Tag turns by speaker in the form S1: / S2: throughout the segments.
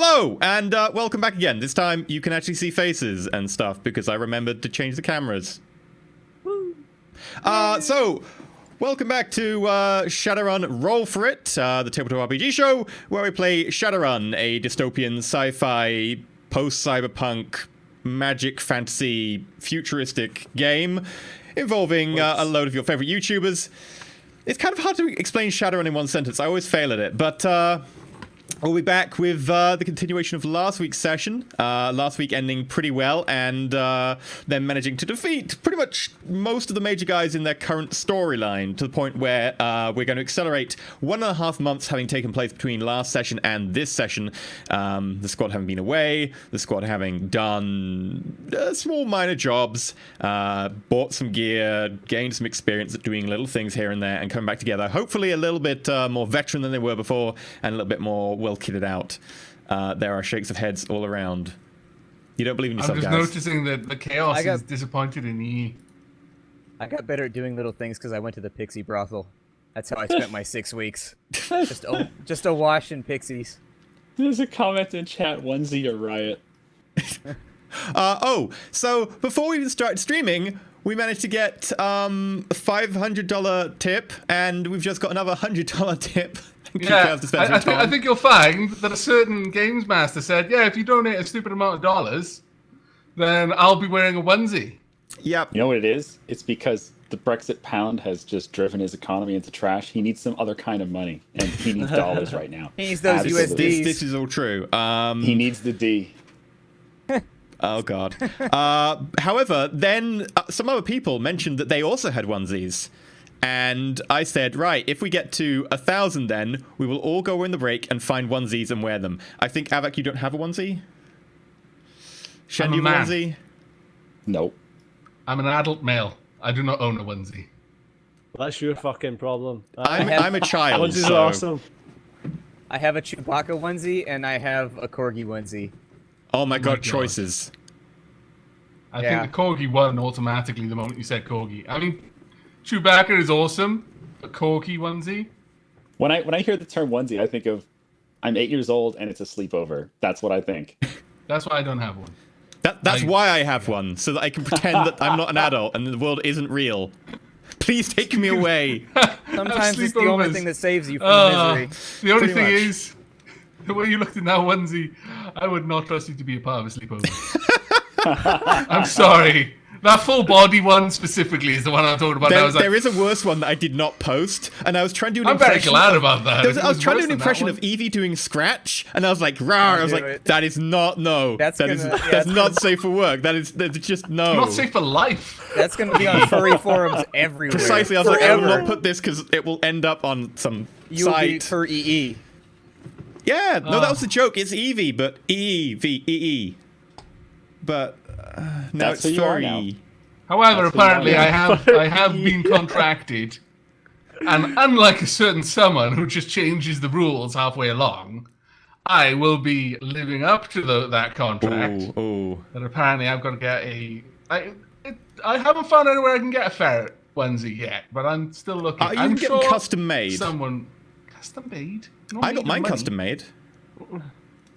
S1: Hello, and welcome back again. This time you can actually see faces and stuff because I remembered to change the cameras. Woo. So, welcome back to Shadowrun Roll4It, the tabletop RPG show, where we play Shadowrun, a dystopian sci-fi, post-cyberpunk, magic fantasy, futuristic game involving a load of your favorite YouTubers. It's kind of hard to explain Shadowrun in one sentence. I always fail at it, but we'll be back with the continuation of last week's session. Last week ending pretty well, and then managing to defeat pretty much most of the major guys in their current storyline, to the point where we're going to accelerate 1.5 months having taken place between last session and this session. The squad having been away, the squad having done small minor jobs, bought some gear, gained some experience at doing little things here and there, and coming back together, hopefully a little bit more veteran than they were before, and a little bit more well kitted out. There are shakes of heads all around. You don't believe in yourself, guys.
S2: I'm just noticing that the chaos is disappointed in E.
S3: I got better at doing little things because I went to the pixie brothel. That's how I spent my 6 weeks. Just a wash in pixies.
S4: There's a comment in chat, Onesie or Riot.
S1: So before we even started streaming, we managed to get $500 tip, and we've just got another $100 tip.
S2: Yeah, I think you'll find that a certain games master said, yeah, if you donate a stupid amount of dollars, then I'll be wearing a onesie.
S1: Yep.
S4: You know what it is? It's because the Brexit pound has just driven his economy into trash. He needs some other kind of money, and he needs dollars right now.
S3: He needs those USDs.
S1: This is all true.
S4: He needs the D.
S1: Oh, God. However, then some other people mentioned that they also had onesies. And I said, right, if we get to 1,000 then, we will all go in the break and find onesies and wear them. I think, Avak, you don't have a onesie? Shen, you have a onesie?
S4: Nope.
S2: I'm an adult male. I do not own a onesie.
S5: Well, that's your fucking problem.
S1: I'm a child,
S5: Onesies
S1: so...
S5: are awesome.
S3: I have a Chewbacca onesie, and I have a Corgi onesie.
S1: Oh my god, choices.
S2: I think the Corgi won automatically the moment you said Corgi. I mean, Chewbacca is awesome, but Corgi onesie?
S4: When I hear the term onesie, I think of, I'm 8 years old and it's a sleepover. That's what I think.
S2: That's why I don't have one.
S1: That's why I have one, so that I can pretend that I'm not an adult and the world isn't real. Please take me away.
S3: Sometimes it's the only thing that saves you from misery.
S2: The only thing is, the way you looked in that onesie, I would not trust you to be a part of a sleepover. I'm sorry. That full body one specifically is the one I'm talking about.
S1: There is a worse one that I did not post, and I was trying to do an
S2: impression. I'm very glad about that.
S1: I was trying to do an impression of Evie doing Scratch, and I was like, rawr. I was like, that is not, no. That's not safe for work. That's just no.
S2: It's not safe for life.
S3: That's going to be on furry forums everywhere.
S1: Precisely. I was like, I will not put this because it will end up on some site.
S3: For EE.
S1: Yeah, no, that was the joke. It's Evie, but EE. But now it's furry.
S2: However, apparently I have been contracted, and unlike a certain someone who just changes the rules halfway along, I will be living up to that contract.
S1: Ooh.
S2: But apparently I've got to get I haven't found anywhere I can get a ferret onesie yet, but I'm still looking.
S1: You can get them custom made.
S2: Someone custom made?
S1: I got mine custom made.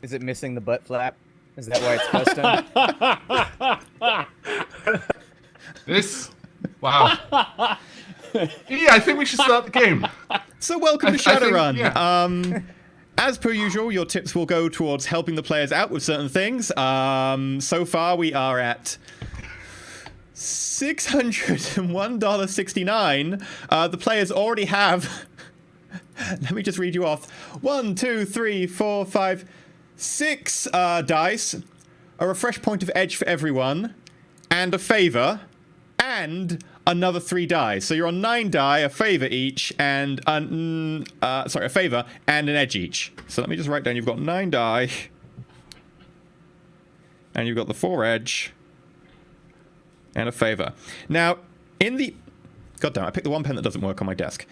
S3: Is it missing the butt flap? Is that why it's custom?
S2: Wow. Yeah, I think we should start the game.
S1: So welcome to Shadowrun. As per usual, your tips will go towards helping the players out with certain things. So far, we are at $601.69. The players already have... Let me just read you off. 1, 2, 3, 4, 5, 6 dice, a refresh point of edge for everyone, and a favor, and another 3 die. So you're on 9 die, a favor each, and a favor and an edge each. So let me just write down. You've got 9 die, and you've got the 4 edge, and a favor. Now, in the... God damn, I picked the one pen that doesn't work on my desk.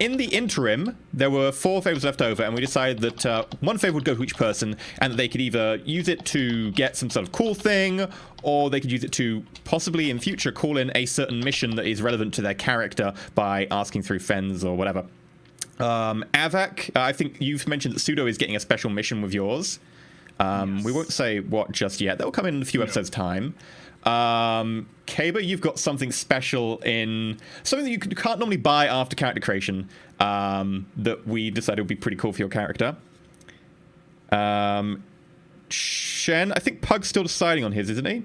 S1: In the interim, there were 4 favors left over, and we decided that 1 favor would go to each person, and that they could either use it to get some sort of cool thing, or they could use it to possibly in future call in a certain mission that is relevant to their character by asking through Fens or whatever. Avak, I think you've mentioned that Pseudo is getting a special mission with yours. We won't say what just yet. That will come in a few episodes' time. Kaba, you've got something special in something that you can't normally buy after character creation that we decided would be pretty cool for your character. Shen, I think Pug's still deciding on his, isn't he?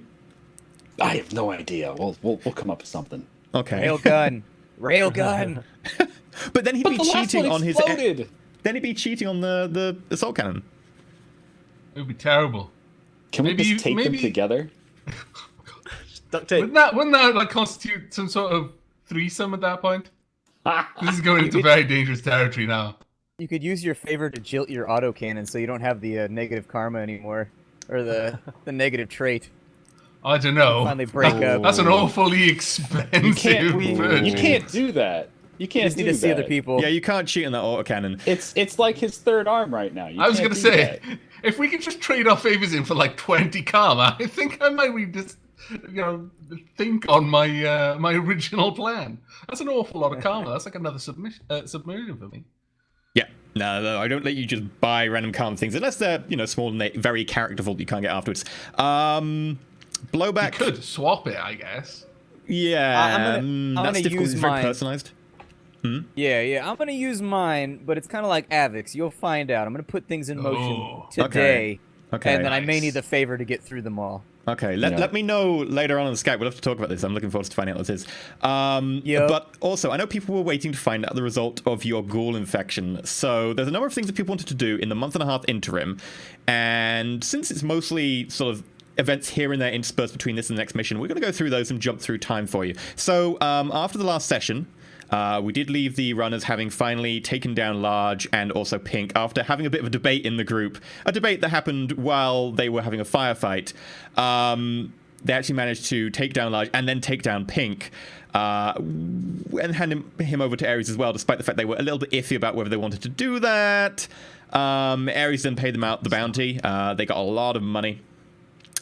S4: I have no idea. We'll come up with something.
S1: Okay.
S3: Railgun.
S1: But then he'd be
S4: the last
S1: cheating
S4: one
S1: on his.
S4: exploded.
S1: Then he'd be cheating on the assault cannon.
S2: It would be terrible.
S4: Can we just tape them together?
S5: Duct tape.
S2: Wouldn't that like constitute some sort of threesome at that point? This is going into very dangerous territory now.
S3: You could use your favor to jilt your autocannon so you don't have the negative karma anymore, or the negative trait.
S2: I don't know.
S3: Finally break up.
S2: That's an awfully expensive
S4: You can't do that. You can't
S3: You just
S4: do
S3: need to see other
S4: that.
S3: people.
S1: Yeah, you can't cheat on that autocannon.
S4: It's like his third arm right now.
S2: I was going to say, if we could just trade our favors in for like 20 karma, I think I might just, think on my my original plan. That's an awful lot of karma. That's like another submersion for me.
S1: Yeah, no, I don't let you just buy random karma things unless they're small and very characterful that you can't get afterwards. Blowback.
S2: You could swap it, I guess.
S1: Yeah,
S3: I'm gonna
S1: that's difficult.
S3: use
S1: It's very
S3: mine.
S1: personalized.
S3: Yeah. I'm gonna use mine, but it's kind of like Avix. You'll find out. I'm gonna put things in motion
S2: Oh.
S3: today,
S1: Okay.
S3: and then I may
S2: Nice.
S3: need the favor to get through them all.
S1: Okay, let me know later on Skype. We'll have to talk about this. I'm looking forward to finding out what this is. But also, I know people were waiting to find out the result of your ghoul infection. So there's a number of things that people wanted to do in the month and a half interim. And since it's mostly sort of events here and there interspersed between this and the next mission, we're going to go through those and jump through time for you. So after the last session, we did leave the runners having finally taken down Large and also Pink after having a bit of a debate in the group. A debate that happened while they were having a firefight. They actually managed to take down Large and then take down Pink. And hand him over to Ares as well, despite the fact they were a little bit iffy about whether they wanted to do that. Ares then paid them out the bounty. They got a lot of money.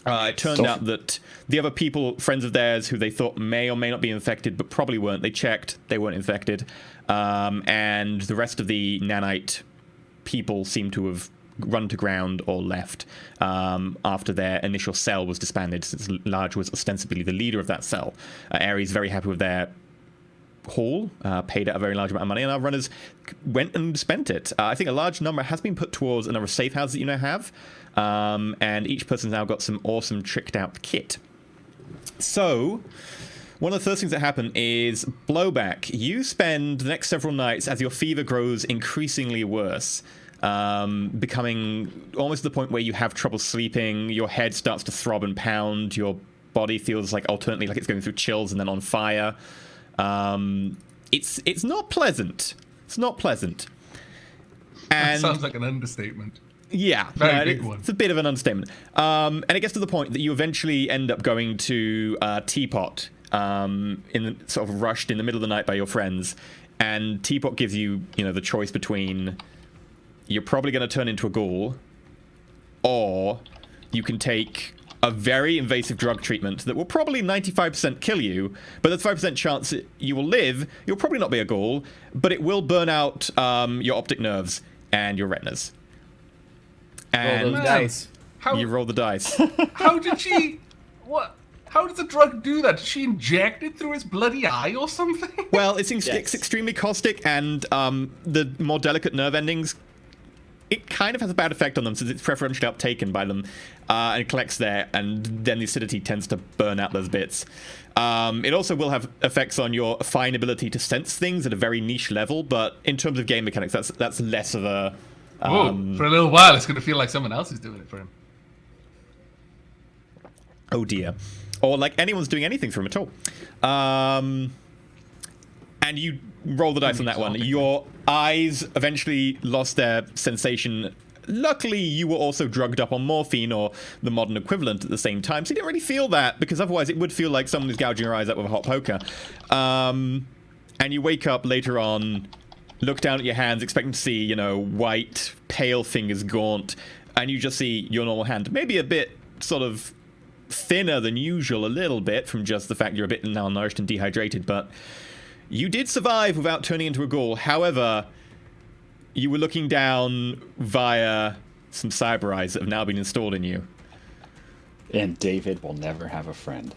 S1: It turned out that the other people, friends of theirs, who they thought may or may not be infected, but probably weren't, they checked, they weren't infected. And the rest of the nanite people seem to have run to ground or left after their initial cell was disbanded, since Large was ostensibly the leader of that cell. Ares very happy with their haul, paid out a very large amount of money, and our runners went and spent it. I think a large number has been put towards another safe house that you now have. And each person's now got some awesome tricked out kit. So, one of the first things that happen is Blowback. You spend the next several nights as your fever grows increasingly worse, becoming almost to the point where you have trouble sleeping, your head starts to throb and pound, your body feels like alternately like it's going through chills and then on fire. It's not pleasant. It's not pleasant.
S2: That
S1: And
S2: sounds like an understatement.
S1: yeah,
S2: Very big one.
S1: It's a bit of an understatement. And it gets to the point that you eventually end up going to Teapot, sort of rushed in the middle of the night by your friends. And Teapot gives you, the choice between you're probably going to turn into a ghoul, or you can take a very invasive drug treatment that will probably 95% kill you, but there's 5% chance that you will live. You'll probably not be a ghoul, but it will burn out your optic nerves and your retinas. And
S3: Roll those dice.
S1: you roll the dice.
S2: How did she... What? How did the drug do that? Did she inject it through his bloody eye or something?
S1: Well, it's extremely caustic, and the more delicate nerve endings, it kind of has a bad effect on them since it's preferentially uptaken by them, and it collects there, and then the acidity tends to burn out those bits. It also will have effects on your fine ability to sense things at a very niche level, but in terms of game mechanics, that's less of a...
S2: For a little while, it's going to feel like someone else is doing it for him.
S1: Oh dear. Or like anyone's doing anything for him at all. And you roll the dice on that one. Your eyes eventually lost their sensation. Luckily, you were also drugged up on morphine or the modern equivalent at the same time, so you didn't really feel that, because otherwise it would feel like someone is gouging your eyes out with a hot poker. And you wake up later on, look down at your hands, expecting to see, white, pale fingers, gaunt, and you just see your normal hand. Maybe a bit sort of thinner than usual, a little bit, from just the fact you're a bit malnourished and dehydrated, but you did survive without turning into a ghoul. However, you were looking down via some cyber eyes that have now been installed in you.
S4: And David will never have a friend.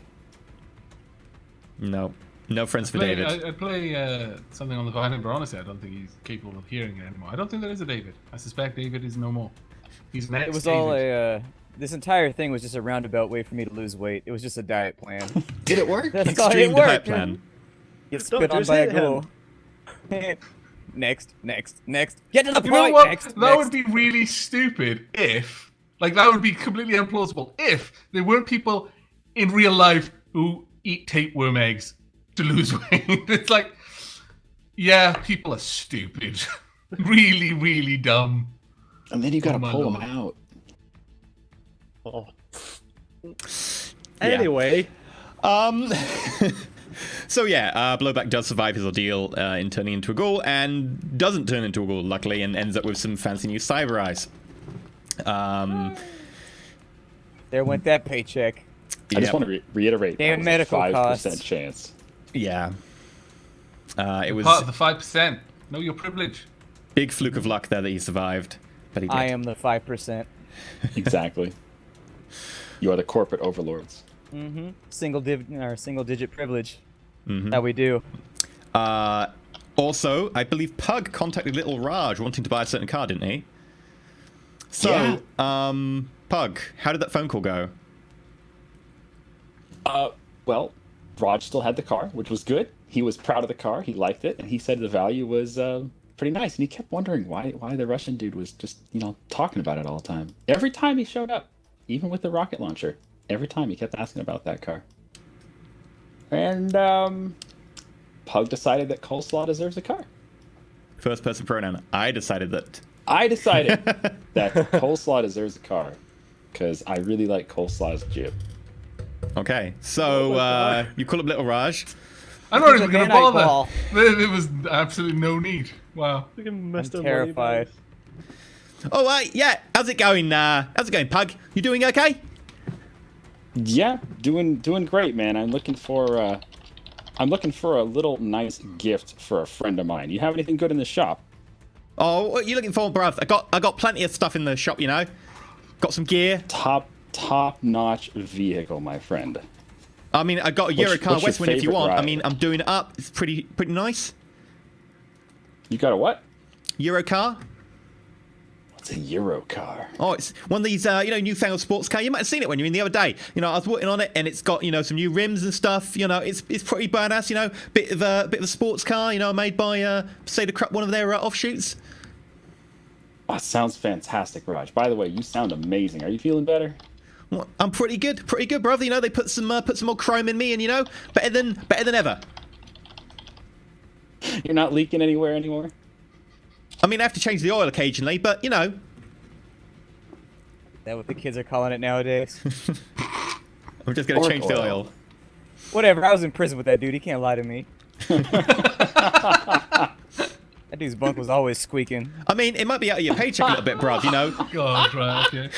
S1: No. No friends for David.
S2: I play something on the Violent, but honestly, I don't think he's capable of hearing it anymore. I don't think there is a David. I suspect David is no more. He's next.
S3: It was all a. This entire thing was just a roundabout way for me to lose weight. It was just a diet plan.
S4: Did it work?
S3: That's all
S1: Extreme
S3: it
S1: diet
S3: worked.
S1: plan.
S3: Get spit on
S5: just
S3: by a
S5: hit him.
S3: ghoul. Next. Get to the
S2: You know
S3: point.
S2: what?
S3: Next.
S2: That would be really stupid if, like, that would be completely implausible if there weren't people in real life who eat tapeworm eggs to lose weight. It's like, yeah, people are stupid. Really, really dumb.
S4: And then you gotta
S2: my
S4: pull them
S2: lord.
S4: out.
S5: Oh. Anyway,
S1: So yeah, Blowback does survive his ordeal in turning into a ghoul, and doesn't turn into a ghoul, luckily, and ends up with some fancy new cyber eyes.
S3: There went that paycheck.
S4: I just want to reiterate.
S3: Damn
S4: that was a
S3: medical
S4: 5%
S3: costs.
S4: chance.
S1: Yeah. It was
S2: Part of the 5%. Know your privilege.
S1: big fluke of luck there that he survived, but he did.
S3: I am the 5%.
S4: Exactly. You are the corporate overlords.
S3: Single digit privilege. That we do.
S1: Also, I believe Pug contacted Little Raj wanting to buy a certain car, didn't he? So,
S4: Yeah.
S1: Pug, how did that phone call go?
S4: Well, Raj still had the car, which was good. He was proud of the car. He liked it, and he said the value was pretty nice. And he kept wondering why the Russian dude was just talking about it all the time. Every time he showed up, even with the rocket launcher, every time he kept asking about that car. And Pug decided that Coleslaw deserves a car.
S1: First person pronoun. I decided that.
S4: I decided that Coleslaw deserves a car because I really like Coleslaw's jib.
S1: Okay, so you call up Little Raj.
S2: I'm not
S3: He's
S2: even
S3: a
S2: going to
S3: man-eye
S2: bother.
S3: ball.
S2: There was absolutely no need. Wow.
S5: freaking Mr.
S3: I'm terrified.
S5: Moneybags.
S1: Oh, yeah. How's it going? How's it going, Pug? You doing okay?
S4: Yeah, doing great, man. I'm looking for a little nice gift for a friend of mine. You have anything good in the shop?
S1: Oh, what are you looking for, bruv? I got plenty of stuff in the shop, you know. Got some gear.
S4: Top-notch vehicle, my friend.
S1: I mean, I got a
S4: What's
S1: Eurocar
S4: your
S1: Westwind if you
S4: favorite
S1: want. I
S4: ride?
S1: mean, I'm doing it up. It's pretty nice.
S4: You got a what?
S1: Eurocar.
S4: It's a Euro car.
S1: Oh, it's one of these, newfangled sports car. You might have seen it when you were in the other day. I was working on it, and it's got, some new rims and stuff. It's pretty badass. Bit of a sports car. Made by one of their offshoots.
S4: Oh, sounds fantastic, Raj. By the way, you sound amazing. Are you feeling better?
S1: Well, I'm pretty good, brother. They put some more chrome in me, and better than ever.
S4: You're not leaking anywhere anymore?
S1: I mean, I have to change the oil occasionally, but
S3: Is that what the kids are calling it nowadays?
S1: I'm just gonna
S4: Or
S1: change the
S4: oil.
S1: oil.
S3: Whatever. I was in prison with that dude. He can't lie to me. That dude's bunk was always squeaking.
S1: I mean, it might be out of your paycheck a little bit, bruv.
S2: God, right, okay.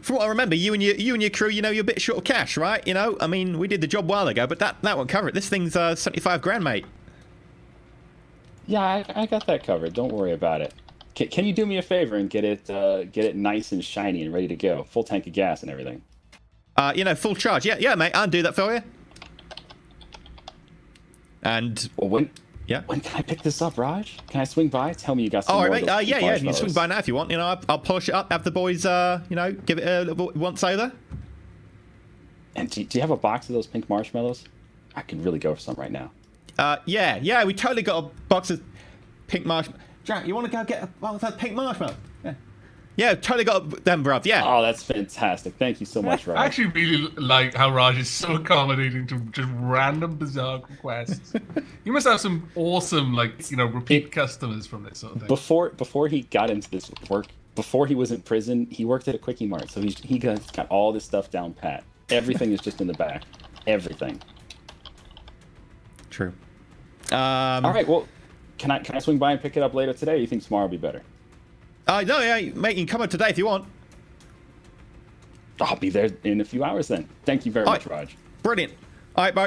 S1: From what I remember, you and your crew, you're a bit short of cash, right? I mean, we did the job a while ago, but that won't cover it. This thing's 75 grand, mate.
S4: Yeah, I got that covered. Don't worry about it. Can you do me a favor and get it nice and shiny and ready to go? Full tank of gas and everything.
S1: Full charge. Yeah, mate. I'll do that for you. And
S4: Well, when
S1: yeah.
S4: can I pick this up, Raj? Can I swing by? Tell me you got some
S1: All
S4: more
S1: right,
S4: of
S1: mate.
S4: those
S1: Yeah. You can
S4: marshmallows.
S1: swing by now if you want. I'll polish it up. Have the boys, give it a little once over.
S4: And do you have a box of those pink marshmallows? I could really go for some right now.
S1: Yeah. We totally got a box of pink marshmallows. Jack, you want to go get a box of those pink marshmallows? Yeah, totally got them, bruv. Yeah.
S4: Oh, that's fantastic. Thank you so much, Raj.
S2: I actually really like how Raj is so accommodating to just random bizarre requests. You must have some awesome, repeat customers from this sort of thing.
S4: Before he got into this work, before he was in prison, he worked at a Quickie Mart, so he got all this stuff down pat. Everything is just in the back. Everything.
S1: True.
S4: All right. Well, can I swing by and pick it up later today? Or you think tomorrow will be better?
S1: No, yeah, mate. You can come up today if you want.
S4: I'll be there in a few hours then. Thank you very
S1: All
S4: much,
S1: right.
S4: Raj.
S1: Brilliant. All right, bro.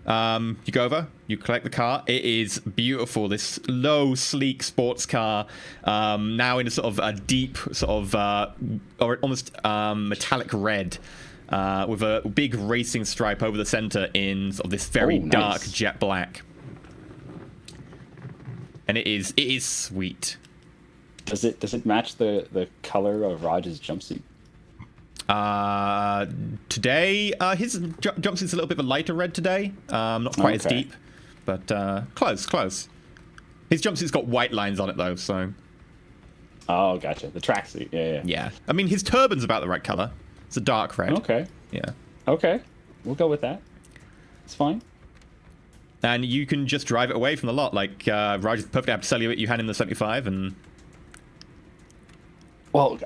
S1: You go over, you collect the car. It is beautiful. This low, sleek sports car, now in a sort of a deep, sort of, or almost metallic red, with a big racing stripe over the center in sort of this very dark jet black. And it is sweet.
S4: Does it match the color of Raj's jumpsuit?
S1: Today, his jumpsuit's a little bit of a lighter red today. Not quite as deep, but close. His jumpsuit's got white lines on it though, so.
S4: Oh, gotcha. The tracksuit. Yeah.
S1: Yeah. I mean, his turban's about the right color. It's a dark red.
S4: Okay.
S1: Yeah.
S4: Okay. We'll go with that. It's fine.
S1: And you can just drive it away from the lot. Like, Raj is perfectly happy to sell you it. You hand him the 75 and...
S4: Well,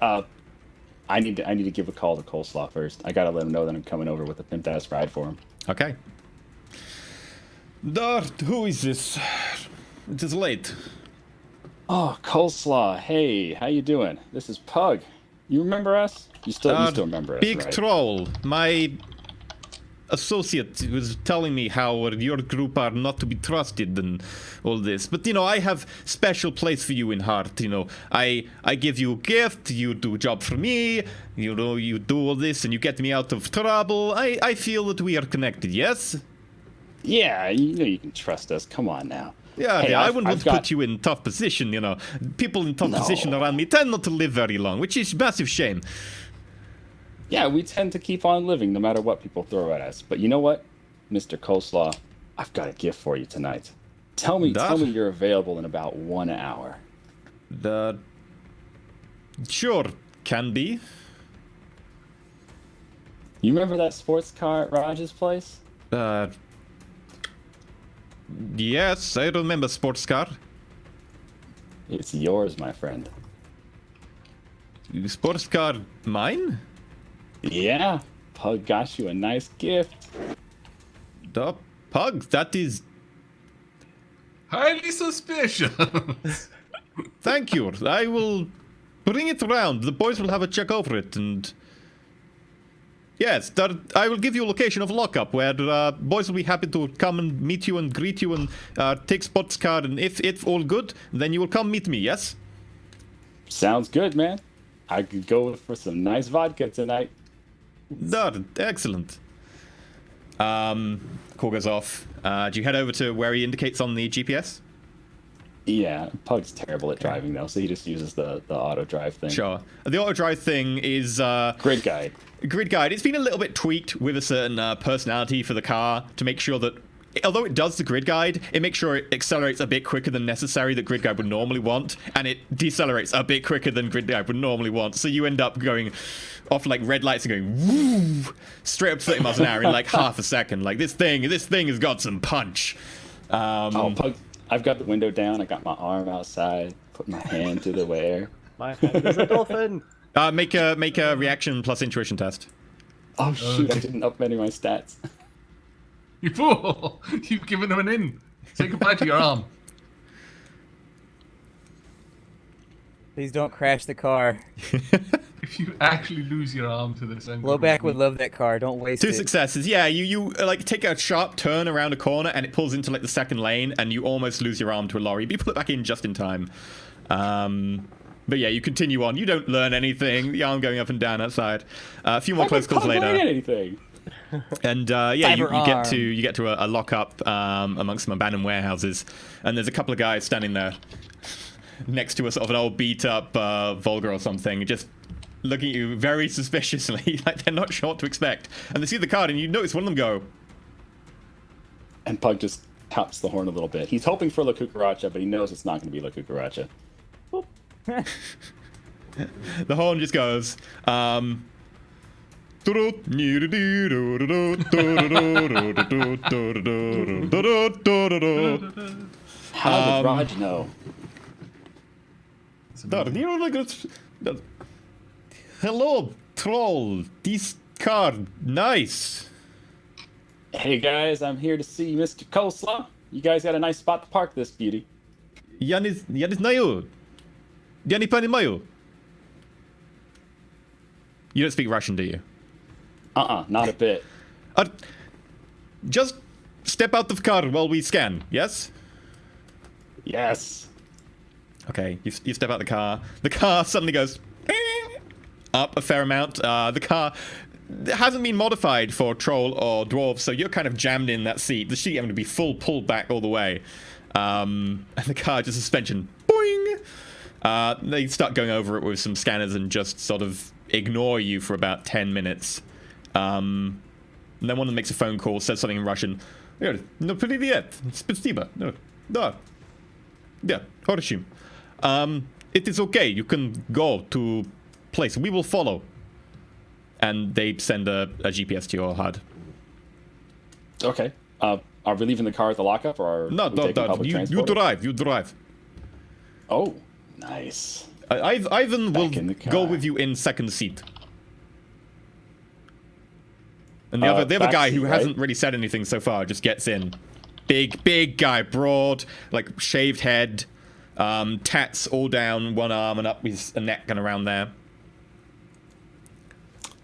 S4: I need to give a call to Coleslaw first. I gotta let him know that I'm coming over with a pimped ass ride for him.
S1: Okay. Dart, who is this? It is late.
S4: Oh, Coleslaw. Hey, how you doing? This is Pug. You remember us? You still remember us,
S1: Big
S4: right?
S1: Troll. My associate was telling me how your group are not to be trusted and all this. But, you know, I have special place for you in heart, you know. I give you a gift, you do a job for me, you know, you do all this and you get me out of trouble. I feel that we are connected, yes?
S4: Yeah, you know you can trust us. Come on now.
S1: Yeah,
S4: Hey,
S1: I wouldn't want to put you in tough position, you know. People in tough position around me tend not to live very long, which is massive shame.
S4: Yeah, we tend to keep on living no matter what people throw at us. But you know what, Mr. Coleslaw? I've got a gift for you tonight. Tell me you're available in about 1 hour.
S1: Sure, can be.
S4: You remember that sports car at Raj's place?
S1: Yes, I remember sports car.
S4: It's yours, my friend.
S1: Sports car mine?
S4: Yeah, Pug got you a nice gift.
S1: The Pug, that is...
S2: Highly suspicious.
S1: Thank you. I will bring it around. The boys will have a check over it and... Yes, I will give you a location of lockup where boys will be happy to come and meet you and greet you and take sports car. And if all good, then you will come meet me, yes?
S4: Sounds good, man. I could go for some nice vodka tonight.
S1: Excellent. Call goes off. Do you head over to where he indicates on the GPS?
S4: Yeah, Pug's terrible at driving though, so he just uses the auto drive thing.
S1: Sure. The auto drive thing is
S4: Grid guide.
S1: Grid guide. It's been a little bit tweaked with a certain personality for the car to make sure that, although it does the grid guide, it makes sure it accelerates a bit quicker than necessary that grid guide would normally want, and it decelerates a bit quicker than grid guide would normally want. So you end up going off like red lights and going woo straight up to 30 miles an hour in like half a second. Like this thing has got some punch.
S4: Oh, Pug, I've got the window down. I got my arm outside, put my hand through the air.
S5: My hand is a dolphin.
S1: Make a reaction plus intuition test.
S4: Oh shoot! I didn't up any of my stats.
S2: You fool! You've given him an in. Say goodbye to your arm.
S3: Please don't crash the car.
S2: If you actually lose your arm to this,
S3: Blowback would love that car. Don't waste it.
S1: 2 successes. Yeah, you like take a sharp turn around a corner and it pulls into like the second lane and you almost lose your arm to a lorry. But you put it back in just in time. But yeah, you continue on. You don't learn anything. The arm going up and down outside. A few more close calls later.
S4: Anything.
S1: And yeah, you get to a lockup amongst some abandoned warehouses, and there's a couple of guys standing there next to a sort of an old beat up Volga or something, just looking at you very suspiciously, like they're not sure what to expect. And they see the card, and you notice one of them go.
S4: And Pug just taps the horn a little bit. He's hoping for La Cucaracha, but he knows it's not going to be La Cucaracha.
S1: The horn just goes. How did
S4: Raj know?
S1: Hello, troll. This car, nice.
S4: Hey guys, I'm here to see Mr. Coleslaw. You guys got a nice spot to park this beauty.
S1: Janis Nayu. Jani Pani Mayu. You don't speak Russian, do you?
S4: Not a bit.
S1: Just step out of car while we scan, yes?
S4: Yes.
S1: Okay, you step out the car. The car suddenly goes up a fair amount. The car hasn't been modified for troll or dwarf, so you're kind of jammed in that seat. The seat having to be full pulled back all the way. And the car just suspension. Boing! They start going over it with some scanners and just sort of ignore you for about 10 minutes. And then one of them makes a phone call, says something in Russian. No, привет, спасибо. No, да. Yeah, хорошо. It is okay. You can go to place. We will follow. And they send a GPS to your HUD.
S4: Okay. Are we leaving the car at the lockup, or are we taking public transport?
S1: You drive.
S4: Oh, nice.
S1: Ivan will
S4: in the car.
S1: go with you in second seat. And the other
S4: back
S1: guy
S4: seat,
S1: who
S4: right?
S1: hasn't really said anything so far just gets in. Big guy, broad, like shaved head, tats all down one arm and up his neck and around there.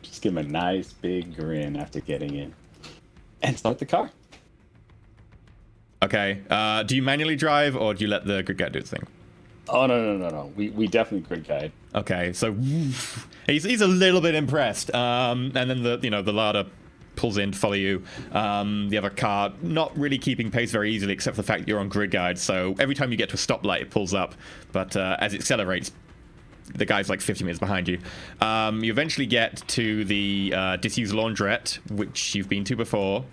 S4: Just give him a nice big grin after getting in. And start the car.
S1: Okay, do you manually drive or do you let the grid guy do its thing?
S4: Oh, no. We definitely grid guide.
S1: Okay, so he's a little bit impressed. And then the Lada pulls in to follow you. The other car not really keeping pace very easily, except for the fact that you're on grid guide. So every time you get to a stoplight, it pulls up. But as it accelerates, the guy's like 50 meters behind you. You eventually get to the disused laundrette, which you've been to before.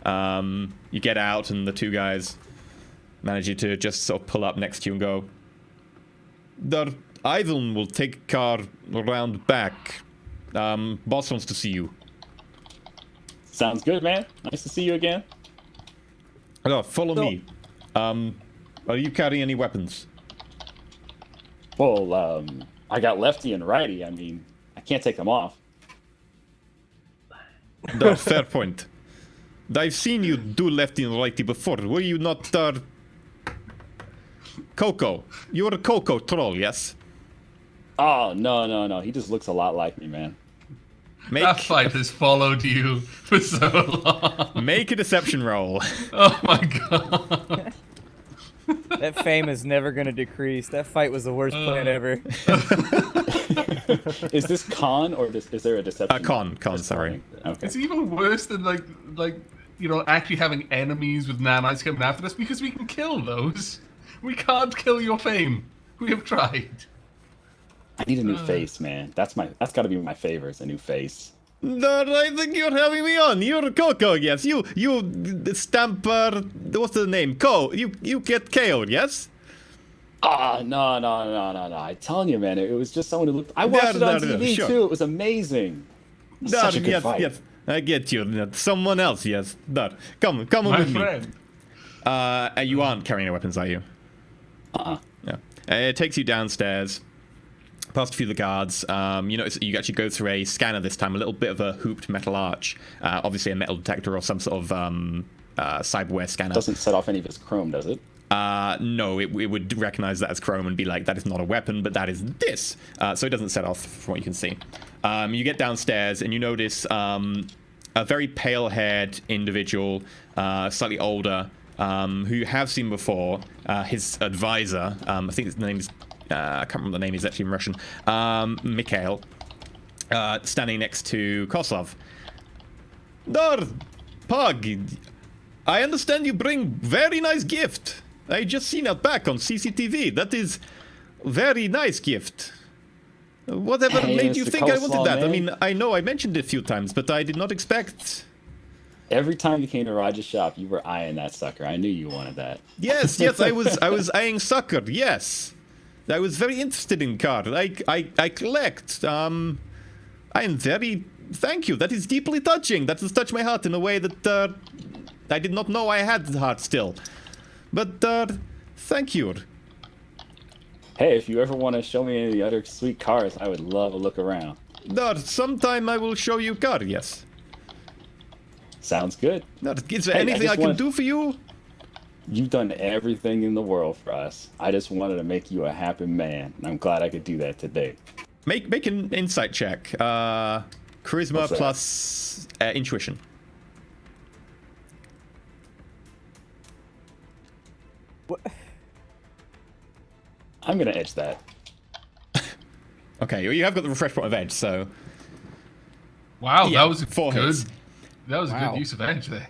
S1: You get out, and the two guys manage you to just sort of pull up next to you and go, Ivan will take car around back. Boss wants to see you.
S4: Sounds good, man. Nice to see you again.
S1: Follow me. Are you carrying any weapons?
S4: Well, I got lefty and righty. I mean, I can't take them off.
S1: Fair point. I've seen you do lefty and righty before. Were you not, Coco? You were a Coco troll, yes?
S4: Oh, no. He just looks a lot like me, man.
S2: That fight has followed you for so long.
S1: Make a deception roll.
S2: Oh my god.
S3: That fame is never gonna decrease. That fight was the worst plan ever.
S4: Is this con or is there a deception?
S1: Con, sorry.
S4: Okay.
S2: It's even worse than like actually having enemies with nanites coming after us, because we can kill those. We can't kill your fame. We have tried.
S4: I need a new face, man. That's got to be my favor. Is a new face.
S1: I think you're having me on. You're Coco, yes. You stamper. What's the name? You get KO'd, yes?
S4: Ah, no. I'm telling you, man. It was just someone who looked. I watched it on TV
S1: sure.
S4: too. It was amazing. Such a good fight.
S1: Yes. I get you. Someone else, yes. Come
S2: My
S1: with
S2: friend.
S1: me. You aren't carrying any weapons, are you? Yeah. It takes you downstairs. Past a few of the guards, you notice that you actually go through a scanner this time, a little bit of a hooped metal arch, obviously a metal detector or some sort of cyberware scanner.
S4: Doesn't set off any of his chrome, does it?
S1: No, it would recognize that as chrome and be like, that is not a weapon, but that is this. So it doesn't set off from what you can see. You get downstairs and you notice a very pale-haired individual, slightly older, who you have seen before, his advisor, I think his name is... I can't remember the name, he's actually in Russian. Mikhail, standing next to Koslov. Pug, I understand you bring very nice gift. I just seen it back on CCTV. That is very nice gift. Whatever made you
S4: Mr.
S1: think I wanted
S4: Coleslaw,
S1: that?
S4: man.
S1: I mean, I know I mentioned it a few times, but I did not expect...
S4: Every time you came to Roger's shop, you were eyeing that sucker. I knew you wanted that.
S1: Yes, I was eyeing sucker, yes. I was very interested in card. I collect. I am very... Thank you. That is deeply touching. That has touched my heart in a way that I did not know I had the heart still. But thank you.
S4: Hey, if you ever want to show me any of the other sweet cars, I would love a look around.
S1: Sometime I will show you card, yes.
S4: Sounds good.
S1: Is there
S4: Hey,
S1: anything I can do for you?
S4: You've done everything in the world for us. I just wanted to make you a happy man, and I'm glad I could do that today.
S1: Make an insight check. Charisma
S4: What's that?
S1: plus intuition.
S4: I'm gonna edge that.
S1: Okay, well, you have got the refresh point of edge, so
S2: Wow,
S1: Yeah,
S2: that was a
S1: 4
S2: good.
S1: hits.
S2: That was a
S3: Wow.
S2: good use of edge there.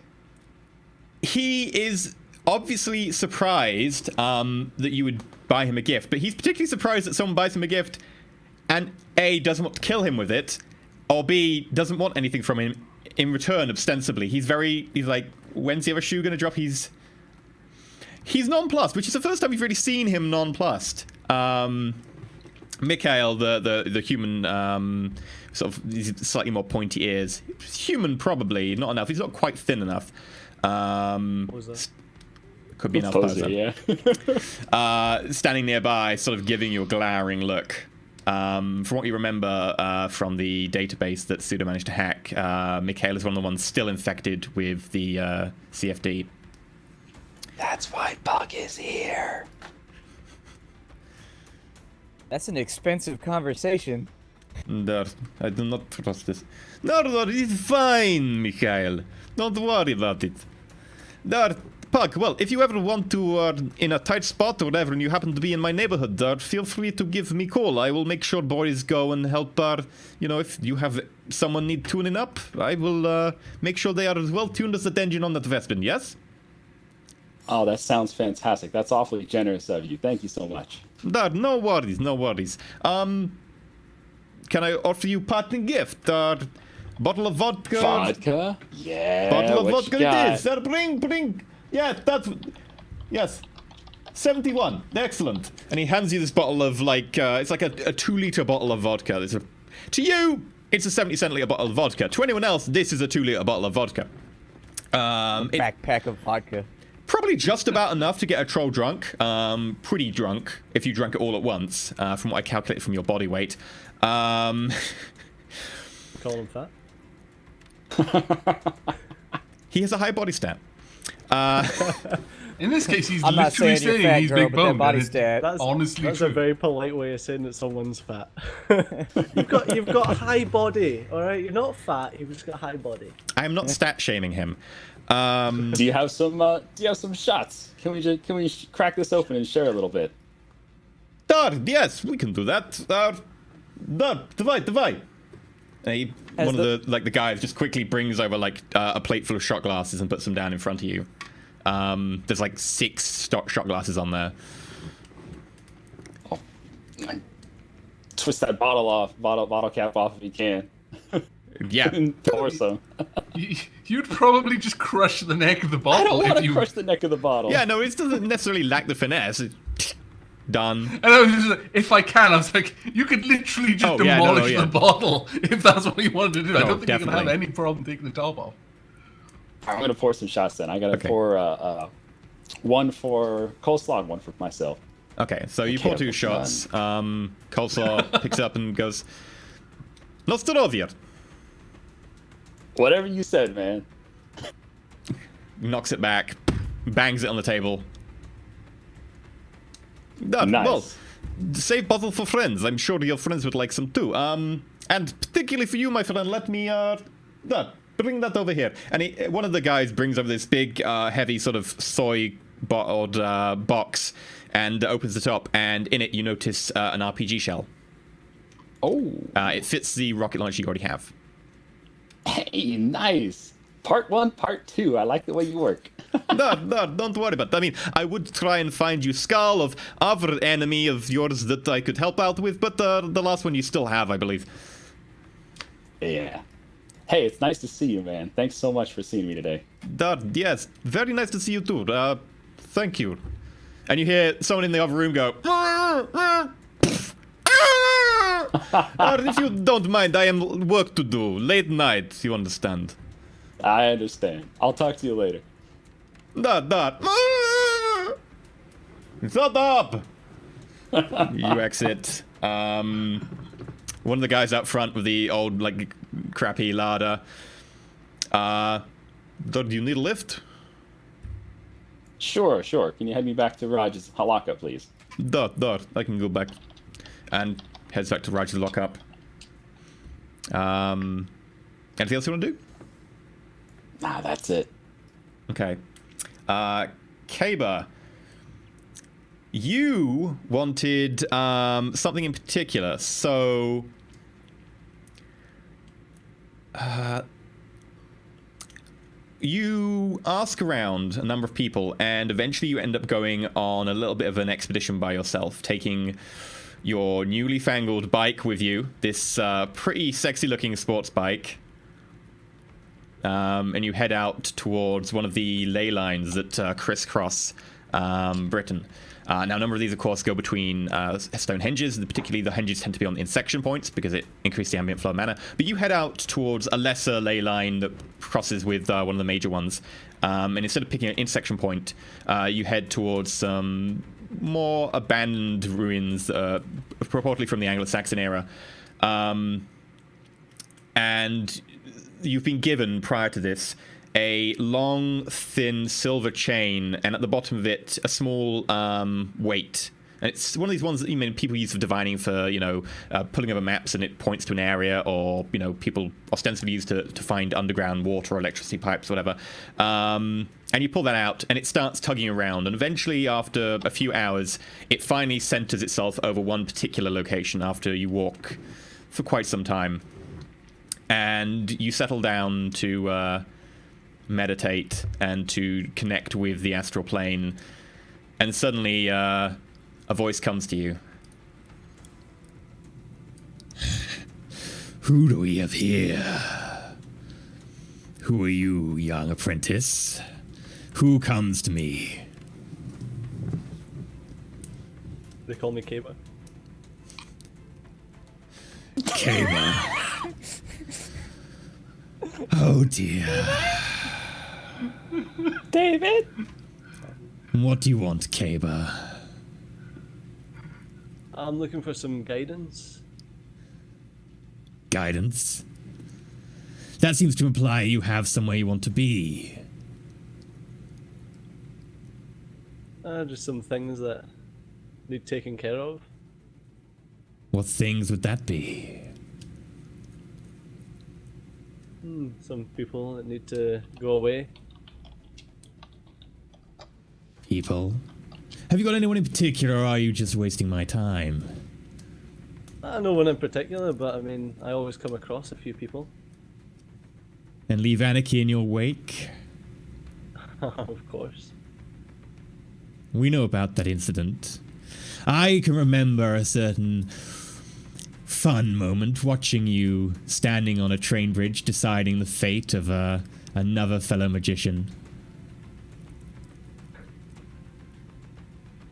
S1: he is obviously surprised that you would buy him a gift, but he's particularly surprised that someone buys him a gift and A, doesn't want to kill him with it, or B, doesn't want anything from him in return, ostensibly. He's like, when's the other shoe gonna drop? He's nonplussed, which is the first time we've really seen him nonplussed. Mikhail, the human, sort of these slightly more pointy ears. Human, probably not enough. He's not quite thin enough. Could be enough.
S4: Poser, yeah.
S1: Standing nearby, sort of giving you a glaring look. From what you remember from the database that Suda managed to hack, Mikhail is one of the ones still infected with the CFD.
S4: That's why Bug is here.
S3: That's an expensive conversation.
S1: No, I do not trust this. No, it's fine, Mikhail. Don't worry about it. No, Pug, well, if you ever want to, in a tight spot or whatever, and you happen to be in my neighborhood, feel free to give me a call. I will make sure boys go and help, if you have someone need tuning up, I will make sure they are as well tuned as the engine on that Vespin, yes?
S4: Oh, that sounds fantastic. That's awfully generous of you. Thank you so much.
S1: No worries, no worries. Can I offer you parting gift? Bottle of vodka?
S4: Vodka? Yeah.
S1: Bottle of
S4: what
S1: vodka
S4: you
S1: it
S4: got?
S1: is. Bring. Yeah, yes. 71. Excellent. And he hands you this bottle of, it's like a 2-liter bottle of vodka. To you, it's a 70-cent bottle of vodka. To anyone else, this is a 2-liter bottle of vodka.
S3: Backpack of vodka.
S1: Probably just about enough to get a troll drunk. Pretty drunk, if you drank it all at once, from what I calculated from your body weight.
S5: Call him fat.
S1: He has a high body stat.
S2: In this case, he's
S3: I'm not
S2: literally
S3: saying you're
S2: saying
S3: fat,
S2: he's
S3: girl,
S2: big
S3: but that
S2: boned.
S3: body
S2: and it's
S3: stat.
S2: honestly
S5: That's
S2: true.
S5: a very polite way of saying that someone's fat. you've got a high body, all right. You're not fat. You've just got a high body.
S1: I am not stat shaming him.
S4: Do you have some shots? Can we crack this open and share a little bit?
S1: Yes, we can do that. Давай. And one of the guys just quickly brings over a plate full of shot glasses and puts them down in front of you. There's 6 shot glasses on there.
S4: Oh, twist that bottle cap off if you can.
S1: Yeah.
S4: And pour some.
S2: You'd probably just crush the neck of the
S4: I
S2: bottle
S4: don't want
S2: if
S4: to
S2: you.
S4: crush the neck of the bottle.
S1: Yeah, no, it doesn't necessarily lack the finesse. Done.
S2: And I was just like, if I can, I was like, you could literally just demolish the bottle if that's what you wanted to do. I don't think you're gonna have any problem taking the top off.
S4: I'm gonna pour some shots then. I gotta pour one for coleslaw and one for myself.
S1: Okay, so you pour 2 shots. Coleslaw picks up and goes, Nostrovia.
S4: Whatever you said, man.
S1: Knocks it back, bangs it on the table. Done.
S4: Nice.
S1: Well, save bottle for friends. I'm sure your friends would like some too. And particularly for you, my friend, let me bring that over here. And one of the guys brings over this big, heavy sort of soy bottled box and opens the top. And in it, you notice an RPG shell.
S4: Oh.
S1: It fits the rocket launcher you already have.
S4: Hey, nice. Part 1, part 2. I like the way you work.
S1: No, don't worry about it. I mean, I would try and find you skull of other enemy of yours that I could help out with, but the last one you still have, I believe.
S4: Yeah. Hey, it's nice to see you, man. Thanks so much for seeing me today.
S1: Yes, very nice to see you too. Thank you. And you hear someone in the other room go, if you don't mind, I am work to do. Late night, you understand.
S4: I understand. I'll talk to you later.
S1: Shut up! You exit. One of the guys out front with the old, crappy larder. Do you need a lift?
S4: Sure. Can you head me back to Raj's lockup, please?
S1: I can go back. And heads back to Raj's lockup. Anything else you want to do?
S4: Nah, that's it.
S1: Okay. Kaba, You wanted something in particular, so you ask around a number of people, and eventually you end up going on a little bit of an expedition by yourself, taking your newly fangled bike with you, this pretty sexy-looking sports bike, and you head out towards one of the ley lines that crisscross Britain. Now, a number of these, of course, go between stone henges. Particularly, the henges tend to be on intersection points because it increases the ambient flow of mana. But you head out towards a lesser ley line that crosses with one of the major ones. And instead of picking an intersection point, you head towards some more abandoned ruins, purportedly from the Anglo-Saxon era. And you've been given, prior to this, a long, thin silver chain, and at the bottom of it, a small weight. And it's one of these ones that people use for divining, for pulling over maps, and it points to an area, or people ostensibly use to find underground water or electricity pipes, whatever. And you pull that out, and it starts tugging around, and eventually, after a few hours, it finally centers itself over one particular location. After you walk for quite some time, and you settle down to meditate and to connect with the astral plane, and suddenly a voice comes to you.
S6: Who do we have here? Who are you, young apprentice? Who comes to me?
S5: They call me Kaba.
S6: Kaba. Oh dear.
S4: David!
S6: What do you want, Kaba?
S5: I'm looking for some guidance.
S6: Guidance? That seems to imply you have somewhere you want to be.
S5: Just some things that need taken care of.
S6: What things would that be?
S5: Some people that need to go away.
S6: People? Have you got anyone in particular, or are you just wasting my time?
S5: No one in particular, but I mean, I always come across a few people.
S6: And leave anarchy in your wake?
S5: Of course.
S6: We know about that incident. I can remember a certain fun moment watching you standing on a train bridge deciding the fate of another fellow magician.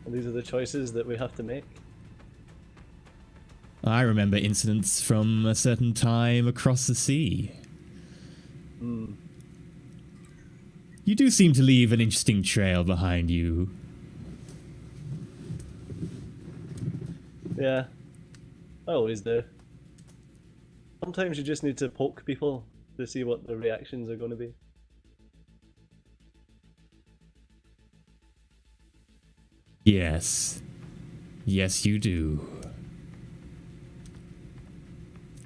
S5: And these are the choices that we have to make.
S6: I remember incidents from a certain time across the sea. You do seem to leave an interesting trail behind you.
S5: Yeah, I always do. Sometimes you just need to poke people to see what the reactions are going to be.
S6: Yes. Yes, you do.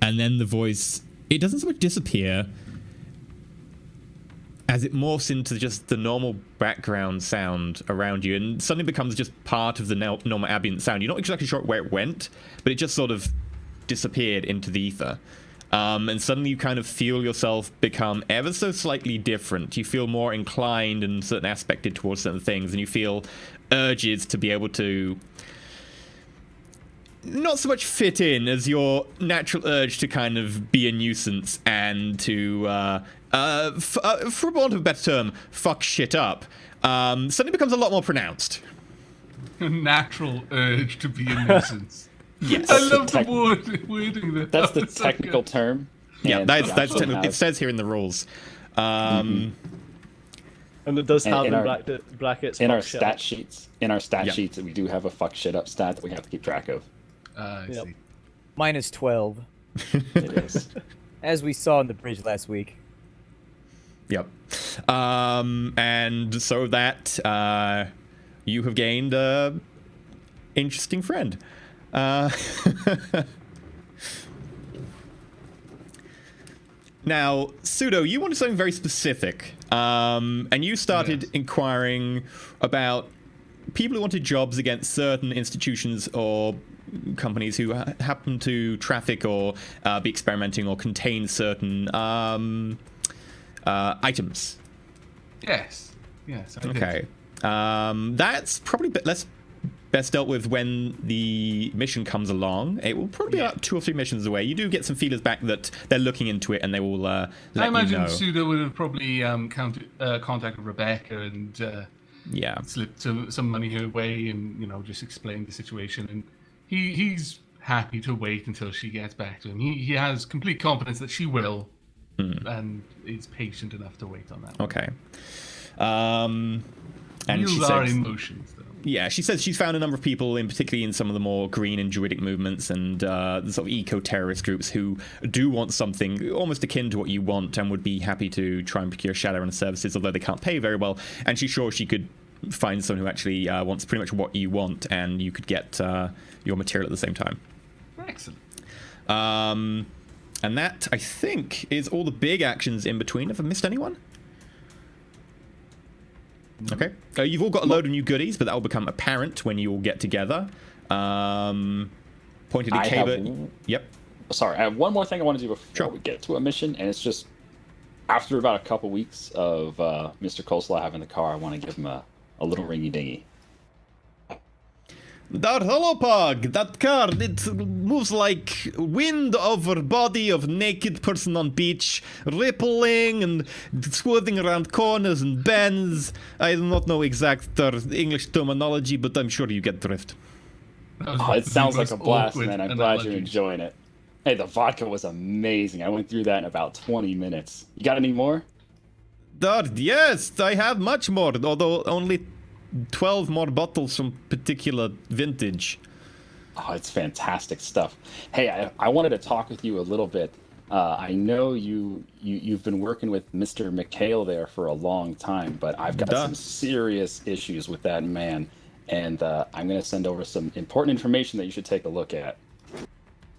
S6: And then the voice, it doesn't so much disappear as it morphs into just the normal background sound around you, and suddenly becomes just part of the normal ambient sound. You're not exactly sure where it went, but it just sort of disappeared into the ether. And suddenly you kind of feel yourself become ever so slightly different. You feel more inclined and certain aspected towards certain things, and you feel urges to be able to not so much fit in as your natural urge to kind of be a nuisance and to, for want of a better term, fuck shit up, suddenly becomes a lot more pronounced.
S2: A natural urge to be a nuisance.
S1: Yes.
S2: I love the wording there.
S4: That's the technical term.
S1: Yeah,
S4: and
S1: that's
S4: we
S1: technical.
S4: also
S1: It says here in the rules.
S5: And it does have
S4: in
S5: in
S4: our-
S5: brackets.
S4: in our
S5: fuck shit
S4: stat
S5: up.
S4: sheets. In our stat
S1: Yeah.
S4: sheets, we do have a fuck shit up stat that we have to keep track of.
S2: I
S5: Yep.
S2: see.
S3: Mine is 12,
S4: It is.
S3: as we saw on the bridge last week.
S1: Yep. And so that you have gained a interesting friend. Now, Pseudo, you wanted something very specific, and you started inquiring about people who wanted jobs against certain institutions or companies who happen to traffic or be experimenting or contain certain items.
S2: Yes. Yes. I did.
S1: Okay. That's probably best dealt with when the mission comes along. It will probably be about 2 or 3 missions away. You do get some feelers back that they're looking into it and they will let you know.
S2: I imagine Suda would have probably contacted Rebecca and slipped some money her way and, just explained the situation. And he's happy to wait until she gets back to him. He has complete confidence that she will and is patient enough to wait on that one.
S1: Okay. And
S2: Wheels are in motion, though.
S1: Yeah, she says she's found a number of people, particularly in some of the more green and druidic movements and the sort of eco-terrorist groups who do want something almost akin to what you want and would be happy to try and procure Shadowrun services, although they can't pay very well. And she's sure she could find someone who actually wants pretty much what you want, and you could get your material at the same time.
S2: Excellent.
S1: And that, I think, is all the big actions in between. Have I missed anyone? Okay. You've all got a load of new goodies, but that will become apparent when you all get together. Pointed at Caber. Yep.
S4: Sorry, I have one more thing I want to do before we get to a mission, and it's just after about a couple weeks of Mr. Coleslaw having the car, I want to give him a little ringy dingy.
S1: That hello, Pug. That car, it moves like wind over body of naked person on beach, rippling and swerving around corners and bends. I do not know exact English terminology, but I'm sure you get drift.
S4: It sounds like a blast, man. I'm glad you're enjoying it. Hey, the vodka was amazing. I went through that in about 20 minutes. You got any more?
S1: Yes, I have much more, although only 12 more bottles from particular vintage.
S4: Oh, it's fantastic stuff. Hey, I wanted to talk with you a little bit. I know you've been working with Mr. McHale there for a long time, but I've got some serious issues with that man, and I'm going to send over some important information that you should take a look at.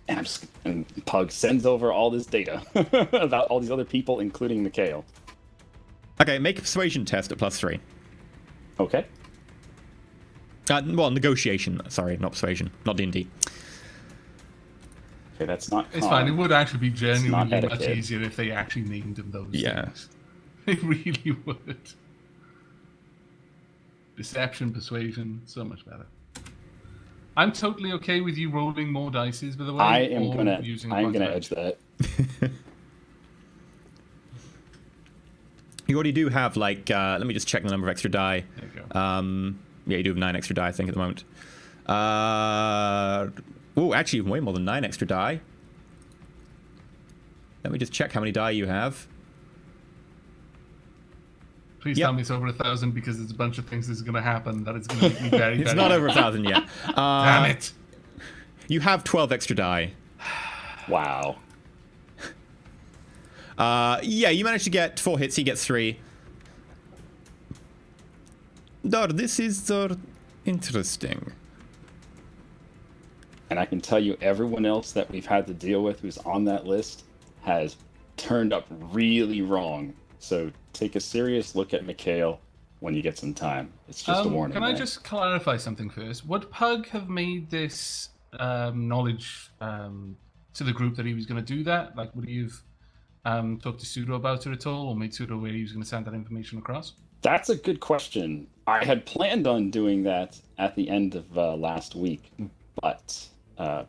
S4: And Pug sends over all this data about all these other people, including McHale.
S1: Okay, make a persuasion test at +3.
S4: Okay.
S1: Well, negotiation. Sorry, not persuasion. Not D&D.
S4: Okay, that's not.
S2: It's fine. It would actually be genuinely much
S4: etiquette.
S2: easier if they actually named them those things. They really would. Deception, persuasion, so much better. I'm totally okay with you rolling more dices, by the way.
S4: I am gonna edge that.
S1: You already do have like. Let me just check the number of extra die.
S2: There you go.
S1: Yeah, you do have 9 extra die, I think, at the moment. Oh, actually, way more than 9 extra die. Let me just check how many die you have.
S2: Please tell me it's over 1,000 because there's a bunch of things that's going to happen that is going to make me very,
S1: It's not over 1,000 yet.
S2: Damn it.
S1: You have 12 extra die.
S4: Wow.
S1: Yeah, you managed to get 4 hits, he gets 3. This is interesting.
S4: And I can tell you, everyone else that we've had to deal with who's on that list has turned up really wrong. So take a serious look at McHale when you get some time. It's just a warning.
S2: Can I just clarify something first? Would Pug have made this knowledge to the group that he was going to do that? Like, would he have talked to Pseudo about it at all, or made Pseudo aware he was going to send that information across?
S4: That's a good question. I had planned on doing that at the end of last week, but I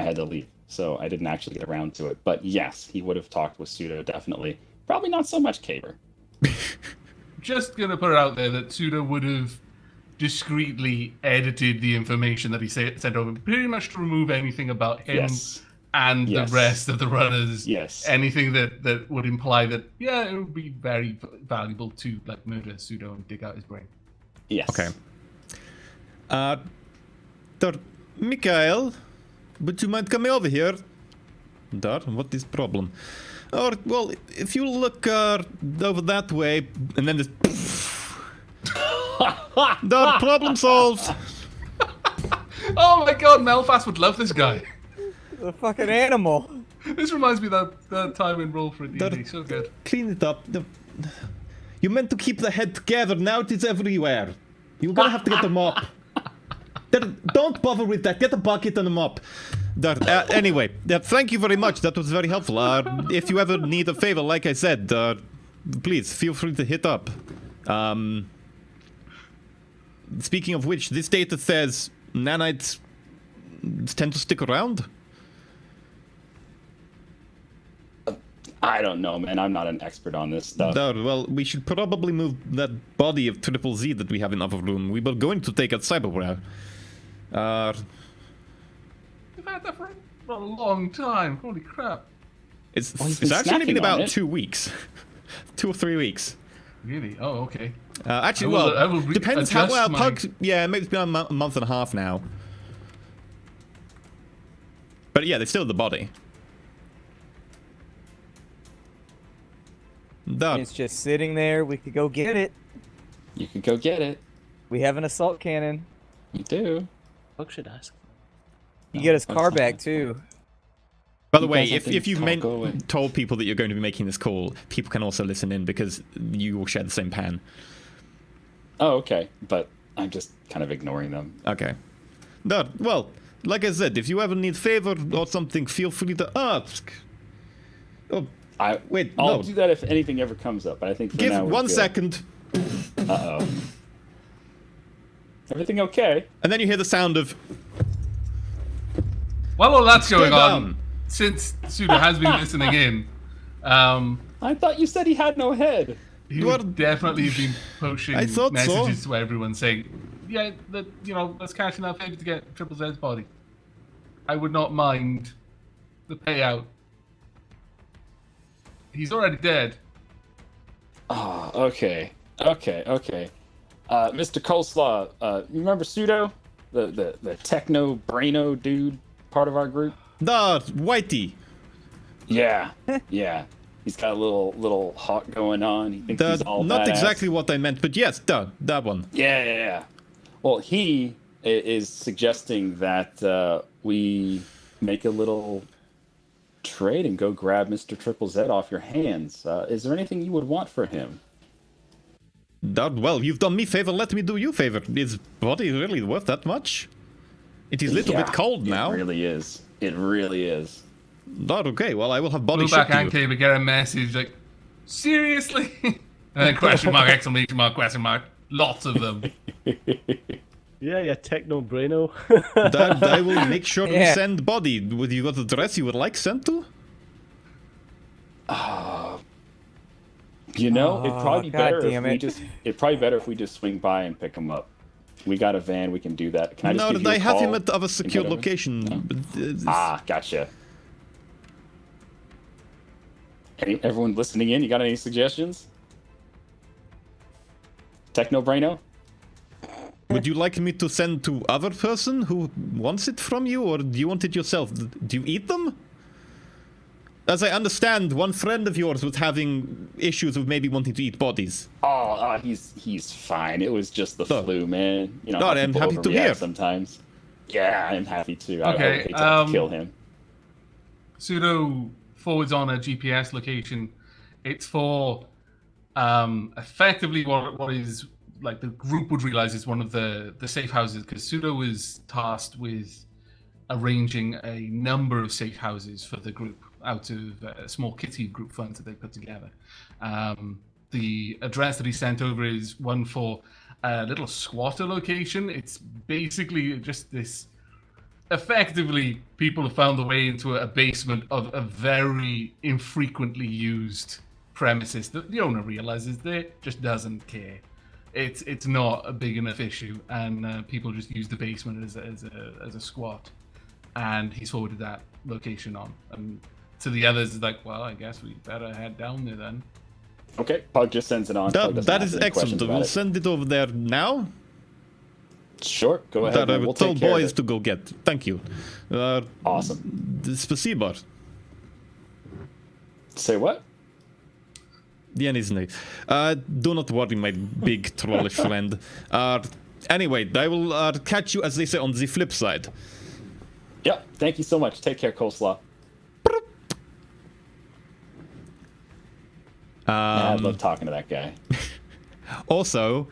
S4: had to leave, so I didn't actually get around to it. But yes, he would have talked with Pseudo, definitely. Probably not so much Caber.
S2: Just going to put it out there that Pseudo would have discreetly edited the information that he sent over, pretty much to remove anything about him and the rest of the runners. Anything that would imply that, it would be very valuable to like murder Pseudo and dig out his brain.
S4: Yes.
S1: Okay. Mikhail, would you mind coming over here? What is problem? Or, well, if you look over that way, and then this... problem solved.
S2: Oh my god, Belfast would love this guy.
S3: The fucking animal.
S2: This reminds me of that time in Roll4It Shadowrun. So good.
S1: Clean it up. You meant to keep the head together, now it is everywhere.
S6: You're gonna have to get the mop. Don't bother with that. Get the bucket and the mop. Anyway, thank you very much. That was very helpful. If you ever need a favor, like I said, please feel free to hit up. Speaking of which, this data says nanites tend to stick around.
S4: I don't know, man. I'm not an expert on this stuff.
S6: Well, we should probably move that body of Triple Z that we have in our room. We were going to take out Cyberware.
S2: We've had that for a long time. Holy crap.
S6: It's
S4: been
S6: actually been
S4: snacking on
S6: about
S4: it.
S6: 2 weeks. 2 or 3 weeks.
S2: Really? Oh, okay.
S6: Actually,
S2: I will
S6: depends how well
S2: adjust
S6: Pug. Yeah, maybe it's been a month and a half now. But yeah, they're still in the body.
S3: It's just sitting there. We could go get it.
S4: You can go get it.
S3: We have an assault cannon.
S4: You do.
S5: Pug should ask.
S3: You get his
S4: Pug's
S3: car
S4: not
S3: back
S4: that.
S3: too.
S6: By the
S4: You
S6: way,
S4: guys have
S6: if
S4: been
S6: you've
S4: go away.
S6: told people that you're going to be making this call, people can also listen in because you all share the same pan.
S4: Oh, okay. But I'm just kind of ignoring them.
S6: Okay. No, well, like I said, if you ever need favor or something, feel free to ask. Oh, wait,
S4: I'll
S6: no.
S4: do that if anything ever comes up. But I think for
S6: Give
S4: now we're
S6: 1
S4: good.
S6: second,
S4: Uh-oh. Everything okay?
S6: and then you hear the sound of
S2: While all that's going on,
S6: down.
S2: since Suda has been listening in,
S4: I thought you said he had no head.
S2: he
S6: Well,
S2: would definitely have been pushing
S6: I thought so.
S2: messages to everyone saying, yeah, let's cash in that favor to get Triple Z's body. I would not mind the payout. He's already dead.
S4: Oh, okay. Mr. Coleslaw, you remember Pseudo? The techno braino dude, part of our group?
S6: the Whitey.
S4: Yeah. He's got a little hawk going on. He thinks he's all
S6: Not
S4: badass.
S6: exactly what I meant, but yes, that one.
S4: Yeah. Well, he is suggesting that we make a little trade and go grab Mr. Triple Z off your hands. Is there anything you would want for him?
S6: Well, you've done me favor, let me do you favor. Is body really worth that much? It is a little bit cold now.
S4: It really is.
S6: Okay, well, I will have body
S2: Blowback
S6: shipped to
S2: and
S6: you.
S2: Cave get a message like, seriously? And then question mark, exclamation mark, question mark. Lots of them.
S5: Yeah, techno braino.
S6: That I will make sure to
S3: Yeah.
S6: send body. Would you got the dress you would like sent to?
S4: You know, it'd probably be
S3: God
S4: better
S3: damn
S4: if we
S3: it.
S4: just. It'd probably be better if we just swing by and pick him up. We got a van. We can do that. Can I just
S6: No,
S4: give you
S6: I
S4: a
S6: have him
S4: call
S6: at a secured
S4: and head over?
S6: location.
S4: No.
S6: But,
S4: Gotcha. Everyone listening in, you got any suggestions? Techno Braino?
S6: Would you like me to send to other person who wants it from you, or do you want it yourself? Do you eat them? As I understand, one friend of yours was having issues with maybe wanting to eat bodies.
S4: Oh, he's fine. It was just the
S6: Oh.
S4: flu, man. You know,
S6: No,
S4: how
S6: I'm
S4: people
S6: happy to
S4: overreact
S6: hear.
S4: sometimes. Yeah, I'm happy too. I would
S2: Okay,
S4: hate to have to kill him.
S2: Pseudo forwards on a GPS location. It's for effectively what is like the group would realize is one of the safe houses, because Pseudo was tasked with arranging a number of safe houses for the group out of a small kitty group funds that they put together. The address that he sent over is one for a little squatter location. It's basically just this. Effectively, people have found their way into a basement of a very infrequently used premises that the owner realizes they just doesn't care. It's not a big enough issue, and people just use the basement as a squat. And he's forwarded that location on. And to the others, it's like, well, I guess we better head down there then.
S4: Okay, Pug just sends it on. Pug doesn't
S6: That
S4: ask
S6: is
S4: any
S6: excellent.
S4: questions
S6: We'll
S4: about it.
S6: send it over there now.
S4: Sure, go ahead.
S6: That I
S4: man.
S6: will
S4: We'll
S6: tell
S4: take care of
S6: boys
S4: it.
S6: to go get. Thank you.
S4: Awesome.
S6: Spasibo.
S4: Say what?
S6: Yeah, isn't it? Do not worry, my big trollish friend. Anyway, I will catch you, as they say, on the flip side.
S4: Yep. Thank you so much. Take care, Coleslaw. I love talking to that guy.
S6: Also,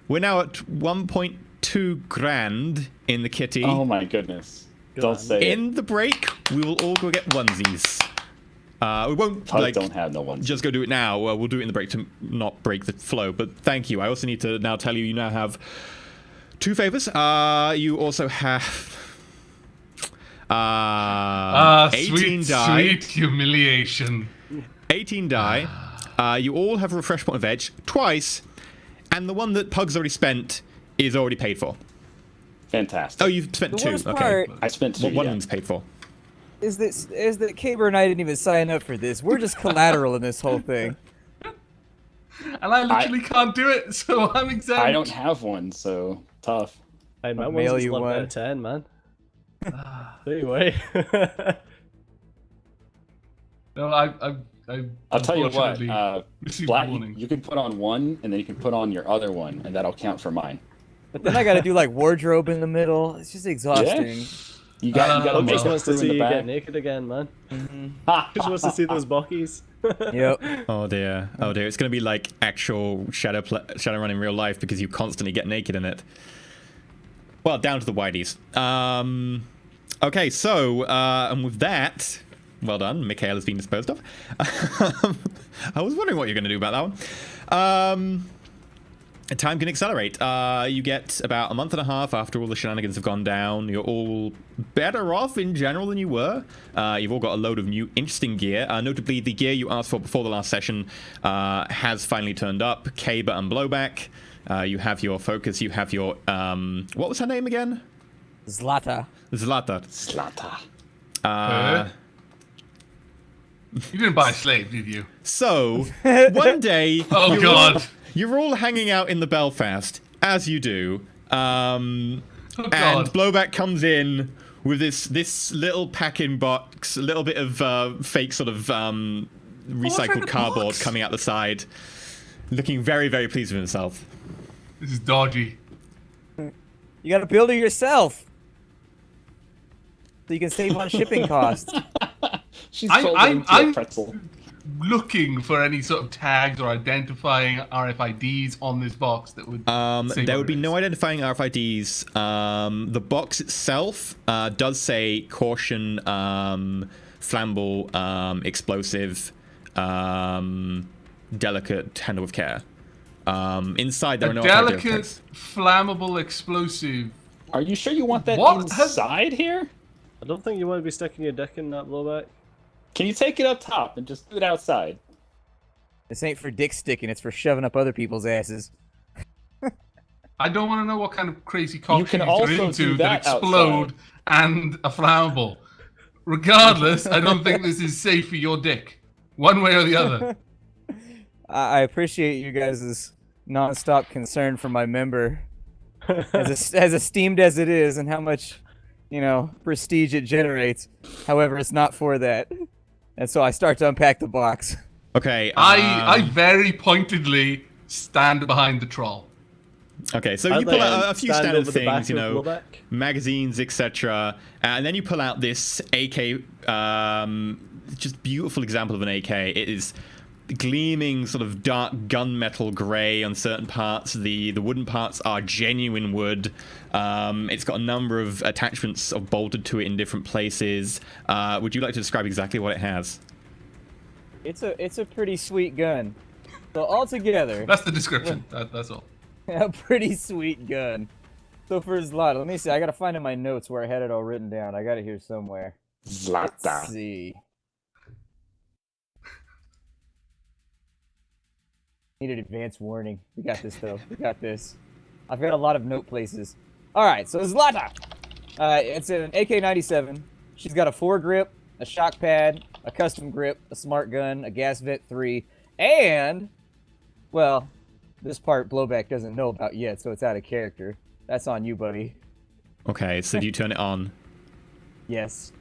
S1: we're now at 1.2 grand in the kitty.
S4: Oh my goodness. Don't say it.
S1: In the break, we will all go get onesies. We won't
S4: Pugs
S1: like
S4: don't have no ones.
S1: just go do it now. We'll do it in the break to not break the flow. But thank you. I also need to now tell you now have 2 favors. You also have 18 die.
S2: Sweet humiliation.
S1: 18 die. You all have a refresh point of edge twice, and the one that Pug's already spent is already paid for.
S4: Fantastic.
S1: Oh, you've spent
S3: The
S1: 2.
S3: worst
S1: Okay.
S3: part
S4: I spent 2.
S1: Well, one
S4: yeah.
S1: of them's paid for.
S3: is that Caber and I didn't even sign up for this. We're just collateral in this whole thing.
S2: And I literally can't do it, so I'm exempt.
S4: I don't have one, so tough.
S5: Hey, my
S3: I'll
S5: one's
S3: mail
S5: just
S3: you
S5: 11 out
S3: one.
S5: of 10, man. Anyway.
S2: No, I
S4: I'll tell you what,
S2: unfortunately received
S4: Black,
S2: a warning.
S4: you can put on one, and then you can put on your other one, and that'll count for mine.
S3: But then I gotta do like wardrobe in the middle. It's just exhausting.
S4: You got to
S2: well.
S4: make
S5: Just
S4: a
S5: wants to
S4: crew in
S5: see
S4: the
S5: you get
S4: back.
S5: naked again, man.
S4: Ha!
S5: Just wants to see those bockies.
S3: Yep.
S1: Oh dear. Oh dear. It's going to be like actual Shadowrun in real life because you constantly get naked in it. Well, down to the whiteys. Okay, so, and with that, well done. Mikhail has been disposed of. I was wondering what you're going to do about that one. Time can accelerate. You get about a month and a half after all the shenanigans have gone down. You're all better off in general than you were. You've all got a load of new interesting gear. Notably, the gear you asked for before the last session has finally turned up. Caber and Blowback. You have your focus. You have your... what was her name again?
S3: Zlata.
S1: Zlata.
S4: Slata.
S2: You didn't buy a slave, did you?
S1: So, one day...
S2: Oh, God.
S1: You're all hanging out in the Belfast, as you do.
S2: Oh,
S1: And
S2: God.
S1: Blowback comes in with this little packing box, a little bit of fake sort of
S2: in
S1: recycled
S2: the
S1: cardboard
S2: box?
S1: coming out the side, looking very, very pleased with himself.
S2: This is dodgy.
S3: You gotta build it yourself. So you can save on shipping costs.
S4: She's
S2: I'm-
S4: folded
S2: I'm-
S4: into
S2: I'm-
S4: a pretzel.
S2: Looking for any sort of tags or identifying RFIDs on this box that would say
S1: There
S2: what
S1: would be
S2: it
S1: no
S2: is.
S1: identifying RFIDs. The box itself does say caution, flammable, explosive, delicate, handle with care. Inside there
S2: A
S1: are no identifying
S2: delicate,
S1: tags.
S2: flammable, explosive.
S4: Are you sure you want that
S2: What has-
S4: inside here?
S5: I don't think you want to be sticking your dick in that blowback.
S4: Can you take it up top and just do it outside?
S3: This ain't for dick sticking, it's for shoving up other people's asses.
S2: I don't want to know what kind of crazy cocktails
S4: can
S2: you're
S4: also
S2: into
S4: do
S2: that
S4: that
S2: explode and are flammable. Regardless, I don't think this is safe for your dick. One way or the other.
S3: I appreciate you guys' non-stop concern for my member. As esteemed as it is and how much, prestige it generates. However, it's not for that. And so I start to unpack the box.
S1: Okay.
S2: I very pointedly stand behind the troll.
S1: Okay, so
S5: I'd
S1: you pull
S5: like
S1: out
S5: to
S1: a few
S5: stand
S1: standard
S5: over the back
S1: things,
S5: of Blowback.
S1: magazines, etc. And then you pull out this AK, just beautiful example of an AK. It is gleaming sort of dark gunmetal grey on certain parts. The wooden parts are genuine wood. It's got a number of attachments bolted to it in different places. Would you like to describe exactly what it has?
S3: It's a pretty sweet gun. So altogether,
S2: That's the description. That's all.
S3: a pretty sweet gun. So for Zlata, let me see. I gotta find in my notes where I had it all written down. I got it here somewhere. Let's
S4: Zlata.
S3: see. Needed advance warning. We got this though. We got this. I've got a lot of note places. All right, so Zlata. It's an AK-97. She's got a foregrip, a shock pad, a custom grip, a smart gun, a gas vet 3, and, well, this part Blowback doesn't know about yet, so it's out of character. That's on you, buddy.
S1: Okay, so do you turn it on?
S3: Yes.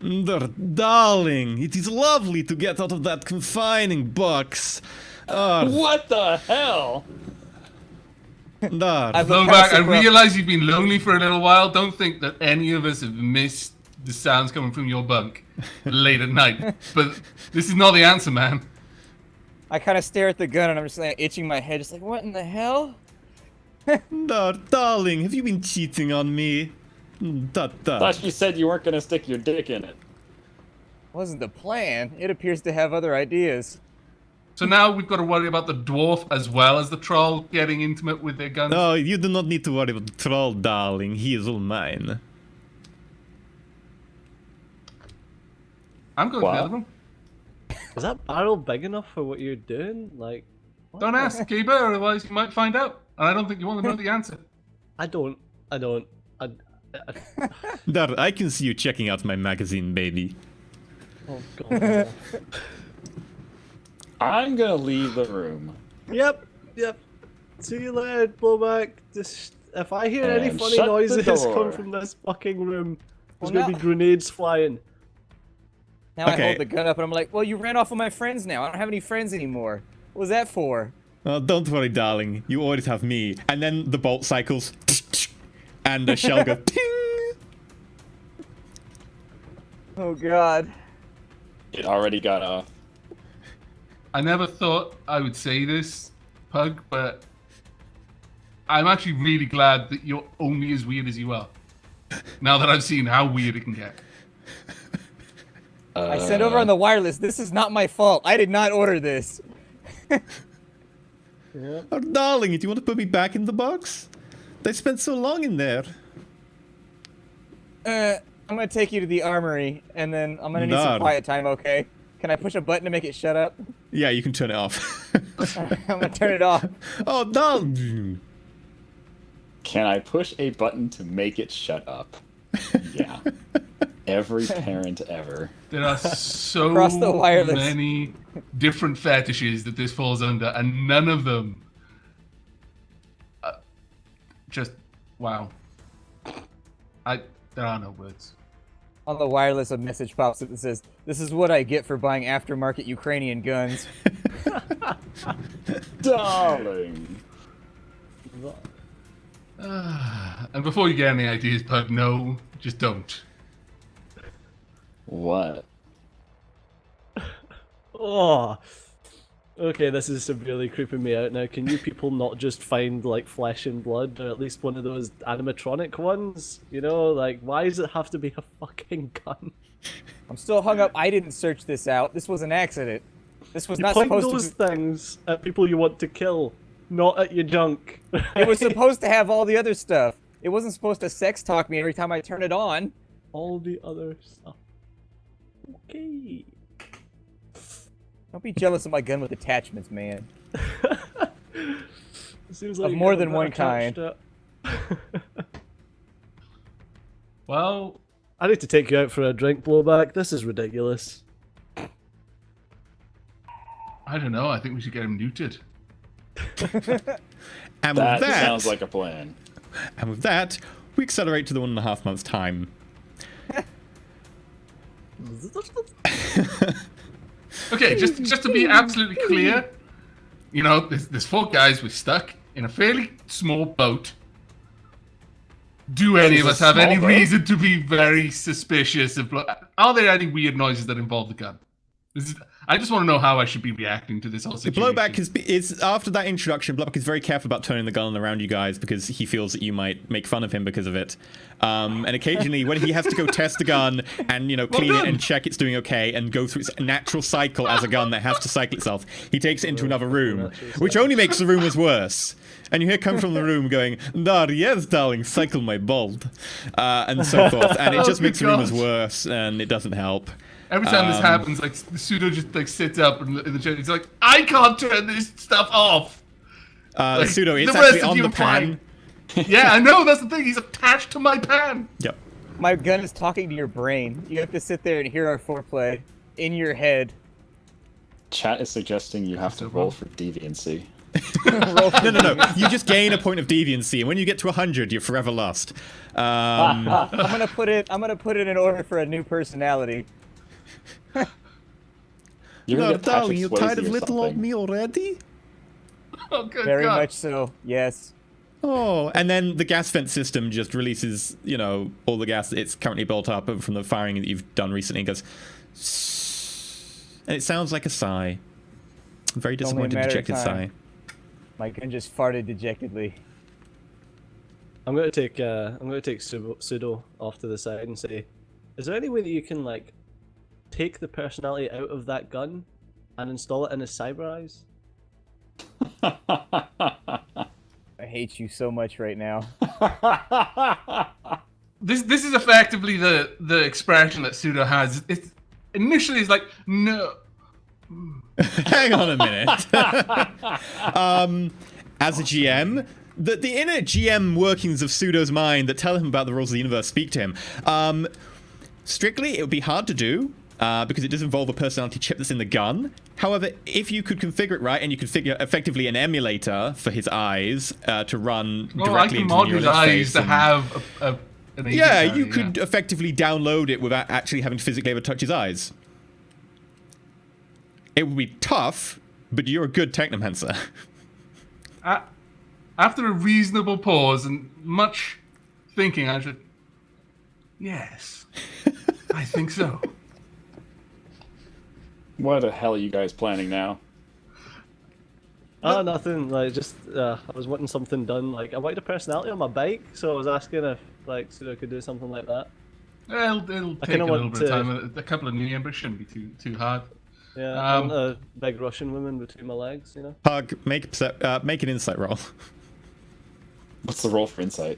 S1: Darling, it is lovely to get out of that confining box.
S4: What the hell?
S1: Dar.
S3: I've
S2: Blowback,
S3: passed
S2: I
S3: across-
S2: realize you've been lonely for a little while. Don't think that any of us have missed the sounds coming from your bunk late at night. But this is not the answer, man.
S3: I kind of stare at the gun and I'm just like itching my head, just like, what in the hell?
S6: Darling, have you been cheating on me?
S4: Thought you said you weren't gonna stick your dick in it.
S3: Wasn't the plan. It appears to have other ideas.
S2: So now we've got to worry about the dwarf as well as the troll getting intimate with their guns.
S6: Oh, you do not need to worry about the troll, darling. He is all mine.
S2: I'm going to the other room.
S5: Is that barrel big enough for what you're doing? Like, what?
S2: Don't ask, Keeper, otherwise you might find out. And I don't think you want to know the answer.
S5: I don't.
S6: Dar, I can see you checking out my magazine, baby.
S5: Oh god.
S4: I'm gonna leave the room.
S5: Yep. See you later, Blowback. Just, if I hear any
S4: And
S5: funny
S4: shut the
S5: noises
S4: door.
S5: come from this fucking room, there's
S3: Well,
S5: gonna be grenades flying.
S3: Now I
S6: Okay.
S3: hold the gun up and I'm like, well, you ran off with my friends now. I don't have any friends anymore. What was that for?
S6: Oh, don't worry, darling. You always have me. And then the bolt cycles, and the shell goes, ting!
S3: Oh, God.
S4: It already got off.
S2: I never thought I would say this, Pug, but I'm actually really glad that you're only as weird as you are. Now that I've seen how weird it can get.
S3: I said over on the wireless, this is not my fault. I did not order this.
S6: Oh, darling, do you want to put me back in the box? They spent so long in there.
S3: I'm gonna take you to the armory, and then I'm gonna need
S6: Dar.
S3: some quiet time, okay? Can I push a button to make it shut up?
S6: Yeah, you can turn it off.
S3: I'm gonna turn it off.
S6: Oh, darling.
S4: Can I push a button to make it shut up? Yeah. Every parent ever.
S2: There are so
S3: Across the wireless.
S2: many different fetishes that this falls under, and none of them. Just wow. There are no words.
S3: On the wireless, a message pops up that says, "This is what I get for buying aftermarket Ukrainian guns."
S4: Darling.
S2: And before you get any ideas, Pug, no, just don't.
S4: What?
S5: Oh. Okay, this is severely creeping me out now. Can you people not just find, like, flesh and blood, or at least one of those animatronic ones? You know, like, why does it have to be a fucking gun?
S3: I'm still hung up. I didn't search this out. This was an accident. This was
S5: You
S3: not
S5: point
S3: supposed
S5: those
S3: to.
S5: things at people you want to kill, not at your junk.
S3: It was supposed to have all the other stuff. It wasn't supposed to sex talk me every time I turn it on.
S5: All the other stuff. Okay.
S3: Don't be jealous of my gun with attachments, man.
S5: Seems
S3: Of
S5: you
S3: more
S5: got a
S3: than
S5: bit
S3: one
S5: attached
S3: kind.
S5: to it.
S2: Well,
S5: I need to take you out for a drink, Blowback. This is ridiculous.
S2: I don't know. I think we should get him neutered.
S6: And
S4: That
S6: with that,
S4: sounds like a plan.
S6: and with that, we accelerate to the 1.5 months time.
S2: Okay, just to be absolutely clear, you know, there's 4 guys. We're stuck in a fairly small boat. Do any of us have any reason to be very suspicious of? Are there any weird noises that involve the gun? I just want to know how I should be reacting to this whole
S6: The
S2: situation.
S6: Blowback is after that introduction. Blowback is very careful about turning the gun around you guys because he feels that you might make fun of him because of it. And occasionally, when he has to go test the gun and clean it and check it's doing okay and go through its natural cycle as a gun that has to cycle itself, he takes it into another room, which only makes the rumors worse. And you hear come from the room going, "Dar, yes, darling, cycle my bolt," and so forth. And it just makes the rumors worse, and it doesn't help.
S2: Every time this happens, like the pseudo just sits up in the chair. He's like, "I can't turn this stuff off."
S6: Pseudo, it's
S2: the rest
S6: actually
S2: of
S6: on
S2: you
S6: the
S2: are fine.
S6: pan.
S2: Yeah, I know. That's the thing. He's attached to my pan.
S6: Yep.
S3: My gun is talking to your brain. You have to sit there and hear our foreplay in your head.
S4: Chat is suggesting you have to roll for deviancy.
S6: No. You just gain a point of deviancy, and when you get to 100, you're forever lost.
S3: I'm gonna put it in order for a new personality.
S4: You're
S6: No,
S4: gonna get
S6: darling,
S4: Patrick
S6: you're
S4: Swayze
S6: tired of
S4: or
S6: little old
S4: something.
S6: me already?
S2: Oh, good
S3: Very
S2: God.
S3: much so. Yes.
S6: Oh, and then the gas vent system just releases, all the gas it's currently built up from the firing that you've done recently and goes... And it sounds like a sigh. A very
S3: It's only a
S6: disappointed,
S3: matter of
S6: dejected
S3: time.
S6: sigh.
S3: My gun just farted dejectedly.
S5: I'm gonna take pseudo off to the side and say, is there any way that you can like take the personality out of that gun and install it in his cyber eyes?
S3: I hate you so much right now.
S2: This is effectively the expression that Pseudo has. It's initially it's like no.
S1: Hang on a minute. As a GM, the inner GM workings of Pseudo's mind that tell him about the rules of the universe speak to him. Strictly, it would be hard to do because it does involve a personality chip that's in the gun. However, if you could configure it right and you could figure effectively an emulator for his eyes to run directly into the
S2: mod
S1: neural
S2: his eyes
S1: interface
S2: to
S1: and-
S2: have an agent
S1: Yeah,
S2: value,
S1: you could effectively download it without actually having to physically ever touch his eyes. It would be tough, but you're a good technomancer.
S2: After a reasonable pause and much thinking, I said, yes, I think so.
S4: What the hell are you guys planning now?
S5: Oh, nothing. Like, just I was wanting something done. Like, I wanted a personality on my bike, so I was asking if like Pseudo could do something like that.
S2: It'll take a
S5: kinda
S2: little
S5: want
S2: bit of
S5: to-
S2: time. A couple of new members shouldn't be too hard.
S5: Yeah, I want a big Russian woman between my legs, you know.
S1: Pug, make an insight roll.
S4: What's the roll for insight?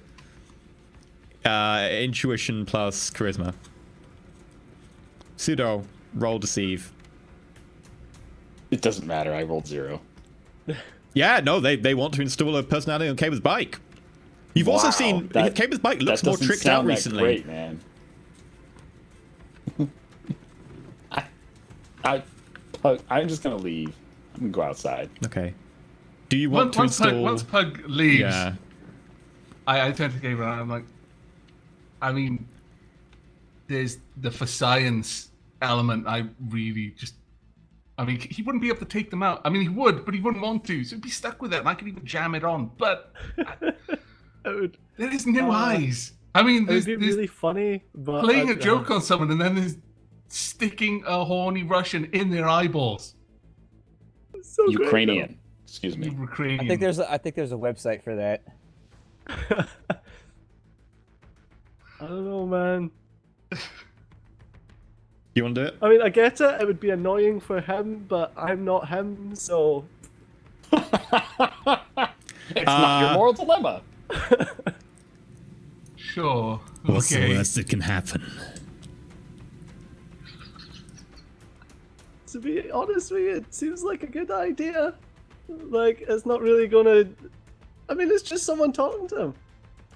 S1: Intuition plus charisma. Pseudo, roll deceive.
S4: It doesn't matter. I rolled 0.
S1: Yeah, no, they want to install a personality on Kaba's bike. You've also
S4: Wow,
S1: seen
S4: that-
S1: Kaba's bike looks
S4: that
S1: more
S4: doesn't
S1: tricked out
S4: sound that
S1: recently.
S4: Great, man. I'm just gonna leave. I'm gonna go outside.
S1: Okay. Do you want to install?
S2: Once Pug leaves,
S1: Yeah.
S2: I tend to go around. I'm like, I mean, there's the for science element. I really just, I mean, he wouldn't be able to take them out. I mean, he would, but he wouldn't want to. So he'd be stuck with it, and I could even jam it on. But there is no eyes. I mean,
S5: It would
S2: there's,
S5: be
S2: there's
S5: really funny, but
S2: playing a joke on someone, and then there's sticking a horny Russian in their eyeballs.
S5: So great,
S4: Ukrainian. Excuse me.
S2: Ukrainian.
S3: I think there's a website for that.
S5: though. I don't know, man.
S1: You want to do it?
S5: I mean, I get it. It would be annoying for him, but I'm not him, so
S4: It's not your moral dilemma.
S2: Sure.
S1: What's
S2: okay.
S1: the worst that can happen?
S5: to be honest with you, it seems like a good idea. Like, it's not really gonna. I mean, it's just someone talking to him.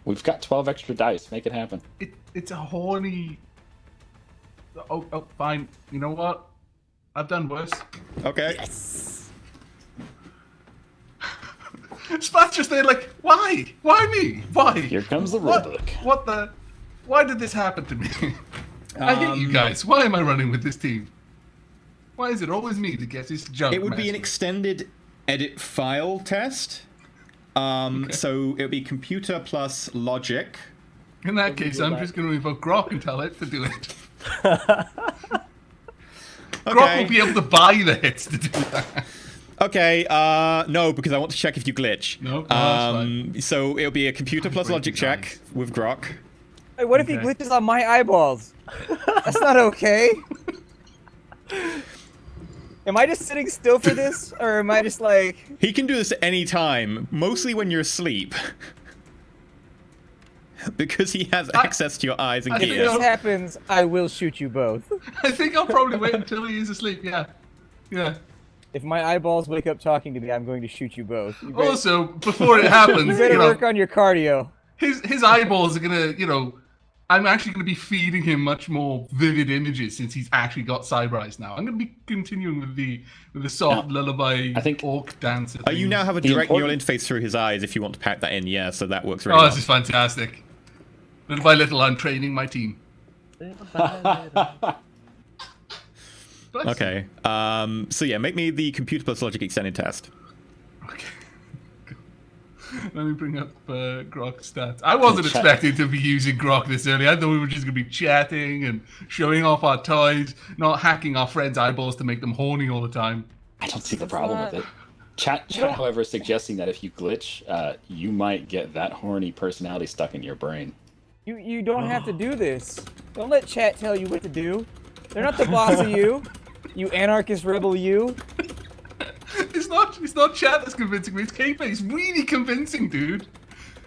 S4: We've got 12 extra dice. Make it happen.
S2: It's a horny. Oh, fine. You know what? I've done worse.
S1: Okay.
S2: Spat's just there, like, why? Why me? Why?
S4: Here comes the
S2: What?
S4: rulebook.
S2: What the? Why did this happen to me? I hate you guys. Why am I running with this team? Why is it always me that gets this junk?
S1: It would be an
S2: mess?
S1: extended edit file test. So it would be computer plus logic.
S2: In that case, I'm just going to invoke Grok and tell it to do it. Grok will be able to buy the hits to do that.
S1: Okay, no, because I want to check if you glitch.
S2: No, that's fine.
S1: So it'll be a computer plus
S2: break
S1: logic
S2: his
S1: check
S2: eyes.
S1: with Grok.
S3: Wait, what if he
S2: Okay.
S3: glitches on my eyeballs? That's not okay. Am I just sitting still for this, or am I just like?
S1: He can do this at any time, mostly when you're asleep. Because he has access to your eyes and
S2: I
S3: If
S2: think
S1: gear.
S3: this happens, I will shoot you both.
S2: I think I'll probably wait until he is asleep. Yeah.
S3: If my eyeballs wake up talking to me, I'm going to shoot you both. You better,
S2: Also, before it happens,
S3: you better
S2: you know,
S3: work on your cardio.
S2: his eyeballs are gonna, you know, I'm actually gonna be feeding him much more vivid images since he's actually got cyber eyes now. I'm gonna be continuing with the soft
S4: Now,
S2: lullaby
S4: I think-
S2: orc dancer.
S1: You
S2: thing.
S1: now have a
S4: The
S1: direct neural
S4: important-
S1: interface through his eyes if you want to pack that in, yeah, so that works really
S2: Oh,
S1: well.
S2: this is fantastic. Little by little, I'm training my team. But-
S1: Okay, so yeah, make me the computer plus logic extended test.
S2: Okay. Let me bring up Grok's stats. I wasn't
S4: Chat.
S2: expecting to be using Grok this early. I thought we were just going to be chatting and showing off our toys, not hacking our friends' eyeballs to make them horny all the time.
S4: I don't see the problem with it. Chat, however, is suggesting that if you glitch, you might get that horny personality stuck in your brain.
S3: You don't have to do this. Don't let chat tell you what to do. They're not the boss of you. You anarchist rebel you.
S2: It's not chat that's convincing me. It's Kate. He's really convincing, dude.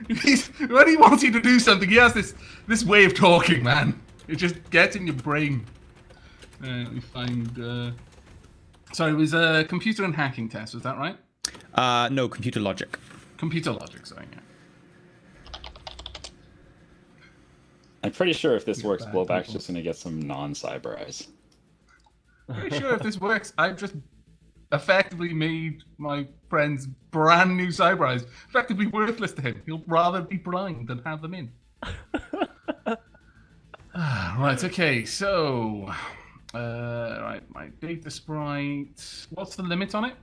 S2: When he wants you to do something, he has this way of talking, man. It just gets in your brain. Let me find. Sorry, it was a computer and hacking test. Was that right?
S6: No, computer logic.
S2: Computer logic. Sorry. Yeah.
S4: I'm pretty sure if this works,
S2: bad
S4: Blowback's
S2: people.
S4: just going to get some non-cyber eyes.
S2: Pretty sure if this works, I've just effectively made my friend's brand new cyber eyes effectively worthless to him. He'll rather be blind than have them in. Right, okay, so... right, my data sprite... What's the limit on it?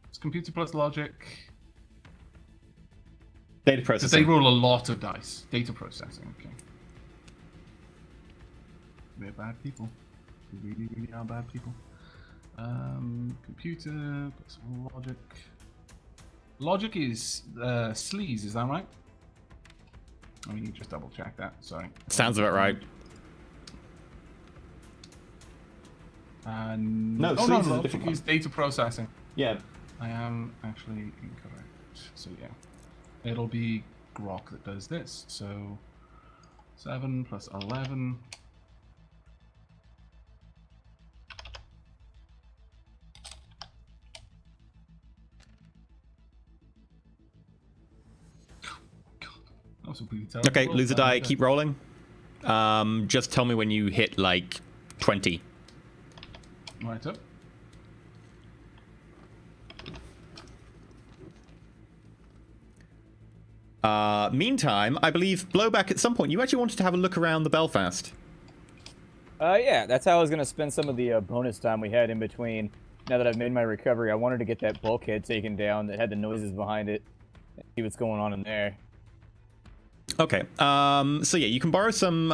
S2: It's computer plus logic.
S6: Data
S2: Because
S6: processing.
S2: they roll a lot of dice. Data processing, okay. We're bad people. We really, really are bad people. Computer plus logic. Logic is sleaze, is that right? I mean, you just double check that. Sorry.
S6: Sounds about right.
S2: No,
S6: sleaze is a
S2: logic
S6: different
S2: is data processing.
S6: Yeah.
S2: I am actually incorrect. So yeah, it'll be grok that does this. So 7 plus 11. That was a pretty terrible
S6: Okay,
S2: roll.
S6: lose a die, keep rolling. Just tell me when you hit like 20.
S2: Right up.
S6: Meantime, I believe Blowback at some point you actually wanted to have a look around the Belfast.
S3: Yeah, that's how I was gonna spend some of the bonus time we had in between. Now that I've made my recovery, I wanted to get that bulkhead taken down that had the noises behind it. And see what's going on in there.
S6: Okay, so yeah, you can borrow some,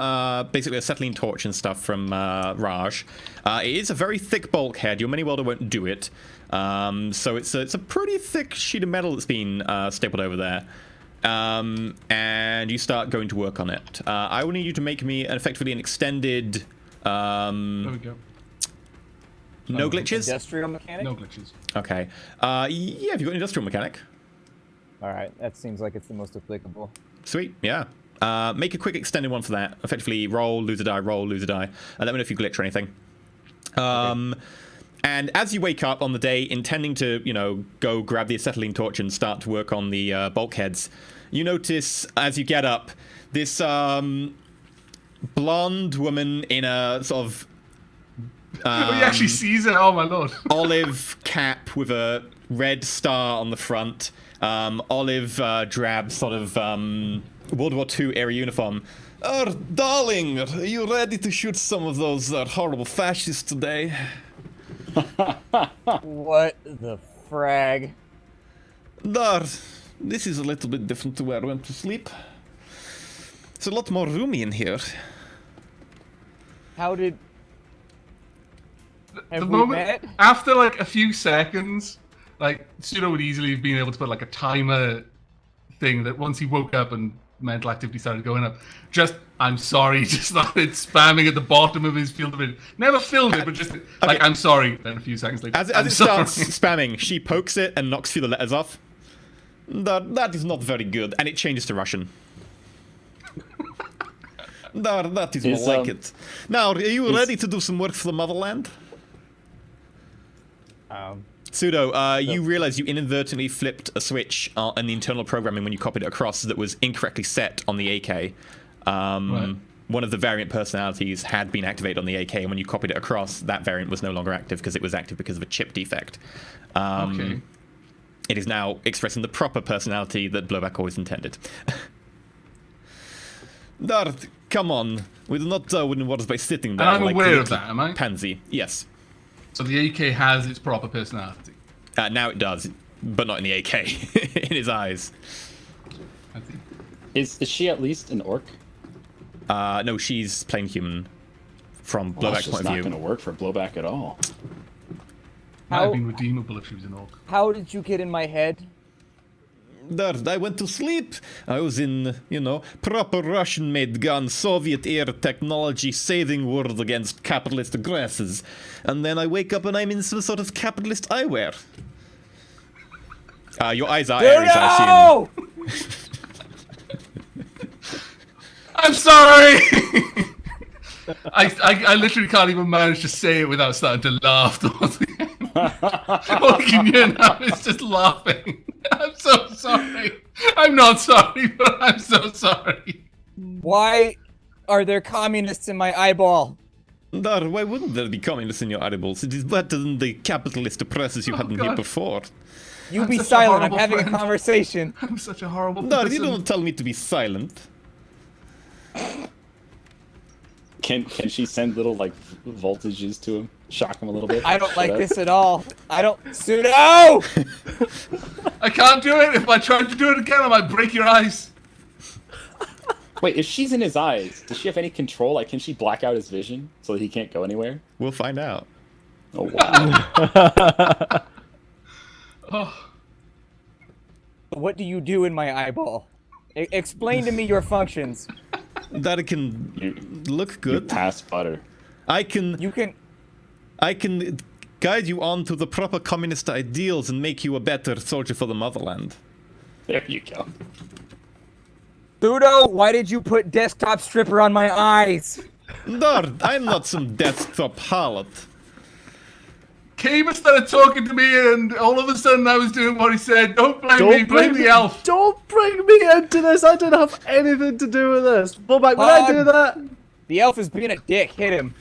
S6: basically acetylene torch and stuff from Raj. It is a very thick bulkhead. Your mini welder won't do it. So it's a pretty thick sheet of metal that's been stapled over there. And you start going to work on it. I will need you to make me effectively an extended...
S2: There we go.
S6: no glitches?
S3: Industrial mechanic?
S2: No glitches.
S6: Okay. Yeah, have you got an industrial mechanic?
S3: Alright, that seems like it's the most applicable.
S6: Sweet, yeah. Make a quick extended one for that. Effectively, roll, lose a die, roll, lose a die. Let me know if you glitch or anything. And as you wake up on the day, intending to, you know, go grab the acetylene torch and start to work on the bulkheads, you notice, as you get up, this blonde woman in a sort of...
S2: He actually sees it. Oh my lord.
S6: olive cap with a red star on the front, olive drab sort of World War II era uniform. Oh, darling, are you ready to shoot some of those horrible fascists today?
S3: What the frag?
S6: Dar, this is a little bit different to where I went to sleep. It's a lot more roomy in here.
S3: How did...
S2: The
S3: Have we
S2: moment
S3: met?
S2: after like a few seconds, like Pseudo would easily have been able to put like a timer thing that once he woke up and mental activity started going up, just I'm sorry, just started spamming at the bottom of his field of vision. Never filled it, but just like I'm sorry. Then a few seconds later,
S6: As
S2: I'm
S6: it
S2: sorry.
S6: starts spamming, she pokes it and knocks a few of the letters off. That is not very good. And it changes to Russian. That is more like it. Now, are you ready to do some work for the motherland? Pseudo, you realize you inadvertently flipped a switch in the internal programming when you copied it across that was incorrectly set on the AK.
S2: Right.
S6: One of the variant personalities had been activated on the AK, and when you copied it across, that variant was no longer active because it was active because of a chip defect.
S2: Okay.
S6: It is now expressing the proper personality that Blowback always intended. Dart, come on. We do not win wars by sitting there.
S2: And I'm
S6: like
S2: aware
S6: little
S2: of that, am I?
S6: Pansy, yes.
S2: So the AK has its proper personality.
S6: Now it does, but not in the AK. In his eyes.
S2: I think.
S4: Is she at least an orc?
S6: No, she's plain human from
S4: Well,
S6: Blowback's
S4: that's just
S6: point of
S4: not
S6: view.
S4: going to work for Blowback at all.
S2: Might have
S3: How
S2: been redeemable if she was an orc.
S3: how did you get in my head?
S6: There, I went to sleep. I was in, proper Russian-made gun, Soviet-era technology, saving world against capitalist aggressors. And then I wake up and I'm in some sort of capitalist eyewear. Your eyes are Aries, I assume.
S2: I'm sorry! I literally can't even manage to say it without starting to laugh towards the end. All I can hear now is just laughing. I'm so sorry. I'm not sorry, but I'm so sorry.
S3: Why are there communists in my eyeball?
S6: Dar, why wouldn't there be communists in your eyeballs? It is better than the capitalist oppressors you had in here
S2: God.
S6: before.
S3: You
S2: I'm
S3: be
S2: such a
S3: silent. I'm
S2: horrible
S3: having
S2: friend.
S3: a conversation.
S2: I'm such a horrible
S6: Dar,
S2: person.
S6: you don't tell me to be silent.
S4: Can she send little like voltages to him, shock him a little bit?
S3: I don't like
S4: Shut up.
S3: this at all. I don't. Pseudo!
S2: I can't do it. If I tried to do it again, I might break your eyes.
S4: Wait, if she's in his eyes, does she have any control? Like, can she black out his vision so that he can't go anywhere?
S6: We'll find out.
S4: Oh wow!
S2: Oh,
S3: What do you do in my eyeball? Explain to me your functions.
S6: That it can look
S4: You
S6: good.
S4: pass butter.
S6: I can
S3: You can.
S6: guide you on to the proper communist ideals and make you a better soldier for the motherland.
S4: There you go.
S3: Pseudo, why did you put desktop stripper on my eyes?
S6: Dar, I'm not some desktop harlot.
S2: Kima started talking to me, and all of a sudden I was doing what he said. Don't blame me, blame the elf.
S5: Don't bring me into this. I didn't have anything to do with this. Blowback, would I do that?
S3: The elf is being a dick. Hit him.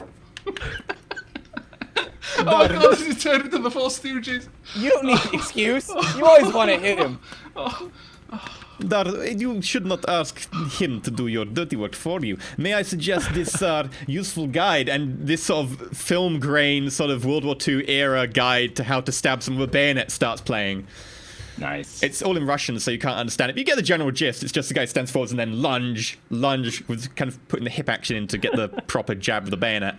S2: Oh my god, he turned into the Four Stooges.
S3: You don't need an excuse. You always want to hit him.
S6: Dar, you should not ask him to do your dirty work for you. May I suggest this useful guide and this sort of film grain, sort of World War II era guide to how to stab someone with a bayonet starts playing.
S4: Nice.
S6: It's all in Russian, so you can't understand it. But you get the general gist. It's just the guy stands forwards and then lunge, with kind of putting the hip action in to get the proper jab with the bayonet.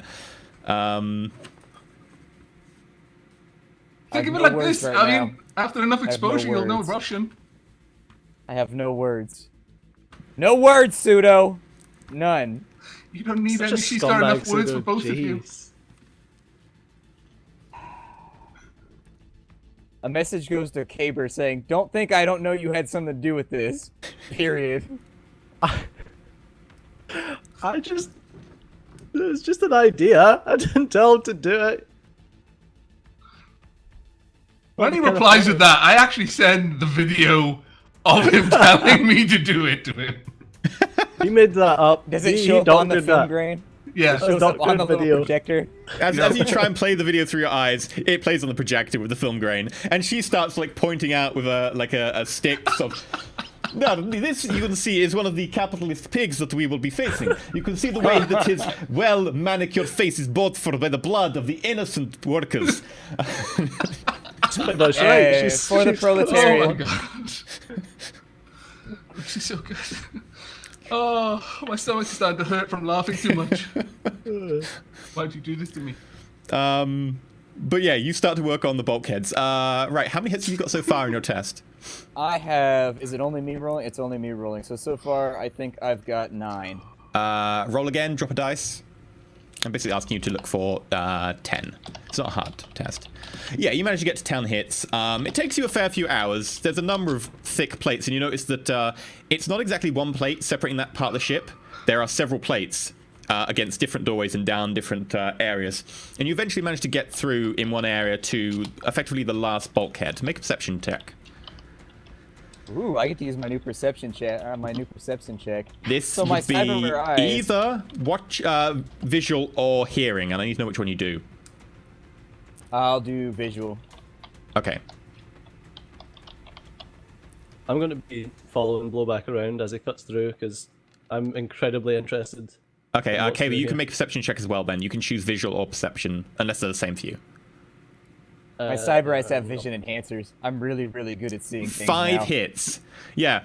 S2: Think of it
S3: no
S2: like
S3: words
S2: this.
S3: right
S2: I
S3: now.
S2: mean, after enough
S3: have no
S2: exposure, you'll know
S3: words.
S2: Russian.
S3: I have no words. No words, Pseudo. None.
S2: You don't need
S5: Such
S2: any.
S5: a
S2: She's got enough
S5: scumbag
S2: words
S5: pseudo,
S2: for both of you.
S5: jeez.
S3: A message goes to Caber saying, "Don't think I don't know you had something to do with this." Period.
S5: It's just an idea. I didn't tell him to do it.
S2: When he replies with that, I actually send the video of him telling me to do it to him.
S5: He made that up.
S3: Does it
S5: He
S3: show up on the
S5: doctored
S3: film
S5: that.
S3: grain?
S2: Yeah.
S3: Shows up on the
S5: doctored
S3: little
S5: video.
S3: projector.
S6: As you try and play the video through your eyes, it plays on the projector with the film grain, and she starts like pointing out with a stick. So, no, this you can see is one of the capitalist pigs that we will be facing. You can see the way that his well manicured face is bought for by the blood of the innocent workers.
S5: That's
S3: Hey,
S5: right.
S3: for the
S5: she's-
S3: proletariat.
S2: Oh my god. She's so good. Oh, my stomach is starting to hurt from laughing too much. Why'd you do this to me?
S6: But yeah, you start to work on the bulkheads. Right, how many hits have you got so far in your test?
S3: I have. Is it only me rolling? It's only me rolling. So far, I think I've got 9.
S6: Roll again, drop a dice. I'm basically asking you to look for 10. It's not a hard test. Yeah, you managed to get to 10 hits. It takes you a fair few hours. There's a number of thick plates, and you notice that it's not exactly one plate separating that part of the ship. There are several plates against different doorways and down different areas. And you eventually manage to get through in one area to effectively the last bulkhead. Make a perception check.
S3: Ooh, I get to use my new perception check.
S6: This
S3: So my
S6: would be
S3: cyber eyes-
S6: either watch, visual or hearing, and I need to know which one you do.
S3: I'll do visual.
S6: Okay.
S5: I'm going to be following Blowback around as he cuts through because I'm incredibly interested.
S6: Okay,
S5: What's
S6: Kaylee,
S5: through
S6: you
S5: here?
S6: can make a perception check as well then. You can choose visual or perception, unless they're the same for you.
S3: My cyber eyes have vision enhancers. I'm really, really good at seeing things
S6: 5
S3: now.
S6: hits. Yeah.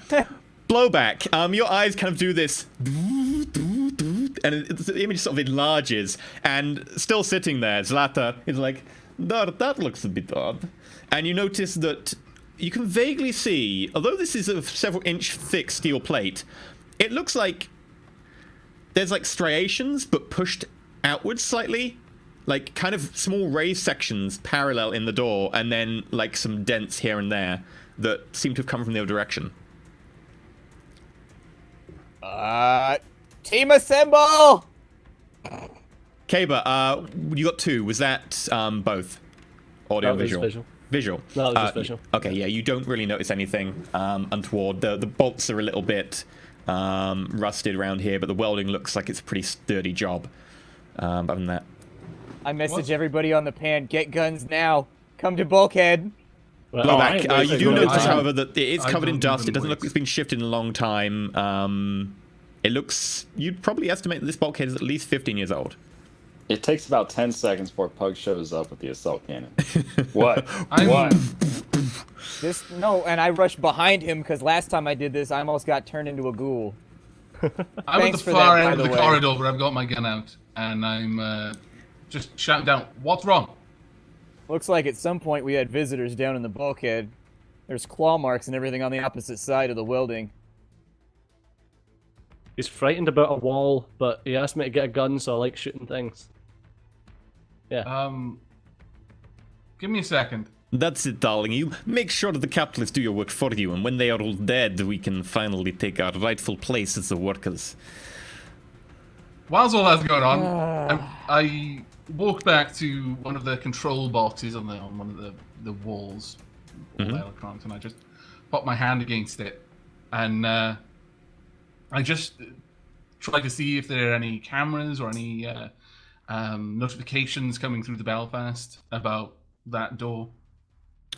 S6: Blowback. Your eyes kind of do this, and the image sort of enlarges, and still sitting there, Zlata is like,
S1: That looks a bit odd. And you notice that you can vaguely see, although this is a several inch thick steel plate, it looks like there's like striations, but pushed outwards slightly. Like kind of small raised sections parallel in the door, and then like some dents here and there that seem to have come from the other direction.
S3: Team assemble!
S1: Kaba, you got 2. Was that both? Audio
S5: That was
S1: visual?
S5: visual.
S1: Visual.
S5: No, it was just visual.
S1: Okay, yeah, you don't really notice anything untoward. The bolts are a little bit rusted around here, but the welding looks like it's a pretty sturdy job. Other than that.
S3: I message everybody on the pan, get guns now. Come to Bulkhead.
S5: Well,
S1: Blowback, you do notice,
S2: I-
S1: however, that it is
S2: I
S1: covered in
S2: don't
S1: dust.
S2: even
S1: It doesn't look
S2: wait.
S1: like it's been shifted in a long time. It looks... You'd probably estimate that this bulkhead is at least 15 years old.
S4: It takes about 10 seconds before Pug shows up with the assault cannon. What?
S2: I'm-
S4: What?
S3: No, and I rushed behind him because last time I did this, I almost got turned into a ghoul.
S2: I'm at
S3: Thanks
S2: the
S3: for
S2: far
S3: that, by
S2: end of
S3: the
S2: the
S3: way.
S2: corridor where I've got my gun out, and I'm just shouting down, "What's wrong?"
S3: Looks like at some point we had visitors down in the bulkhead. There's claw marks and everything on the opposite side of the welding.
S5: He's frightened about a wall, but he asked me to get a gun, so I like shooting things. Yeah.
S2: Give me a second.
S1: That's it, darling. You make sure that the capitalists do your work for you, and when they are all dead, we can finally take our rightful place as the workers.
S2: Whilst all that's going on, I walked back to one of the control boxes on one of the walls, all the electronics, and I just popped my hand against it, and I just tried to see if there are any cameras or any notifications coming through the Belfast about that door.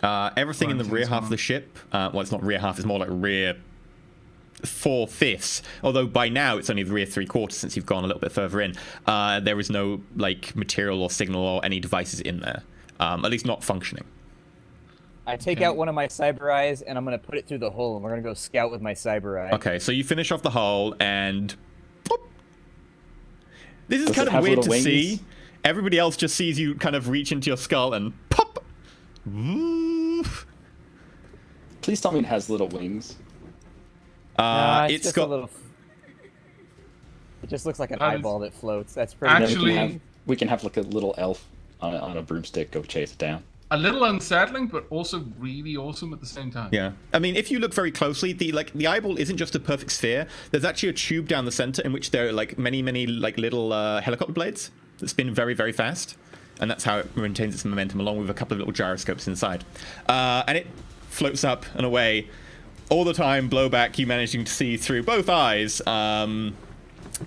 S1: Everything in the rear half of the ship, well, it's not rear half, it's more like rear 4/5, although by now it's only the rear 3/4 since you've gone a little bit further in. There is no like material or signal or any devices in there, at least not functioning.
S3: I take out one of my cyber eyes and I'm gonna put it through the hole and we're gonna go scout with my cyber eye.
S1: Okay, so you finish off the hull and pop. This is
S4: Does
S1: kind
S4: it
S1: of
S4: have
S1: weird
S4: little
S1: to see.
S4: wings?
S1: Everybody else just sees you kind of reach into your skull and pop.
S4: Please tell me it has little wings.
S1: It's
S3: just
S1: got
S3: a little. It just looks like an
S2: Um,
S3: eyeball that floats. That's pretty.
S4: And then
S2: Actually-
S4: we can have like a little elf on a broomstick go chase it down.
S2: A little unsettling, but also really awesome at the same time.
S1: Yeah, I mean, if you look very closely, the eyeball isn't just a perfect sphere. There's actually a tube down the center in which there are like many like little helicopter blades that spin very, very fast, and that's how it maintains its momentum, along with a couple of little gyroscopes inside. And it floats up and away all the time. Blowback, you managing to see through both eyes.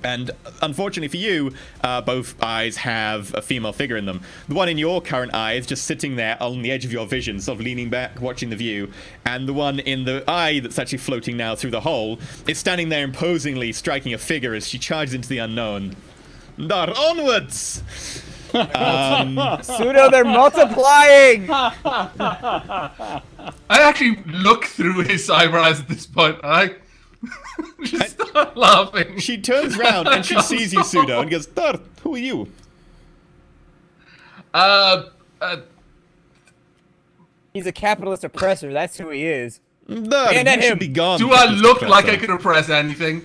S1: And unfortunately for you, both eyes have a female figure in them. The one in your current eye is just sitting there on the edge of your vision, sort of leaning back, watching the view. And the one in the eye that's actually floating now through the hole is standing there imposingly, striking a figure as she charges into the unknown. Dar onwards!
S3: Pseudo, they're multiplying.
S2: I actually look through his cyber eyes at this point, and I just start laughing.
S1: She turns around and she sees you, Pseudo, and goes, Dar, who are you?
S3: He's a capitalist oppressor. That's who he is.
S1: Dar,
S3: Bayonet
S1: you should
S3: him.
S1: be gone.
S2: Do I
S1: Mr.
S2: look like I
S1: Professor."
S2: could oppress anything?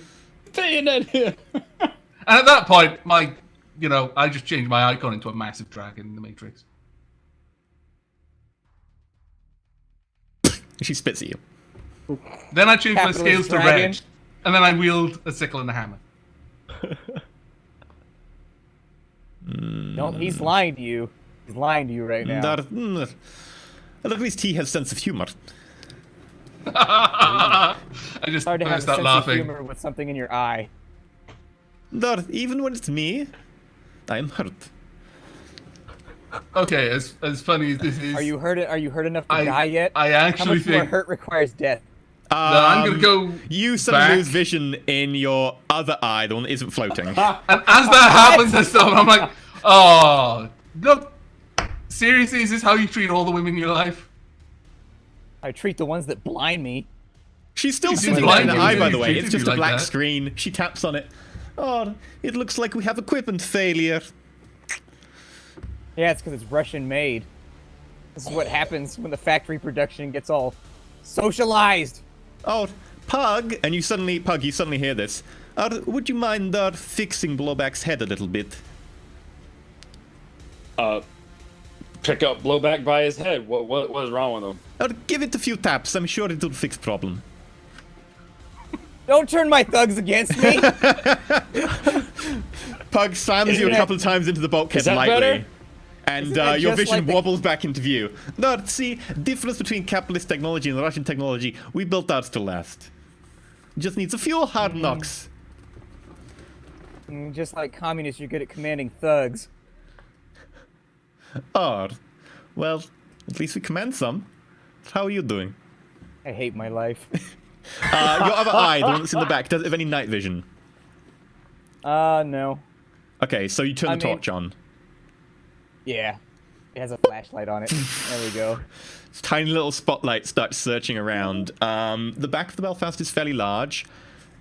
S4: Bayonet him!
S2: And at that point, I just changed my icon into a massive dragon in the Matrix.
S1: She spits at you.
S2: Then I changed my
S3: Capitalist
S2: scales to
S3: dragon.
S2: red, and then I wield a sickle and a hammer.
S3: No, he's lying to you. He's lying to you right now.
S1: Dar, at least he has sense of humor.
S2: I just
S3: It's hard to have a
S2: start
S3: sense
S2: laughing.
S3: of humor with something in your eye.
S1: Dar, even when it's me, I am hurt.
S2: Okay, as funny as this is,
S3: Are you hurt? Are you hurt enough to die yet?
S2: I
S3: How
S2: actually
S3: much more
S2: think
S3: hurt requires death?
S2: that I'm gonna go
S1: You suddenly
S2: back.
S1: lose vision in your other eye, the one that isn't floating.
S2: And as that happens and stuff, I'm like, oh, look, seriously, is this how you treat all the women in your life?
S3: I treat the ones that blind me.
S1: She's still
S2: She
S1: sitting
S2: didn't
S1: there in
S2: like
S1: the
S2: you,
S1: eye,
S2: did
S1: by
S2: you?
S1: the way.
S2: She
S1: It's
S2: didn't
S1: just a
S2: like
S1: black
S2: that.
S1: screen. She taps on it. Oh, it looks like we have equipment failure.
S3: Yeah, it's because it's Russian made. This is what happens when the factory production gets all socialized.
S1: Oh, Pug, and you suddenly hear this. Would you mind fixing Blowback's head a little bit?
S4: Pick up Blowback by his head. What is wrong with him?
S1: Give it a few taps. I'm sure it'll fix problem.
S3: Don't turn my thugs against me.
S1: Pug slams you a couple of times into the bulkhead lightly.
S4: Better?
S1: And
S3: that
S1: your
S3: just
S1: vision
S3: like the-
S1: wobbles back into view. No, see, difference between capitalist technology and Russian technology, we built ours to last. Just needs a few hard knocks.
S3: Just like communists, you're good at commanding thugs.
S1: Oh, well, at least we command some. How are you doing?
S3: I hate my life.
S1: Your other eye, the one that's in the back, does it have any night vision?
S3: No.
S1: Okay, so you turn the torch on.
S3: Yeah. It has a flashlight on it. There we go.
S1: This tiny little spotlight starts searching around. The back of the Belfast is fairly large,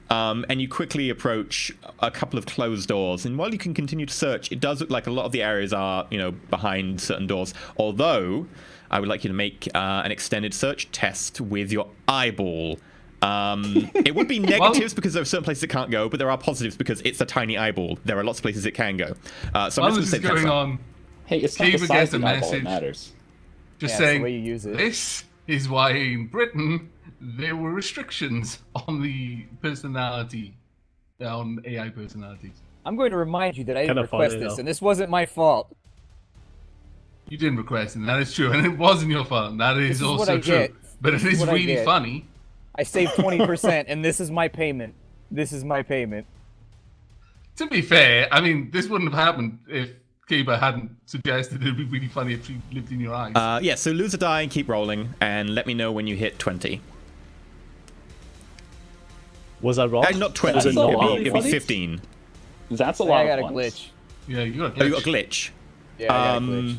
S1: and you quickly approach a couple of closed doors. And while you can continue to search, it does look like a lot of the areas are, behind certain doors. Although, I would like you to make an extended search test with your eyeball. It would be negatives because there are certain places it can't go, but there are positives because it's a tiny eyeball. There are lots of places it can go. So
S2: While
S1: I'm
S2: this
S1: just
S2: is
S1: going to say
S2: going on,
S4: Hey, it's not
S2: Steve
S4: the
S2: gets
S4: size
S2: a
S4: of the eyeball that
S2: message.
S4: matters.
S2: just
S3: Yeah, it's
S2: saying,
S3: the way you use it.
S2: this is why in Britain there were restrictions on the personality, on AI personalities.
S3: I'm going to remind you that I didn't
S5: Kinda funny,
S3: request this,
S5: though.
S3: and this wasn't my fault.
S2: You didn't request it, and that is true, and it wasn't your fault. That is
S3: This is what
S2: also
S3: I
S2: true.
S3: get.
S2: But it
S3: This is
S2: is
S3: what I
S2: really
S3: get.
S2: funny.
S3: I saved 20%, and this is my payment. This is my payment.
S2: To be fair, I mean, this wouldn't have happened if Kiba hadn't suggested it'd be really funny if she lived in your eyes.
S1: yeah, so lose a die and keep rolling, and let me know when you hit 20.
S5: Was I wrong?
S1: Not 20,
S5: Was it not
S4: lot.
S1: it'd be 15.
S4: That's a
S3: I
S4: lot
S3: got
S4: of
S3: a
S4: ones.
S3: glitch.
S2: Yeah, you got a glitch.
S1: Oh, you got a glitch.
S3: Yeah, I got a glitch.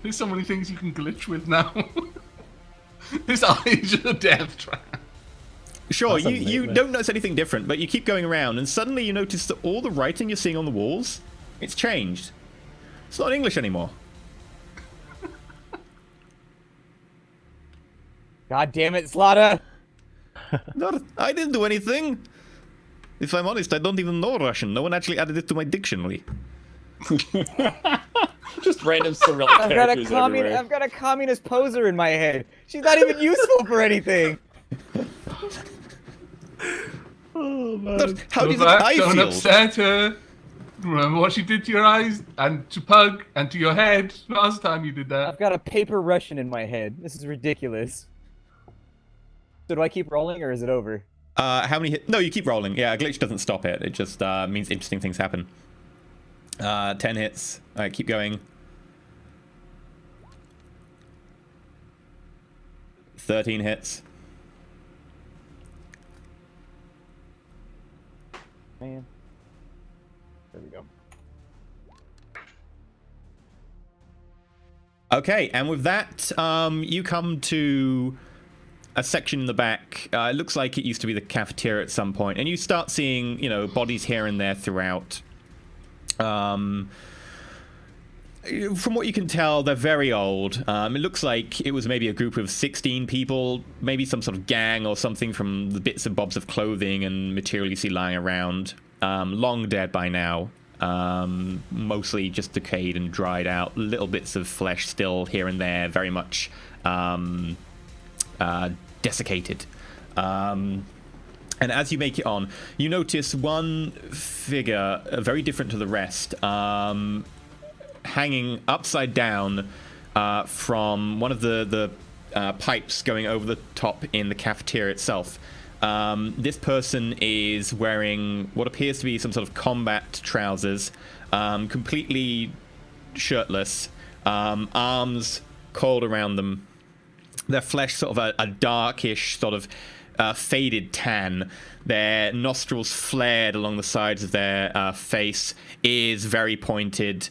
S2: There's so many things you can glitch with now. This eye is just a death trap.
S1: Sure,
S5: That's a
S1: you
S5: nightmare.
S1: don't notice anything different, but you keep going around, and suddenly you notice that all the writing you're seeing on the walls, it's changed. It's not English anymore.
S3: God damn it, Slaughter!
S1: No, I didn't do anything. If I'm honest, I don't even know Russian. No one actually added it to my dictionary.
S4: Just random Cyrillic characters everywhere.
S3: I've got a communist poser in my head. She's not even useful for anything.
S5: Oh, man.
S1: But how do you think
S2: Blowback,
S1: I
S2: don't
S1: feel?
S2: upset her. Remember what she did to your eyes and to Pug and to your head last time you did that.
S3: I've got a paper Russian in my head. This is ridiculous. So do I keep rolling, or is it over?
S1: How many hit? No, you keep rolling. Yeah, a glitch doesn't stop it. It just means interesting things happen. 10 hits. All right, keep going. 13 hits.
S3: Man. There we go.
S1: Okay, and with that, you come to a section in the back. It looks like it used to be the cafeteria at some point, and you start seeing, bodies here and there throughout. From what you can tell, they're very old. It looks like it was maybe a group of 16 people, maybe some sort of gang or something from the bits and bobs of clothing and material you see lying around. Long dead by now. Mostly just decayed and dried out. Little bits of flesh still here and there, very much desiccated. And as you make it on, you notice one figure, very different to the rest, hanging upside down from one of the pipes going over the top in the cafeteria itself. This person is wearing what appears to be some sort of combat trousers, completely shirtless, arms coiled around them. Their flesh sort of a darkish sort of faded tan. Their nostrils flared along the sides of their face, ears very pointed.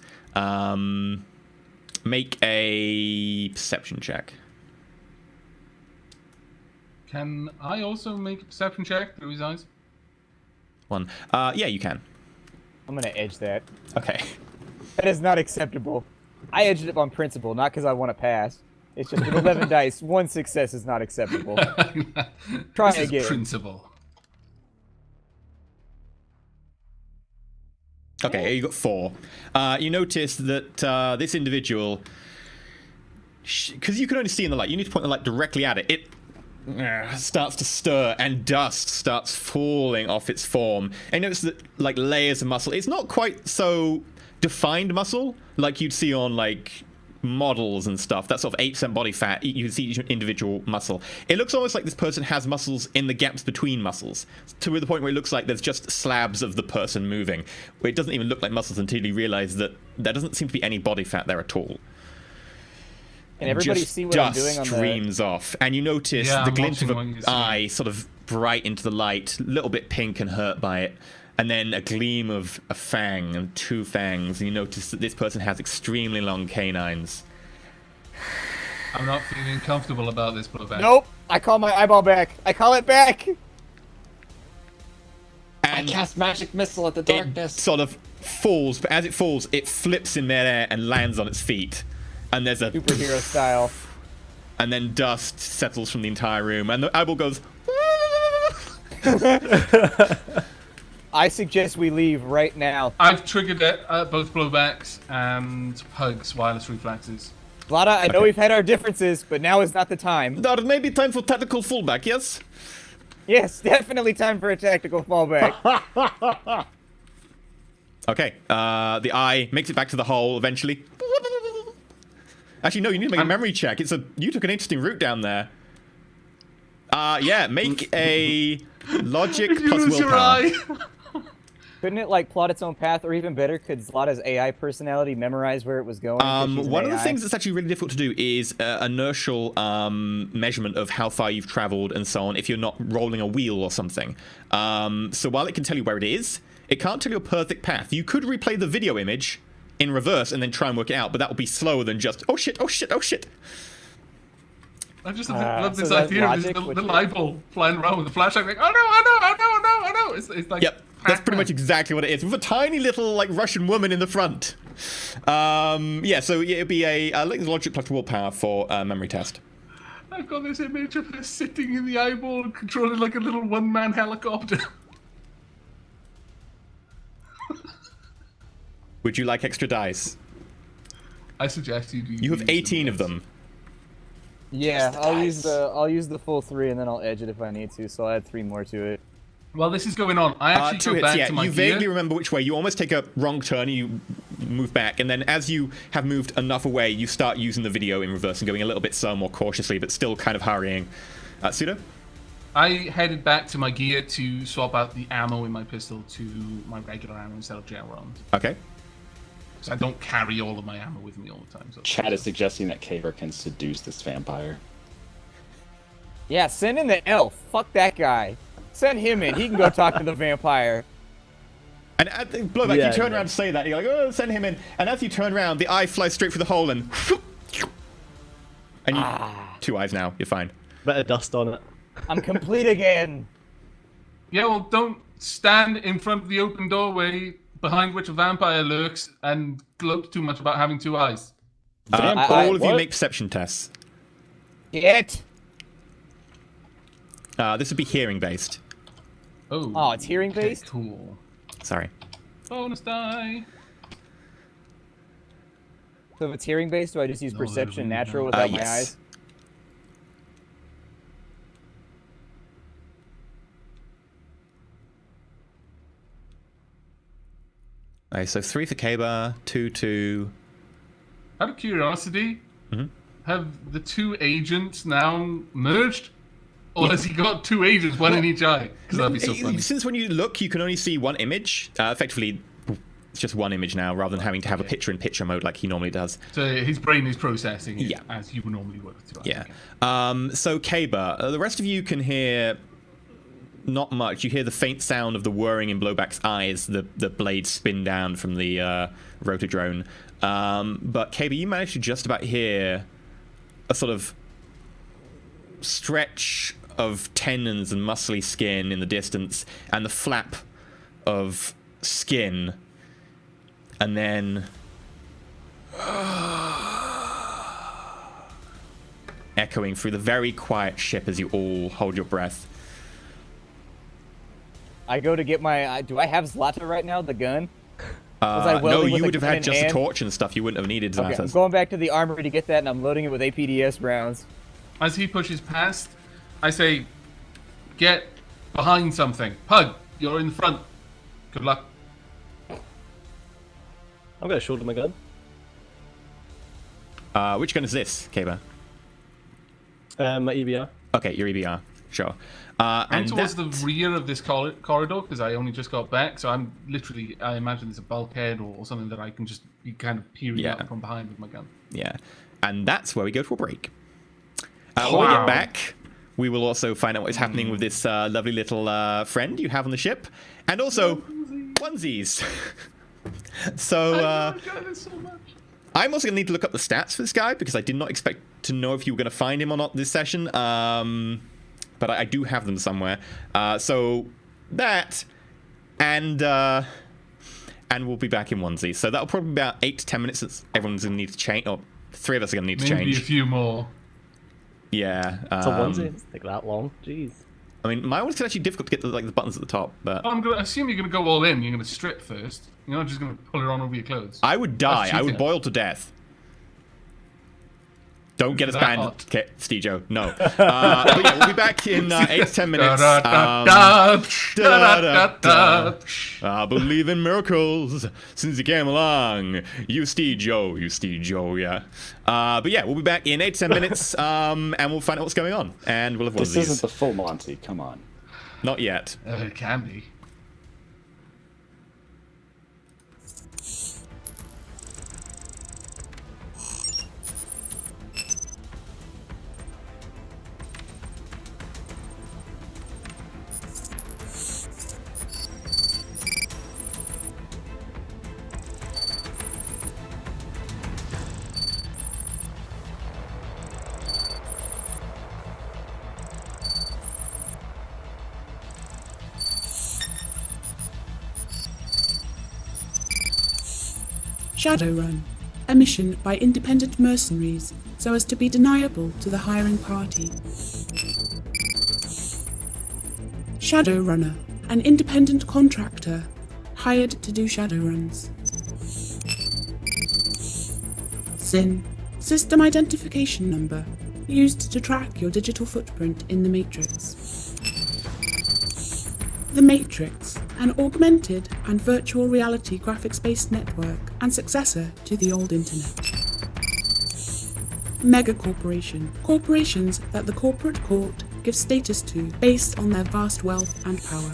S1: Make a perception check.
S2: Can I also make a perception check through his eyes?
S1: One. Yeah, you can.
S3: I'm gonna edge that.
S1: Okay.
S3: That is not acceptable. I edged it up on principle, not because I want to pass. It's just with 11 dice, 1 success is not acceptable. Try
S2: This
S3: again.
S2: is principle.
S1: Okay, you got 4. You notice that this individual, because you can only see in the light, you need to point the light directly at it. It starts to stir and dust starts falling off its form. And you notice that like layers of muscle. It's not quite so defined muscle like you'd see on like models and stuff. That sort of 8% body fat. You can see each individual muscle. It looks almost like this person has muscles in the gaps between muscles, to the point where it looks like there's just slabs of the person moving. Where it doesn't even look like muscles until you realize that there doesn't seem to be any body fat there at all.
S3: Can everybody
S1: just
S3: see what I'm doing on the...
S1: streams off, and you notice
S2: Yeah,
S1: the
S2: I'm
S1: glint of
S2: watching
S1: an
S2: what you're
S1: eye sort of bright into the light, a little bit pink and hurt by it, and then a gleam of a fang and 2 fangs, and you notice that this person has extremely long canines.
S2: I'm not feeling comfortable about this, Blowback.
S3: Nope! I call my eyeball back. I call it back!
S4: I cast magic missile at the
S1: It
S4: darkness.
S1: sort of falls, but as it falls, it flips in midair and lands on its feet. And there's a...
S3: Superhero style.
S1: And then dust settles from the entire room, and the eyeball goes...
S3: I suggest we leave right now.
S2: I've triggered it at both Blowbacks and Pug's wireless reflexes.
S3: Lada, I know we've had our differences, but now is not the time.
S1: There may be time for tactical fallback, yes?
S3: Yes, definitely time for a tactical fallback.
S1: Okay, the eye makes it back to the hole eventually. Actually, no, you need to make a memory check. You took an interesting route down there. Yeah, make a logic
S2: Did you
S1: plus
S2: lose your
S1: willpower.
S2: eye?
S3: Couldn't it like plot its own path, or even better, could Zlata's AI personality memorize where it was going? 'cause she's an
S1: One of the
S3: AI?
S1: things that's actually really difficult to do is inertial measurement of how far you've traveled and so on if you're not rolling a wheel or something. So while it can tell you where it is, it can't tell you a perfect path. You could replay the video image in reverse and then try and work it out, but that will be slower than just, oh shit, oh shit, oh shit.
S2: I just love this
S3: so that's
S2: idea of this
S3: logic,
S2: little
S3: which-
S2: eyeball flying around with a flashlight like, oh no, I know. It's like...
S1: Yep, that's pretty much exactly what it is, with a tiny little like Russian woman in the front. Yeah, so it'd be a logic plus willpower for memory test.
S2: I've got this image of her sitting in the eyeball and controlling like a little one-man helicopter.
S1: Would you like extra dice?
S2: I suggest you do.
S1: You have 18 of them.
S3: Yeah,
S4: the
S3: I'll use the full 3 and then I'll edge it if I need to. So I'll add 3 more to it.
S2: While this is going on, I actually
S1: 2
S2: go
S1: hits,
S2: back
S1: yeah.
S2: to my
S1: You
S2: gear.
S1: vaguely remember which way. You almost take a wrong turn and you move back. And then as you have moved enough away, you start using the video in reverse and going a little bit slow, more cautiously, but still kind of hurrying. Pseudo?
S2: I headed back to my gear to swap out the ammo in my pistol to my regular ammo instead of gel rounds.
S1: Okay.
S2: Because I don't carry all of my ammo with me all the time. So
S4: Chad is suggesting that Kaver can seduce this vampire.
S3: Yeah, send in the elf. Fuck that guy. Send him in. He can go talk to the vampire.
S1: And at the Blowback,
S5: Yeah,
S1: you turn
S5: yeah.
S1: around to say that. You're like, oh, send him in. And as you turn around, the eye flies straight through the hole and... And you... 2 eyes now. You're fine.
S5: Bit of dust on it.
S3: I'm complete again.
S2: yeah, well, don't stand in front of the open doorway behind which a vampire lurks and gloat too much about having 2 eyes.
S4: Vampire,
S1: all of you
S4: what?
S1: make perception tests.
S3: Get.
S1: This would be hearing-based.
S3: Oh, it's hearing
S2: okay,
S3: based?
S2: Cool.
S1: Sorry.
S2: Bonus die.
S3: So if it's hearing based, do I just use
S2: No,
S3: perception
S2: there's
S3: natural
S2: no-
S3: without my
S1: yes.
S3: eyes?
S1: Alright, so 3 for K-Bar, 2.
S2: Out of curiosity,
S1: Mm-hmm.
S2: have the 2 agents now merged? Or has he got 2 agents, one in each eye? Because that'd be so funny.
S1: Since when you look, you can only see one image. Effectively, it's just one image now, rather than having to have a picture-in-picture mode like he normally does.
S2: So his brain is processing it
S1: Yeah.
S2: as you normally would with 2 eyes.
S1: Yeah.
S2: Okay.
S1: So K-Bar, the rest of you can hear not much. You hear the faint sound of the whirring in Blowback's eyes, the blades spin down from the rotor drone. But K-Bar, you manage to just about hear a sort of stretch of tendons and muscly skin in the distance, and the flap of skin, and then Echoing through the very quiet ship as you all hold your breath.
S3: I go to get my. Do I have Zlata right now? The gun? Was I
S1: No,
S3: welding with
S1: you
S3: a
S1: would have
S3: gun
S1: had
S3: in
S1: just a
S3: hand?
S1: torch and stuff. You wouldn't have needed
S3: Okay, I'm
S1: Zlatas.
S3: going back to the armory to get that, and I'm loading it with APDS rounds.
S2: As he pushes past, I say, get behind something. Pug, you're in the front. Good luck.
S5: I'm gonna shoulder my gun.
S1: Which gun is this, Kaba?
S5: My EBR.
S1: Okay, your EBR. Sure.
S2: I'm
S1: And
S2: towards
S1: that-
S2: the rear of this corridor because I only just got back, so I'm literally, I imagine there's a bulkhead or something that I can just be kind of peering
S1: Yeah.
S2: up from behind with my gun.
S1: Yeah. And that's where we go to a break. When we get back, we will also find out what is happening with this lovely little friend you have on the ship. And also, onesies. So,
S2: I enjoy this so much.
S1: I'm also going to need to look up the stats for this guy because I did not expect to know if you were going to find him or not this session. But I do have them somewhere. So that, and we'll be back in onesie. So that'll probably be about 8 to 10 minutes. Since everyone's going to need to change, or 3 of us are going to need to
S2: Maybe
S1: change.
S2: a few more.
S1: Yeah.
S5: It's a onesie. It doesn't take that long. Jeez.
S1: I mean, my one's actually difficult to get the buttons at the top, but
S2: I'm gonna assume you're gonna go all in. You're gonna strip first. You're not just gonna pull it on over your clothes.
S1: I would die.
S2: That's
S1: I would
S2: cheating.
S1: boil to death. Don't get us
S2: That
S1: banned,
S2: hot.
S1: Stejo. No. But yeah, we'll be back in 8 to 10 minutes. I believe in miracles since you came along. You Stejo, yeah. But yeah, we'll be back in 8 to 10 minutes, and we'll find out what's going on. And we'll have one
S4: This
S1: of these.
S4: isn't the full Monty. Come on.
S1: Not yet.
S2: It can be.
S7: Shadowrun, a mission by independent mercenaries so as to be deniable to the hiring party. Shadowrunner, an independent contractor hired to do Shadowruns. SIN, system identification number, used to track your digital footprint in the Matrix. The Matrix, an augmented and virtual reality graphics-based network and successor to the old internet. Megacorporation, corporations that the corporate court gives status to based on their vast wealth and power.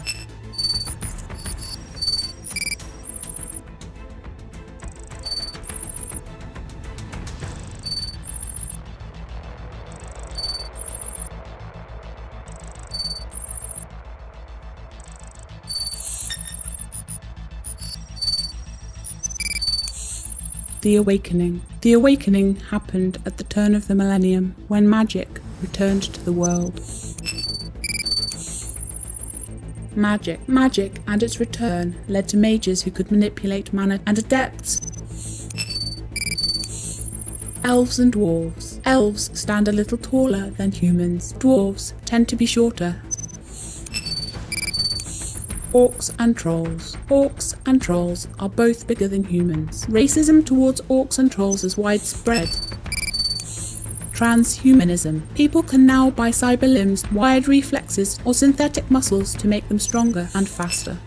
S7: The Awakening. The Awakening happened at the turn of the millennium, when magic returned to the world. Magic and its return led to mages who could manipulate mana and adepts. Elves and dwarves. Elves stand a little taller than humans. Dwarves tend to be shorter. Orcs and trolls. Orcs and trolls are both bigger than humans. Racism towards orcs and trolls is widespread. Transhumanism. People can now buy cyber limbs, wired reflexes, or synthetic muscles to make them stronger and faster.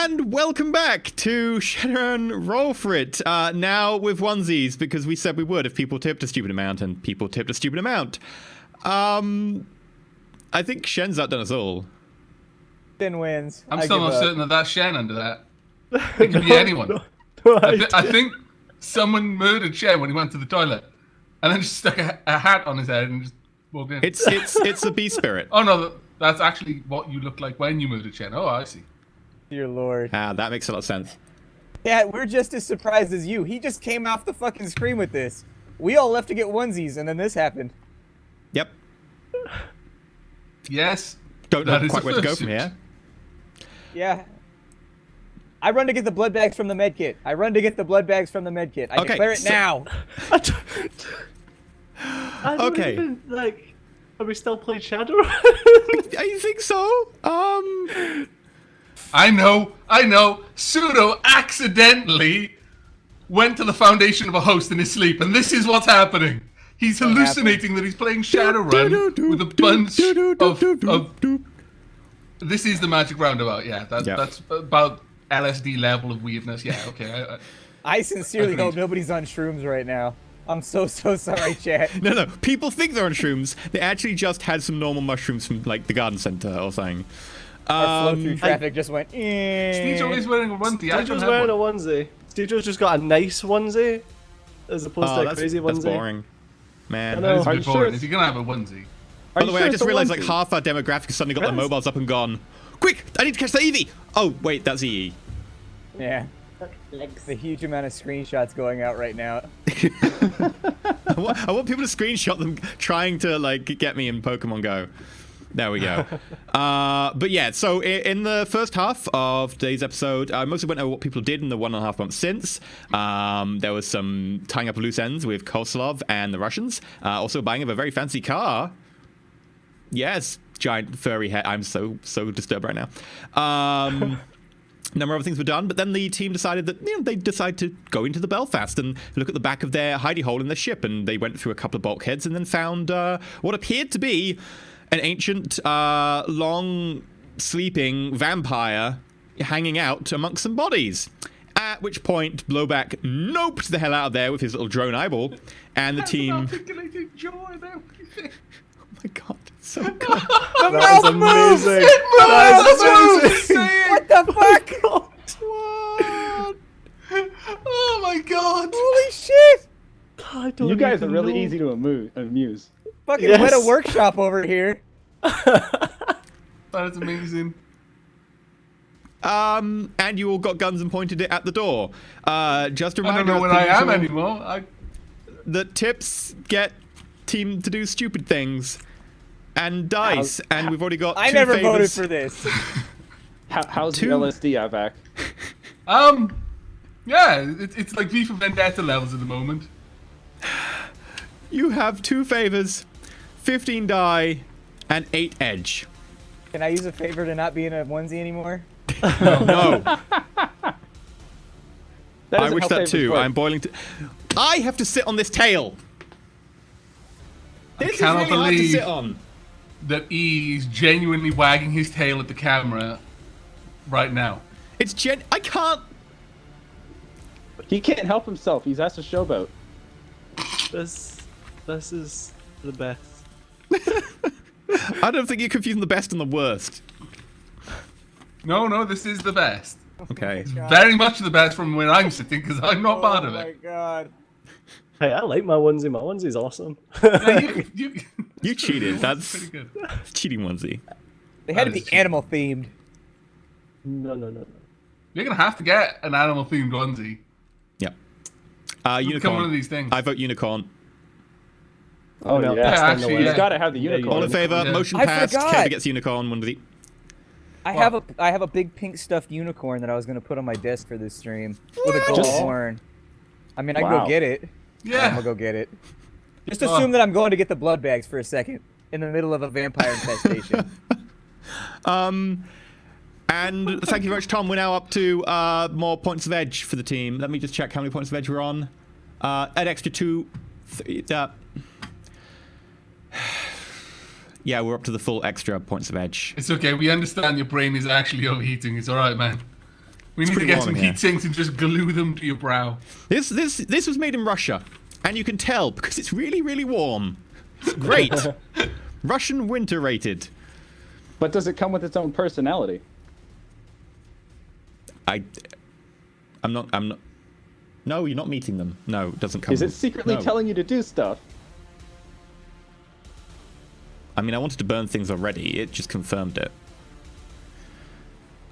S1: And welcome back to Shadowrun Roll for It. Now with onesies, because we said we would if people tipped a stupid amount, and people tipped a stupid amount. I think Shen's outdone us all.
S3: Shen wins.
S2: I'm
S3: I
S2: still
S3: give
S2: not
S3: up.
S2: certain that's Shen under that. It could be anyone. I think someone murdered Shen when he went to the toilet, and then just stuck a hat on his head and just walked in.
S1: It's a bee spirit.
S2: Oh no, that's actually what you looked like when you murdered Shen. Oh, I see.
S3: Dear Lord.
S1: That makes a lot of sense.
S3: Yeah, we're just as surprised as you. He just came off the fucking screen with this. We all left to get onesies, and then this happened.
S1: Yep.
S2: Yes.
S1: Don't know
S2: That is
S1: quite
S2: the
S1: where to go
S2: first
S1: from here.
S3: Yeah. I run to get the blood bags from the med kit. I declare it now.
S5: I don't
S1: Okay.
S5: even, like, are we still playing Shadowrun?
S1: I think so.
S2: I know. Pseudo accidentally went to the foundation of a host in his sleep, and this is what's happening. He's hallucinating that he's playing Shadowrun with a bunch of. This is the magic roundabout. Yeah, that's about LSD level of weirdness. Yeah, okay.
S3: I sincerely hope nobody's on shrooms right now. I'm so sorry, chat.
S1: No. People think they're on shrooms. They actually just had some normal mushrooms from like the garden center or something.
S3: Our flow through traffic just went.
S2: Steve's always wearing a onesie. I
S5: Steve
S2: don't
S5: was
S2: have
S5: wearing a
S2: one.
S5: onesie. Steve just got a nice onesie, as opposed to a crazy onesie.
S1: That's boring. Man.
S5: I know.
S2: That
S4: Are
S2: is a
S4: you
S2: bit
S4: sure
S2: boring.
S4: it's-
S2: If you're gonna have a onesie.
S1: By the
S4: you
S1: way,
S4: sure
S1: I
S4: it's
S1: just
S4: a
S1: realized like
S4: onesie?
S1: half our demographic has suddenly got their
S5: Yes.
S1: mobiles up and gone. Quick! I need to catch the Eevee! Oh, wait, that's EE.
S3: Yeah. The huge amount of screenshots going out right now.
S1: I want people to screenshot them trying to like get me in Pokemon Go. There we go. But yeah, so in the first half of today's episode, I mostly went over what people did in the 1.5 months since. There was some tying up loose ends with Klelaw and the Russians. Also buying of a very fancy car. Yes, giant furry head. I'm so disturbed right now. Number of other things were done, but then the team decided that they decided to go into the Belfast and look at the back of their hidey hole in the ship, and they went through a couple of bulkheads and then found what appeared to be an ancient, long sleeping vampire hanging out amongst some bodies. At which point, Blowback noped the hell out of there with his little drone eyeball, and the team.
S2: Articulated joy there.
S1: Oh my god, so good.
S3: The
S5: That was amazing. That is amazing.
S3: What the fuck?
S1: What?
S2: Oh my god.
S3: Holy shit!
S5: I don't
S4: You guys are
S5: even
S4: really
S5: know.
S4: easy to amuse.
S3: Fucking
S5: Yes.
S3: Meta Workshop over here.
S2: That is amazing.
S1: And you all got guns and pointed it at the door. Just a
S2: I
S1: reminder
S2: don't know
S1: of
S2: where
S1: the
S2: I am
S1: usual-
S2: anymore.
S1: The tips get team to do stupid things. And dice. And we've already got
S3: I
S1: two
S3: never voted
S1: favors.
S3: for this.
S4: How's
S1: Two-
S4: the LSD, Avac?
S2: Yeah, it's like V for Vendetta levels at the moment.
S1: You have 2 favors, 15 die, and 8 edge.
S3: Can I use a favor to not be in a onesie anymore?
S1: No.
S4: That
S1: I
S4: isn't
S1: wish
S4: how
S1: that
S4: favors
S1: too.
S4: work.
S1: I'm boiling to. I have to sit on this tail. This is
S2: cannot
S1: really hard to
S2: believe-
S1: sit on.
S2: That E is genuinely wagging his tail at the camera right now.
S1: It's I can't.
S4: He can't help himself. He's asked to showboat.
S5: This is the best.
S1: I don't think you're confusing the best and the worst.
S2: No, this is the best.
S1: Okay.
S2: Very much the best from where I'm sitting because I'm not part of
S3: Oh my
S2: it.
S3: god.
S5: Hey, I like my onesie. My onesie's awesome.
S2: Yeah, you
S1: You cheated. That's
S2: pretty good.
S1: cheating onesie.
S3: They had to
S2: That
S3: be
S2: is cheating.
S3: animal themed.
S5: No.
S2: You're gonna have to get an animal themed onesie.
S1: Yep.
S2: Become
S1: Unicorn.
S2: one of these things.
S1: I vote unicorn.
S4: Oh,
S5: No,
S4: yeah.
S5: that's
S2: Yeah,
S5: not
S2: actually,
S5: the way.
S4: He's
S2: yeah.
S4: got to have the
S5: Yeah,
S4: unicorn.
S1: All in favor.
S2: Yeah.
S1: Motion
S3: I
S1: passed.
S3: forgot.
S1: Kevin gets unicorn. One of the.
S3: I have a big pink stuffed unicorn that I was gonna put on my desk for this stream with a gold
S4: Just-
S3: horn. I mean, I can
S4: Wow.
S3: go get it. I'm
S2: Yeah.
S3: gonna go get it. Just assume that I'm going to get the blood bags for a second in the middle of a vampire infestation.
S1: And thank you very much, Tom. We're now up to more points of edge for the team. Let me just check how many points of edge we're on. At extra 2. Yeah, we're up to the full extra points of edge.
S2: It's okay. We understand your brain is actually overheating. It's all right, man. We need to
S1: pretty
S2: get
S1: warm
S2: some
S1: in here.
S2: heat sinks and just glue them to your brow.
S1: This was made in Russia, and you can tell because it's really, really warm. It's great. Russian winter rated.
S4: But does it come with its own personality?
S1: I'm not. No, you're not meeting them. No, it doesn't come.
S4: Is it secretly
S1: no.
S4: telling you to do stuff?
S1: I mean, I wanted to burn things already. It just confirmed it.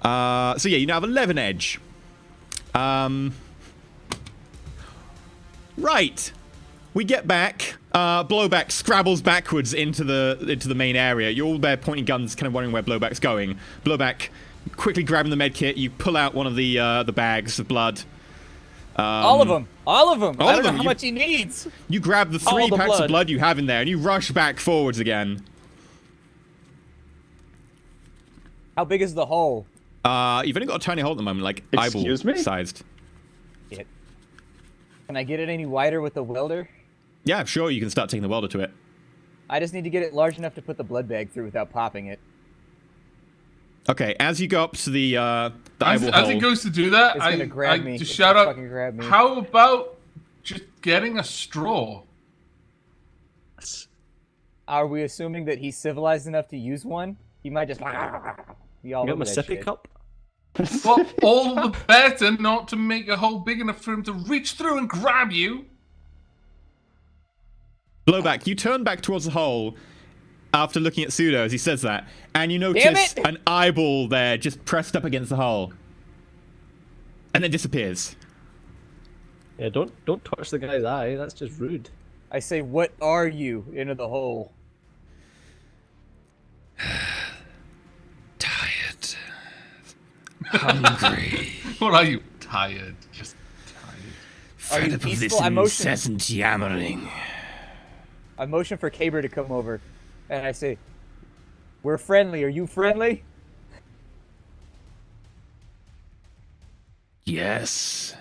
S1: So yeah, you now have 11 edge. Right. We get back. Blowback scrabbles backwards into the main area. You're all there pointing guns, kind of wondering where Blowback's going. Blowback quickly grabbing the med kit. You pull out one of the bags of blood.
S3: All of them. All of them.
S1: all
S3: I
S1: of
S3: don't know
S1: them.
S3: how much he needs.
S1: You grab the
S5: All
S1: 3
S5: the
S1: packs of
S5: blood.
S1: blood you have in there, and you rush back forwards again.
S3: How big is the hole?
S1: You've only got a tiny hole at the moment, like
S4: Excuse me?
S1: eyeball-sized.
S3: Can I get it any wider with the welder?
S1: Yeah, sure, you can start taking the welder to it.
S3: I just need to get it large enough to put the blood bag through without popping it.
S1: Okay, as you go up to the
S2: As
S1: eyeball hole...
S2: it goes to do that,
S3: It's
S2: I
S3: gonna grab me.
S2: just
S3: It's
S2: shout
S3: gonna
S2: out,
S3: fucking grab me.
S2: how about just getting a straw?
S3: Are we assuming that he's civilized enough to use one? He might just be all
S5: You got
S3: over
S5: my
S3: that
S5: sippy
S3: shit.
S5: cup?
S2: Well, all the better not to make a hole big enough for him to reach through and grab you.
S1: Blowback, you turn back towards the hole after looking at Pseudo as he says that, and you
S3: Damn
S1: notice
S3: it!
S1: an eyeball there just pressed up against the hole. And then disappears.
S5: Yeah, don't touch the guy's eye. That's just rude.
S3: I say, what are you into the hole?
S1: Tired. Hungry.
S2: What are you? Tired. Just tired.
S3: Are you peaceful? I motion.
S1: incessant yammering.
S3: I motion for Caber to come over, and I say, "We're friendly. Are you friendly?"
S1: Yes.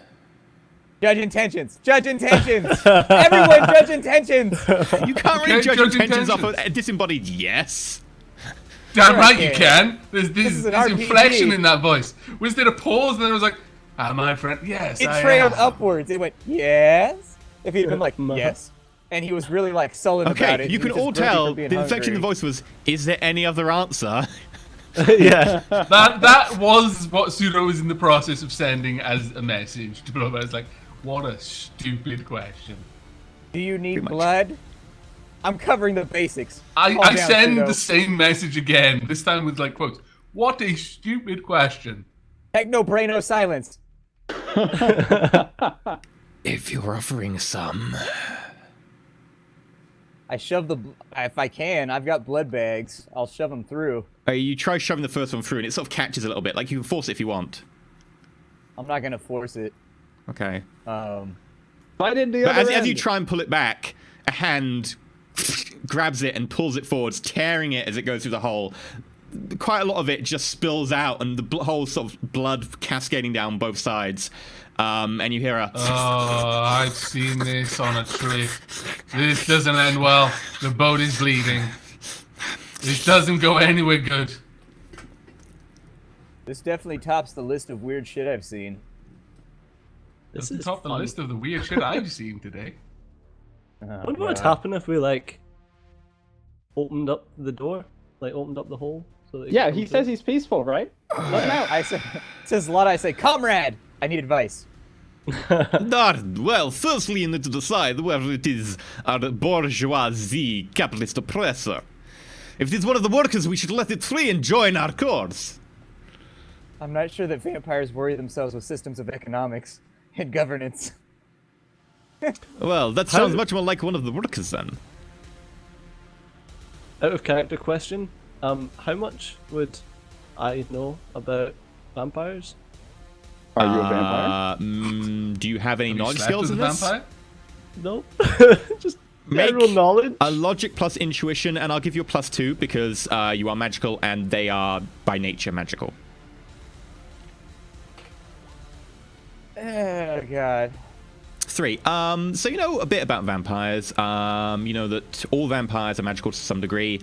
S3: Judge intentions. Judge intentions. Everyone, judge intentions.
S1: You can't really
S2: Okay,
S1: judge
S2: judge
S1: intentions off of
S2: intentions.
S1: a disembodied yes.
S2: Damn
S3: Sure
S2: right
S3: I
S2: you
S3: can.
S2: can. There's
S3: is an
S2: there's
S3: RPG.
S2: inflection in that voice. Was there a pause and then it was like, "Am I friend?" Yes,
S3: It
S2: I
S3: trailed
S2: am.
S3: upwards. It went yes. If he'd been like
S5: Uh-huh.
S3: yes, and he was really like sullen about
S1: Okay,
S3: it.
S1: you
S3: he
S1: can
S3: was just
S1: all
S3: grumpy
S1: tell
S3: for
S1: the
S3: being
S1: inflection in the
S3: hungry.
S1: voice was, is there any other answer?
S5: Yeah.
S2: That was what Pseudo was in the process of sending as a message to Blowback. It's like, what a stupid question.
S3: Do you need
S1: much.
S3: blood? I'm covering the basics.
S2: I
S3: Calm down,
S2: send
S3: Pseudo.
S2: the same message again, this time with like quotes. What a stupid question.
S3: Techno braino silence.
S1: If you're offering some.
S3: I shove the. If I can, I've got blood bags. I'll shove them through.
S1: You try shoving the first one through and it sort of catches a little bit. Like you can force it if you want.
S3: I'm not gonna force it.
S1: Okay.
S4: Fight into the
S1: But
S4: other
S1: as you
S4: end.
S1: try and pull it back, a hand grabs it and pulls it forwards, tearing it as it goes through the hole. Quite a lot of it just spills out, and the whole sort of blood cascading down both sides. And you hear a...
S2: Oh, I've seen this on a trip. This doesn't end well. The boat is bleeding. This doesn't go anywhere good.
S3: This definitely tops the list of weird shit I've seen.
S5: This
S2: This
S5: is
S2: top the
S5: fun.
S2: list of the weird shit I've seen today.
S3: Oh,
S5: I wonder what would
S3: God.
S5: happen if we like opened up the door, like opened up the hole. So that
S4: Yeah,
S5: could
S4: he
S5: come
S4: says
S5: through.
S4: he's peaceful, right? Let him out.
S3: I say, says Lotta. I say, comrade. I need advice.
S1: Well, firstly, you need to decide whether it is our bourgeoisie capitalist oppressor. If it is one of the workers, we should let it free and join our cause.
S3: I'm not sure that vampires worry themselves with systems of economics and governance.
S1: Well, that sounds much more like one of the workers then.
S5: Out of character question, how much would I know about vampires?
S4: Are you a vampire?
S1: Do you have any
S2: Have you
S1: knowledge
S2: slept
S1: skills
S2: with
S1: in
S2: a
S1: this?
S2: vampire?
S5: No, just
S1: Make
S5: general knowledge.
S1: A logic plus intuition, and I'll give you a +2 because you are magical and they are by nature magical.
S3: Oh God.
S1: 3. So you know a bit about vampires. You know that all vampires are magical to some degree.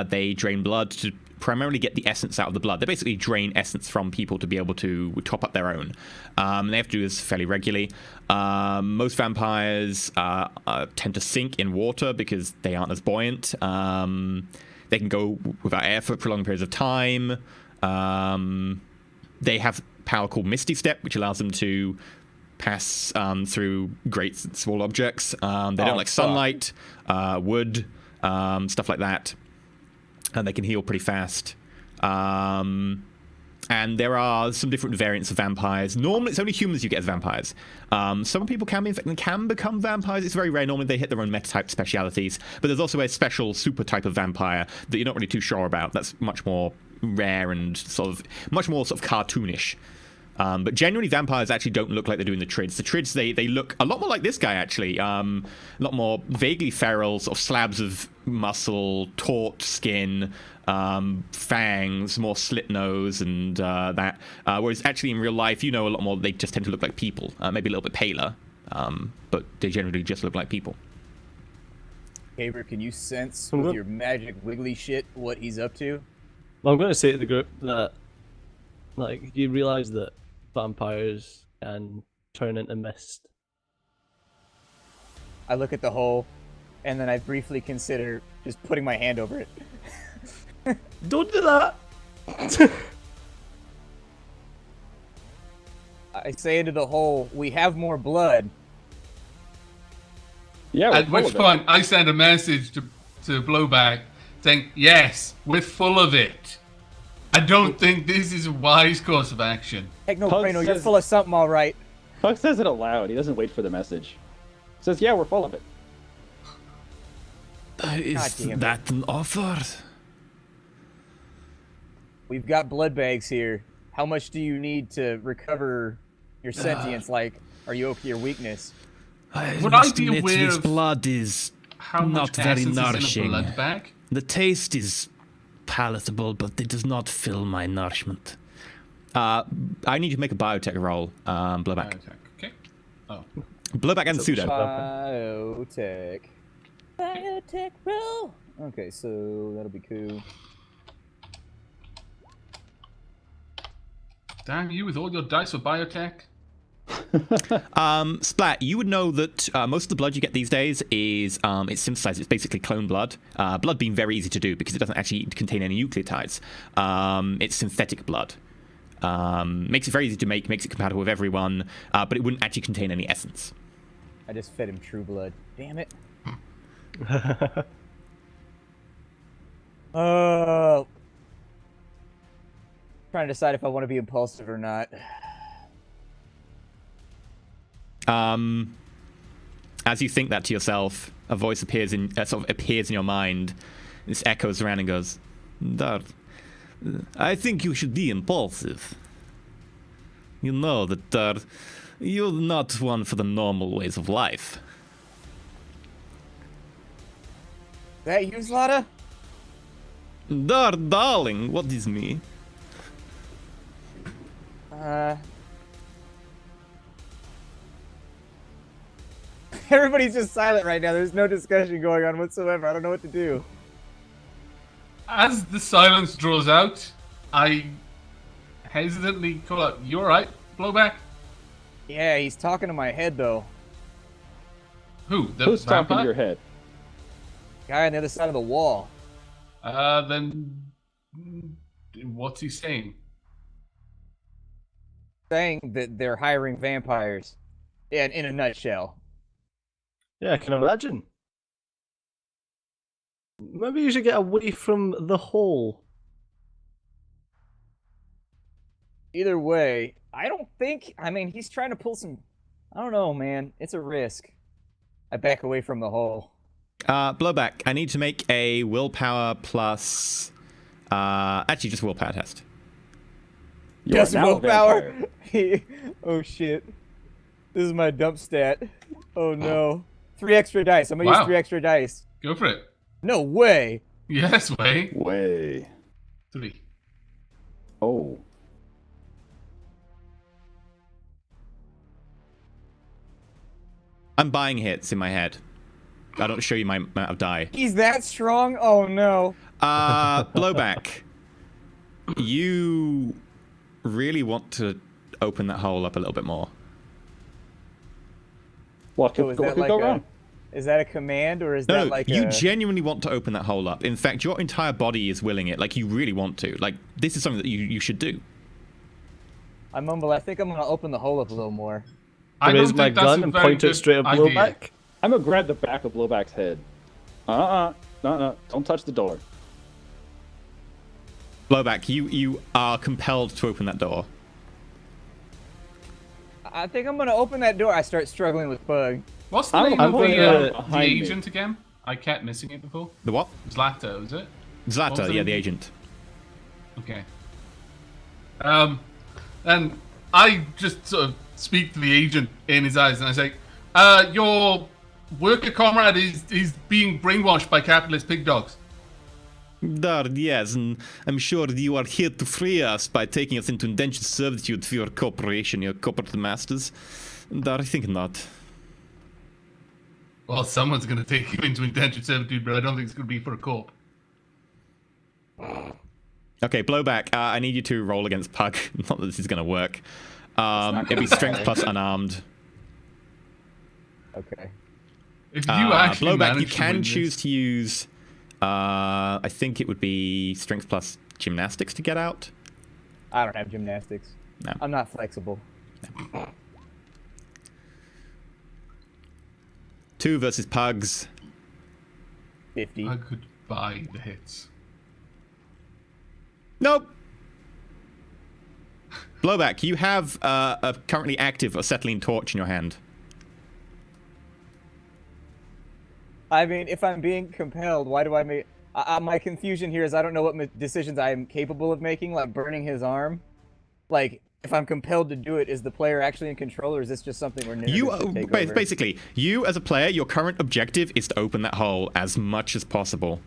S1: They drain blood to
S6: primarily get the essence out of the blood. They basically drain essence from people to be able to top up their own. They have to do this fairly regularly. Most vampires tend to sink in water because they aren't as buoyant. They can go without air for prolonged periods of time. They have power called Misty Step, which allows them to pass through great small objects. They don't like sunlight, wood, stuff like that. And they can heal pretty fast. And there are some different variants of vampires. Normally, it's only humans you get as vampires. Some people can become vampires. It's very rare. Normally, they hit their own meta-type specialities. But there's also a special super type of vampire that you're not really too sure about. That's much more rare and much more cartoonish. But generally, vampires actually don't look like they're doing the trids. The trids, they look a lot more like this guy, actually. A lot more vaguely feral, sort of slabs of muscle, taut skin, fangs, more slit nose, and that. Whereas actually in real life, a lot more, they just tend to look like people. Maybe a little bit paler, but they generally just look like people.
S3: Caber, can you sense with your magic wiggly shit what he's up to?
S5: Well, I'm going to say to the group that, you realize that vampires can turn into mist.
S3: I look at the hole, and then I briefly consider just putting my hand over it.
S5: Don't do that!
S3: I say into the hole, we have more blood.
S4: Yeah.
S2: At which point, I send a message to Blowback saying, yes, we're full of it. I don't think this is a wise course of action.
S3: Heck no,
S4: Pug
S3: Brano, you're
S4: says-
S3: full of something, all right.
S4: Puck says it aloud. He doesn't wait for the message. Says, yeah, we're full of it.
S6: Is
S3: damn it.
S6: that an offer?
S3: We've got blood bags here. How much do you need to recover your sentience? Are you okay your weakness?
S2: Would I be aware
S6: this
S2: of
S6: blood is
S2: How
S6: not
S2: much
S6: very
S2: essence
S6: nourishing.
S2: is in a blood bag?
S6: The taste is palatable, but it does not fill my nourishment. I need you to make a biotech roll, Blowback.
S2: Okay. Oh.
S6: Blowback and Pseudo.
S3: Biotech roll. Okay, so that'll be cool.
S2: Damn you with all your dice for biotech.
S6: Splat, you would know that most of the blood you get these days is it's synthesized. It's basically clone blood. Blood being very easy to do because it doesn't actually contain any nucleotides. It's synthetic blood. Makes it very easy to make, makes it compatible with everyone, but it wouldn't actually contain any essence.
S3: I just fed him true blood. Damn it. Trying to decide if I want to be impulsive or not.
S6: As you think that to yourself, a voice appears in your mind. This echoes around and goes, "Dart, I think you should be impulsive. You know that you're not one for the normal ways of life."
S3: That you, Zlata?
S6: Dart, darling, what is me?
S3: Everybody's just silent right now. There's no discussion going on whatsoever. I don't know what to do.
S2: As the silence draws out, I hesitantly call out, "You alright, Blowback?"
S3: Yeah, he's talking to my head, though.
S2: Who? The
S4: Who's talking
S2: vampire?
S4: to your head?
S3: Guy on the other side of the wall.
S2: Then what's he saying?
S3: Saying that they're hiring vampires. Yeah, in a nutshell.
S5: Yeah, I can imagine. Maybe you should get away from the hole.
S3: Either way, I don't think... I mean, he's trying to pull some... I don't know, man. It's a risk. I back away from the hole.
S6: Blowback, I need to make a willpower plus... actually, just willpower test.
S4: You are
S3: Just
S4: now a
S3: willpower?
S4: vampire.
S3: Oh, shit. This is my dump stat. Oh, no. 3 extra dice. I'm gonna use 3 extra dice.
S2: Go for it.
S3: No way.
S2: Yes, way.
S4: Way.
S2: 3.
S4: Oh.
S6: I'm buying hits in my head. I don't show you my amount of die.
S3: He's that strong? Oh, no.
S6: Blowback.
S1: you really want to open that hole up a little bit more.
S4: What
S3: So
S4: could
S3: is that like
S4: go
S3: a,
S4: wrong?
S3: is that a command or is
S1: No,
S3: that like
S1: you
S3: a...
S1: genuinely want to open that hole up. In fact, your entire body is willing it. Like, you really want to. Like, this is something that you should do.
S3: I mumble, I think I'm going to open the hole up a little more.
S2: I
S5: raise
S2: don't
S5: my
S2: think that's
S5: gun
S2: a
S5: and
S2: very
S5: point it
S2: good
S5: straight at
S2: idea.
S5: Blowback.
S4: I'm gonna grab the back of Blowback's head. No, don't touch the door.
S1: Blowback, you are compelled to open that door.
S3: I think I'm going to open that door. I start struggling with Bug.
S2: What's the
S4: I'm
S2: name of
S4: putting
S2: the
S4: it behind me.
S2: agent again? I kept missing it before.
S1: The what?
S2: Zlato, is it? What was
S1: Zlata,
S2: the
S1: yeah, the
S2: name?
S1: agent.
S2: Okay. And I just sort of speak to the agent in his eyes, and I say, "Your worker comrade is being brainwashed by capitalist pig dogs."
S1: There, yes, and I'm sure you are here to free us by taking us into indentured servitude for your corporation, your corporate masters. There, I think not.
S2: Well, someone's going to take him into indentured servitude, but I don't think it's going to be for a corp.
S1: Okay, Blowback, I need you to roll against Pug. Not that this is going to work. It'd be strength plus unarmed.
S3: Okay.
S2: If you actually
S1: Blowback,
S2: manage
S1: you
S2: to
S1: can
S2: win
S1: choose
S2: this,
S1: to use, I think it would be strength plus gymnastics to get out.
S3: I don't have gymnastics.
S1: No.
S3: I'm not flexible.
S1: 2 versus Pugs.
S3: 50.
S2: I could buy the hits.
S1: Nope. Blowback, you have a currently active acetylene torch in your hand.
S3: I mean, if I'm being compelled, why do I make... my confusion here is I don't know what decisions I am capable of making, like burning his arm. Like, if I'm compelled to do it, is the player actually in control, or is this just something where
S1: You
S3: narrative should take over?
S1: basically, you as a player, your current objective is to open that hole as much as possible.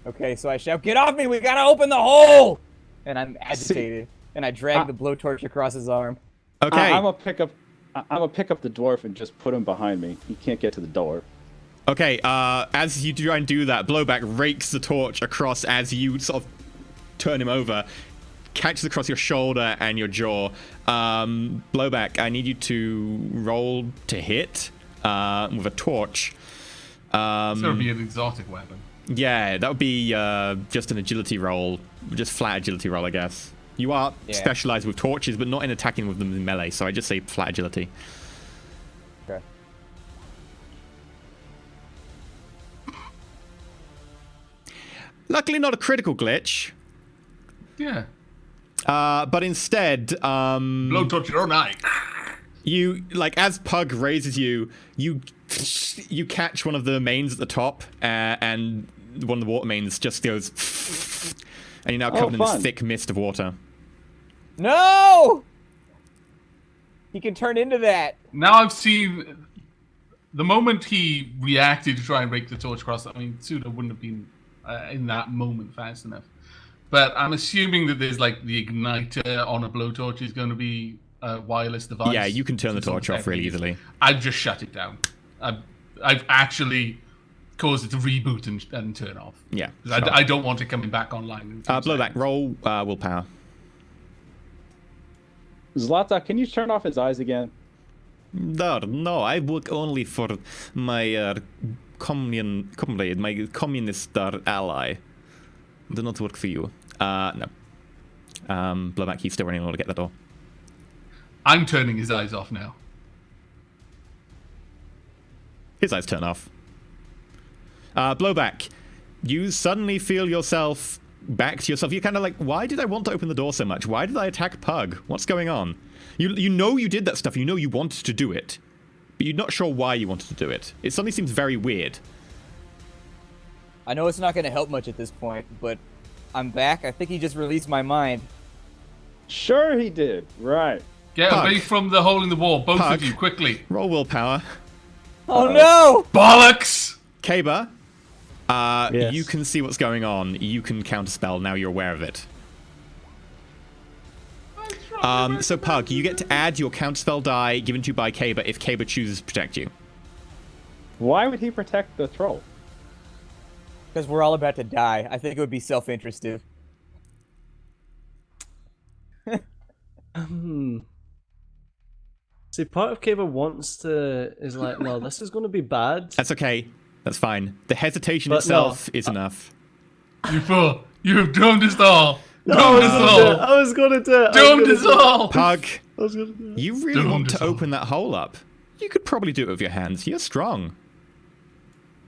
S3: Okay, so I shout, "Get off me! We gotta open the hole!" And I'm agitated, and I drag the blowtorch across his arm.
S1: Okay.
S4: I'm gonna pick up the dwarf and just put him behind me. He can't get to the door.
S1: Okay, as you try and do that, Blowback rakes the torch across as you sort of turn him over, catches across your shoulder and your jaw. Blowback, I need you to roll to hit with a torch.
S2: It's going to be an exotic weapon.
S1: Yeah, that would be just an agility roll, just flat agility roll, I guess. You are specialized with torches, but not in attacking with them in melee, so I just say flat agility.
S3: Okay.
S1: Luckily, not a critical glitch.
S2: Yeah.
S1: But instead,
S2: Blowtorch your own eye.
S1: you, like, as Pug raises you, you catch one of the mains at the top, and one of the water mains just goes, and you're now covered in this
S4: fun.
S1: thick mist of water.
S3: No! He can turn into that.
S2: Now I've seen the moment he reacted to try and rake the torch across. I mean, Suda wouldn't have been in that moment fast enough. But I'm assuming that there's like the igniter on a blowtorch is going to be a wireless device.
S1: Yeah, you can turn the torch off really easily.
S2: I've just shut it down. I've actually caused it to reboot and turn off.
S1: Yeah.
S2: 'Cause
S1: sure.
S2: I don't want it coming back online. in 2
S1: Blowback,
S2: seconds.
S1: roll willpower.
S4: Zlata, can you turn off his eyes again?
S1: No, I work only for my comrade, my communist ally. Do not work for you. No. Blowback, he's still running in order to get the door.
S2: I'm turning his eyes off now.
S1: His eyes turn off. Blowback, you suddenly feel yourself back to yourself. You're kind of like, why did I want to open the door so much? Why did I attack Pug? What's going on? You know you did that stuff. You know you wanted to do it. But you're not sure why you wanted to do it. It suddenly seems very weird.
S3: I know it's not going to help much at this point, but I'm back. I think he just released my mind.
S4: Sure he did. Right.
S2: Get
S1: Pug.
S2: away from the hole in the wall, both
S1: Pug.
S2: of you, quickly.
S1: Roll willpower.
S3: Oh no!
S2: Bollocks!
S1: Kaba,
S5: Yes.
S1: you can see what's going on. You can counterspell. Now you're aware of it. So Pug, you get to add your counterspell die given to you by Kaba if Kaba chooses to protect you.
S4: Why would he protect the troll?
S3: Because we're all about to die. I think it would be self-interested.
S5: See, part of Kaber is like, no, this is going to be bad.
S6: That's okay. That's fine. The hesitation
S5: But
S6: itself
S5: no.
S6: is enough.
S2: You fool! You have doomed us all! Doomed us all!
S5: I was going to do it.
S2: Doomed us all!
S6: Pug,
S5: I was going to do it.
S6: you really
S2: Doomed
S6: want to
S2: us all.
S6: open that hole up. You could probably do it with your hands. You're strong.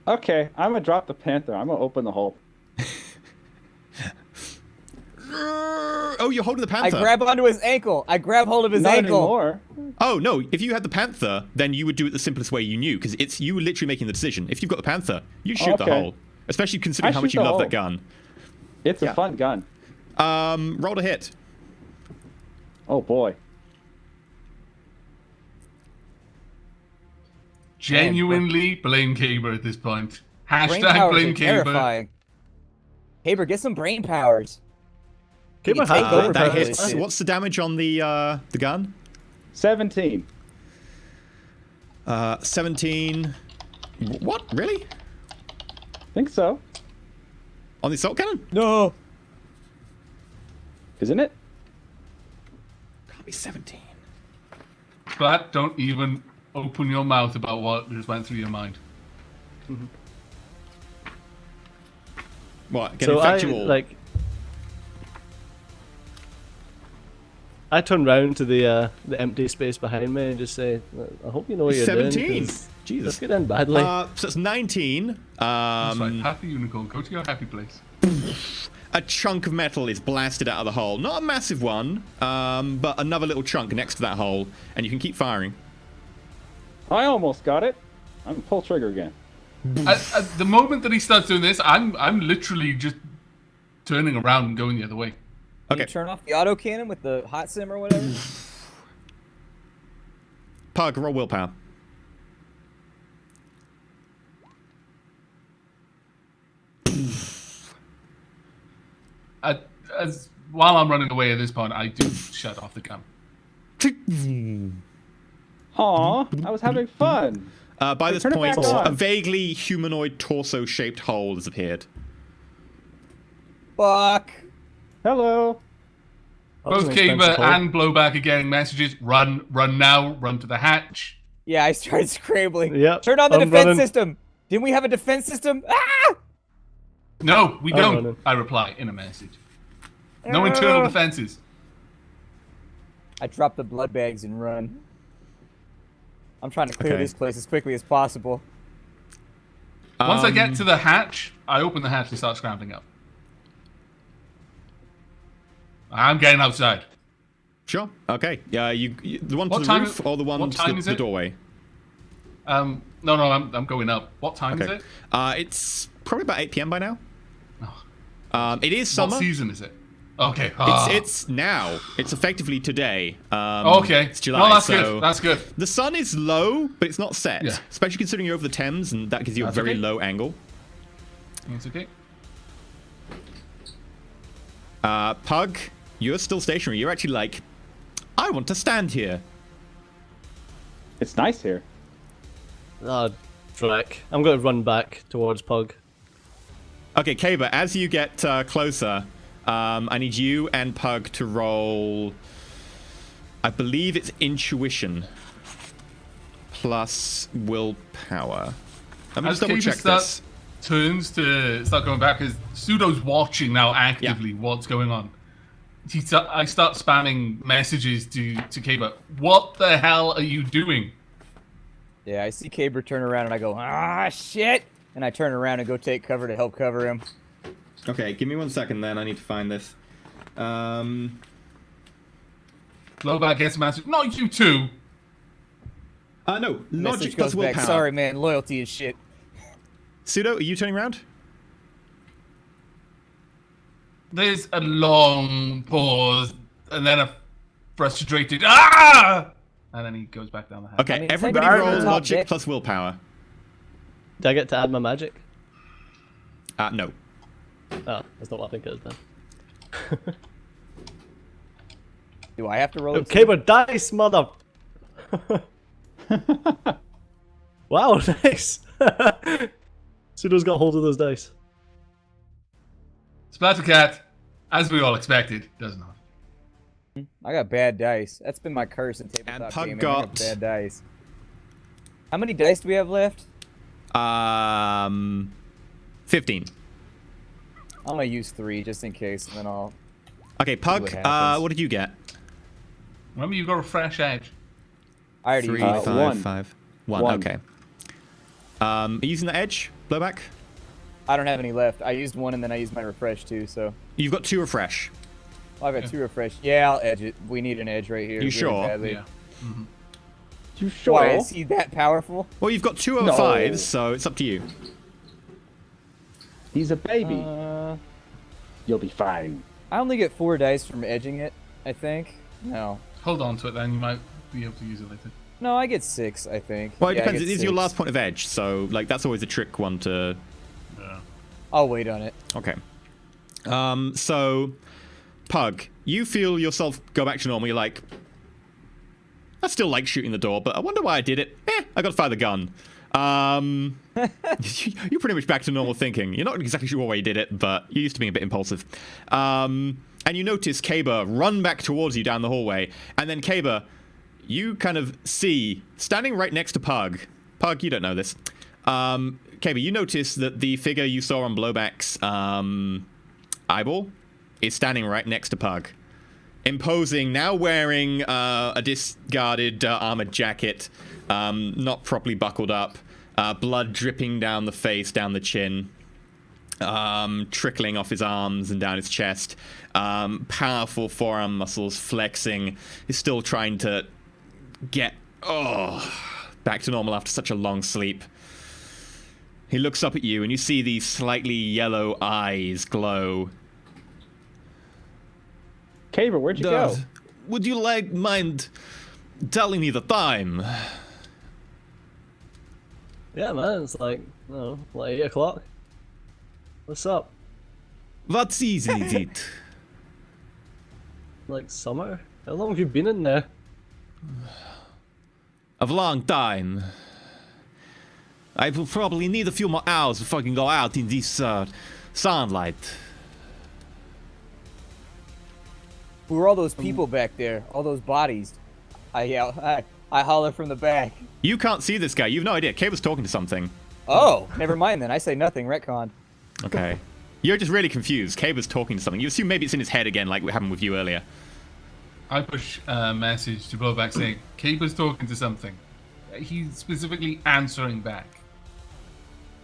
S4: Okay, I'm gonna drop the panther. I'm gonna open the hole.
S6: Oh, you're holding the
S3: I
S6: panther.
S3: grab onto his ankle. I grab hold of his
S4: Not
S3: ankle.
S4: anymore.
S6: Oh, no. If you had the panther, then you would do it the simplest way you knew, because it's you were literally making the decision. If you've got the panther, you shoot the
S4: Okay.
S6: hole. Especially considering
S4: I
S6: how much
S4: shoot
S6: you
S4: the
S6: love that
S4: hole.
S6: gun.
S4: It's a fun gun.
S6: Roll to hit.
S4: Oh boy.
S2: Genuinely blame Kaber at this point.
S3: Brain
S2: Hashtag
S3: powers
S2: blame
S3: are
S2: Kaber.
S3: terrifying. Caber, get some brain powers.
S5: Kaber
S3: You
S5: has
S3: take over
S6: That
S3: powers.
S6: hits. What's the damage on the gun?
S4: 17.
S6: 17. What? Really?
S4: Think so.
S6: On the assault cannon?
S3: No.
S4: Isn't it?
S6: Can't be 17.
S2: But don't even open your mouth about what just went through your mind.
S6: What? Get
S5: So
S6: infectual?
S5: I turn round to the empty space behind me and just say, I hope you know what you're
S6: 17.
S5: doing. 'cause
S6: Jesus.
S5: This could end badly.
S6: So it's 19.
S2: That's right. Happy unicorn, go to your happy place.
S6: A chunk of metal is blasted out of the hole. Not a massive one, but another little chunk next to that hole, and you can keep firing.
S4: I almost got it. I'm gonna pull trigger again.
S2: At the moment that he starts doing this, I'm literally just turning around and going the other way.
S3: Can
S6: Okay.
S3: you turn off the autocannon with the hot sim or whatever?
S6: Pug, roll willpower.
S2: While I'm running away at this point, I do shut off the gun.
S4: Aw, I was having fun.
S6: By this
S4: turn it
S6: point,
S4: back on.
S6: a vaguely humanoid torso-shaped hole has appeared.
S3: Fuck.
S4: Hello.
S5: That was
S2: Both
S5: an expensive
S2: Kaber
S5: hole.
S2: and Blowback are getting messages. Run now, run to the hatch.
S3: Yeah, I started scrambling.
S5: Yep,
S3: Turn on the
S5: I'm
S3: defense
S5: running.
S3: system. Didn't we have a defense system? Ah!
S2: No, we
S5: I'm
S2: don't.
S5: running.
S2: I reply in a message. No internal defenses.
S3: I drop the blood bags and run. I'm trying to clear
S6: Okay.
S3: this place as quickly as possible.
S2: Once I get to the hatch, I open the hatch and start scrambling up. I'm getting outside.
S6: Sure. Okay. The one to
S2: What
S6: the
S2: time
S6: roof or the one
S2: what
S6: to
S2: time
S6: the,
S2: is
S6: the
S2: it?
S6: doorway?
S2: No, I'm going up. What time is
S6: Okay.
S2: it?
S6: It's probably about 8 p.m. by now. It is summer.
S2: What season is it? Okay.
S6: It's now. It's effectively today.
S2: Okay.
S6: It's July.
S2: No, that's
S6: so
S2: good. That's good.
S6: The sun is low, but it's not set.
S2: Yeah.
S6: Especially considering you're over the Thames, and that gives you
S2: That's
S6: a very
S2: okay.
S6: low angle.
S2: It's okay.
S6: Pug, you're still stationary. You're actually like, I want to stand here.
S4: It's nice here.
S5: Drac. I'm going to run back towards Pug.
S6: Okay, Kaber, as you get closer, I need you and Pug to roll. I believe it's intuition plus willpower. Let me
S2: As
S6: just double check
S2: Kaber
S6: this.
S2: turns to start going back, because Pseudo's watching now actively what's going on. I start spamming messages to Kaber. What the hell are you doing?
S3: Yeah, I see Caber turn around and I go, ah, shit! And I turn around and go take cover to help cover him.
S6: Okay, give me 1 second then. I need to find this.
S2: Blowback gets a message. Not you two.
S6: No, logic
S3: Message
S6: plus
S3: goes back,
S6: willpower.
S3: sorry man, loyalty is shit.
S6: Pseudo, are you turning around?
S2: There's a long pause, and then a frustrated ah, and then he goes back down the hatch.
S6: Okay,
S3: I mean,
S6: everybody
S3: technically
S6: roll
S3: we're top
S6: logic
S3: deck.
S6: plus willpower.
S5: Do I get to add my magic?
S6: No.
S5: Oh, that's not what I think it is then.
S3: Do I have to roll it?
S5: Okay, but dice, mother. Wow, nice. Pseudo's got hold of those dice.
S2: Splattercat, as we all expected, does not.
S3: I got bad dice. That's been my curse in tabletop
S1: And Pug
S3: gaming. I
S1: got-
S3: bad dice. How many dice do we have left?
S1: 15.
S3: I'm gonna use 3 just in case, and then I'll.
S1: Okay, Pug,
S3: what happens.
S1: what did you get?
S2: Remember, you got a fresh edge.
S3: I already
S1: 3,
S3: used
S1: 5,
S4: one.
S1: 5. 1,
S4: One.
S1: okay. Are you using the edge? Blowback?
S3: I don't have any left. I used 1 and then I used my refresh too. So
S1: You've got 2 refresh.
S3: I've got 2 refresh. Yeah, I'll edge it. We need an edge right here.
S1: You
S3: really
S1: sure?
S3: badly.
S2: Yeah.
S4: You sure?
S3: Why is he that powerful?
S1: Well, you've got 2 over
S4: No.
S1: 5s, so it's up to you.
S4: He's a baby.
S3: Uh,
S4: You'll be fine.
S3: I only get 4 dice from edging it. I think. No.
S2: Hold on to it, then you might be able to use it later.
S3: No, I get 6. I think.
S1: Well, it
S3: Yeah, I
S1: depends. It
S3: get
S1: is your
S3: 6.
S1: last point of edge, so like that's always a trick one to.
S2: Yeah.
S3: I'll wait on it.
S1: Okay. So, Pug, you feel yourself go back to normal. You're like, I still like shooting the door, but I wonder why I did it. I got to fire the gun. You're pretty much back to normal thinking. You're not exactly sure why you did it, but you're used to being a bit impulsive. And you notice Kaber run back towards you down the hallway, and then Kaber, you kind of see standing right next to Pug. Pug, you don't know this. Kaber, you notice that the figure you saw on Blowback's eyeball is standing right next to Pug. Imposing, now wearing a discarded armored jacket, not properly buckled up, blood dripping down the face, down the chin, trickling off his arms and down his chest, powerful forearm muscles flexing. He's still trying to get back to normal after such a long sleep. He looks up at you and you see these slightly yellow eyes glow.
S4: Caver, where'd you go?
S1: Would you mind telling me the time?
S5: Yeah, man, it's like, I don't know, like 8 o'clock. What's up?
S1: What season is it?
S5: Like summer? How long have you been in there?
S1: A long time. I will probably need a few more hours before I can go out in this sunlight.
S3: Who are all those people back there? All those bodies? I yell. I holler from the back.
S1: You can't see this guy. You have no idea. Kay was talking to something.
S3: Oh, never mind then. I say nothing. Retcon.
S1: Okay. You're just really confused. Kay was talking to something. You assume maybe it's in his head again, like what happened with you earlier.
S2: I push a message to Blowback saying, Caper's talking to something. He's specifically answering back.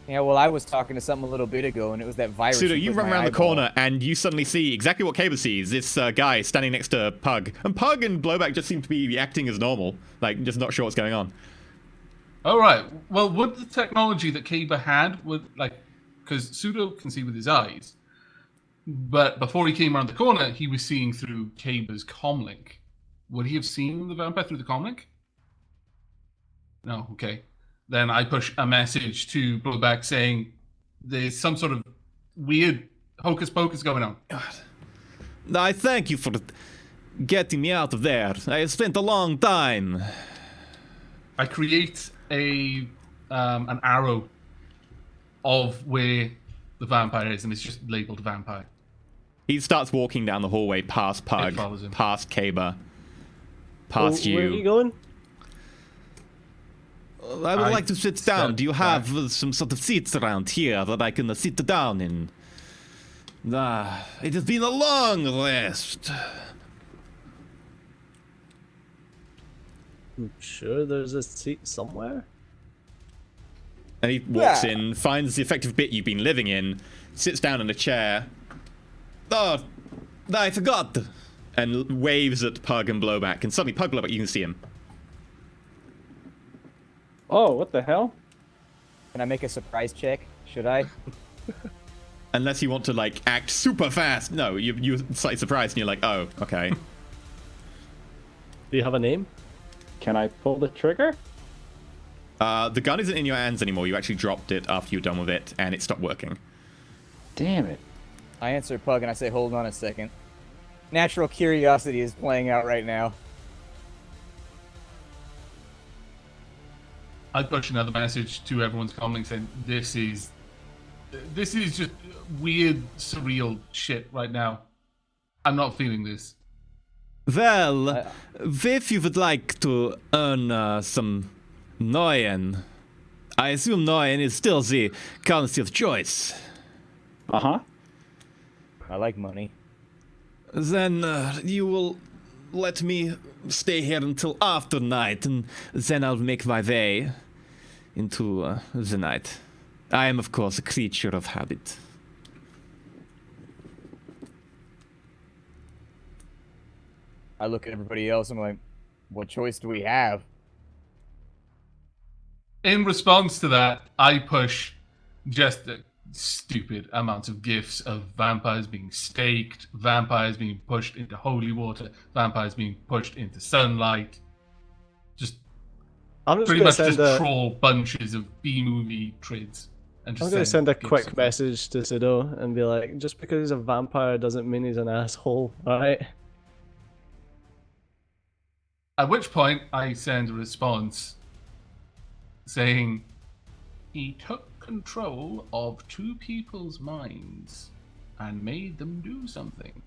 S3: Yeah, well, I was talking to something a little bit ago, and it was that virus.
S1: Pseudo,
S3: he
S1: you
S3: put in
S1: run
S3: my
S1: around the
S3: eyeball.
S1: corner and you suddenly see exactly what Kaber sees. This guy standing next to Pug. And Pug and Blowback just seem to be acting as normal. Like, just not sure what's going on.
S2: All right. Well, would the technology that Caper had, because Pseudo can see with his eyes, but before he came around the corner, he was seeing through Caber's comlink. Would he have seen the vampire through the comlink? No. Okay. Then I push a message to Blowback saying there's some sort of weird hocus pocus going on.
S1: I thank you for getting me out of there. I have spent a long time.
S2: I create an arrow of where the vampire is, and it's just labeled vampire.
S1: He starts walking down the hallway past Pug,
S2: follows him.
S1: past Kaber, past you.
S5: Where are you going?
S1: I would
S2: I
S1: like to sit down.
S2: step
S1: Do you have some sort of seats around here that I can sit down in? It has been a long rest.
S5: I'm sure there's a seat somewhere.
S1: And he walks
S3: Yeah.
S1: in, finds the effective bit you've been living in, sits down in a chair. Oh, I forgot. And waves at Pug and Blowback. And suddenly, Pug, Blowback, you can see him.
S4: Oh, what the hell?
S3: Can I make a surprise check? Should I?
S1: Unless you want to, like, act super fast. No, you're slightly surprised and you're like, oh, okay.
S5: Do you have a name?
S4: Can I pull the trigger?
S1: The gun isn't in your hands anymore. You actually dropped it after you're done with it, and it stopped working.
S4: Damn it.
S3: I answer Pug and I say, hold on a second. Natural curiosity is playing out right now.
S2: I push another message to everyone's commenting saying this is just weird, surreal shit right now. I'm not feeling this.
S6: Well, if you would like to earn some Neuen, I assume Neuen is still the currency of choice.
S4: Uh-huh.
S3: I like money.
S6: Then you will let me stay here until after night, and then I'll make my way into the night. I am, of course, a creature of habit.
S3: I look at everybody else. I'm like, what choice do we have?
S2: In response to that, I push just a stupid amount of gifs of vampires being staked, vampires being pushed into holy water, vampires being pushed into sunlight. Just
S5: I'm just
S2: pretty
S5: gonna
S2: much
S5: send
S2: just
S5: a.
S2: troll bunches of B-movie trids. And
S5: I'm
S2: just
S5: gonna send a
S2: gifs
S5: quick
S2: of-
S5: message to Sido and be like, just because he's a vampire doesn't mean he's an asshole, alright?
S2: At which point, I send a response saying, he took control of two people's minds and made them do something.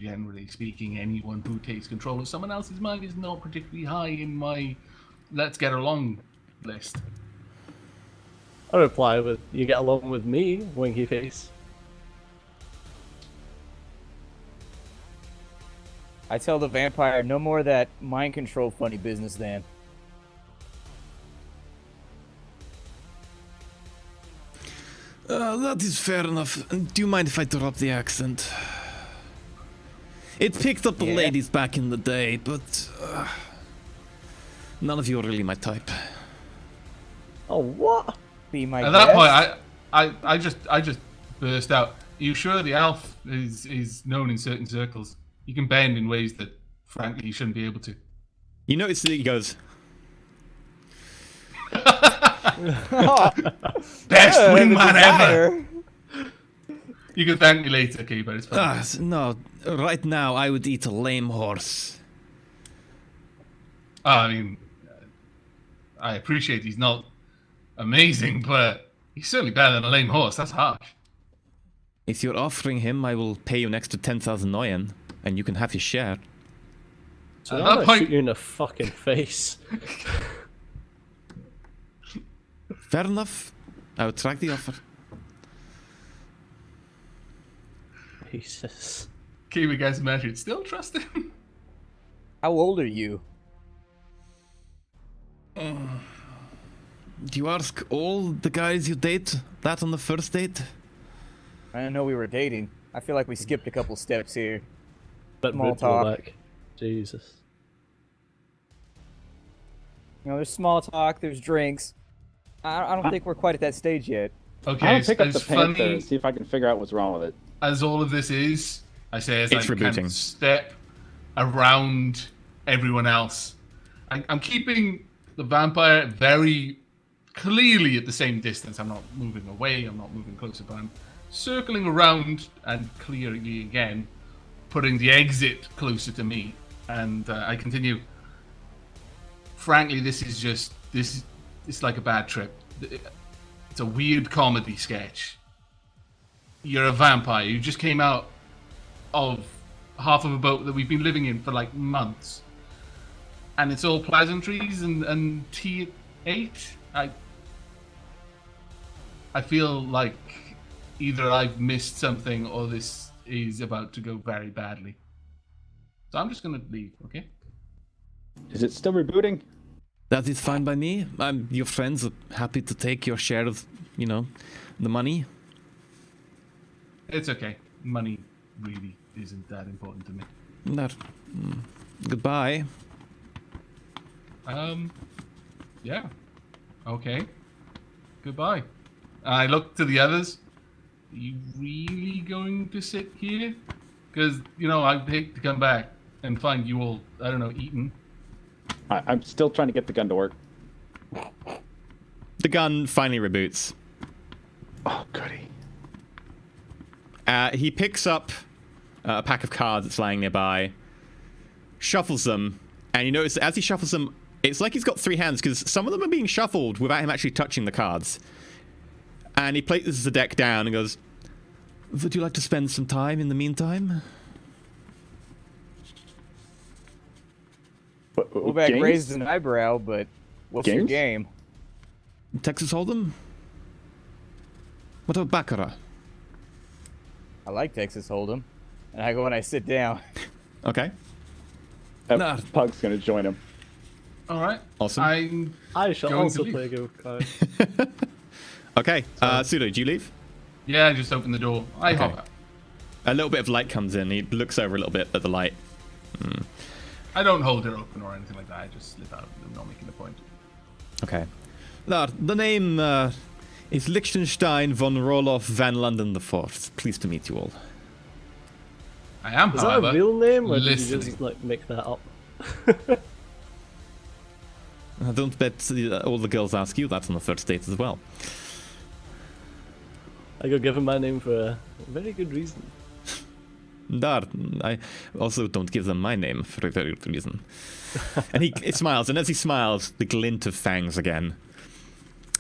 S2: Generally speaking, anyone who takes control of someone else's mind is not particularly high in my let's get along list.
S5: I reply with, you get along with me, winky face.
S3: I tell the vampire, no more of that mind control funny business then.
S6: That is fair enough. Do you mind if I drop the accent? It picked up the
S3: Yeah.
S6: ladies back in the day, but none of you are really my type.
S5: Oh, what?
S3: Be my
S2: At that
S3: guest.
S2: point, I just burst out. Are you sure the elf is known in certain circles? You can bend in ways that, frankly, you shouldn't be able to.
S6: You notice that he goes,
S2: Best
S3: Yeah, the
S2: wingman ever!
S3: desire.
S2: You can thank me later, okay, but it's fine.
S6: no, right now I would eat a lame horse.
S2: I mean, I appreciate he's not amazing, but he's certainly better than a lame horse. That's harsh.
S6: If you're offering him, I will pay you an extra 10,000 Neuen, and you can have your share.
S5: So
S2: At
S5: I'm
S2: that
S5: gonna
S2: point-
S5: shoot you in the fucking face.
S6: Fair enough. I would track the offer.
S5: Jesus.
S2: Keep it guys measured. Still trust him?
S3: How old are you?
S6: Do you ask all the guys you date that on the first date?
S3: I didn't know we were dating. I feel like we skipped a couple steps here.
S5: Bit
S3: Small
S5: rude,
S3: talk.
S5: Blowback. Jesus.
S3: You know, there's small talk, there's drinks. I don't think we're quite at that stage yet.
S2: Okay,
S4: I'm gonna pick up
S2: as
S4: the panther
S2: funny
S4: and see if I can figure out what's wrong with it.
S2: as all of this is, I say as
S6: It's
S2: I kind
S6: rebooting.
S2: of step around everyone else. I'm keeping the vampire very clearly at the same distance. I'm not moving away, I'm not moving closer, but I'm circling around and clearly again putting the exit closer to me. And I continue. Frankly, it's like a bad trip. It's a weird comedy sketch. You're a vampire. You just came out of half of a boat that we've been living in for like months. And it's all pleasantries and tea at 8. I feel like either I've missed something or this is about to go very badly. So I'm just going to leave, okay?
S4: Is it still rebooting?
S6: That is fine by me. Your friends are happy to take your share of, the money.
S2: It's okay. Money really isn't that important to me.
S6: That. Goodbye.
S2: Yeah. Okay. Goodbye. I look to the others. Are you really going to sit here? Because, I'd hate to come back and find you all, I don't know, eaten.
S4: I'm still trying to get the gun to work.
S6: The gun finally reboots.
S4: Oh, goody.
S6: He picks up a pack of cards that's lying nearby, shuffles them, and you notice that as he shuffles them, it's like he's got 3 hands because some of them are being shuffled without him actually touching the cards. And he places the deck down and goes, "Would you like to spend some time in the meantime?"
S3: Blowback
S4: games?
S3: raised an eyebrow, but what's your
S4: Games?
S3: game?
S6: Texas Hold'em? What about Baccarat?
S3: I like Texas Hold'em. And I go and I sit down.
S6: Okay. Nah.
S4: Pug's gonna join him.
S2: All right.
S6: Awesome.
S5: I shall
S2: Going
S5: also
S2: to
S5: play a game of cards.
S6: Okay. Pseudo, do you leave?
S2: Yeah, just open the door. I
S6: Okay.
S2: hop out.
S6: A little bit of light comes in. He looks over a little bit at the light.
S2: I don't hold it open or anything like that. I just slip out. I'm not making a point.
S6: Okay. The name is Likenstein von Roloff van Landen IV. Pleased to meet you all.
S2: I am,
S5: Is that
S2: however,
S5: a real name, or did you
S2: listening.
S5: just like make that up?
S6: Don't bet all the girls ask you that on the first date as well.
S5: I got given my name for a very good reason.
S6: I also don't give them my name for a very good reason. And he smiles, and as he smiles, the glint of fangs again.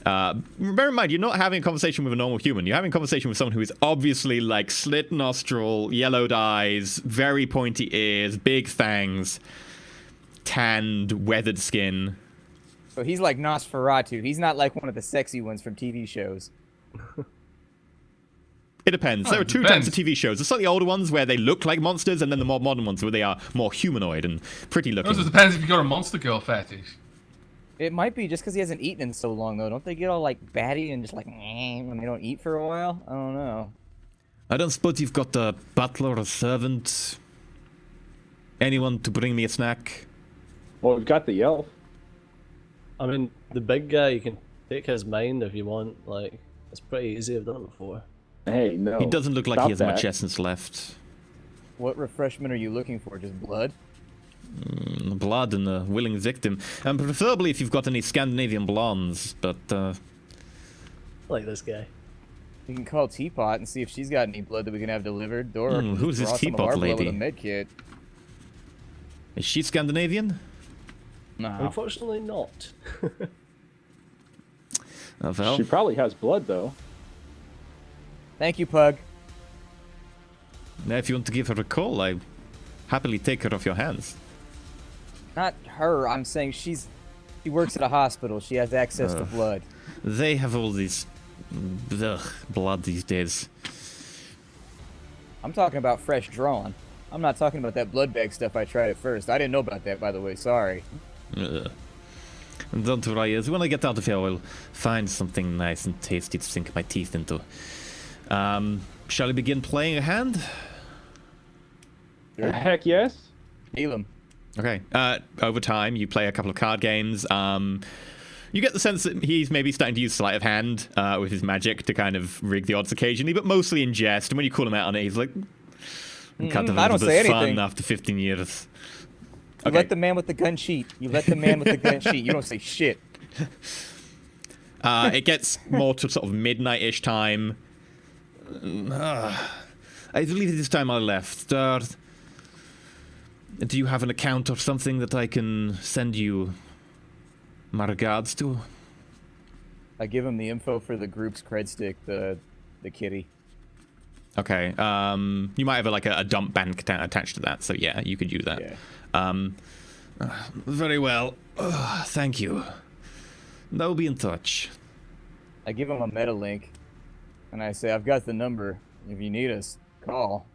S6: Bear in mind, you're not having a conversation with a normal human. You're having a conversation with someone who is obviously like slit nostril, yellowed eyes, very pointy ears, big fangs, tanned, weathered skin.
S3: So he's like Nosferatu. He's not like one of the sexy ones from TV shows.
S6: It depends. There are two types of TV shows. The slightly older ones where they look like monsters, and then the more modern ones where they are more humanoid and pretty
S2: It
S6: looking.
S2: also depends if you got a monster girl fetish.
S3: It might be just because he hasn't eaten in so long, though. Don't they get all like batty and just like when they don't eat for a while? I don't know.
S6: I don't suppose you've got a butler or a servant? Anyone to bring me a snack?
S4: Well, we've got the elf.
S5: I mean, the big guy, you can take his mind if you want. Like, it's pretty easy. I've done it before.
S4: Hey, no.
S6: He doesn't look like
S4: stop
S6: he has
S4: that.
S6: much essence left.
S3: What refreshment are you looking for? Just blood?
S6: Blood and a willing victim. And preferably if you've got any Scandinavian blondes, but
S5: Like this guy.
S3: We can call Teapot and see if she's got any blood that we can have delivered. Or
S6: who's this
S3: draw some of
S6: Teapot
S3: our blood with
S6: lady?
S3: a med kit.
S6: is she Scandinavian?
S3: No.
S5: Unfortunately, not.
S6: Well,
S4: She probably has blood, though.
S3: Thank you, Pug.
S6: now if you want to give her a call, I happily take her off your hands.
S3: Not her. I'm saying she works at a hospital. She has access to blood.
S6: They have all this blood these days.
S3: I'm talking about fresh drawn. I'm not talking about that blood bag stuff I tried at first. I didn't know about that, by the way. Sorry.
S6: Don't worry, when I get out of here, I'll find something nice and tasty to sink my teeth into. Shall we begin playing a hand?
S4: Heck yes.
S3: Heal him.
S6: Okay. Over time, you play a couple of card games. You get the sense that he's maybe starting to use sleight of hand with his magic to kind of rig the odds occasionally, but mostly in jest. And when you call him out on it, he's like, "Kind of
S3: I don't say
S6: fun
S3: anything.
S6: after 15 years."
S3: You let the man with the gun cheat. You let the man with the gun cheat. You don't say shit.
S6: It gets more to sort of midnight-ish time. I believe this time I left. Do you have an account or something that I can send you my regards to?
S3: I give him the info for the group's cred stick, the kitty.
S6: Okay. You might have a dump bank attached to that, so yeah, you could use that.
S3: Yeah.
S6: Very well. Thank you. They'll be in touch.
S3: I give him a meta link, and I say, I've got the number. If you need us, call.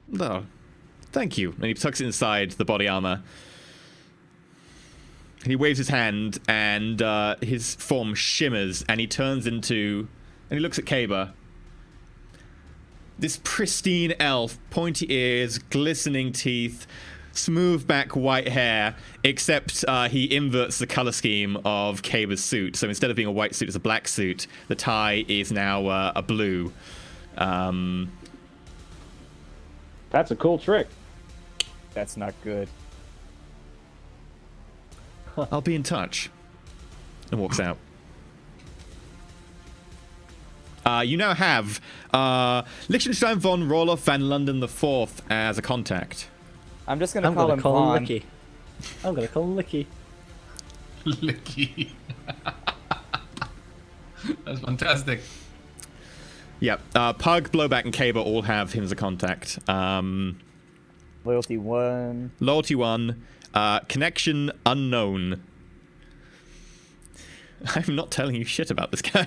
S6: No. Thank you. And he tucks it inside the body armor. And he waves his hand, and his form shimmers, and he turns into... And he looks at Kaba. This pristine elf, pointy ears, glistening teeth, smooth back white hair, except he inverts the color scheme of Kaba's suit. So instead of being a white suit, it's a black suit. The tie is now a blue.
S4: That's a cool trick.
S3: That's not good.
S6: I'll be in touch. And walks out. You now have Likenstein von Roloff van Landen IV as a contact.
S3: I'm just gonna
S5: I'm
S3: call
S5: gonna
S3: him
S5: call
S3: Vaughn.
S5: him Licky. I'm gonna call him Licky.
S2: Licky. That's fantastic.
S6: Yep. Pug, Blowback, and Kaba all have him as a contact.
S3: Loyalty 1.
S1: Loyalty 1. Connection unknown. I'm not telling you shit about this guy.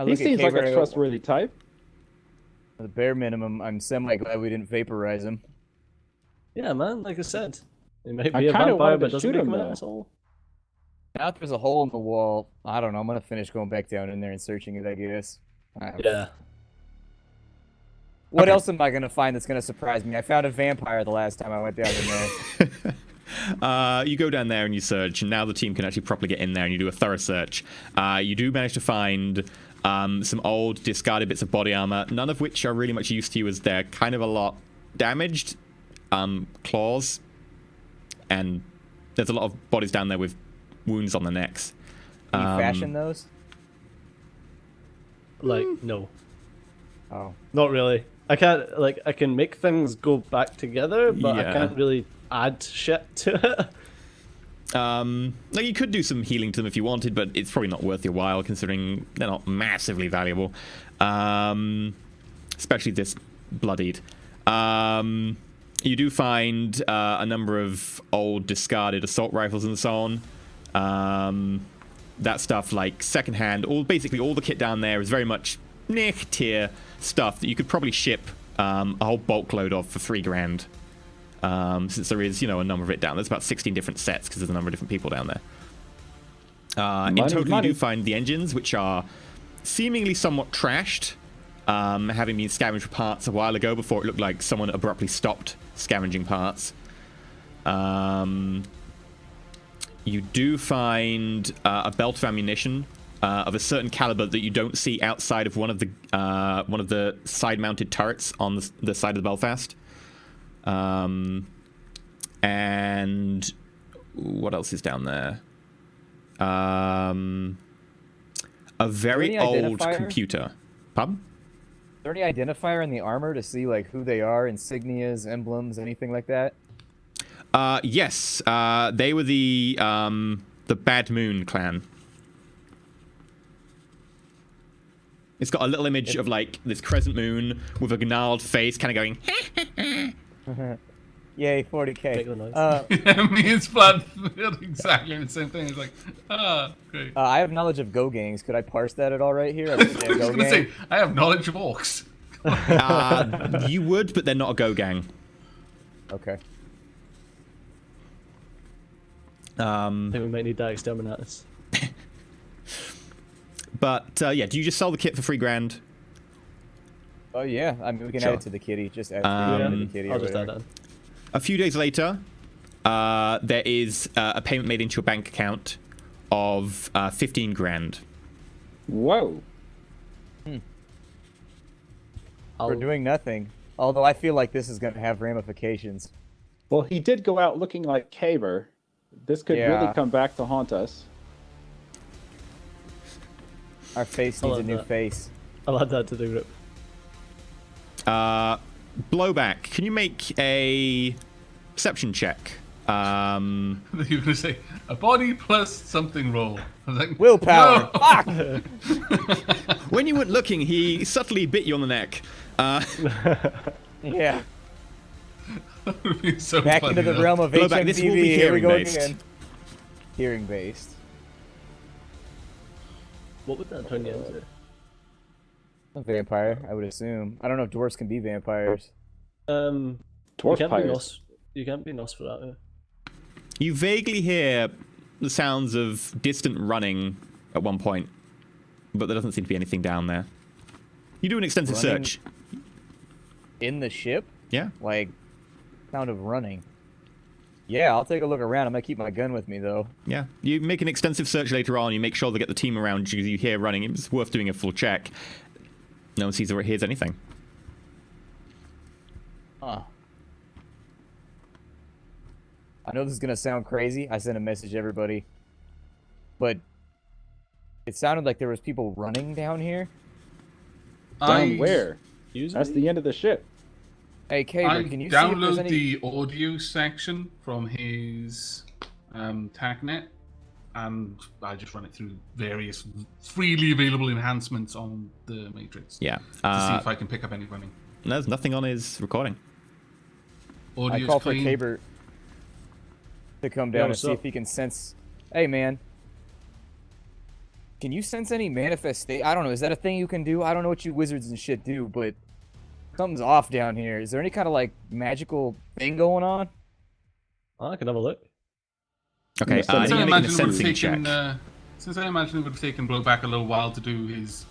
S4: He seems like a trustworthy type.
S3: The bare minimum, I'm semi-glad we didn't vaporize him.
S5: Yeah, man. Like I said, it might
S4: I
S5: be a
S4: kinda
S5: vampire,
S4: wanted
S5: but
S4: to
S5: doesn't
S4: shoot
S5: make
S4: him,
S5: him an
S4: though.
S5: asshole.
S3: Now if there's a hole in the wall, I don't know. I'm gonna finish going back down in there and searching it, I guess.
S5: Yeah.
S3: What
S1: Okay.
S3: else am I gonna find that's gonna surprise me? I found a vampire the last time I went down in there.
S1: You go down there and you search, and now the team can actually properly get in there and you do a thorough search. You do manage to find some old discarded bits of body armor, none of which are really much use to you as they're kind of a lot damaged. Claws, and there's a lot of bodies down there with wounds on their necks.
S3: Can you fashion those?
S5: Like, no.
S3: Oh.
S5: Not really. I can't, like, I can make things go back together, but
S1: Yeah.
S5: I can't really add shit to it.
S1: Like you could do some healing to them if you wanted, but it's probably not worth your while considering they're not massively valuable. Especially this bloodied. You do find a number of old discarded assault rifles and so on. That stuff like secondhand, basically all the kit down there is very much nick tier stuff that you could probably ship a whole bulk load of for $3,000. Since there is, a number of it down. There's about 16 different sets because there's a number of different people down there. In total, you do find the engines, which are seemingly somewhat trashed, having been scavenged for parts a while ago before it looked like someone abruptly stopped scavenging parts. You do find a belt of ammunition of a certain caliber that you don't see outside of one of the side-mounted turrets on the side of the Belfast. And what else is down there? A very old computer. Pardon?
S3: Is there any identifier in the armor to see like who they are, insignias, emblems, anything like that?
S1: Yes. They were the Bad Moon clan. It's got a little image of like this crescent moon with a gnarled face, kind of going.
S3: Yay, 40k.
S5: Make the noise.
S2: Yeah, me and Splat feel exactly the same thing. It's like, great.
S3: I have knowledge of go gangs. Could I parse that at all right here?
S2: I was gonna say, I have knowledge of orcs.
S1: You would, but they're not a go gang.
S3: Okay.
S5: I think we might need that exterminatus.
S1: But yeah, do you just sell the kit for $3,000?
S3: Oh yeah, I mean we can
S1: Sure.
S3: add it to the kitty. Just add it to the kitty.
S5: I'll
S3: or
S5: just add
S3: whatever.
S5: that.
S1: A few days later, there is a payment made into your bank account of $15,000.
S4: Whoa.
S3: For doing nothing. Although I feel like this is going to have ramifications.
S4: Well, he did go out looking like Caber. This could
S3: Yeah.
S4: really come back to haunt us.
S3: Our face
S5: I
S3: needs a
S5: love
S3: new
S5: that.
S3: face.
S5: I'll add that to the group.
S1: Blowback, can you make a perception check?
S2: You were gonna say a body plus something roll. I was like,
S3: Willpower.
S2: no!
S3: Fuck!
S1: When you weren't looking, he subtly bit you on the neck.
S3: Yeah.
S2: That would be so
S3: Back
S2: funny,
S3: into the
S2: though.
S3: realm of
S1: Blowback, this will be
S3: HMTV. Here we go
S1: hearing-based.
S3: again. Hearing based.
S5: What would that turn you into?
S3: A vampire, I would assume. I don't know if dwarves can be vampires.
S5: You
S4: Dwarf
S5: can't be
S4: pirates.
S5: You can't be Nosferatu.
S1: You vaguely hear the sounds of distant running at one point, but there doesn't seem to be anything down there. You do an extensive
S3: Running?
S1: search.
S3: In the ship?
S1: Yeah.
S3: Like, sound of running. Yeah, I'll take a look around. I'm gonna keep my gun with me, though.
S1: Yeah. You make an extensive search later on. You make sure they get the team around you. You hear running. It's worth doing a full check. No one sees or hears anything.
S3: Huh. I know this is gonna sound crazy. I sent a message to everybody. But it sounded like there was people running down here.
S4: Down where?
S5: Usually?
S4: That's the end of the ship.
S3: Hey,
S2: I
S3: Caber, can you see if there's
S2: download
S3: any...
S2: the audio section from his TACnet, and I just run it through various freely available enhancements on the Matrix.
S1: Yeah.
S2: To see if I can pick up any running.
S1: There's nothing on his recording.
S3: I
S2: Audio's
S3: call for
S2: clean.
S3: Caber to come down and
S5: what's
S3: see
S5: up?
S3: if he can sense. Hey, man. Can you sense any manifestation? I don't know. Is that a thing you can do? I don't know what you wizards and shit do, but something's off down here. Is there any kind of like magical thing going on?
S5: I can have a look.
S1: Okay,
S4: Since I
S2: Since I
S1: you make a
S2: imagine it would have
S1: sensing
S2: taken,
S1: check.
S2: since I imagine it would have taken Blowback a little while to do his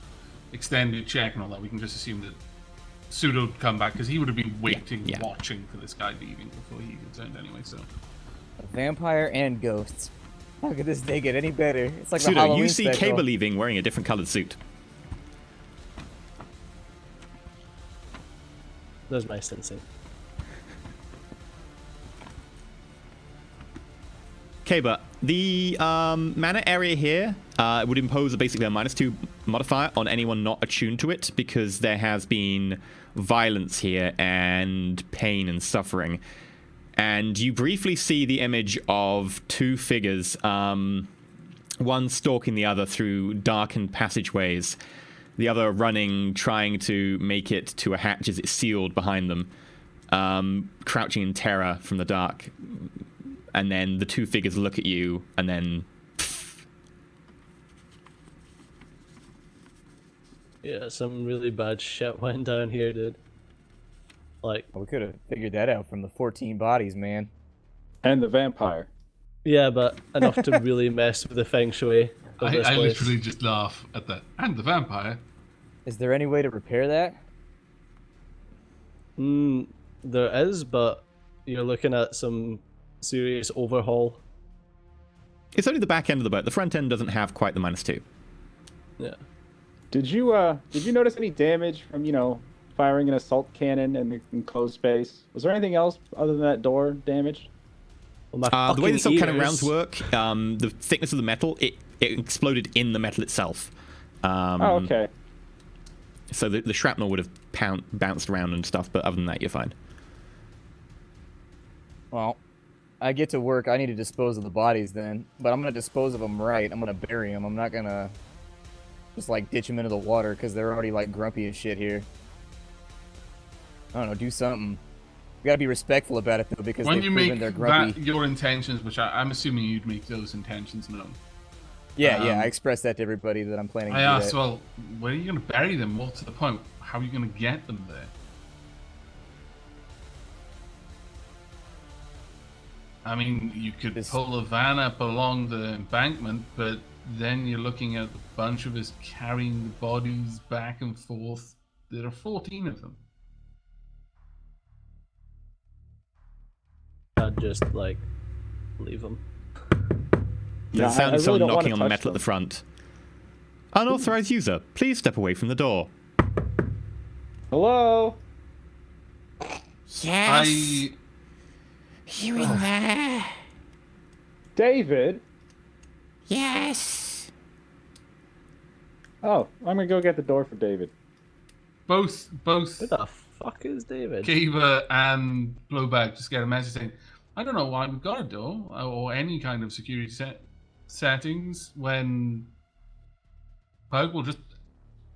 S2: extended check and all that, we can just assume that Pseudo would come back because he would have been waiting,
S1: yeah.
S2: watching for this guy leaving before he returned anyway. So
S3: A vampire and ghosts. How could this day get any better? It's like the
S1: Pseudo,
S3: Halloween
S1: you see
S3: special.
S1: Cable leaving wearing a different colored suit.
S5: There's my sensing.
S1: Okay, but the mana area here would impose basically a -2 modifier on anyone not attuned to it because there has been violence here and pain and suffering. And you briefly see the image of two figures, one stalking the other through darkened passageways, the other running, trying to make it to a hatch as it's sealed behind them, crouching in terror from the dark. And then the two figures look at you, and then...
S5: Yeah, some really bad shit went down here, dude. Like,
S3: We could have figured that out from the 14 bodies, man.
S4: And the vampire.
S5: yeah, but enough to really mess with the feng shui of this
S2: I
S5: place.
S2: literally just laugh at that. And the vampire.
S3: Is there any way to repair that?
S5: There is, but you're looking at some serious overhaul.
S1: It's only the back end of the boat. The front end doesn't have quite the -2.
S5: Yeah.
S4: Did you notice any damage from, firing an assault cannon in the enclosed space? Was there anything else other than that door damaged?
S5: Well, my
S1: The way the
S5: fucking
S1: sort of cannon
S5: ears-
S1: rounds work, the thickness of the metal, it exploded in the metal itself.
S4: Oh, okay.
S1: So the shrapnel would have bounced around and stuff, but other than that, you're fine.
S3: Well, I get to work. I need to dispose of the bodies then, but I'm gonna dispose of them right. I'm gonna bury them. I'm not gonna just like ditch them into the water because they're already like grumpy as shit here. I don't know. Do something. We gotta be respectful about it though because
S2: When
S3: they've
S2: you
S3: proven
S2: make
S3: they're grumpy.
S2: that your intentions, which I'm assuming you'd make those intentions known.
S3: Yeah, yeah.
S2: um,
S3: I expressed that to everybody that I'm planning to
S2: I
S3: do
S2: asked,
S3: that.
S2: well, where are you going to bury them? More to the point, how are you going to get them there? I mean, you could pull a van up along the embankment, but then you're looking at a bunch of us carrying the bodies back and forth. There are 14 of them.
S5: I'd just, like, leave them.
S1: There's the sound of someone
S4: don't wanna
S1: knocking on the
S4: touch
S1: metal at the
S4: them.
S1: front. Unauthorized user, please step away from the door.
S4: Hello?
S2: I
S7: You in there?
S4: David?
S7: Yes.
S4: Oh, I'm gonna go get the door for David.
S2: both
S5: Who the fuck is David?
S2: Kiva and Blowback just get a message saying, I don't know why we've got a door or any kind of security settings when Pug will just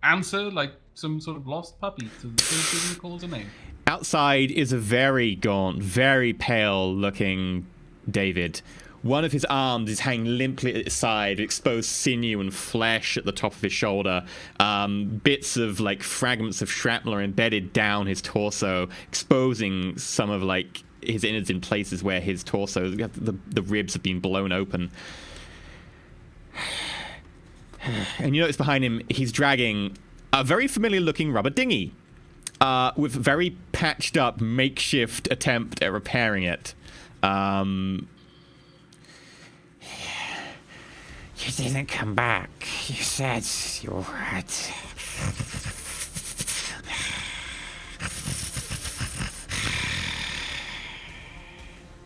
S2: answer like some sort of lost puppy to the first thing he calls a name.
S1: Outside is a very gaunt, very pale looking David. One of his arms is hanging limply at his side, exposed sinew and flesh at the top of his shoulder. Bits of like fragments of shrapnel are embedded down his torso, exposing some of like his innards in places where his torso, the ribs have been blown open. And you notice behind him, he's dragging a very familiar looking rubber dinghy. With very patched up makeshift attempt at repairing it.
S7: You didn't come back. You said you would.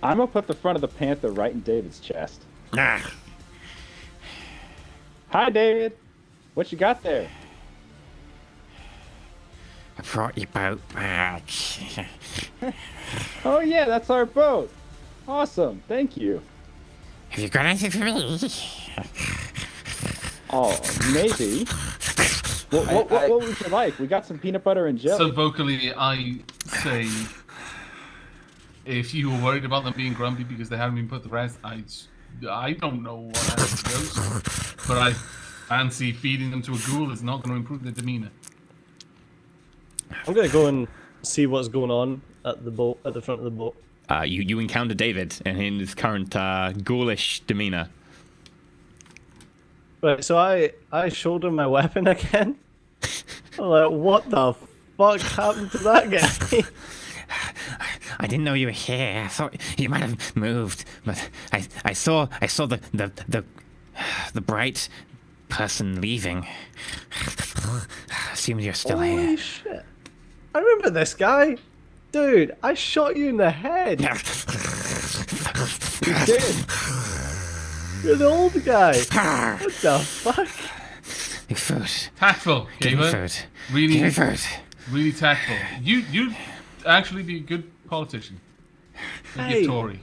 S4: I'm gonna put the front of the panther right in David's chest.
S7: Nah.
S4: Hi, David. What you got there?
S7: I brought your boat back.
S4: Oh yeah, that's our boat. Awesome. Thank you.
S8: Have you got anything for me?
S4: Oh, maybe. What would you like? We got some peanut butter and jelly.
S2: So vocally, I say, if you were worried about them being grumpy because they haven't been put to rest, I don't know what happens to those, but I fancy feeding them to a ghoul is not going to improve their demeanor.
S5: I'm gonna go and see what's going on at the boat, at the front of the boat.
S6: You encounter David and in his current ghoulish demeanor.
S5: Right, so I showed him my weapon again. I'm like, what the fuck happened to that guy?
S8: I didn't know you were here. I thought you might have moved, but I saw the bright person leaving. Assumed you're still
S5: Holy
S8: here.
S5: shit. I remember this guy. Dude, I shot you in the head.
S4: You did.
S5: You're the old guy. What the fuck?
S8: Your food.
S2: Tactful,
S8: Give me
S2: Gamer.
S8: food.
S2: Really,
S8: Give me food.
S2: really tactful. You actually be a good politician. You'd be
S5: Hey.
S2: a Tory.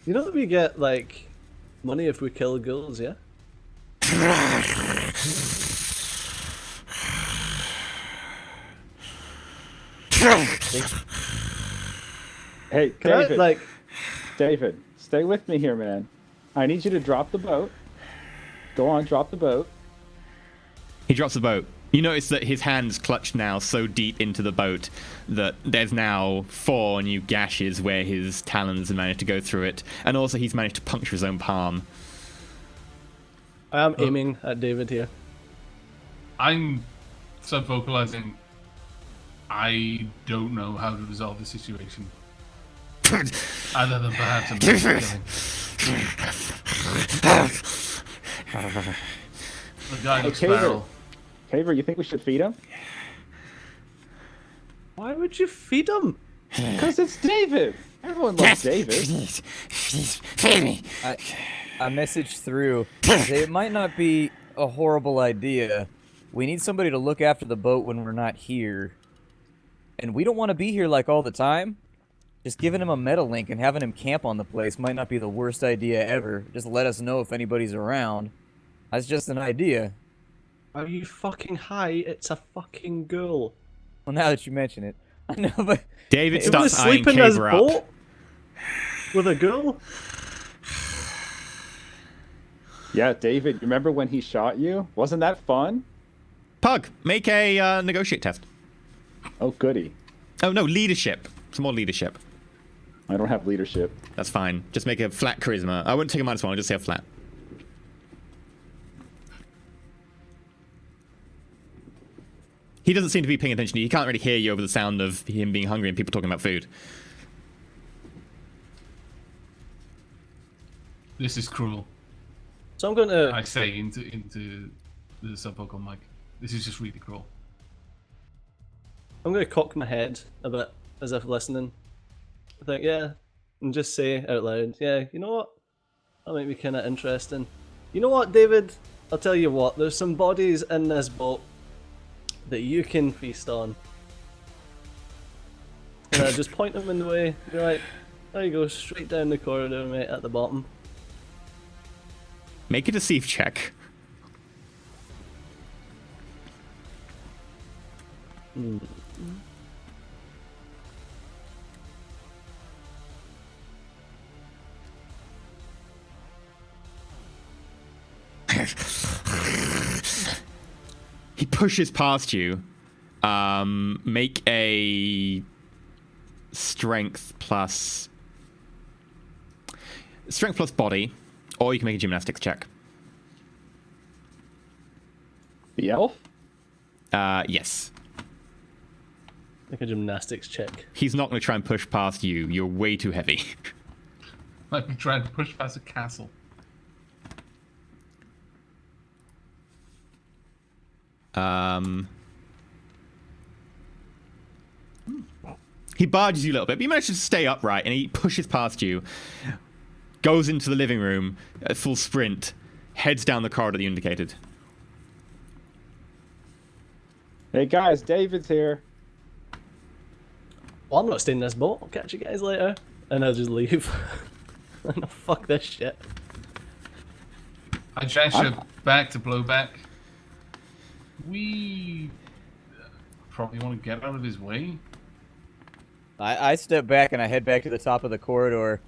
S5: You know that we get, like, money if we kill ghouls, yeah?
S4: Hey,
S5: Can I,
S4: David.
S5: like...
S4: David, stay with me here, man. I need you to drop the boat. Go on, drop the boat.
S6: He drops the boat. You notice that his hands clutched now so deep into the boat that there's now 4 new gashes where his talons have managed to go through it. And also he's managed to puncture his own palm.
S5: I am aiming at David here.
S2: I'm sub-vocalizing. I don't know how to resolve the situation. Other than perhaps a killing. The guy looks
S4: Caver.
S2: feral.
S4: Caver, you think we should feed him?
S5: Why would you feed him?
S4: Because it's David. Everyone loves David.
S8: Please, feed me.
S3: I messaged through. Say it might not be a horrible idea. We need somebody to look after the boat when we're not here. And we don't want to be here like all the time. Just giving him a meta link and having him camp on the place might not be the worst idea ever. Just let us know if anybody's around. That's just an idea.
S5: Are you fucking high? It's a fucking girl.
S3: Well, now that you mention it. I know, but...
S6: David
S5: You wanna
S6: starts eyeing
S5: sleep in his
S6: Caver up.
S5: boat? With a girl?
S4: Yeah, David, you remember when he shot you? Wasn't that fun?
S6: Pug, make a negotiate test.
S4: Oh, goody.
S6: Oh no, leadership. Some more leadership.
S4: I don't have leadership.
S6: That's fine. Just make a flat charisma. I wouldn't take a -1, I'll just say a flat. He doesn't seem to be paying attention to you. He can't really hear you over the sound of him being hungry and people talking about food.
S2: This is cruel.
S5: So I'm going to...
S2: I say into the sub-vocal mic. This is just really cruel.
S5: I'm going to cock my head a bit, as if listening. I think, yeah, and just say out loud, yeah, you know what? That might be kind of interesting. You know what, David? I'll tell you what, there's some bodies in this boat that you can feast on. And I just point them in the way, be like, there you go, straight down the corridor, mate, at the bottom.
S6: Make a deceive check. He pushes past you. Make a strength plus body, or you can make a gymnastics check.
S4: The elf?
S6: Yes.
S5: Make a gymnastics check.
S6: He's not going to try and push past you. You're way too heavy.
S2: Might be trying to push past a castle.
S6: He barges you a little bit, but you manage to stay upright, and he pushes past you, goes into the living room at full sprint, heads down the corridor that you indicated.
S4: Hey guys, David's here.
S5: Well, I'm not staying in this boat. I'll catch you guys later. And I'll just leave. No, fuck this shit.
S2: I gesture back to Blowback. We probably want to get out of his way.
S3: I step back and I head back to the top of the corridor,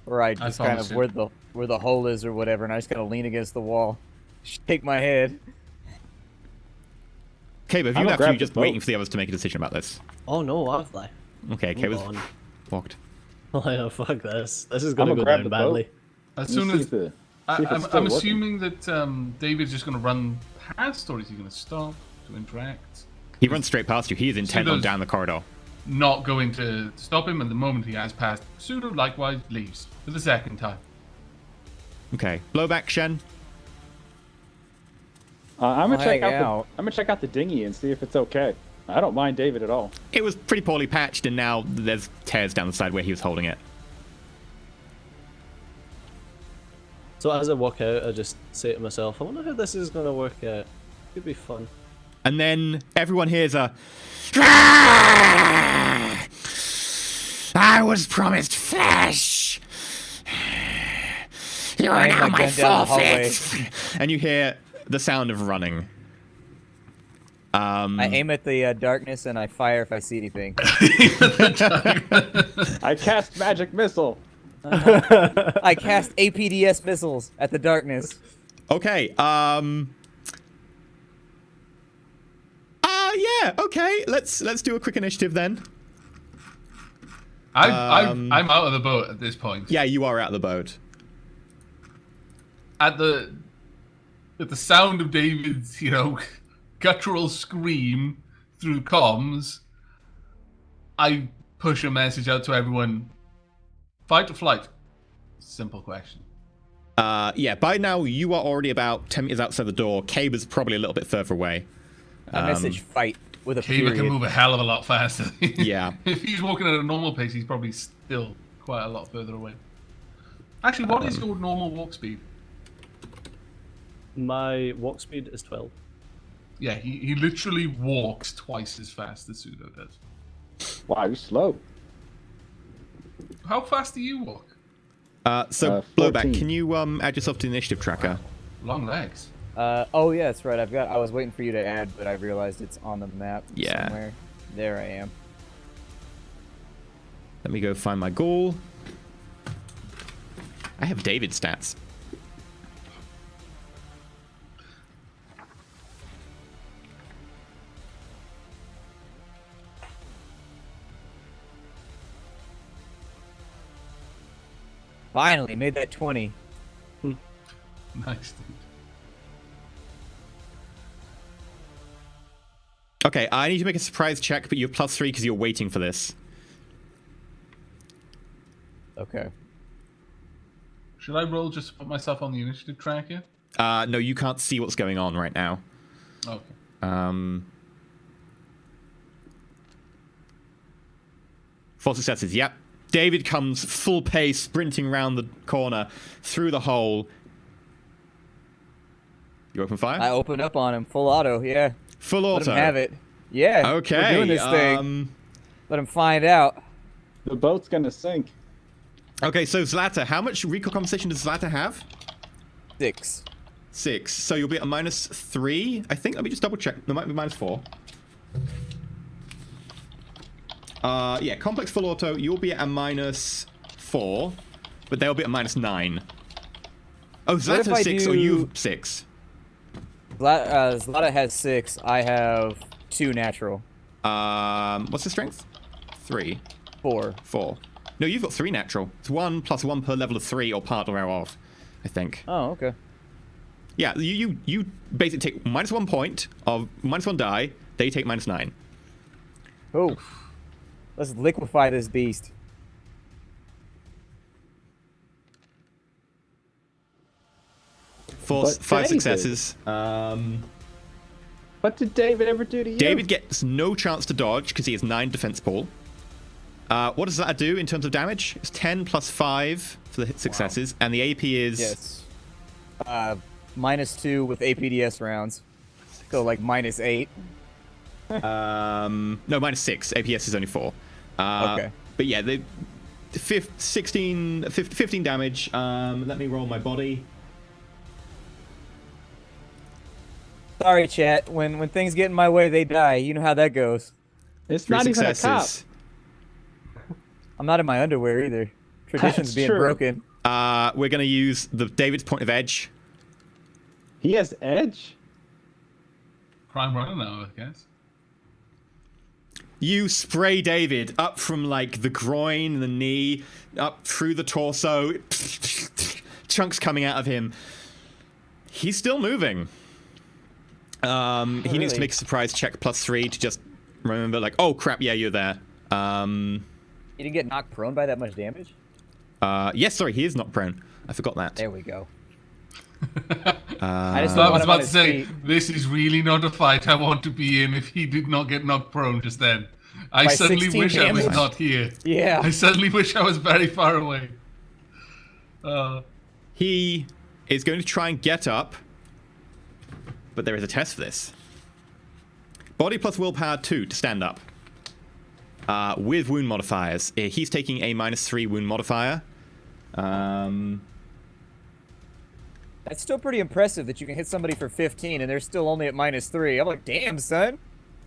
S3: where I just kind of
S2: follow
S3: where the hole is or whatever, and I just kind of lean against the wall, shake my head.
S6: Okay, but if
S4: I'm
S6: you
S4: gonna
S6: left,
S4: grab
S6: you just
S4: the boat.
S6: waiting for the others to make a decision about this.
S5: Oh no, have they?
S6: Okay, Kay was
S5: Hold on.
S6: walked.
S5: Like, oh, fuck this. This is gonna
S4: I'm
S5: go
S4: gonna grab
S5: down
S4: the
S5: badly.
S4: boat.
S2: As soon as I'm
S4: I'm
S2: assuming that David's just going to run past, or is he going to stop to interact?
S6: He runs straight past you. He is intent on
S2: those-
S6: down the corridor.
S2: Not going to stop him, and the moment he has passed, Pseudo likewise leaves for the second time.
S6: Okay, Blowback, Shen.
S4: I'm gonna check
S3: hang
S4: out.
S3: out.
S4: I'm gonna check out the dinghy and see if it's okay. I don't mind David at all.
S6: It was pretty poorly patched, and now there's tears down the side where he was holding it.
S5: So as I walk out, I just say to myself, I wonder how this is gonna work out. Could be fun.
S6: And then everyone hears a.
S8: I was promised flesh. You are
S3: I aim
S8: now
S3: my
S8: my
S3: gun down the hallway.
S8: forfeit.
S6: And you hear the sound of running.
S3: I aim at the darkness and I fire if I see anything.
S4: I cast magic missile.
S3: I cast APDS missiles at the darkness.
S6: Okay, yeah, okay. Let's do a quick initiative then.
S2: I'm out of the boat at this point.
S6: Yeah, you are out of the boat.
S2: At the sound of David's, guttural scream through comms, I push a message out to everyone. Fight or flight? Simple question.
S6: Yeah, by now you are already about 10 meters outside the door. Cabe is probably a little bit further away.
S3: I message fight with a
S2: Kiva can
S3: period.
S2: move a hell of a lot faster.
S6: Yeah.
S2: If he's walking at a normal pace, he's probably still quite a lot further away. Actually, what is your normal walk speed?
S5: My walk speed is 12.
S2: Yeah, he literally walks twice as fast as Pseudo does.
S4: Wow, you're slow.
S2: How fast do you walk?
S6: So
S4: 14.
S6: Blowback, can you add yourself to the initiative tracker?
S2: Long legs.
S3: Oh yeah, that's right. I was waiting for you to add, but I realized it's on the map
S6: Yeah.
S3: somewhere. There I am.
S6: Let me go find my ghoul. I have David stats.
S3: Finally made that 20.
S2: Nice, dude.
S6: Okay, I need to make a surprise check, but you're +3 because you're waiting for this.
S3: Okay.
S2: Should I roll just to put myself on the initiative tracker?
S6: No, you can't see what's going on right now.
S2: Okay.
S6: 4 successes, yep. David comes full pace, sprinting round the corner, through the hole. You open fire?
S3: I opened up on him, full auto. Yeah.
S6: Full
S3: Let
S6: auto.
S3: him have it. Yeah.
S6: Okay.
S3: We're doing this thing. Let him find out.
S4: The boat's gonna sink.
S6: Okay, so Zlata, how much recall compensation does Zlata have?
S3: 6.
S6: 6. So you'll be at a -3, I think. Let me just double check. There might be -4. Yeah, complex full auto, you'll be at a -4, but they'll be at -9. Oh,
S3: if
S6: Zlata's
S3: I
S6: 6, or
S3: do-
S6: you 6.
S3: Zlata has 6. I have 2 natural.
S6: What's the strength? 3,
S3: 4.
S6: 4. No, you've got 3 natural. It's 1 + 1 per level of 3 or part thereof, I think.
S3: Oh, okay.
S6: Yeah, you basically take -1 point of -1 die, they take -9.
S3: Oh. Let's liquefy this beast.
S6: Four,
S4: But
S6: 5
S4: David-
S6: successes.
S4: What did David ever do to you?
S6: David gets no chance to dodge because he has 9 defense pool. What does that do in terms of damage? It's 10 + 5 for the hit successes, and the AP is...
S3: Yes. -2 with APDS rounds. So like -8.
S6: No, -6. APS is only 4.
S3: Okay.
S6: But yeah,
S1: 15 damage. Let me roll my body.
S3: Sorry, chat. When things get in my way, they die. You know how that goes.
S4: It's
S1: 3
S4: not even a cop.
S1: successes.
S3: I'm not in my underwear either. Tradition's
S4: That's
S3: being
S4: true.
S3: broken.
S1: We're gonna use David's point of edge.
S4: He has edge.
S2: Prime runner now, I guess.
S1: You spray David up from like the groin, the knee, up through the torso. Chunks coming out of him. He's still moving. He needs to make a surprise check +3 to just remember, like, oh crap, yeah, you're there.
S3: You didn't get knocked prone by that much damage?
S1: Yes, sorry, he is not prone. I forgot that.
S3: There we go.
S2: I
S3: just
S2: was
S3: want him on
S2: about to
S3: his
S2: say,
S3: feet.
S2: this is really not a fight I want to be in if he did not get knocked prone just then. I
S3: By
S2: suddenly
S3: 16
S2: wish I was
S3: damage.
S2: not here.
S3: Yeah.
S2: I suddenly wish I was very far away.
S1: He is going to try and get up, but there is a test for this. Body plus willpower 2 to stand up. With wound modifiers. He's taking a -3 wound modifier.
S3: That's still pretty impressive that you can hit somebody for 15 and they're still only at -3. I'm like, damn, son.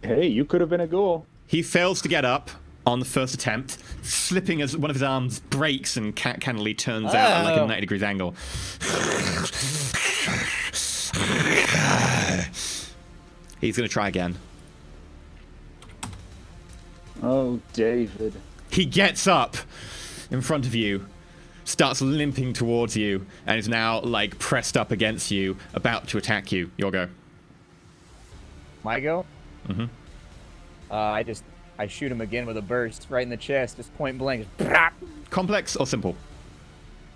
S4: Hey, you could have been a ghoul.
S1: He fails to get up on the first attempt, slipping as one of his arms breaks and cannily turns out at like a 90 degrees angle. He's going to try again.
S4: Oh, David.
S1: He gets up in front of you, starts limping towards you, and is now like pressed up against you, about to attack you. Your go.
S3: My go?
S1: Mm-hmm.
S3: I shoot him again with a burst right in the chest, just point blank. Just
S1: Complex or simple?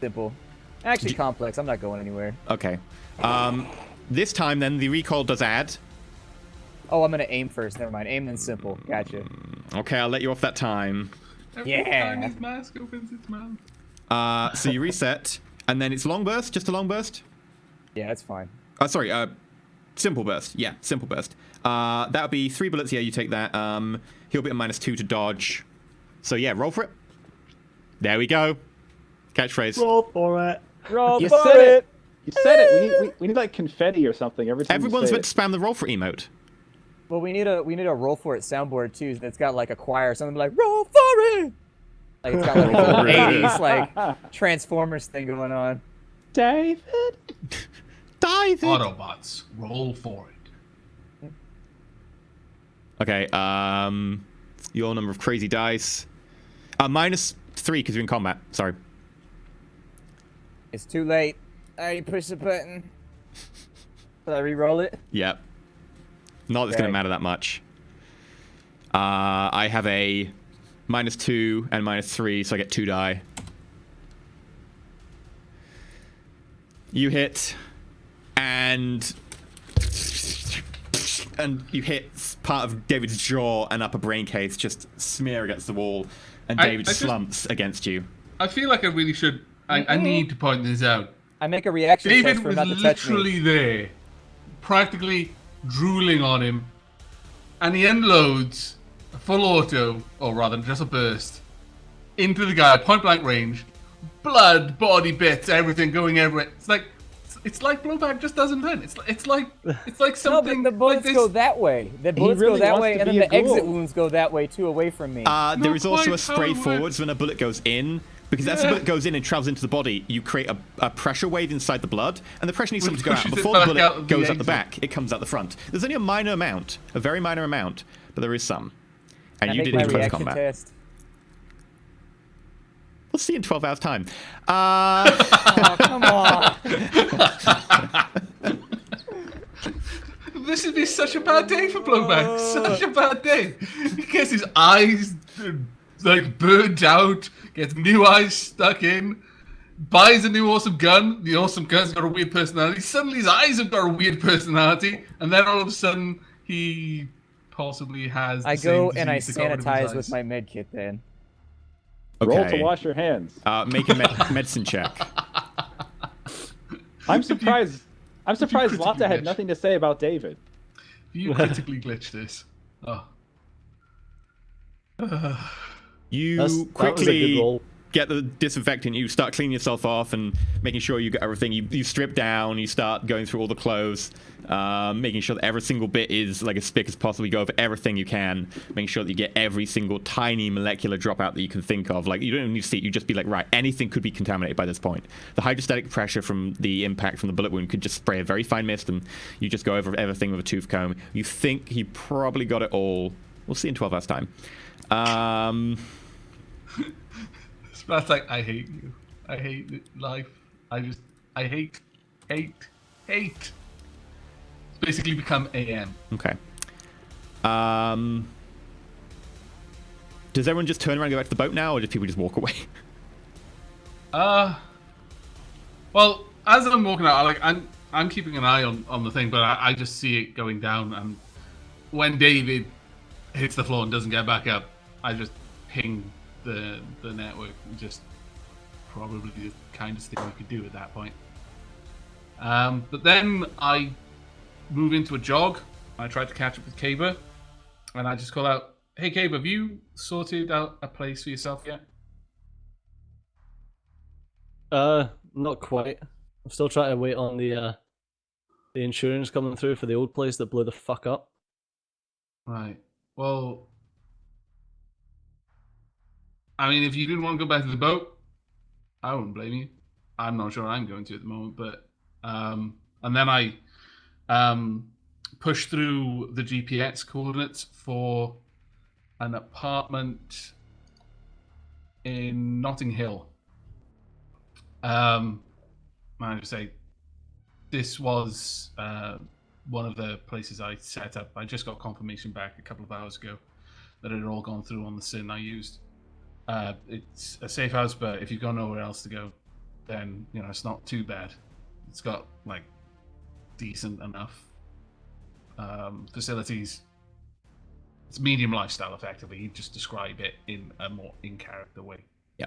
S3: simple. Actually, complex. I'm not going anywhere.
S1: Okay. This time, then, the recoil does add.
S3: Oh, I'm gonna aim first. Never mind. Aim then simple. Gotcha.
S1: Okay, I'll let you off that time.
S2: Every
S3: Yeah.
S2: time his mask opens its mouth.
S1: So you reset, and then it's long burst, just a long burst?
S3: Yeah, that's fine.
S1: Sorry, simple burst. Yeah, simple burst. That would be 3 bullets. Yeah, you take that. He'll be at -2 to dodge. So yeah, roll for it. There we go. Catchphrase.
S5: Roll for it.
S3: Roll
S4: You
S3: for
S4: said
S3: it.
S4: it. You said it. We need like confetti or something every time.
S1: Everyone's
S4: you
S1: meant to spam the roll for emote.
S3: Well, we need a roll for it soundboard too that's got like a choir or something like roll for it. Like it's got like a whole 80s like Transformers thing going on.
S4: David.
S1: David.
S2: Autobots, roll for it.
S1: Okay. Your number of crazy dice. -3 because you're in combat. Sorry.
S3: It's too late. I already pushed the button. Should I re-roll it?
S1: Yep. Not that it's going to matter that much. I have a -2 and -3, so I get 2 die. You hit, and you hit part of David's jaw and upper brain case just smear against the wall, and David slumps against you.
S2: I feel like I really should. I need to point this out.
S3: I make a reaction test
S2: David
S3: for
S2: was
S3: not to touch me.
S2: literally there, practically drooling on him, and he unloads a full auto, or rather just a burst, into the guy, point blank range, blood, body bits, everything going everywhere. It's like Blowback just doesn't win. It's like
S3: No,
S2: something.
S3: but the bullets
S2: like
S3: go that way. The bullets
S4: really
S3: go that
S4: wants
S3: way,
S4: to
S3: and then
S4: be a
S3: the exit
S4: ghoul.
S3: wounds go that way too, away from me.
S1: There is also a
S2: quite how
S1: spray
S2: it works.
S1: forwards when a bullet goes in, because as the bullet goes in and travels into the body, you create a pressure wave inside the blood, and the pressure needs
S2: Which
S1: something to go out.
S2: pushes it
S1: Before the
S2: back
S1: bullet
S2: out of the
S1: goes out the
S2: exit.
S1: back, it comes out the front. There's only a minor amount, a very minor amount, but there is some. And
S3: I
S1: you
S3: make
S1: did
S3: my
S1: it in close
S3: reaction
S1: combat.
S3: test.
S1: We'll see in 12 hours' time.
S3: Oh, come on.
S2: This would be such a bad day for Blowback. Such a bad day. He gets his eyes like burned out, gets new eyes stuck in, buys a new awesome gun. The awesome gun's got a weird personality. Suddenly his eyes have got a weird personality, and then all of a sudden he possibly has. The
S3: I
S2: same
S3: go and I
S2: disease that got rid of his
S3: sanitize
S2: eyes.
S3: with my med kit then.
S1: Okay.
S4: Roll to wash your hands.
S1: Make a medicine check.
S4: I'm surprised. I'm surprised
S2: critically
S4: Lotta had
S2: glitch.
S4: nothing to say about David.
S2: You critically glitch this. Oh.
S1: You
S5: That was a good
S1: quickly
S5: roll.
S1: get the disinfectant, you start cleaning yourself off and making sure you got everything. You strip down, you start going through all the clothes, making sure that every single bit is like as spick as possible. You go over everything you can, making sure that you get every single tiny molecular dropout that you can think of. Like, you don't even need to see it, you just be like, right, anything could be contaminated by this point. The hydrostatic pressure from the impact from the bullet wound could just spray a very fine mist, and you just go over everything with a tooth comb. You think he probably got it all. We'll see in 12 hours time.
S2: That's like, I hate you. I hate life. I hate. It's basically become AM.
S1: Okay. Does everyone just turn around and go back to the boat now, or do people just walk away?
S2: Well, as I'm walking out, I'm keeping an eye on the thing, but I just see it going down, and when David hits the floor and doesn't get back up, I just ping the network, just probably the kindest thing we could do at that point. But then I move into a jog. I try to catch up with Kaber, and I just call out, "Hey Kaber, have you sorted out a place for yourself yet?"
S5: Not quite. I'm still trying to wait on the insurance coming through for the old place that blew the fuck up.
S2: Right. Well, I mean, if you didn't want to go back to the boat, I wouldn't blame you. I'm not sure I'm going to at the moment, but and then I push through the GPS coordinates for an apartment in Notting Hill. I just say this was one of the places I set up. I just got confirmation back a couple of hours ago that it had all gone through on the SIN I used. It's a safe house, but if you've got nowhere else to go, then it's not too bad. It's got like decent enough facilities. It's medium lifestyle, effectively. You just describe it in a more in-character way.
S1: Yeah.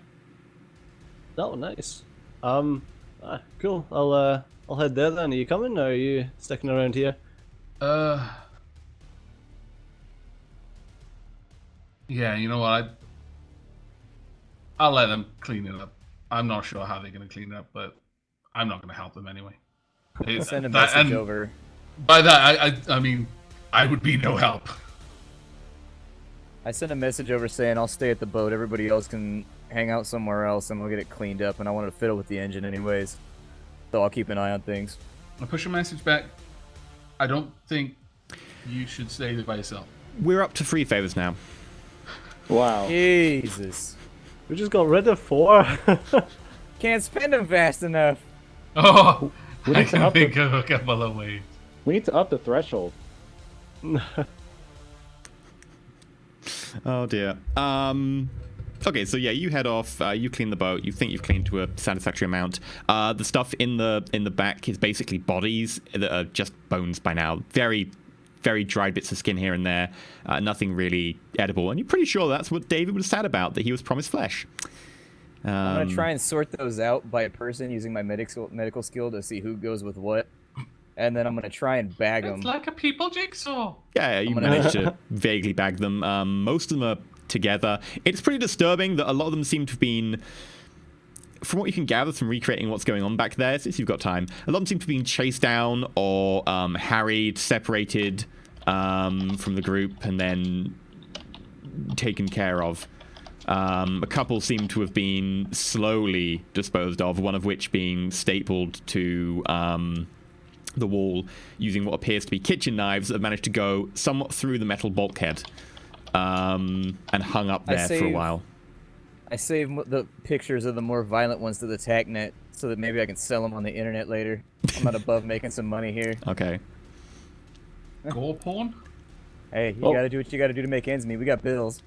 S5: Oh, nice. Cool. I'll head there then. Are you coming, or are you sticking around here?
S2: Yeah, you know what? I'll let them clean it up. I'm not sure how they're going to clean it up, but I'm not going to help them anyway.
S3: Send a message over.
S2: By that, I mean, I would be no help.
S3: I sent a message over saying I'll stay at the boat. Everybody else can hang out somewhere else, and we'll get it cleaned up. And I wanted to fiddle with the engine anyways, so I'll keep an eye on things.
S2: I push a message back. I don't think you should stay there by yourself.
S1: We're up to 3 favors now.
S4: Wow.
S3: Jesus.
S5: We just got rid of 4.
S3: Can't spend them fast enough.
S2: Oh,
S4: We
S2: I
S4: need to
S2: can
S4: up
S2: think of a couple of ways.
S4: We need to up the threshold.
S1: Oh dear. Okay, so yeah, you head off. You clean the boat. You think you've cleaned to a satisfactory amount. The stuff in the back is basically bodies that are just bones by now. Very, very dried bits of skin here and there. Nothing really edible. And you're pretty sure that's what David was sad about, that he was promised flesh.
S3: I'm gonna try and sort those out by a person using my medical skill to see who goes with what, and then I'm gonna try and bag them.
S2: It's like a people jigsaw.
S1: Yeah, you managed to vaguely bag them. Most of them are together. It's pretty disturbing that a lot of them seem to have been, from what you can gather from recreating what's going on back there, since you've got time, a lot of them seem to have been chased down or harried, separated from the group, and then taken care of. A couple seem to have been slowly disposed of, one of which being stapled to the wall using what appears to be kitchen knives that have managed to go somewhat through the metal bulkhead and hung up there for a while.
S3: I saved the pictures of the more violent ones to the TACnet so that maybe I can sell them on the internet later. I'm not above making some money here.
S1: Okay.
S2: Gore porn?
S3: Hey, you gotta do what you gotta do to make ends meet. We got bills.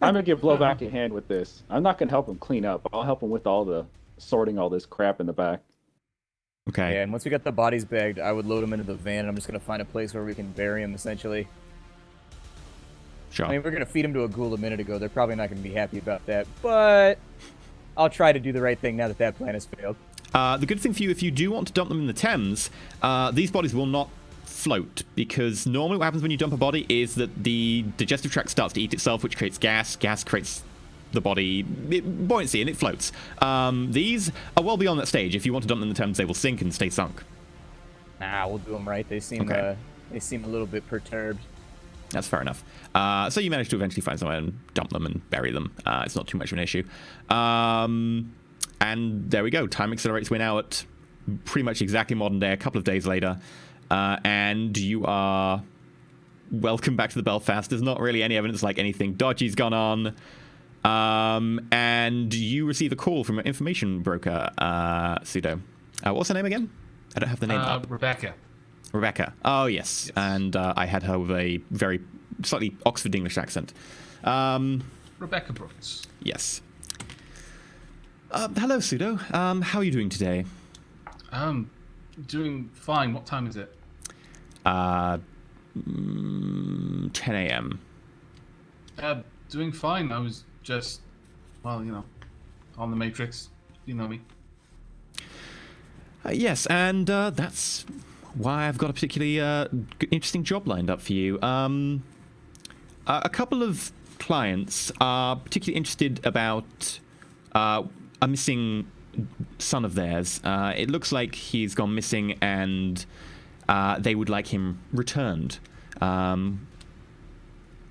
S4: I'm gonna give Blowback a hand with this. I'm not gonna help him clean up. I'll help him with all the sorting all this crap in the back.
S1: Okay.
S3: Yeah, and once we got the bodies bagged, I would load them into the van, and I'm just gonna find a place where we can bury them, essentially.
S1: Sure.
S3: I mean, we're gonna feed them to a ghoul a minute ago. They're probably not gonna be happy about that, but I'll try to do the right thing now that that plan has failed.
S1: The good thing for you, if you do want to dump them in the Thames, these bodies will not float, because normally what happens when you dump a body is that the digestive tract starts to eat itself, which creates gas. Gas creates
S6: the body buoyancy, and it floats. These are well beyond that stage. If you want to dump them in the Thames, they will sink and stay sunk.
S3: Nah, we'll do them right. They seem
S6: Okay.
S3: they seem a little bit perturbed.
S6: That's fair enough. So you manage to eventually find somewhere and dump them and bury them. It's not too much of an issue. And there we go. Time accelerates. We're now at pretty much exactly modern day, a couple of days later. And you are welcome back to the Belfast. There's not really any evidence like anything dodgy's gone on. And you receive a call from your information broker, Pseudo. What's her name again? I don't have the name up.
S2: Rebecca.
S6: Rebecca. Oh, yes. And I had her with a very slightly Oxford English accent.
S2: Rebecca Brooks.
S6: Yes. Hello, Pseudo. How are you doing today?
S2: Doing fine. What time is it?
S6: 10 a.m.
S2: Doing fine. I was just, well, you know, on the Matrix. You know me.
S6: Yes, and that's why I've got a particularly interesting job lined up for you. A couple of clients are particularly interested about a missing son of theirs. It looks like he's gone missing, and they would like him returned.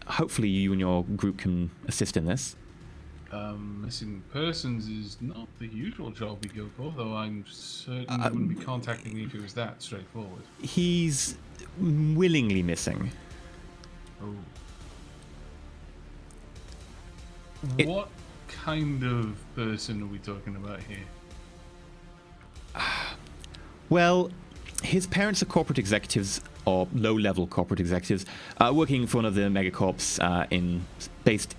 S6: Hopefully you and your group can assist in this.
S2: Missing persons is not the usual job we go for, though I'm certain you wouldn't be contacting me if it was that straightforward.
S6: He's willingly missing.
S2: Oh. What kind of person are we talking about here?
S6: Well, his parents are corporate executives, or low-level corporate executives, working for one of the megacorps based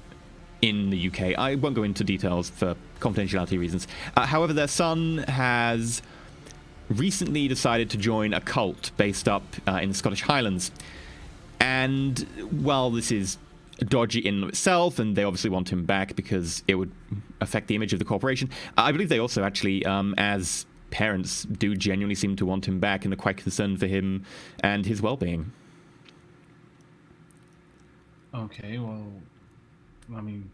S6: in the UK. I won't go into details for confidentiality reasons. However, their son has recently decided to join a cult based up in the Scottish Highlands. And while this is dodgy in and of itself, and they obviously want him back because it would affect the image of the corporation, I believe they also actually, as parents, do genuinely seem to want him back and are quite concerned for him and his well-being.
S2: Okay, well, I mean,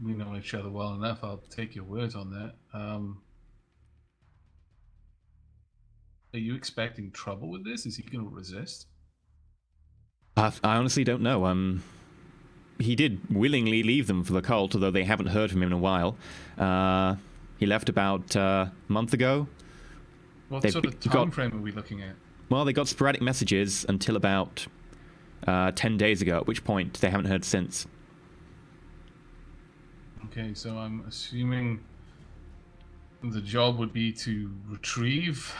S2: we know each other well enough. I'll take your words on that. Are you expecting trouble with this? Is he going to resist?
S6: I honestly don't know. He did willingly leave them for the cult, although they haven't heard from him in a while. He left about a month ago.
S2: What
S6: They've
S2: sort of time frame are we looking at?
S6: Well, they got sporadic messages until about 10 days ago, at which point they haven't heard since.
S2: Okay, so I'm assuming the job would be to retrieve.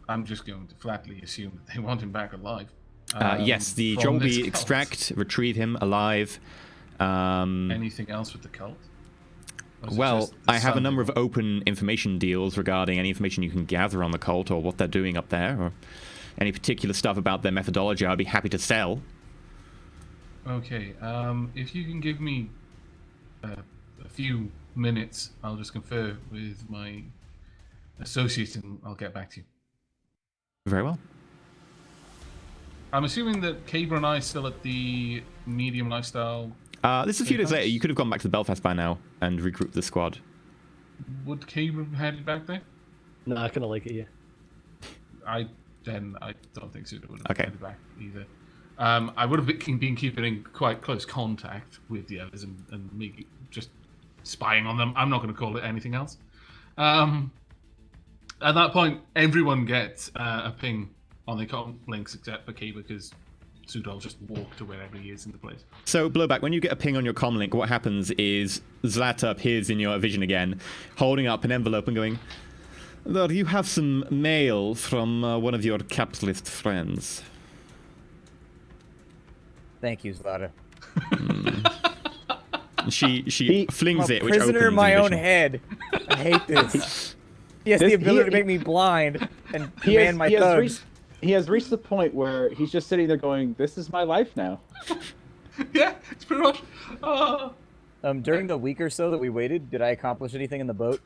S2: I'm just going to flatly assume that they want him back alive.
S6: Yes, the job will be extract, retrieve him alive.
S2: Anything else with the cult?
S6: Well, I have a number of open information deals regarding any information you can gather on the cult or what they're doing up there, or any particular stuff about their methodology. I'd be happy to sell.
S2: Okay, if you can give me a few minutes, I'll just confer with my associate and I'll get back to you.
S6: Very well.
S2: I'm assuming that Cabra and I are still at the medium lifestyle.
S6: This is a few days later. You could have gone back to Belfast by now and regrouped the squad.
S2: Would Cabra have headed back there?
S5: No, I kind of like it here.
S2: I don't think Suda would have
S6: Okay.
S2: headed back either. I would have been keeping in quite close contact with the others and me just spying on them. I'm not going to call it anything else. At that point, everyone gets a ping on their links except for Kiba, because Sudol just walked to wherever he is in the place.
S6: So, Blowback, when you get a ping on your comlink, what happens is Zlata appears in your vision again, holding up an envelope and going, "There, you have some mail from one of your capitalist friends."
S3: Thank you, Zlata.
S6: She flings it, which opens
S3: Prisoner in my
S6: your
S3: own
S6: vision.
S3: head. I hate this. He has the ability to make me blind and command my thugs.
S4: He has reached the point where he's just sitting there going, "This is my life now."
S2: Yeah, it's pretty much.
S3: During the week or so that we waited, did I accomplish anything in the boat?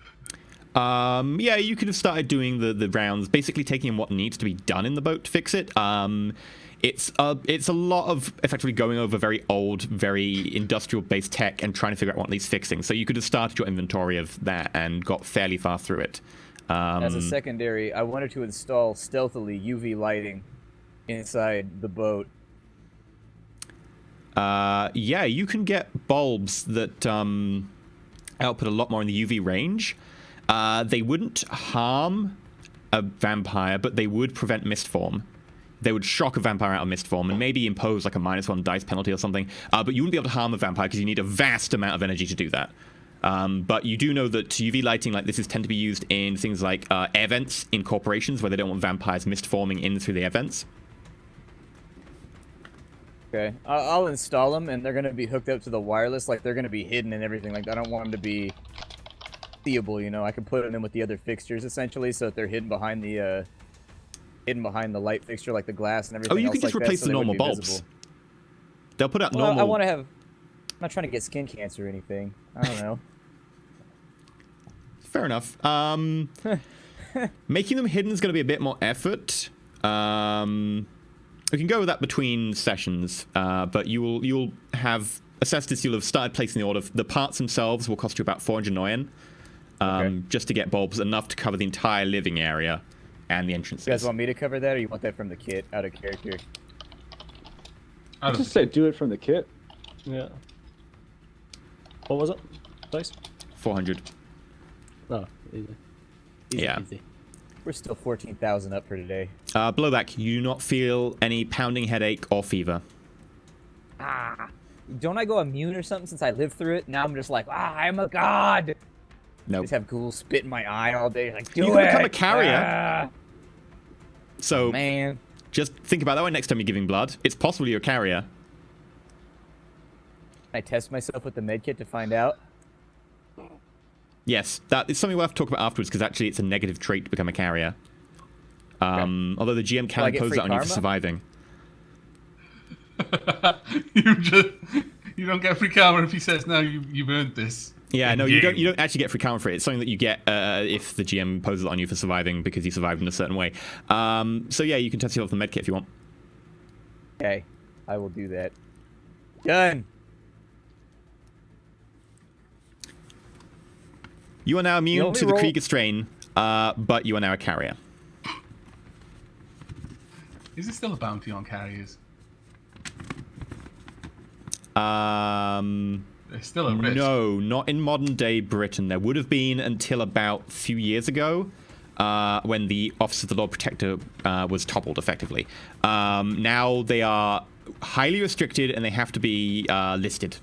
S6: Yeah, you could have started doing the rounds, basically taking in what needs to be done in the boat to fix it. It's a lot of effectively going over very old, very industrial-based tech and trying to figure out what needs fixing. So you could have started your inventory of that and got fairly far through it.
S3: As a secondary, I wanted to install stealthily UV lighting inside the boat.
S6: Yeah, you can get bulbs that output a lot more in the UV range. They wouldn't harm a vampire, but they would prevent mist form. They would shock a vampire out of mist form and maybe impose like a -1 dice penalty or something. But you wouldn't be able to harm a vampire because you need a vast amount of energy to do that. But you do know that UV lighting like this is tend to be used in things like air vents in corporations where they don't want vampires mist forming in through the air vents.
S3: Okay, I'll install them, and they're gonna be hooked up to the wireless. Like they're gonna be hidden and everything. Like I don't want them to be seeable. You know, I can put them in with the other fixtures essentially, so that they're hidden behind the light fixture, like the glass and everything.
S6: Oh, you
S3: else
S6: can just
S3: like
S6: replace
S3: that, so
S6: the
S3: they
S6: normal
S3: wouldn't be
S6: bulbs.
S3: visible.
S6: They'll put out
S3: Well,
S6: normal.
S3: I want to have. I'm not trying to get skin cancer or anything. I don't know.
S6: Fair enough. Making them hidden is going to be a bit more effort. We can go with that between sessions, but you'll have assessed this. You'll have started placing the order. The parts themselves will cost you about 400 Noyen, just to get bulbs enough to cover the entire living area and the entrances.
S3: You guys want me to cover that, or you want that from the kit out of character?
S4: I just say do it from the kit.
S5: Yeah. What was it? Dice?
S6: 400.
S5: Oh, easy. Easy,
S6: Yeah.
S5: easy.
S3: We're still 14,000 up for today.
S6: Blowback, you do not feel any pounding headache or fever.
S3: Don't I go immune or something since I lived through it? Now I'm just like, I'm a god.
S6: Nope.
S3: Just have ghouls spit in my eye all day. Like, do
S6: You
S3: it.
S6: can become a carrier. So
S3: Man.
S6: just think about that one next time you're giving blood. It's possible you're a carrier.
S3: Can I test myself with the medkit to find out?
S6: Yes, that is something we'll have to talk about afterwards because actually it's a negative trait to become a carrier. Although the GM
S3: I
S6: can
S3: get
S6: impose
S3: free
S6: that on you for
S3: karma?
S6: surviving.
S2: You don't get free karma if he says no. You've earned this.
S6: Yeah, no,
S2: In-game.
S6: you don't actually get free karma for it. It's something that you get if the GM imposes it on you for surviving because you survived in a certain way. So yeah, you can test yourself with the medkit if you want.
S3: Okay, I will do that. Done.
S6: You are now
S3: You
S6: immune
S3: only
S6: to the
S3: roll-
S6: Krieger strain, but you are now a carrier.
S2: Is there still a bounty on carriers? There's still a risk.
S6: No, not in modern day Britain. There would have been until about a few years ago, when the Office of the Lord Protector was toppled, effectively. Now they are highly restricted and they have to be listed.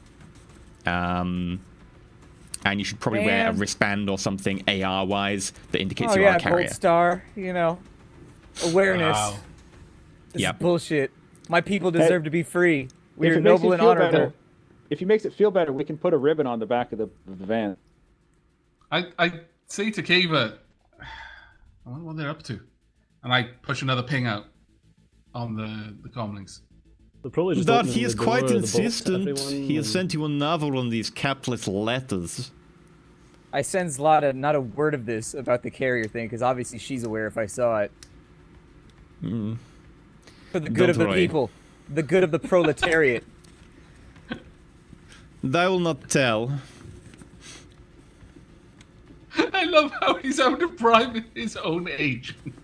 S6: And you should probably wear a
S3: Man.
S6: wristband or something AR-wise that indicates
S3: Oh
S6: you are
S3: yeah,
S6: a carrier.
S3: gold star. You know, awareness.
S2: Wow.
S3: This
S6: Yep.
S3: is bullshit. My people deserve to be free. We
S4: If
S3: are
S4: it makes
S3: noble
S4: you
S3: and
S4: feel
S3: honorable.
S4: better, if it makes it feel better, we can put a ribbon on the back of the van.
S2: I say to Kiva, I wonder what they're up to, and I push another ping out on the comlings.
S5: They're probably just
S6: That
S5: opening
S6: he
S5: the
S6: is
S5: door
S6: quite
S5: of the boat to
S6: insistent.
S5: everyone
S6: He has
S5: and-
S6: sent you another one of these capitalist letters.
S3: I sense Lotta not a word of this about the carrier thing, because obviously she's aware if I saw it. For the good
S6: Don't
S3: of the
S6: worry.
S3: people. The good of the proletariat.
S6: I will not tell.
S2: I love how he's out to bribe his own agent.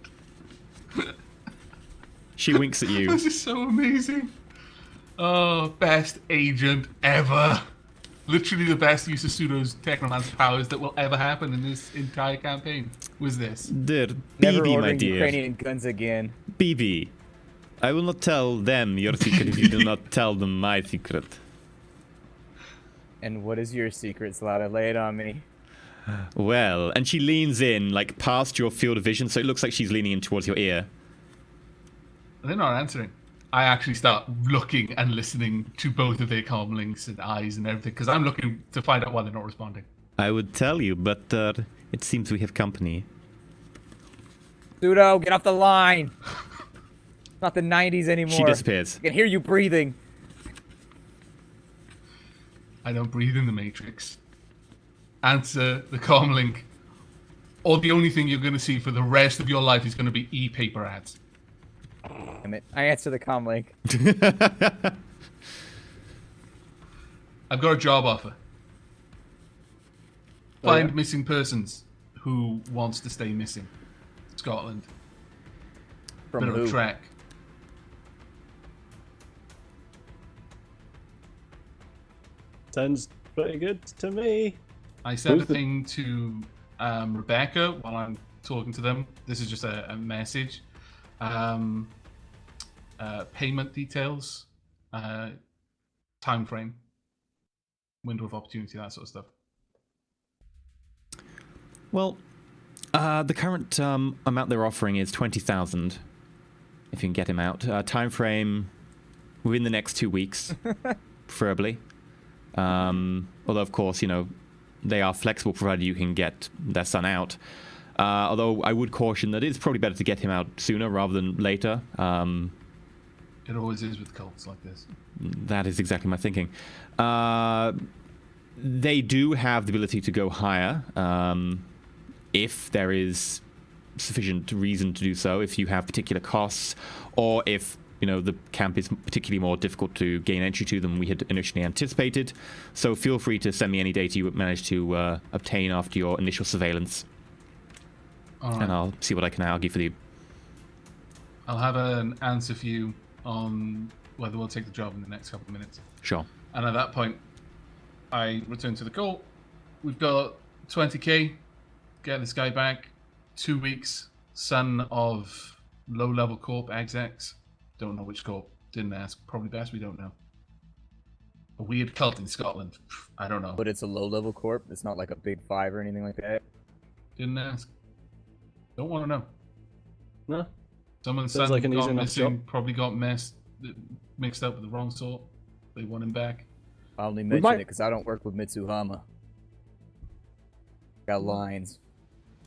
S6: She winks at you.
S2: This is so amazing. Oh, best agent ever. Literally the best use of Pseudo's technomancer powers that will ever happen in this entire campaign was this.
S6: Dear
S3: Never
S6: BB, my
S3: ordering
S6: dear.
S3: Ukrainian guns again.
S6: BB, I will not tell them your secret if you do not tell them my secret.
S3: And what is your secret, Lotta? Lay it on me.
S6: Well, and she leans in, like, past your field of vision, so it looks like she's leaning in towards your ear.
S2: They're not answering. I actually start looking and listening to both of their comlinks and eyes and everything, because I'm looking to find out why they're not responding.
S6: I would tell you, but it seems we have company.
S3: Pseudo, get off the line! Not the 90s anymore.
S6: She disappears.
S3: I can hear you breathing.
S2: I don't breathe in the Matrix. Answer the comlink. or the only thing you're going to see for the rest of your life is going to be e-paper ads.
S3: Damn it. I answer the comm link.
S2: I've got a job offer. Find missing persons who wants to stay missing. Scotland.
S3: From
S2: Bit of a
S3: who?
S2: track.
S5: Sounds pretty good to me.
S2: I sent a thing to Rebecca while I'm talking to them. This is just a message. Payment details, time frame, window of opportunity, that sort of stuff.
S6: Well, the current amount they're offering is 20,000. If you can get him out. Time frame within the next 2 weeks, preferably. Although, of course, you know, they are flexible provided you can get their son out. Although I would caution that it's probably better to get him out sooner rather than later.
S2: It always is with cults like this.
S6: That is exactly my thinking. They do have the ability to go higher if there is sufficient reason to do so, if you have particular costs, or if, you know, the camp is particularly more difficult to gain entry to than we had initially anticipated. So feel free to send me any data you managed to obtain after your initial surveillance.
S2: All right.
S6: And I'll see what I can argue for you.
S2: I'll have an answer for you on whether we'll take the job in the next couple of minutes.
S6: Sure.
S2: And at that point, I return to the call. We've got 20k. Get this guy back. 2 weeks. Son of low-level corp execs. Don't know which corp. Didn't ask. Probably best we don't know. A weird cult in Scotland. I don't know.
S3: But it's a low-level corp. It's not like a big five or anything like that.
S2: Didn't ask. Don't want to know.
S5: No.
S2: Someone's
S5: Sounds
S2: son
S5: like an easy
S2: got
S5: enough
S2: missing.
S5: job.
S2: Probably got mixed up with the wrong sort. They want him back.
S3: I only mention it because I don't work with Mitsuhama. Got lines.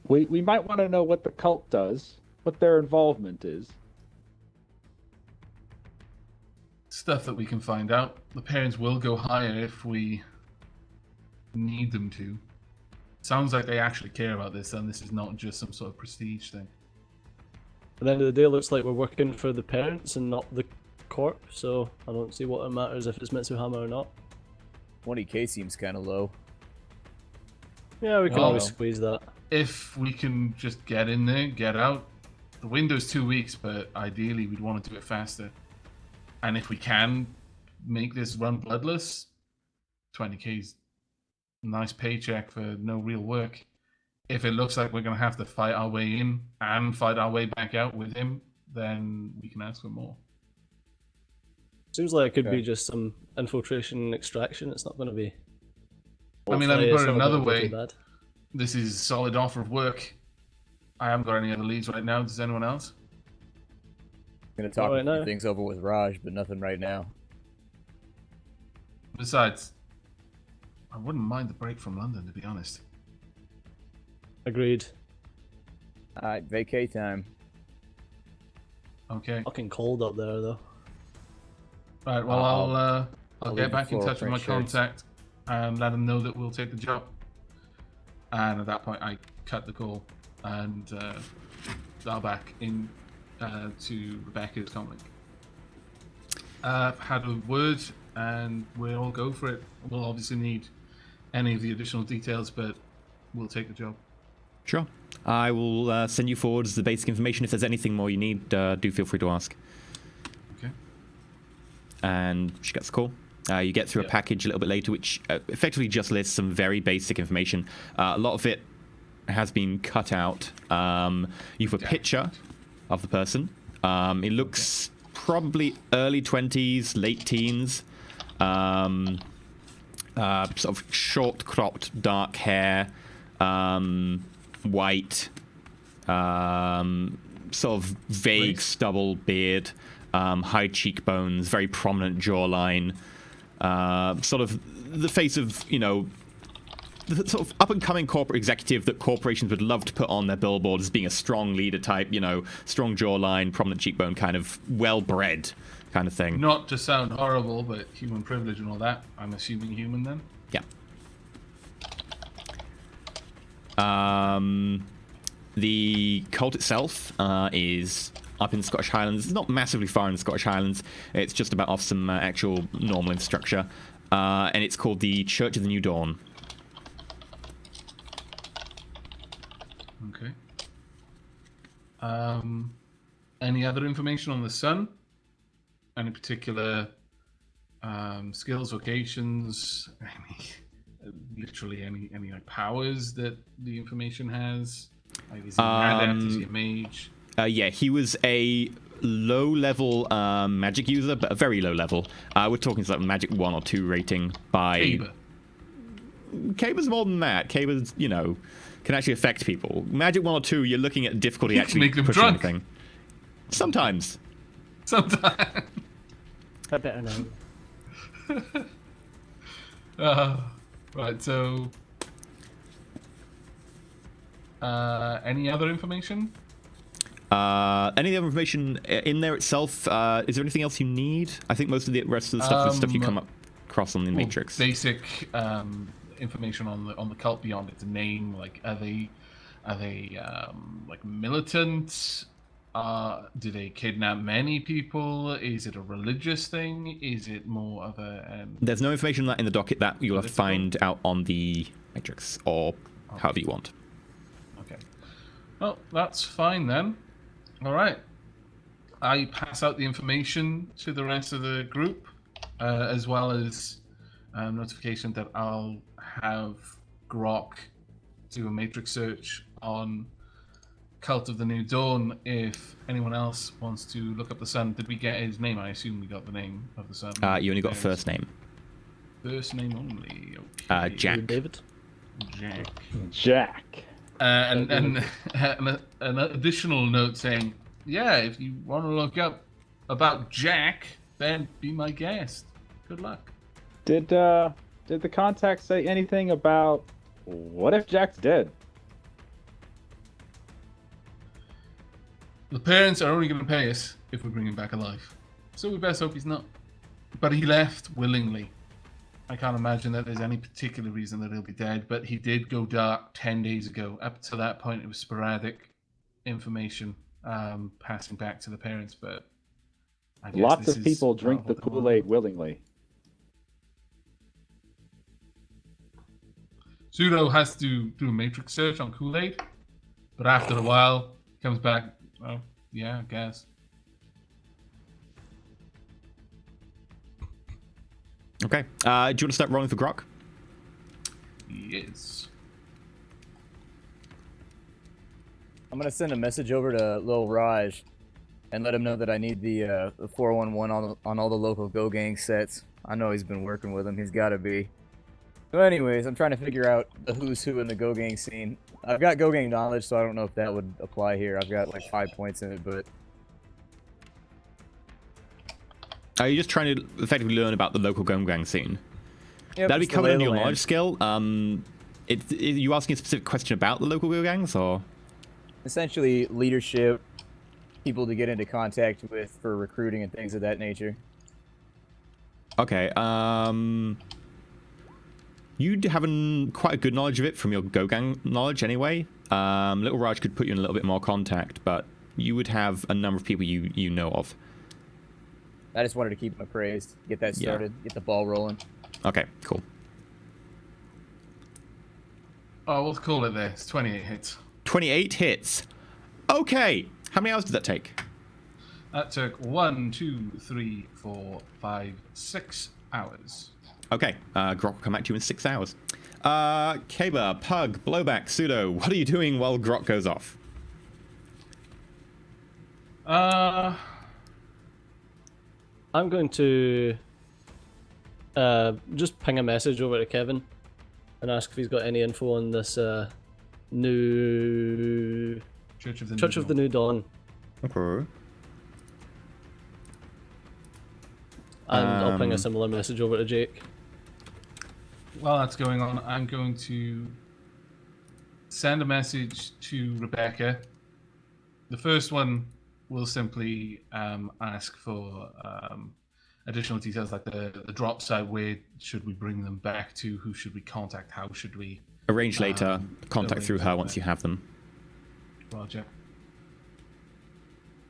S4: We might want to know what the cult does, what their involvement is.
S2: Stuff that we can find out. The parents will go higher if we need them to. Sounds like they actually care about this, and this is not just some sort of prestige thing.
S5: At the end of the day, it looks like we're working for the parents and not the corp, so I don't see what it matters if it's Mitsuhama or not.
S3: 20k seems kind of low.
S5: Yeah, we can
S2: Well,
S5: always squeeze that.
S2: If we can just get in there, get out. The window's 2 weeks, but ideally we'd want to do it faster. And if we can make this run bloodless, 20k's a nice paycheck for no real work. If it looks like we're going to have to fight our way in and fight our way back out with him, then we can ask for more.
S5: Seems like it could be just some infiltration and extraction. It's not going to be.
S2: I mean, let me
S5: Hopefully
S2: put
S5: it's
S2: it
S5: not
S2: another
S5: gonna be
S2: way.
S5: too bad.
S2: This is a solid offer of work. I haven't got any other leads right now. Does anyone else?
S3: I'm gonna talk
S5: Right
S3: a few
S5: now.
S3: things over with Raj, but nothing right now.
S2: Besides, I wouldn't mind the break from London, to be honest.
S5: Agreed.
S3: Alright, vacay time.
S2: Okay.
S5: Fucking cold up there, though.
S2: Right, well,
S3: I'll
S2: I'll
S3: leave
S2: get
S3: the
S2: back in
S3: floor
S2: touch with my
S3: print shirts.
S2: contact and let him know that we'll take the job. And at that point, I cut the call and dial back in to Rebecca's comment. Had a word, and we'll all go for it. We'll obviously need any of the additional details, but we'll take the job.
S6: Sure. I will send you forwards the basic information. If there's anything more you need, do feel free to ask.
S2: Okay.
S6: And she gets the call. You get through a package a little bit later, which effectively just lists some very basic information. A lot of it has been cut out. You have a picture of the person. It looks probably early 20s, late teens. Sort of short cropped dark hair, white, sort of vague stubble beard, high cheekbones, very prominent jawline, sort of the face of, you know, the sort of up-and-coming corporate executive that corporations would love to put on their billboard as being a strong leader type, you know, strong jawline, prominent cheekbone, kind of well-bred kind of thing.
S2: Not to sound horrible, but human privilege and all that. I'm assuming human then.
S6: Yeah. The cult itself is up in the Scottish Highlands. It's not massively far in the Scottish Highlands. It's just about off some actual normal infrastructure. And it's called the Church of the New Dawn.
S2: Okay. Any other information on the sun? Any particular skills, vocations, literally any like powers that the information has? Like, is he an adept? Is he a mage?
S6: Yeah, he was a low-level magic user, but a very low level. We're talking like magic 1 or 2 rating by...
S2: Caber.
S6: Caber's more than that. Caber's, you know, can actually affect people. Magic 1 or 2, you're looking at difficulty actually
S2: make them
S6: pushing
S2: drunk.
S6: anything. Sometimes.
S2: Sometimes.
S5: I better know.
S2: Right, so... any other information?
S6: Any other information in there itself? Is there anything else you need? I think most of the rest of the stuff is stuff you come across on the Matrix.
S2: Basic information on the cult beyond its name. Like, are they like militant? Do they kidnap many people? Is it a religious thing? Is it more of a...
S6: There's no information on that in the docket. That you'll have to find out on the Matrix, or however you want.
S2: Okay. Well, that's fine then. All right. I pass out the information to the rest of the group, as well as notification that I'll have Grok do a matrix search on Cult of the New Dawn if anyone else wants to look up the sun. Did we get his name? I assume we got the name of the sun.
S6: You only got first name.
S2: First name only. Okay.
S6: Jack.
S5: David.
S4: Jack.
S2: And an additional note saying, yeah, if you want to look up about Jack, then be my guest. Good luck.
S4: Did the contact say anything about what if Jack's dead?
S2: The parents are only going to pay us if we bring him back alive. So we best hope he's not. But he left willingly. I can't imagine that there's any particular reason that he'll be dead, but he did go dark 10 days ago. Up to that point, it was sporadic information passing back to the parents, but I guess
S4: Lots
S2: this
S4: of
S2: is
S4: people drink the Kool-Aid willingly.
S2: Pseudo has to do a matrix search on Kool-Aid, but after a while, he comes back, oh, yeah, I guess.
S6: Okay. Do you want to start rolling for Grok?
S2: Yes.
S3: I'm gonna send a message over to Lil Raj and let him know that I need the 411 on all the local Go Gang sets. I know he's been working with them. He's got to be. So anyways, I'm trying to figure out the who's who in the Go Gang scene. I've got Go Gang knowledge, so I don't know if that would apply here. I've got like 5 points in it, but...
S6: Are you just trying to effectively learn about the local Go Gang scene?
S3: Yep,
S6: That'd be
S3: it's the
S6: covered
S3: lay
S6: in
S3: of the
S6: your
S3: land.
S6: knowledge skill. You asking a specific question about the local Go Gangs, or...?
S3: Essentially, leadership, people to get into contact with for recruiting and things of that nature.
S6: Okay, you'd have quite a good knowledge of it from your Go Gang knowledge anyway. Little Raj could put you in a little bit more contact, but you would have a number of people you know of.
S3: I just wanted to keep him appraised, get that started, get the ball rolling.
S6: Okay, cool.
S2: Oh, we'll call it there. It's 28 hits.
S6: 28 hits. Okay, how many hours did that take?
S2: That took 1, 2, 3, 4, 5, 6 hours.
S6: Okay, Grok will come back to you in 6 hours. Kaba, Pug, Blowback, Pseudo, what are you doing while Grok goes off?
S5: I'm going to just ping a message over to Kevin and ask if he's got any info on this new
S2: Church of
S5: the New Dawn.
S6: Okay.
S5: And I'll ping a similar message over to Jake.
S2: While that's going on, I'm going to send a message to Rebecca. The first one will simply ask for additional details like the drop site. Where should we bring them back to? Who should we contact? How should we
S6: Arrange later. Contact
S2: arrange
S6: through her
S2: that
S6: once you have them.
S2: Roger.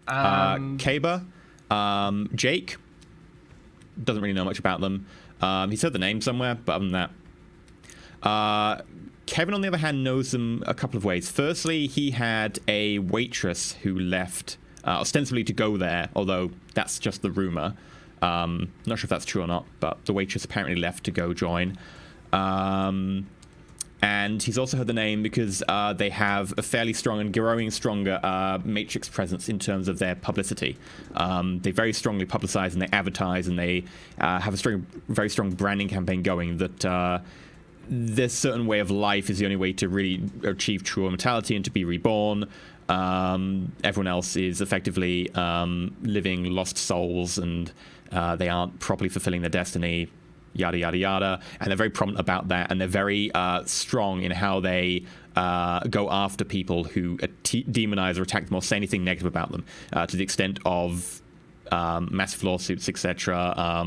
S1: Kaba, Jake. Doesn't really know much about them. He's heard the name somewhere, but other than that. Kevin, on the other hand, knows them a couple of ways. Firstly, he had a waitress who left ostensibly to go there, although that's just the rumor. Not sure if that's true or not, but the waitress apparently left to go join. And he's also heard the name because they have a fairly strong and growing stronger Matrix presence in terms of their publicity. They very strongly publicize and they advertise, and they have a very strong branding campaign going that this certain way of life is the only way to really achieve true immortality and to be reborn. Everyone else is effectively living lost souls, and they aren't properly fulfilling their destiny. Yada, yada, yada. And they're very prominent about that, and they're very strong in how they go after people who demonize or attack them or say anything negative about them, to the extent of massive lawsuits, etc.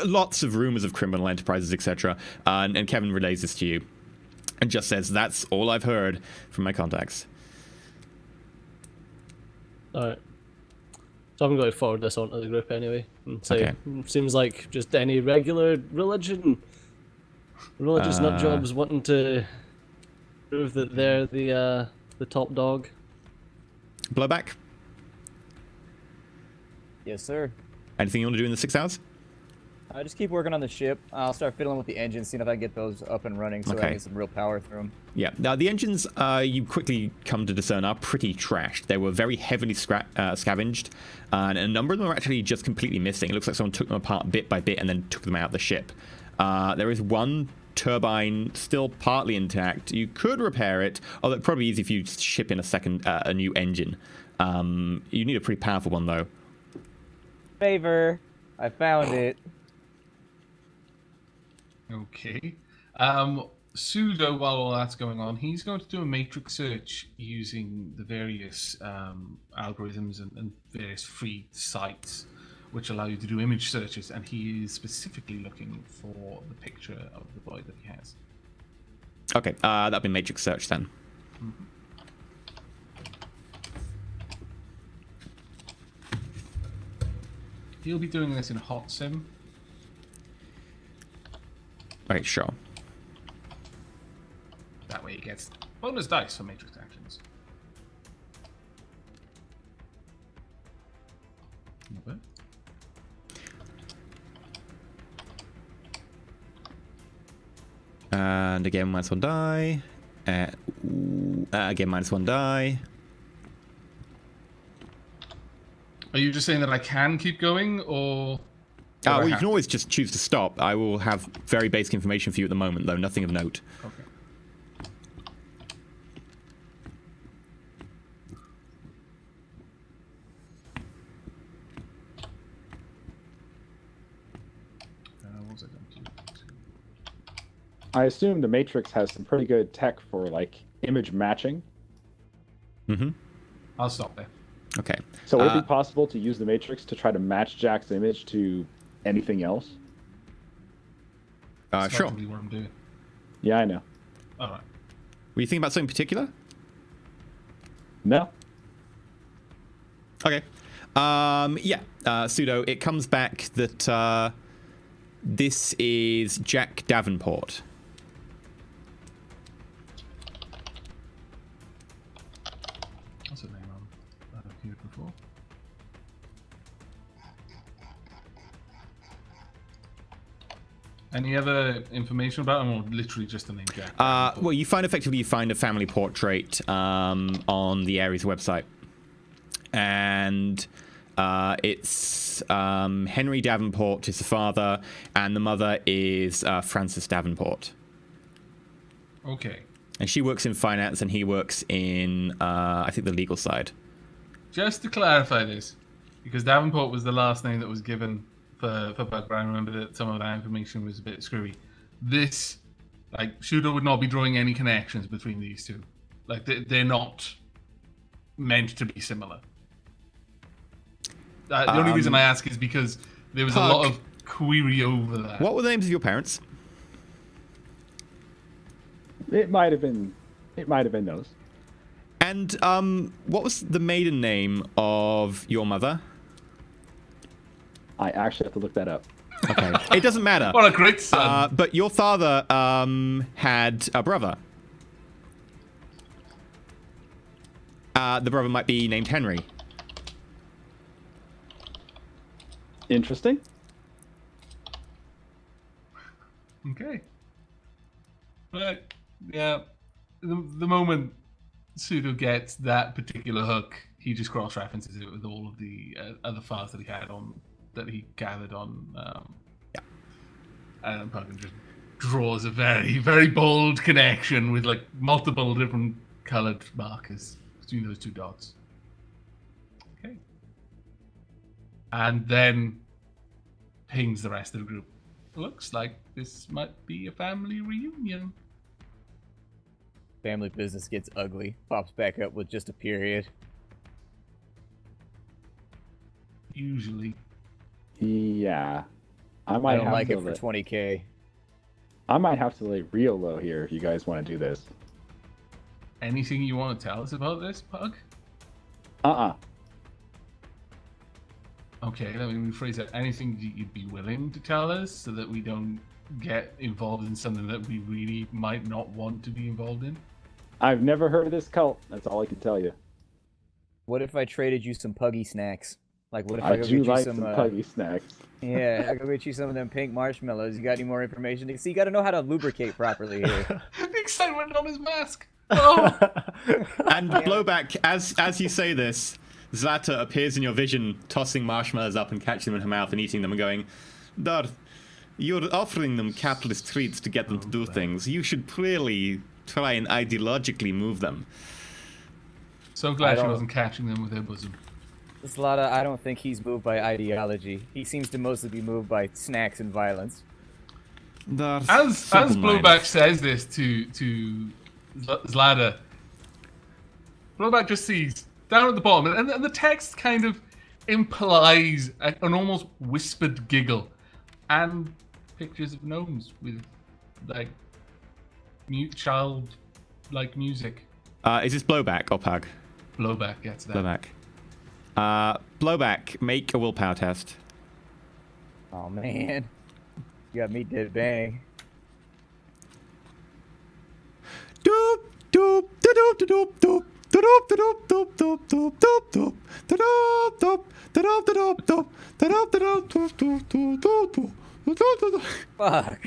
S1: Lots of rumors of criminal enterprises, etc. And Kevin relays this to you and just says, that's all I've heard from my contacts.
S5: Alright. So I'm going to forward this onto the group anyway and say, seems like just any regular religious nut jobs wanting to prove that they're the top dog.
S1: Blowback?
S3: Yes, sir.
S1: Anything you want to do in the 6 hours?
S3: I just keep working on the ship. I'll start fiddling with the engines, seeing if I can get those up and running so I can get some real power through them.
S1: Yeah. Now, the engines, you quickly come to discern, are pretty trashed. They were very heavily scavenged, and a number of them are actually just completely missing. It looks like someone took them apart bit by bit and then took them out of the ship. There is one turbine still partly intact. You could repair it, although it'd probably be easy if you ship in a new engine. You need a pretty powerful one, though.
S3: Favor. I found it.
S2: Okay. Pseudo, while all that's going on, he's going to do a matrix search using the various algorithms and various free sites which allow you to do image searches, and he is specifically looking for the picture of the boy that he has.
S1: Okay, that'll be matrix search then.
S2: Mm-hmm. He'll be doing this in hot sim.
S1: Okay, sure.
S2: That way he gets bonus dice for matrix actions. Not bad.
S1: And again, -1 die. Again, -1 die.
S2: Are you just saying that I can keep going, or...
S1: Well, you can always just choose to stop. I will have very basic information for you at the moment, though. Nothing of note.
S2: Okay. What was I going to do?
S4: I assume the Matrix has some pretty good tech for like image matching.
S1: Mm-hmm.
S2: I'll stop there.
S1: Okay.
S4: So would it be possible to use the Matrix to try to match Jack's image to anything else?
S2: That's
S1: Sure.
S2: not really what I'm doing.
S4: Yeah, I know.
S2: All right.
S1: Were you thinking about something particular?
S4: No.
S1: Okay. Yeah. Pseudo, it comes back that this is Jack Davenport.
S2: What's the name I've heard before? Any other information about him, or literally just the name Jack?
S1: Well, you find a family portrait on the Ares website, and it's Henry Davenport is the father, and the mother is Frances Davenport.
S2: Okay.
S1: And she works in finance, and he works in I think the legal side.
S2: Just to clarify this, because Davenport was the last name that was given for Bug, but I remember that some of that information was a bit screwy. This, like, Pseudo would not be drawing any connections between these two. Like, they're not meant to be similar. The only reason I ask is because there was a lot of query over that.
S1: What were the names of your parents?
S4: It might have been those.
S1: And what was the maiden name of your mother?
S4: I actually have to look that up.
S1: Okay, it doesn't matter.
S2: What a great son.
S1: But your father had a brother. The brother might be named Henry.
S4: Interesting.
S2: Okay. But, yeah, the moment Pseudo gets that particular hook, he just cross-references it with all of the other files that he had on, that he gathered on. And Puggin just draws a very, very bold connection with like multiple different colored markers between those two dots. Okay. And then pings the rest of the group. Looks like this might be a family reunion.
S3: Family business gets ugly. Pops back up with just a period.
S2: Usually.
S4: Yeah. I
S3: I
S4: might
S3: don't
S4: have
S3: like
S4: to
S3: it for 20K.
S4: I might have to lay real low here if you guys want to do this.
S2: Anything you want to tell us about this, Pug? Okay, let me rephrase that. Anything you'd be willing to tell us so that we don't get involved in something that we really might not want to be involved in?
S4: I've never heard of this cult. That's all I can tell you.
S3: What if I traded you some puggy snacks? Like, what if
S4: I
S3: I go
S4: do
S3: get you
S4: like
S3: some
S4: some puggy snacks.
S3: Yeah, I go get you some of them pink marshmallows. You got any more information? See, you got to know how to lubricate properly here.
S2: The excitement on his mask. Oh.
S1: And Blowback, as you say this, Zlata appears in your vision, tossing marshmallows up and catching them in her mouth and eating them and going, Darth, you're offering them capitalist treats to get them to do things. You should clearly try and ideologically move them.
S2: So glad she wasn't catching them with her bosom.
S3: Zlata, I don't think he's moved by ideology. He seems to mostly be moved by snacks and violence.
S1: Darth,
S2: As
S1: simple
S2: Blowback
S1: mind.
S2: says this to Zlata, Blowback just sees down at the bottom, and the text kind of implies an almost whispered giggle, and pictures of gnomes with like child-like music.
S1: Is this Blowback or Pug?
S2: Blowback gets that.
S1: Blowback. Blowback, make a willpower test.
S3: Oh man, you got me dead bang.
S1: Doop doop doop doop doop. Doop doop doop doop doop doop doop doop doop doop.
S3: Fuck.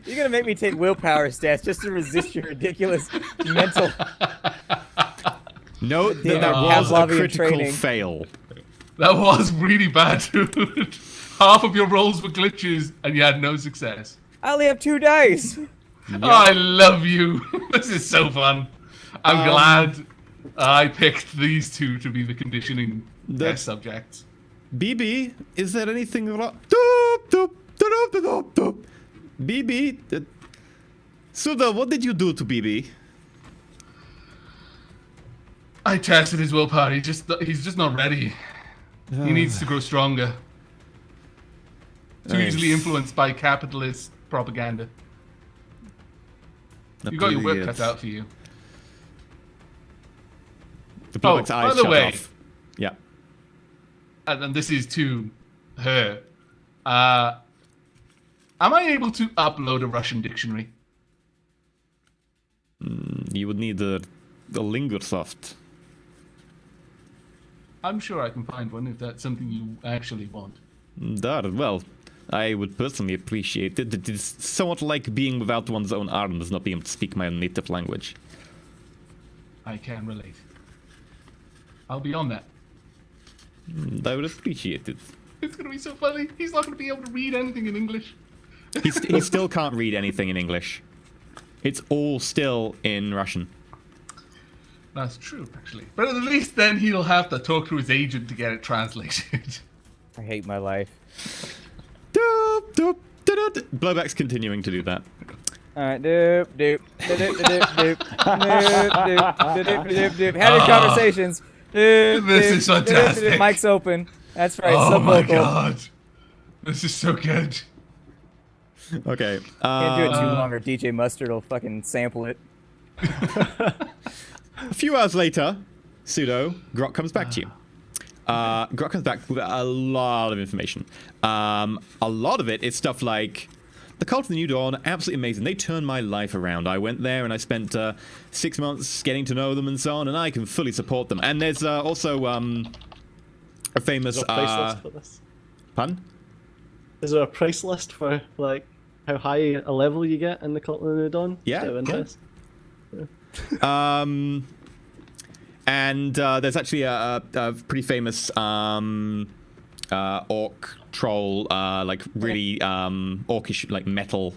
S3: You're gonna make me take willpower stats just to resist your ridiculous mental.
S1: Note
S3: Damn,
S1: that was a
S3: Pavlovian
S1: critical
S3: training.
S1: fail.
S2: That was really bad, dude. Half of your rolls were glitches, and you had no success.
S3: I only have 2 dice.
S2: Oh, I love you. This is so fun. I'm glad I picked these two to be the conditioning test subjects.
S1: BB, is there anything wrong? Doop doop doop doop doop. BB, Suda, what did you do to BB?
S2: I tested his willpower. He's just not ready. He needs to grow stronger. Too
S1: Nice.
S2: easily influenced by capitalist propaganda. You got your work cut out for you.
S1: The Blowback's eyes
S2: by the
S1: shut
S2: way,
S1: off. Yeah.
S2: and this is to her. Am I able to upload a Russian dictionary?
S1: You would need a Lingersoft.
S2: I'm sure I can find one if that's something you actually want.
S1: Well, I would personally appreciate it. It is somewhat like being without one's own arms, not being able to speak my own native language.
S2: I can relate. I'll be on that.
S1: I would appreciate it.
S2: It's gonna be so funny. He's not gonna be able to read anything in English.
S1: He still can't read anything in English. It's all still in Russian.
S2: That's true, actually. But at least then he'll have to talk to his agent to get it translated.
S3: I hate my life.
S1: Doop, doop, doop, doop. Blowback's continuing to do that.
S3: Alright, doop, doop, doop, doop, doop, doop, doop, doop, doop, doop. Having conversations. Doop,
S2: This
S3: doop,
S2: is
S3: doop, doop,
S2: fantastic.
S3: doop. Mic's open. That's right,
S2: Oh my
S3: subvocal.
S2: god. This is so good.
S1: Okay.
S3: Can't do it too long or DJ Mustard will fucking sample it.
S1: A few hours later, Pseudo, Grok comes back to you. Grok comes back with a lot of information. A lot of it is stuff like, the Cult of the New Dawn, absolutely amazing. They turned my life around. I went there and I spent 6 months getting to know them and so on, and I can fully support them. And there's also a famous...
S5: Is there a price list for this?
S1: Pardon?
S5: Is there a price list for, like, how high a level you get in the Cult of the New Dawn?
S1: Yeah.
S5: Out of interest?
S1: And there's actually a pretty famous orc troll, like really orcish, like metal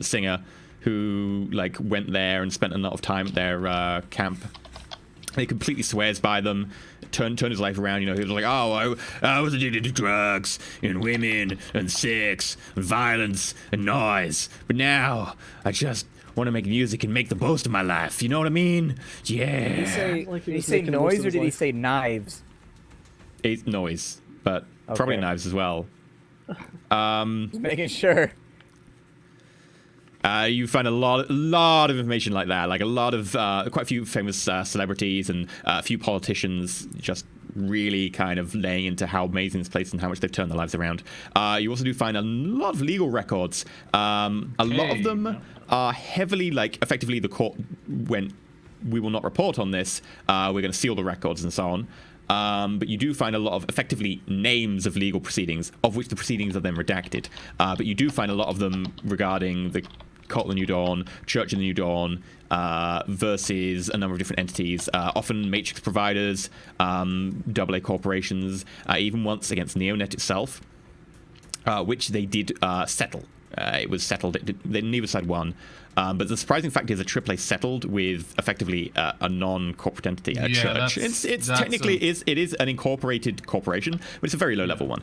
S1: singer who like went there and spent a lot of time at their camp. He completely swears by them. Turned his life around. You know, he was like, "Oh, I was addicted to drugs and women and sex and violence and noise, but now I just want to make music and make the most of my life." You know what I mean? Yeah.
S3: Did he say noise or did he say knives?
S1: It's noise, but probably knives as well.
S3: Just making sure.
S1: You find a lot of information like that, like a lot of quite a few famous celebrities and a few politicians just really kind of laying into how amazing this place and how much they've turned their lives around. You also do find a lot of legal records. A lot of them are heavily, like, effectively the court went, we will not report on this, we're going to seal the records and so on. But you do find a lot of effectively names of legal proceedings, of which the proceedings are then redacted. But you do find a lot of them regarding the Cult of the New Dawn, Church of the New Dawn, versus a number of different entities, often matrix providers, AA corporations, even once against Neonet itself, which they did settle. It was settled. Neither side won. But the surprising fact is that AAA settled with effectively a non-corporate entity, a church. It's technically it is an incorporated corporation, but it's a very low-level one.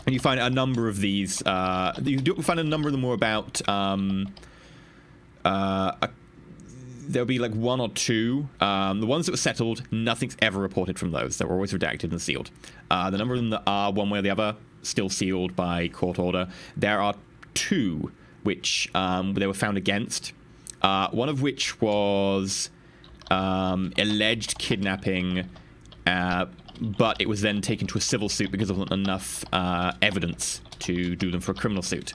S1: And you find a number of these. You do find a number of them more about. There'll be like one or two. The ones that were settled, nothing's ever reported from those. They were always redacted and sealed. The number of them that are one way or the other still sealed by court order. There are two which they were found against. One of which was alleged kidnapping, but it was then taken to a civil suit because there wasn't enough evidence to do them for a criminal suit.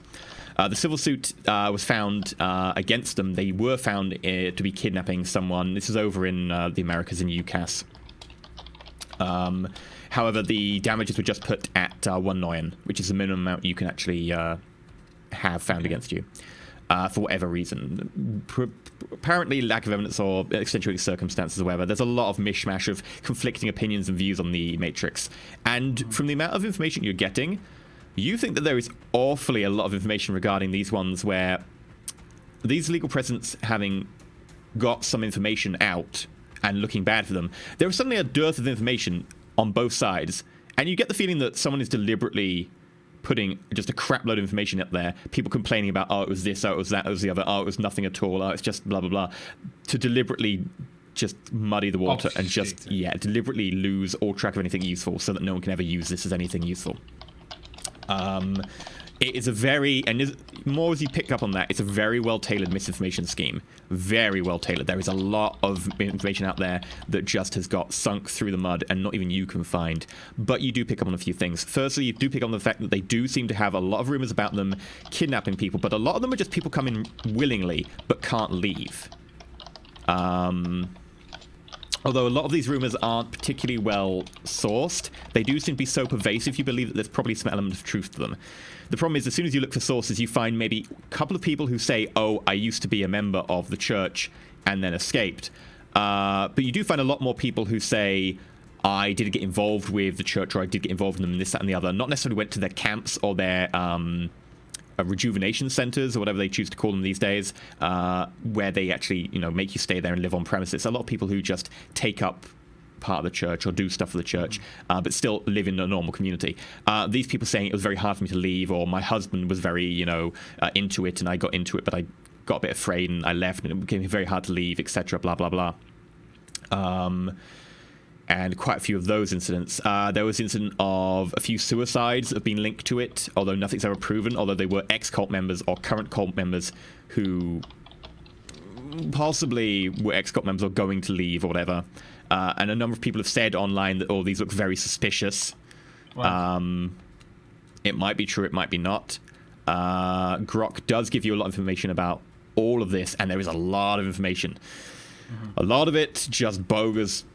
S1: The civil suit was found against them. They were found to be kidnapping someone. This is over in the Americas in UCAS. However, the damages were just put at 1 Noyen, which is the minimum amount you can actually have found against you for whatever reason. Apparently lack of evidence or accentuating circumstances or whatever. There's a lot of mishmash of conflicting opinions and views on the Matrix. And from the amount of information you're getting, you think that there is awfully a lot of information regarding these ones where these legal presence having got some information out and looking bad for them, there is suddenly a dearth of information on both sides. And you get the feeling that someone is deliberately putting just a crap load of information up there, people complaining about, oh, it was this, oh, it was that, it was the other, oh, it was nothing at all, oh, it's just blah, blah, blah, to deliberately just muddy the water and just, deliberately lose all track of anything useful so that no one can ever use this as anything useful. It is a very, and more as you pick up on that, it's a very well-tailored misinformation scheme. Very well-tailored. There is a lot of information out there that just has got sunk through the mud and not even you can find. But you do pick up on a few things. Firstly, you do pick up on the fact that they do seem to have a lot of rumors about them kidnapping people, but a lot of them are just people coming willingly but can't leave. Although a lot of these rumors aren't particularly well sourced, they do seem to be so pervasive you believe that there's probably some element of truth to them. The problem is, as soon as you look for sources, you find maybe a couple of people who say, oh, I used to be a member of the church and then escaped. But you do find a lot more people who say, I did get involved with the church, or I did get involved in them, and this, that, and the other. Not necessarily went to their camps or their rejuvenation centers, or whatever they choose to call them these days, where they actually, make you stay there and live on premises. A lot of people who just take up part of the church or do stuff for the church, but still live in a normal community. These people saying it was very hard for me to leave, or my husband was very, into it and I got into it, but I got a bit afraid and I left and it became very hard to leave, etc., blah, blah, blah. And quite a few of those incidents. There was an incident of a few suicides that have been linked to it, although nothing's ever proven, although they were ex-cult members or current cult members who
S6: possibly were ex-cop members or going to leave or whatever. And a number of people have said online that all these look very suspicious.
S2: Right.
S6: It might be true, it might be not. Grok does give you a lot of information about all of this, and there is a lot of information. A lot of it just bogus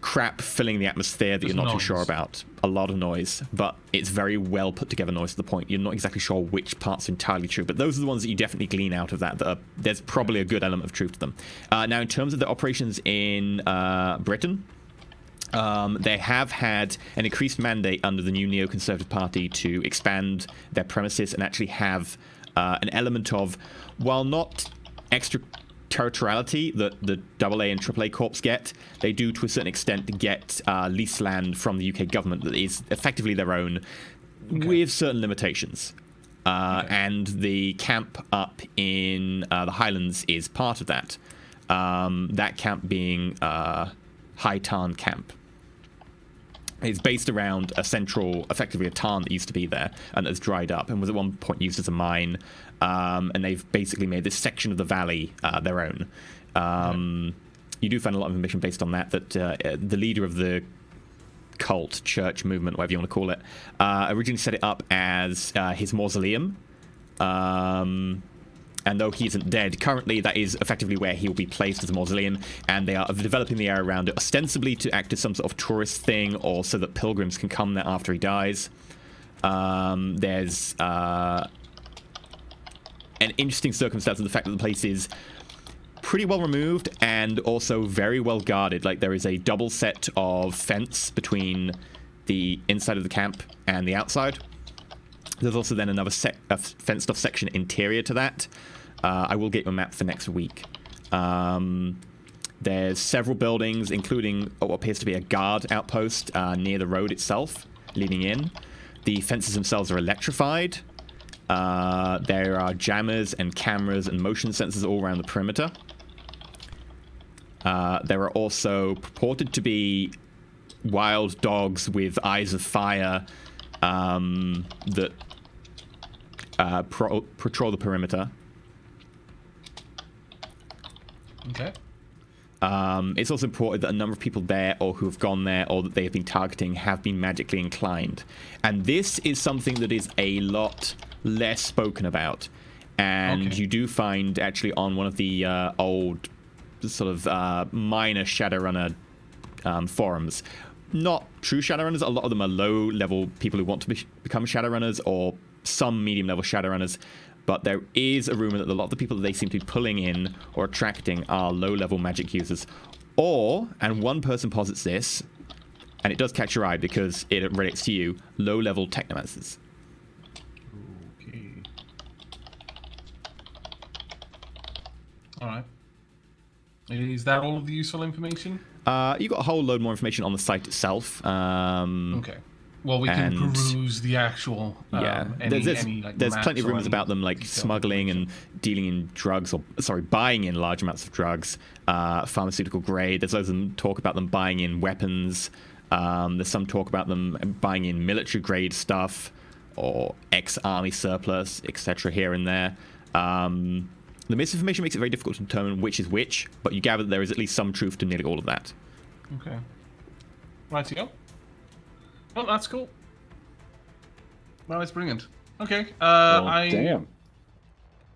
S6: crap filling the atmosphere that you're not too sure about. A lot of noise, but it's very well put together noise to the point you're not exactly sure which parts are entirely true, but those are the ones that you definitely glean out of that there's probably a good element of truth to them. Now, in terms of the operations in Britain, they have had an increased mandate under the new neoconservative party to expand their premises and actually have an element of, while not extraterritoriality that the AA and AAA corps get, they do to a certain extent get leased land from the UK government that is effectively their own, with certain limitations. And the camp up in the Highlands is part of that. That camp being High Tarn Camp. It's based around a central, effectively a tarn that used to be there and that's dried up and was at one point used as a mine. And they've basically made this section of the valley their own. You do find a lot of information based on that the leader of the cult, church, movement, whatever you want to call it, originally set it up as his mausoleum. And though he isn't dead, currently that is effectively where he will be placed as a mausoleum, and they are developing the area around it, ostensibly to act as some sort of tourist thing, or so that pilgrims can come there after he dies. There's an interesting circumstance of the fact that the place is pretty well removed and also very well guarded. Like, there is a double set of fence between the inside of the camp and the outside. There's also then another fenced-off section interior to that. I will get you a map for next week. There's several buildings, including what appears to be a guard outpost near the road itself, leading in. The fences themselves are electrified. There are jammers and cameras and motion sensors all around the perimeter. There are also purported to be wild dogs with eyes of fire that patrol the perimeter.
S2: Okay.
S6: It's also reported that a number of people there or who have gone there or that they have been targeting have been magically inclined. And this is something that is a lot less spoken about. And you do find actually on one of the old sort of minor Shadowrunner forums, not true Shadowrunners, a lot of them are low-level people who want to become Shadowrunners or some medium-level Shadowrunners, but there is a rumor that a lot of the people that they seem to be pulling in or attracting are low-level magic users. Or, and one person posits this, and it does catch your eye because it relates to you, low-level technomancers.
S2: Okay. Alright. Is that all of the useful information?
S6: You got a whole load more information on the site itself.
S2: Okay. Well, we can peruse the actual.
S6: There's plenty of rumors about them, like smuggling and dealing in drugs, buying in large amounts of drugs, pharmaceutical grade. There's loads of them talk about them buying in weapons. There's some talk about them buying in military grade stuff or ex-army surplus, etc. here and there. The misinformation makes it very difficult to determine which is which, but you gather that there is at least some truth to nearly all of that.
S2: Okay. Rightio. Well, that's cool. Well, it's brilliant. Okay.
S4: Damn.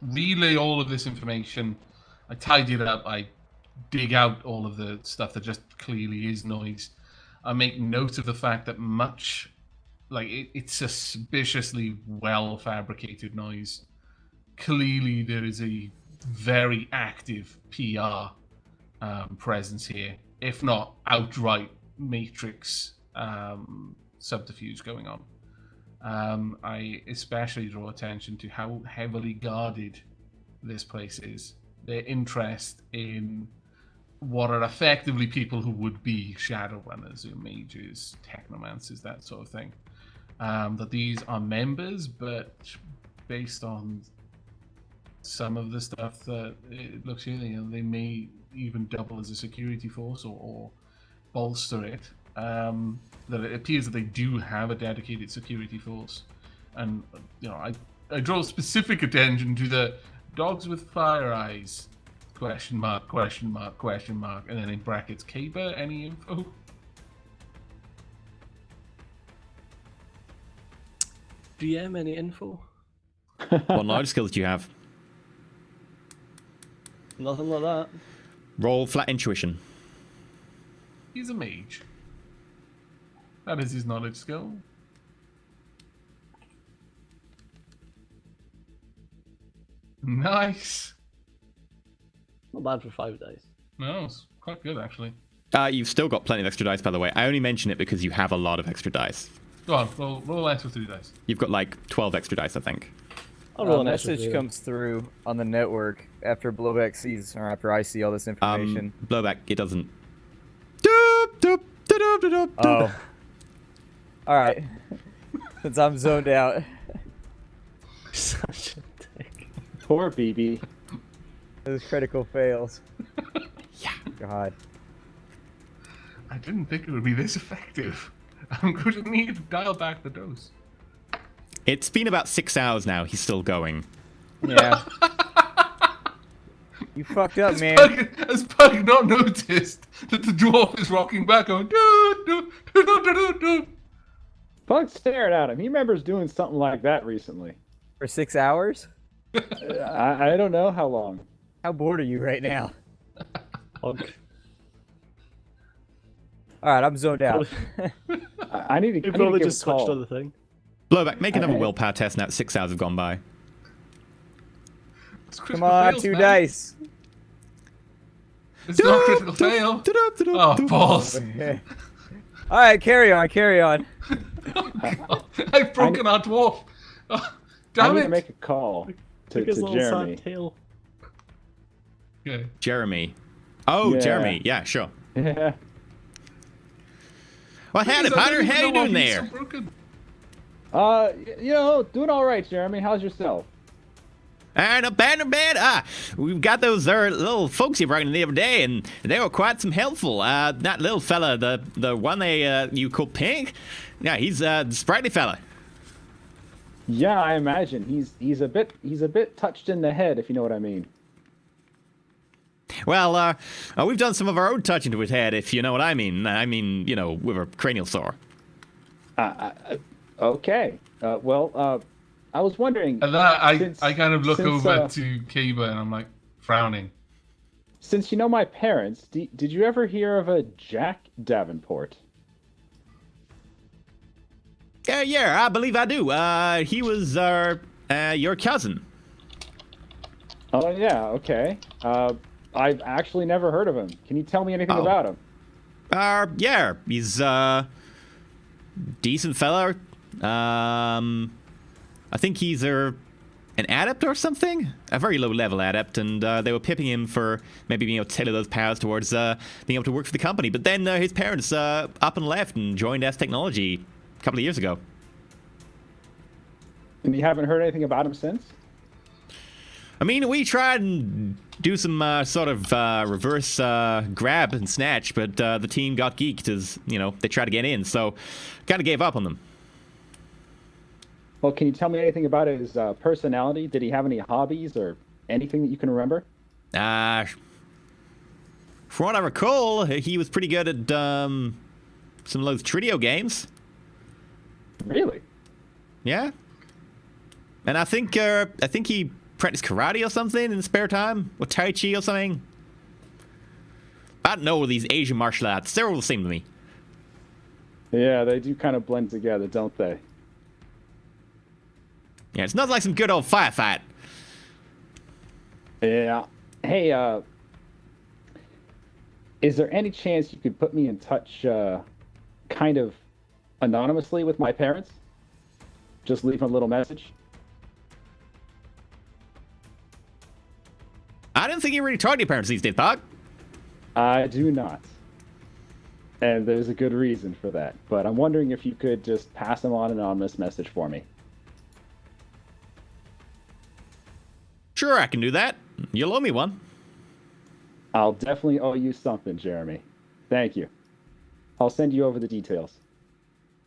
S2: Relay all of this information. I tidy it up. I dig out all of the stuff that just clearly is noise. I make note of the fact that much, it's suspiciously well fabricated noise. Clearly, there is a very active PR presence here, if not outright Matrix subterfuge going on. I especially draw attention to how heavily guarded this place is. Their interest in what are effectively people who would be Shadowrunners or mages, technomancers, that sort of thing. That these are members, but based on some of the stuff that it looks here, they may even double as a security force or bolster it. That it appears that they do have a dedicated security force, and I draw specific attention to the dogs with fire eyes. Question mark, question mark, question mark, and then in brackets, Caber, any info?
S5: GM, any info?
S6: What knowledge skills do you have?
S5: Nothing like that.
S6: Roll flat intuition.
S2: He's a mage. That is his knowledge skill. Nice.
S5: Not bad for 5 dice.
S2: No, it's quite good actually.
S6: You've still got plenty of extra dice, by the way. I only mention it because you have a lot of extra dice.
S2: Go on, roll extra 3 dice.
S6: You've got like 12 extra dice, I think.
S5: I'll roll
S3: A
S5: an extra
S3: message
S5: 3.
S3: comes through on the network after Blowback sees, or after I see all this information.
S6: Blowback, it doesn't. Doop, doop, doop, doop, doop.
S3: Oh. All right. Since I'm zoned out.
S5: Such a dick.
S4: Poor BB.
S3: Those critical fails.
S6: Yeah.
S3: God.
S2: I didn't think it would be this effective. I'm going to need to dial back the dose.
S6: It's been about 6 hours now. He's still going.
S3: Yeah. You fucked up, man.
S2: Has Pug not noticed that the dwarf is rocking back going do do do do do do?
S4: Pug's staring at him. He remembers doing something like that recently.
S3: For 6 hours?
S4: I don't know how long.
S3: How bored are you right now?
S5: Pug.
S3: All right, I'm zoned out.
S4: I need to.
S5: You
S4: I need to
S5: probably
S4: give
S5: just
S4: a
S5: switched
S4: call.
S5: on the thing.
S6: Blowback, make another willpower test now. 6 hours have gone by.
S2: It's
S3: Come
S2: critical
S3: on,
S2: fails,
S3: 2
S2: man.
S3: dice.
S2: It's not critical fail. Oh, balls.
S3: All right, carry on, carry on.
S2: Oh, God. I've broken our dwarf. Oh,
S4: I
S2: damn
S4: need
S2: it.
S4: to make a call to
S5: Took his little
S4: Jeremy.
S5: sad tail.
S2: Okay.
S6: Jeremy. Oh,
S4: Yeah.
S6: Jeremy. Yeah, sure.
S4: Yeah.
S6: Well, howdy,
S2: Please, I
S6: Potter.
S2: don't
S6: How
S2: even
S6: you
S2: know why
S6: doing
S2: he's
S6: there?
S2: so broken.
S4: You know, doing all right, Jeremy. How's yourself?
S6: Not bad, not bad. We've got those little folks you brought in the other day, and they were quite some helpful. That little fella, the one you call Pink, yeah, he's the sprightly fella.
S4: Yeah, I imagine he's a bit touched in the head, if you know what I mean.
S6: Well, we've done some of our own touching to his head, if you know what I mean. I mean, you know, with a cranial sore.
S4: Okay. I was wondering.
S2: And that
S4: since-
S2: I kind of look
S4: since,
S2: over to Kiba and I'm like frowning.
S4: Since you know my parents, did you ever hear of a Jack Davenport?
S6: Yeah, I believe I do. He was your cousin.
S4: Oh yeah, okay. I've actually never heard of him. Can you tell me anything about him?
S6: Yeah, he's decent fella. I think he's an adept or something, a very low level adept, and they were pipping him for maybe being able to tailor those powers towards being able to work for the company. But then his parents up and left and joined S Technology a couple of years ago.
S4: And you haven't heard anything about him since?
S6: I mean, we tried and do some sort of reverse grab and snatch, but the team got geeked as, you know, they tried to get in, so kind of gave up on them.
S4: Well, can you tell me anything about his personality? Did he have any hobbies or anything that you can remember?
S6: From what I recall, he was pretty good at some of those Trio games.
S4: Really?
S6: Yeah. And I think he practiced karate or something in his spare time, or Tai Chi or something. I don't know these Asian martial arts. They're all the same to me.
S4: Yeah, they do kind of blend together, don't they?
S6: Yeah, it's not like some good old firefight.
S4: Yeah. Hey, is there any chance you could put me in touch, kind of anonymously with my parents? Just leave them a little message?
S6: I didn't think you really talk to your parents these days, Doc.
S4: I do not. And there's a good reason for that. But I'm wondering if you could just pass them on an anonymous message for me.
S6: Sure, I can do that. You'll owe me one.
S4: I'll definitely owe you something, Jeremy. Thank you. I'll send you over the details.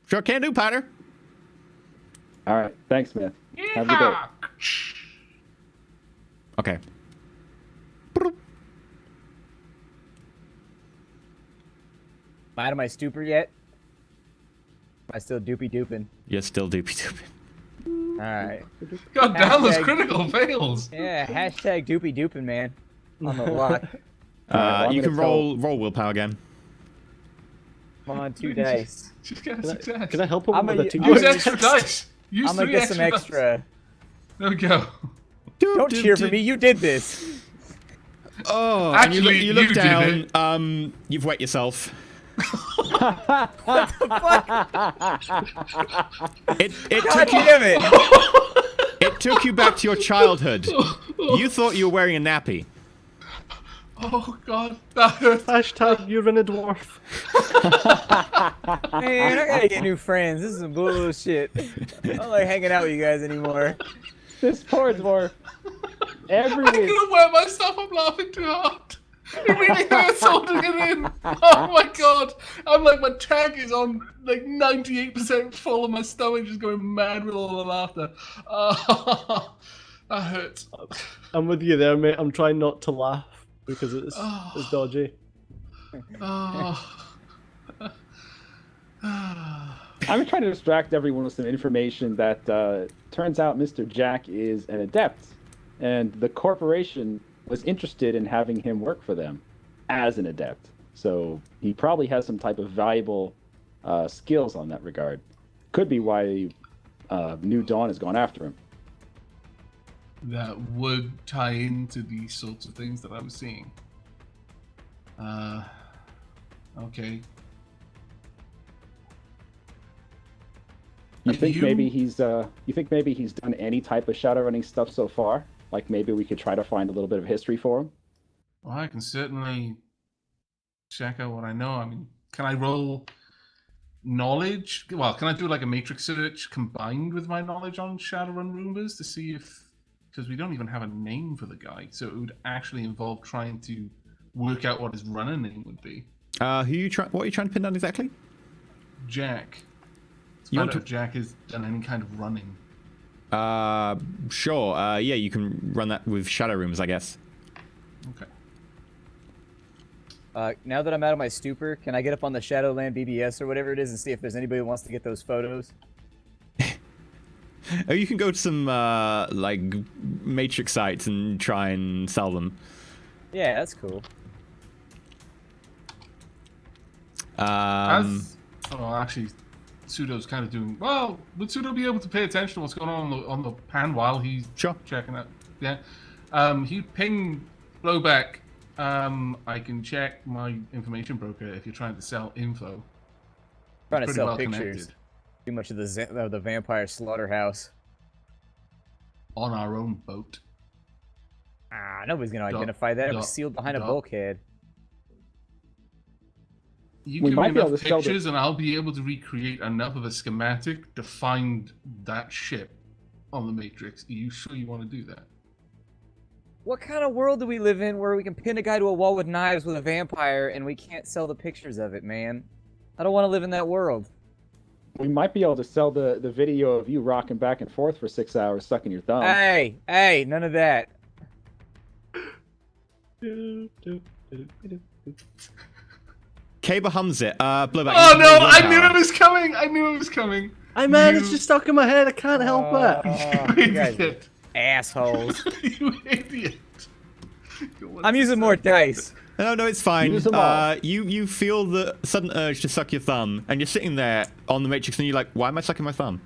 S6: Sure can do, Potter.
S4: All right. Thanks, man. Have a good day.
S6: Okay.
S3: I out of my stupor yet? Am I still doopy dooping?
S6: You're still doopy dooping.
S3: Alright.
S2: God damn, those
S3: Hashtag-
S2: critical fails.
S3: Yeah, hashtag doopy dooping, man. On the lock.
S4: I'm
S6: You
S4: gonna
S6: can roll willpower again.
S3: Come on, 2 dice.
S2: Just get a success.
S5: Can I help him
S3: I'm
S5: with
S3: gonna
S5: a team?
S2: Use extra dice. Use
S3: I'm gonna
S2: 3
S3: get some
S2: dice.
S3: extra.
S2: There we go.
S3: Don't cheer for me, you did this.
S6: Oh,
S2: Actually,
S6: and you look
S2: you did
S6: down. You've wet yourself. It
S3: God
S6: took you.
S3: damn it.
S6: It took you back to your childhood. You thought you were wearing a nappy.
S2: Oh god, that hurt.
S5: Hashtag you're in a dwarf.
S3: Man, I gotta get new friends. This is some bullshit. I don't like hanging out with you guys anymore.
S4: This poor dwarf. Every
S2: I'm
S4: week.
S2: gonna wear my stuff. I'm laughing too hard. It really hurts holding it in. Oh my god. I'm like, my tank is on like 98% full and my stomach just going mad with all the laughter. Oh, that hurts.
S5: I'm with you there, mate. I'm trying not to laugh because it's dodgy.
S2: Oh.
S4: I'm trying to distract everyone with some information that turns out Mr. Jack is an adept, and the corporation was interested in having him work for them as an adept. So he probably has some type of valuable skills on that regard. Could be why New Dawn has gone after him.
S2: That would tie into these sorts of things that I was seeing. Okay.
S4: You think maybe he's done any type of shadowrunning stuff so far? Like maybe we could try to find a little bit of history for him.
S2: Well, I can certainly check out what I know. I mean, can I roll knowledge? Well, can I do like a matrix search combined with my knowledge on Shadowrun rumors to see if, because we don't even have a name for the guy, so it would actually involve trying to work out what his runner name would be.
S6: What are you trying to pin down exactly?
S2: Jack.
S6: You
S2: Find
S6: want
S2: out if Jack has done any kind of running.
S6: Sure. Yeah, you can run that with shadow rooms, I guess.
S2: Okay.
S3: Now that I'm out of my stupor, can I get up on the Shadowland BBS or whatever it is and see if there's anybody who wants to get those photos?
S6: Oh, you can go to some like matrix sites and try and sell them.
S3: Yeah, that's cool.
S2: Actually, Pseudo's kind of doing well. Would Pseudo be able to pay attention to what's going on the pan while he's checking that? Yeah. He'd ping Blowback. I can check my information broker if you're trying to sell info.
S3: Trying to
S2: Pretty
S3: sell
S2: well
S3: pictures.
S2: connected.
S3: Too much of the vampire slaughterhouse.
S2: On our own boat.
S3: Ah, nobody's gonna identify that. It was sealed behind a bulkhead.
S2: You
S4: We
S2: give me
S4: might be able
S2: enough
S4: to sell
S2: pictures and I'll be able to recreate enough of a schematic to find that ship on the Matrix. Are you sure you want to do that?
S3: What kind of world do we live in where we can pin a guy to a wall with knives with a vampire and we can't sell the pictures of it, man? I don't want to live in that world.
S4: We might be able to sell the video of you rocking back and forth for 6 hours, sucking your thumb.
S3: Hey, none of that.
S6: Kaba hums it. Blowback.
S2: Oh no! I knew it was coming! I knew it was coming!
S5: It's just stuck in my head. I can't help it.
S2: You
S3: You guys are
S2: idiot!
S3: assholes.
S2: You idiot!
S3: I'm using more dice.
S6: No, it's fine.
S4: Use them all.
S6: You feel the sudden urge to suck your thumb, and you're sitting there on the Matrix, and you're like, "Why am I sucking my thumb?"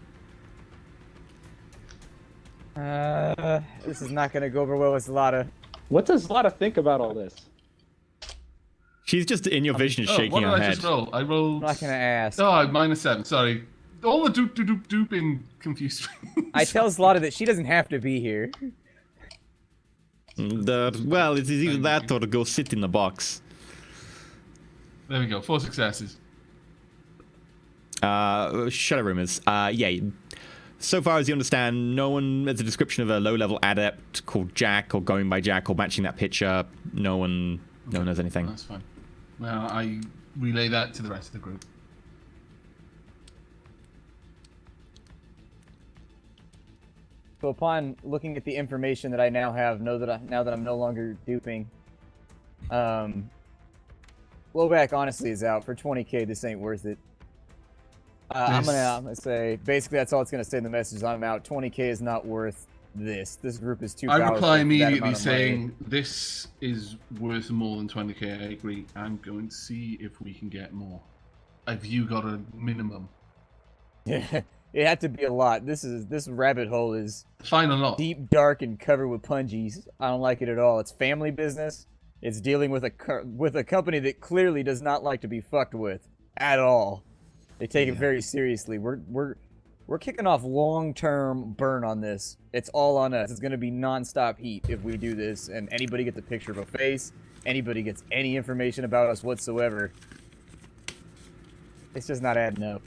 S3: This is not gonna go over well with Zlata.
S4: What does Zlata think about all this?
S6: She's just in your vision,
S2: Oh,
S6: shaking
S2: what did
S6: her
S2: I
S6: head.
S2: just roll? I rolled.
S3: I'm not gonna ask.
S2: Oh, -7. Sorry. All the dooping confused me.
S3: I tell Zlata that she doesn't have to be here.
S6: Well, it is either that or to go sit in the box.
S2: There we go. 4 successes.
S6: Shadow rumors. Yeah. So far as you understand, no one has a description of a low-level adept called Jack or going by Jack or matching that picture. No one knows anything.
S2: That's fine. Well, I relay that to the rest of the group.
S3: So upon looking at the information that I now have, now that I'm no longer duping, Blowback honestly is out for 20k. This ain't worth it. I'm gonna say basically that's all it's gonna say in the message. I'm out. 20k is not worth this. This group is too
S2: I
S3: powerful
S2: reply
S3: for that amount
S2: immediately
S3: of money.
S2: saying, this is worth more than 20k. I agree. I'm going to see if we can get more. Have you got a minimum?
S3: Yeah, it had to be a lot. This rabbit hole is
S2: Fine a lot.
S3: deep, dark, and covered with pungies. I don't like it at all. It's family business. It's dealing with a company that clearly does not like to be fucked with at all. They take it very seriously. We're kicking off long-term burn on this. It's all on us. It's gonna be non-stop heat if we do this, and anybody gets a picture of a face, anybody gets any information about us whatsoever. It's just not adding up.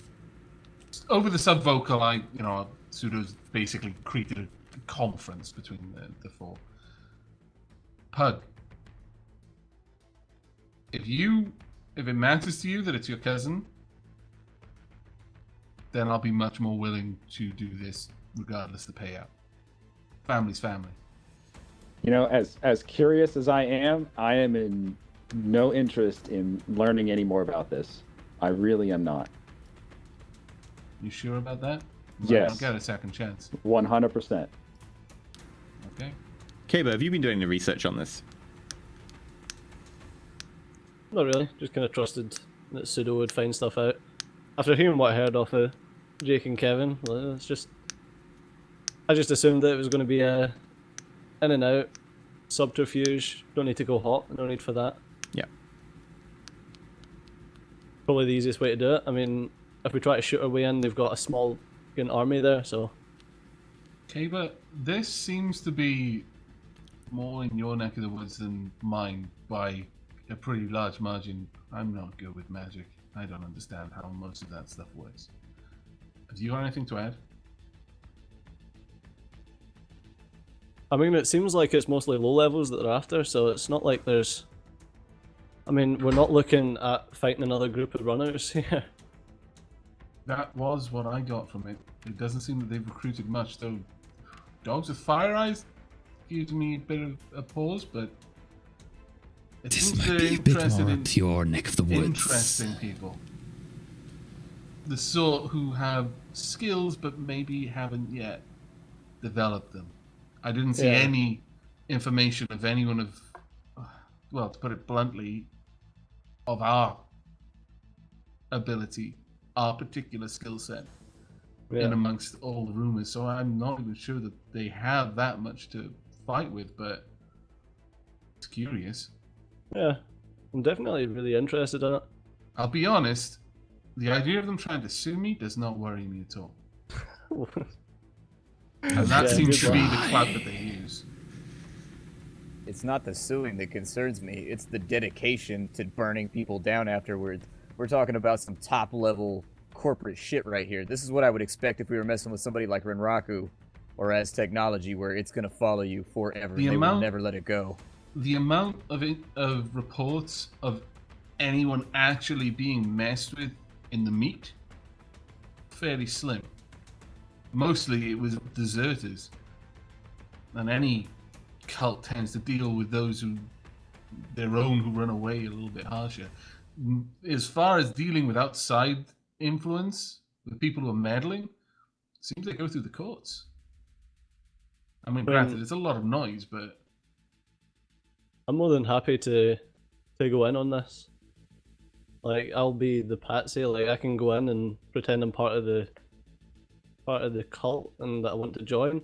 S2: Over the sub-vocal, Pseudo's basically created a conference between the four. Pug, if it matters to you that it's your cousin, then I'll be much more willing to do this regardless of the payout. Family's family.
S4: You know, as curious as I am in no interest in learning any more about this. I really am not.
S2: You sure about that?
S4: Yes.
S2: I'll get a second chance.
S4: 100%.
S2: Okay.
S1: Kaba, have you been doing the research on this?
S5: Not really. Just kind of trusted that Pseudo would find stuff out. After hearing what I heard off of Jake and Kevin, well, I just assumed that it was going to be a in and out subterfuge. Don't need to go hot. No need for that.
S1: Yeah.
S5: Probably the easiest way to do it. I mean, if we try to shoot our way in, they've got a small army there, so.
S2: Okay, but this seems to be more in your neck of the woods than mine by a pretty large margin. I'm not good with magic. I don't understand how most of that stuff works. Have you got anything to add?
S5: I mean, it seems like it's mostly low levels that they're after, so it's not like there's... I mean, we're not looking at fighting another group of runners here.
S2: That was what I got from it. It doesn't seem that they've recruited much, though. Dogs with fire eyes gives me a bit of a pause, but it
S9: This
S2: seems
S9: might
S2: they're
S9: be a bit
S2: interested
S9: more
S2: in
S9: up your neck of the woods.
S2: interesting people. The sort who have skills, but maybe haven't yet developed them. I didn't see any information of anyone of, well, to put it bluntly, of our ability, our particular skill set in amongst all the rumors. So I'm not even sure that they have that much to fight with, but it's curious.
S5: Yeah, I'm definitely really interested in it.
S2: I'll be honest, the idea of them trying to sue me does not worry me at all. And that seems to be the clout that they use.
S3: It's not the suing that concerns me. It's the dedication to burning people down afterwards. We're talking about some top-level corporate shit right here. This is what I would expect if we were messing with somebody like Renraku or as technology, where it's going to follow you forever. They will never let it go.
S2: The amount of reports of anyone actually being messed with in the meat, fairly slim. Mostly it was deserters. And any cult tends to deal with those who run away a little bit harsher. As far as dealing with outside influence, with people who are meddling, seems they go through the courts. I mean, granted, it's a lot of noise, but
S5: I'm more than happy to go in on this. Like, I'll be the patsy. Like, I can go in and pretend I'm part of the cult and that I want to join.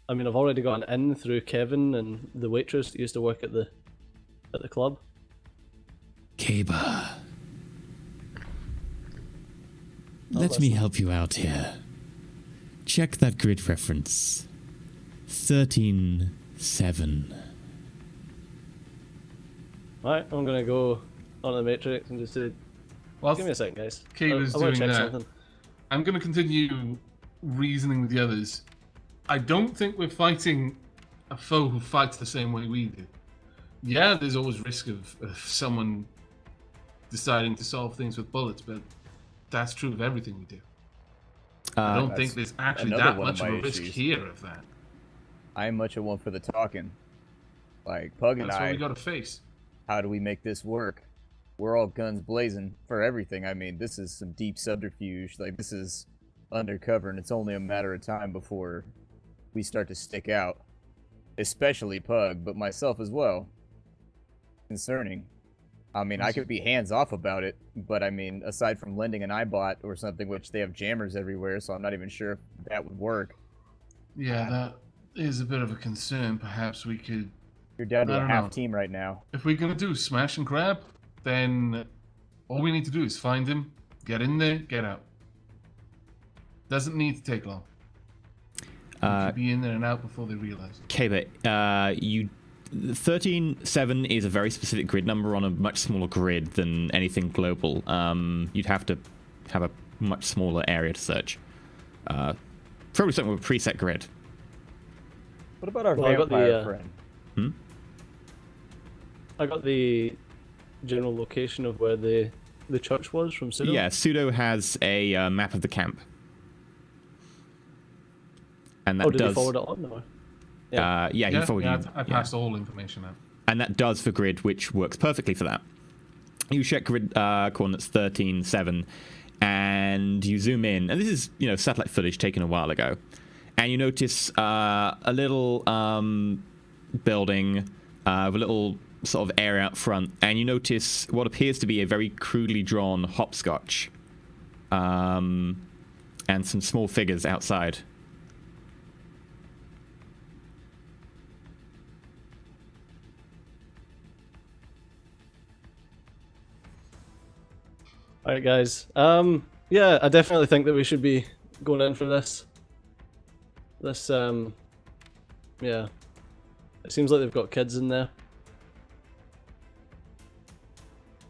S5: I mean, I've already got an in through Kevin and the waitress that used to work at the club.
S9: Kaba. Let me help you out here. Check that grid reference. 13-7.
S5: Right, I'm gonna go on the matrix and just say,
S2: whilst
S5: give me a second, guys.
S2: Kaba's
S5: I wanna
S2: doing
S5: check
S2: that,
S5: something.
S2: I'm going to continue reasoning with the others. I don't think we're fighting a foe who fights the same way we do. Yeah, there's always risk of someone deciding to solve things with bullets, but that's true of everything we do. I don't think there's actually that much of a risk here of that.
S3: I'm much of one for the talking. Like, Pug and
S2: That's what
S3: I,
S2: we got to face.
S3: how do we make this work? we're all guns blazing for everything. I mean, this is some deep subterfuge. Like, this is undercover, and it's only a matter of time before we start to stick out. Especially Pug, but myself as well. Concerning. I mean, I could be hands off about it, but I mean, aside from lending an iBot or something, which they have jammers everywhere, so I'm not even sure if that would work.
S2: Yeah, that is a bit of a concern. Perhaps we could...
S3: You're down to
S2: I
S3: a
S2: don't
S3: half
S2: know.
S3: team right now.
S2: If we're going to do smash and grab, then all we need to do is find him, get in there, get out. Doesn't need to take long. We could be in there and out before they realize.
S6: Okay, but 13-7 is a very specific grid number on a much smaller grid than anything global. You'd have to have a much smaller area to search. Probably something with a preset grid.
S3: What about our
S5: Well, I got
S3: vampire
S5: the,
S3: friend?
S5: I got the general location of where the church was from Pseudo.
S6: Yeah, Pseudo has a map of the camp. And that
S5: Oh, did
S6: does...
S5: he forward it on? No.
S6: Yeah, he forwarded you.
S2: I passed all information out.
S6: And that does for grid, which works perfectly for that. You check grid coordinates 13-7, and you zoom in, and this is, you know, satellite footage taken a while ago, and you notice a little building with a little sort of area out front, and you notice what appears to be a very crudely drawn hopscotch, and some small figures outside.
S5: All right, guys. Yeah, I definitely think that we should be going in for this. Yeah. It seems like they've got kids in there.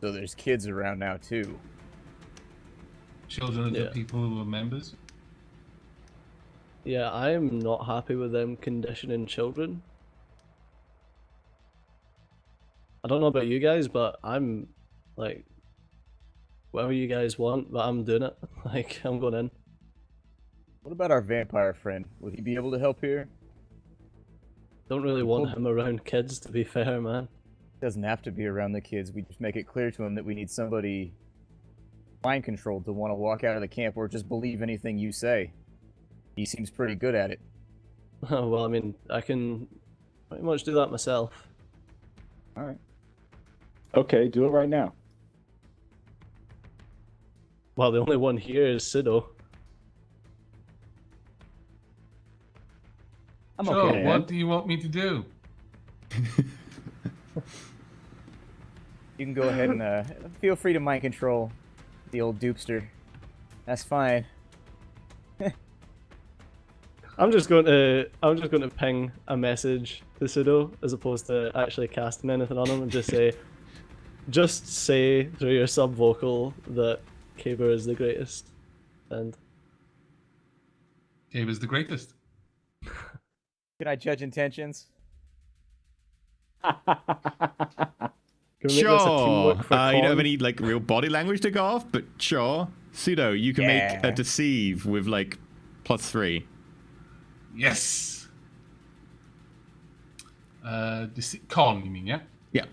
S3: So there's kids around now too.
S2: Children of the
S5: Yeah.
S2: people who are members.
S5: Yeah, I'm not happy with them conditioning children. I don't know about you guys, but I'm like, whatever you guys want, but I'm doing it. Like, I'm going in.
S3: What about our vampire friend? Would he be able to help here?
S5: Don't really want him around kids, to be fair, man.
S3: Doesn't have to be around the kids. We just make it clear to him that we need somebody mind controlled to want to walk out of the camp or just believe anything you say. He seems pretty good at it.
S5: Well, I mean, I can pretty much do that myself.
S4: All right. Okay, do it right now.
S5: Well, the only one here is Sido.
S3: I'm
S2: Sure,
S3: okay.
S2: what do you want me to do?
S3: You can go ahead and feel free to mind control the old dupster. That's fine.
S5: I'm just going to ping a message to Sido as opposed to actually casting anything on him and just say through your sub vocal that Caber is the greatest. And
S2: Gabe is the greatest.
S3: Can I judge intentions?
S5: can we make this a
S6: Sure.
S5: teamwork for
S6: You don't have
S5: con?
S6: any like real body language to go off, but sure. Pseudo, you can make
S3: Yeah.
S6: a deceive with like +3.
S2: Yes. Con, you mean, yeah?
S6: Yeah.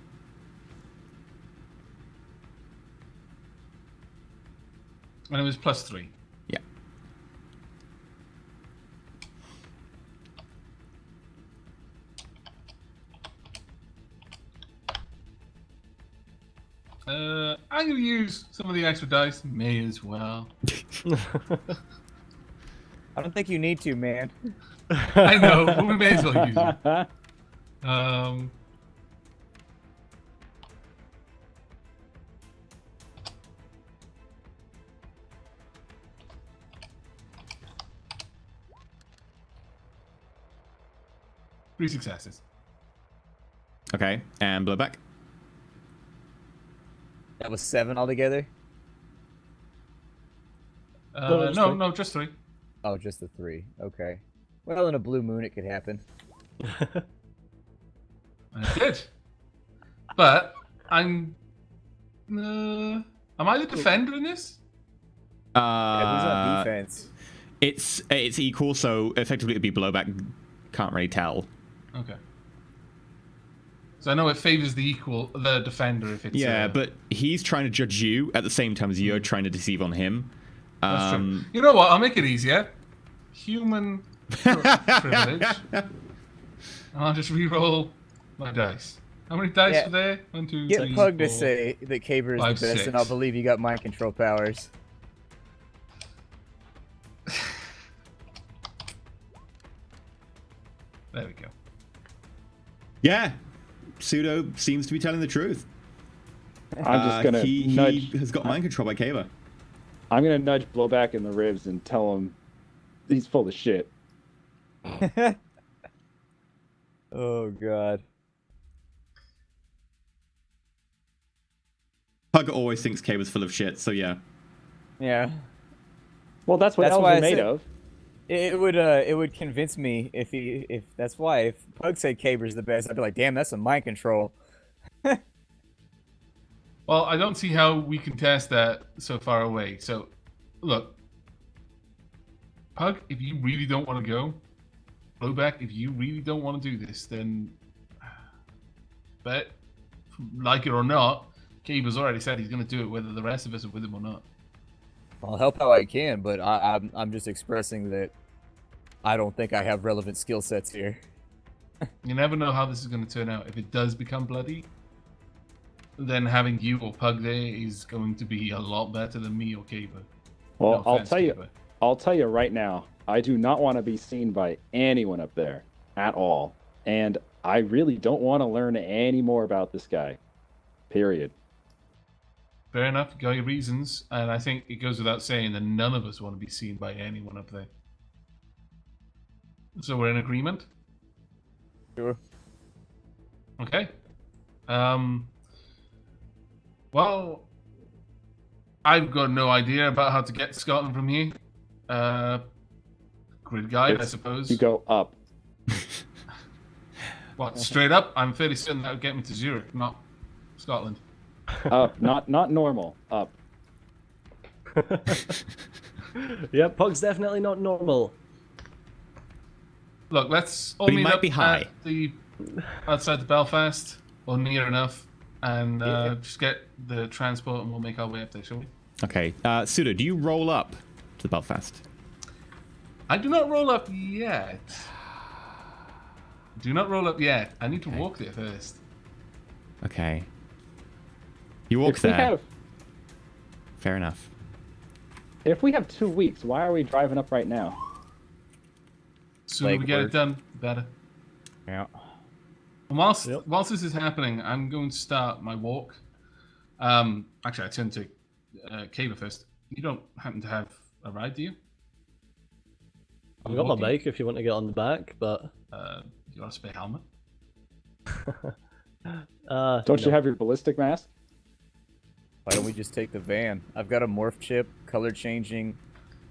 S2: And it was +3.
S6: Yeah.
S2: I'm going to use some of the extra dice. May as well.
S3: I don't think you need to, man.
S2: I know, but we may as well use it. Three successes.
S6: Okay, and Blowback.
S3: That was 7 altogether?
S2: No, just 3.
S3: Oh, just the 3. Okay. Well, in a blue moon, it could happen.
S2: And it did. But am I the defender in this?
S3: Yeah, who's on defense?
S6: It's equal, so effectively it'd be Blowback. Can't really tell.
S2: Okay. So I know it favors the defender if it's...
S6: Yeah, but he's trying to judge you at the same time as you're trying to deceive on him.
S2: That's true. You know what? I'll make it easier. Human privilege. I'll just re-roll my dice. How many dice are there? 1, 2, 3,
S3: Get Pug
S2: 4,
S3: to say that Caber is
S2: 5,
S3: the best,
S2: 6.
S3: and I'll believe you got mind control powers.
S2: There we go.
S6: Yeah, Pseudo seems to be telling the truth.
S4: I'm just gonna nudge.
S6: He has got mind control by Caber.
S4: I'm gonna nudge Blowback in the ribs and tell him he's full of shit.
S3: Oh god.
S6: Pug always thinks Caber's full of shit, so yeah.
S3: Yeah.
S4: Well, that's what elves
S3: why
S4: are
S3: I
S4: made
S3: said-
S4: of.
S3: It would convince me if that's why if Pug said Caber's the best, I'd be like, damn, that's some mind control.
S2: Well, I don't see how we can test that so far away. So, look. Pug, if you really don't want to go, Blowback, if you really don't want to do this, then... But, like it or not, Caber's already said he's going to do it whether the rest of us are with him or not.
S3: I'll help how I can, but I'm just expressing that I don't think I have relevant skill sets here.
S2: You never know how this is going to turn out. If it does become bloody, then having you or Pug there is going to be a lot better than me or Caber.
S4: Well,
S2: No offense, Caber.
S4: I'll tell you right now, I do not want to be seen by anyone up there at all. And I really don't want to learn any more about this guy. Period.
S2: Fair enough, you got your reasons, and I think it goes without saying that none of us want to be seen by anyone up there. So we're in agreement?
S3: Sure.
S2: Okay. Well, I've got no idea about how to get to Scotland from here. Grid guide, I suppose.
S4: You go up.
S2: What, straight up? I'm fairly certain that would get me to Zurich, not Scotland.
S4: Up. Not normal. Up.
S5: Yeah, Pug's definitely not normal.
S2: Look, let's all
S6: But he
S2: meet
S6: might
S2: up
S6: be high.
S2: outside the Belfast, or near enough, and just get the transport, and we'll make our way up there, shall we?
S6: Okay, Pseudo, do you roll up to the Belfast?
S2: I do not roll up yet. Do not roll up yet. I need to walk there first.
S6: Okay. You walk
S4: If we
S6: there.
S4: have
S6: Fair enough.
S4: If we have 2 weeks, why are we driving up right now?
S2: Sooner we get it done, the better.
S3: Yeah.
S2: And whilst this is happening, I'm going to start my walk. Actually, I turn to Caber first. You don't happen to have a ride, do you?
S5: I've got my bike if you want to get on the back, but...
S2: Do you want a spare helmet?
S4: Don't you have your ballistic mask?
S3: Why don't we just take the van? I've got a morph chip, color changing.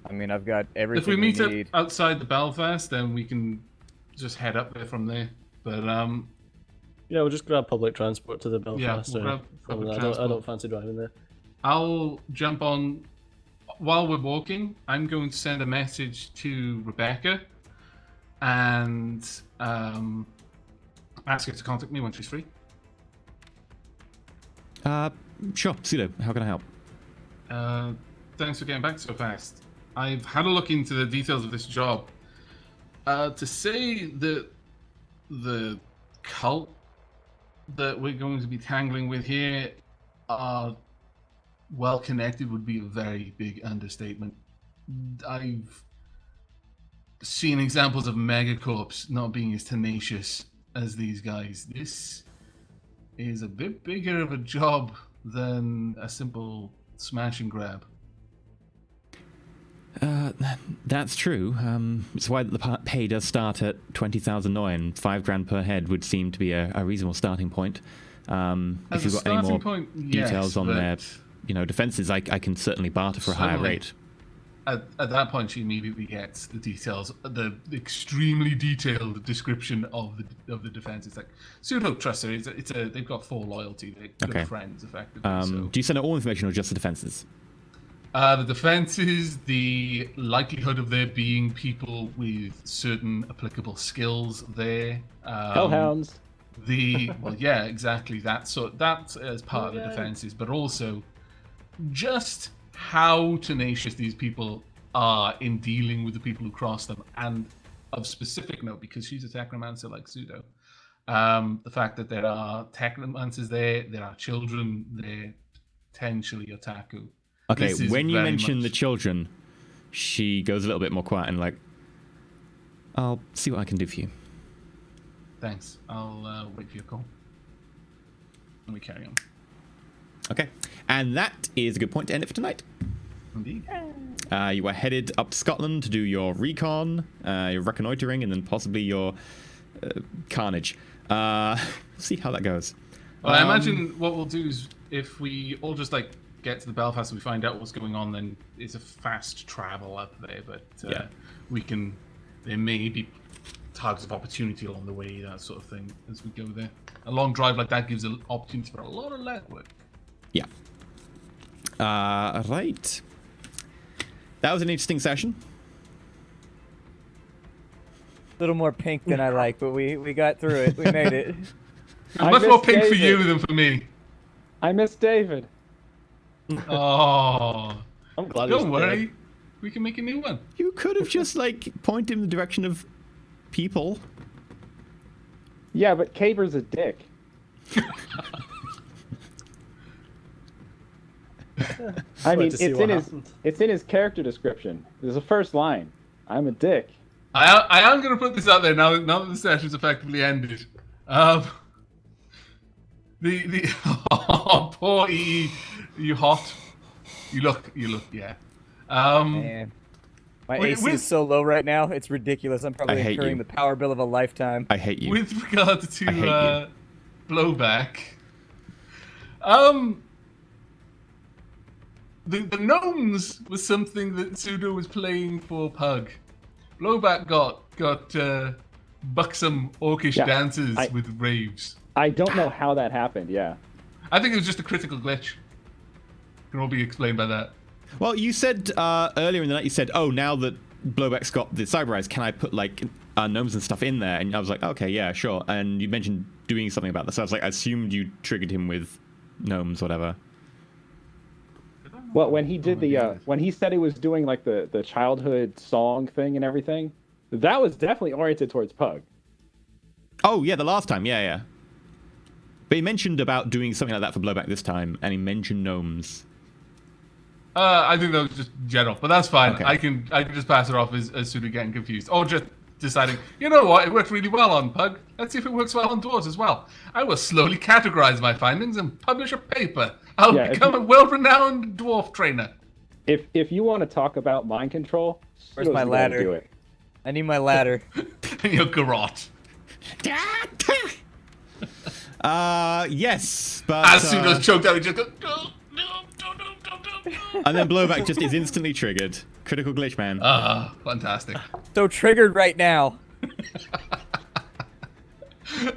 S3: I mean, I've got everything
S2: If we meet
S3: need.
S2: up outside the Belfast, then we can just head up there from there. But
S5: Yeah, we'll just grab public transport to the
S2: Yeah,
S5: Belfast.
S2: we'll
S5: or
S2: grab
S5: something.
S2: public
S5: I
S2: transport.
S5: don't fancy driving there.
S2: I'll jump on while we're walking. I'm going to send a message to Rebecca and ask her to contact me when she's free.
S6: Sure, Pseudo, how can I help?
S2: Thanks for getting back so fast. I've had a look into the details of this job. To say that the cult that we're going to be tangling with here are well connected would be a very big understatement. I've seen examples of megacorps not being as tenacious as these guys. This is a bit bigger of a job than a simple smash and grab.
S6: That's true. It's why the pay does start at 20,000 NOI, and 5 grand per head would seem to be a reasonable starting point. If you've got any more details on their, defenses, I can certainly barter for a higher rate.
S2: At that point, she immediately gets the details, the extremely detailed description of the defense. It's like pseudo trust her. They've got full loyalty. They're good friends, effectively.
S6: Do you send out all information or just the defenses?
S2: The defenses, the likelihood of there being people with certain applicable skills there.
S4: Hellhounds.
S2: Exactly. That as part of the defenses, but also just how tenacious these people are in dealing with the people who cross them, and of specific note, because she's a technomancer like Pseudo, the fact that there are technomancers there are children there, potentially otaku.
S6: Okay, when you mention the children, she goes a little bit more quiet and like, I'll see what I can do for you.
S2: Thanks. I'll wait for your call. And we carry on.
S6: Okay, and that is a good point to end it for tonight.
S2: Indeed.
S6: You are headed up to Scotland to do your recon, your reconnoitering, and then possibly your carnage. See how that goes.
S2: Well, I imagine what we'll do is if we all just like get to the Belfast and we find out what's going on, then it's a fast travel up there. But there may be targets of opportunity along the way, that sort of thing, as we go there. A long drive like that gives an opportunity for a lot of legwork.
S6: Yeah. Right. That was an interesting session.
S3: A little more pink than I like, but we got through it. We made it.
S2: It's much more pink for you than for me.
S4: I miss David.
S2: Oh.
S5: I'm glad.
S2: Don't worry. We can make a new one.
S6: You could have just like pointed in the direction of people.
S4: Yeah, but Caber's a dick. I mean, it's in his character description. There's a first line. I'm a dick.
S2: I am going to put this out there now that the session's effectively ended. Oh, poor EE, you hot. You look, yeah.
S3: Man. My AC is so low right now, it's ridiculous. I'm probably incurring the power bill of a lifetime.
S6: I hate you.
S2: With regard to Blowback, the gnomes was something that Pseudo was playing for Pug. Blowback got buxom orcish dances with raves.
S4: I don't know how that happened. Yeah,
S2: I think it was just a critical glitch. Can all be explained by that.
S6: Well, you said earlier in the night, you said, oh, now that Blowback's got the cyber eyes, can I put like gnomes and stuff in there? And I was like, okay, yeah, sure. And you mentioned doing something about this. So I was like, I assumed you triggered him with gnomes, whatever.
S4: Well, when he did when he said he was doing like the childhood song thing and everything, that was definitely oriented towards Pug.
S6: Oh, yeah, the last time, yeah. But he mentioned about doing something like that for Blowback this time, and he mentioned gnomes.
S2: I think that was just general, but that's fine.
S6: Okay.
S2: I can just pass it off as soon as getting confused, or just deciding, you know what, it worked really well on Pug. Let's see if it works well on dwarves as well. I will slowly categorize my findings and publish a paper. I'll become a world-renowned dwarf trainer.
S4: If you want to talk about mind control,
S3: where's my ladder?
S4: Do it.
S3: I need my ladder.
S2: And your garrote.
S6: Yes, but
S2: as soon as choked out, he just goes. No.
S6: And then Blowback just is instantly triggered. Critical glitch, man.
S2: Fantastic.
S3: So triggered right now.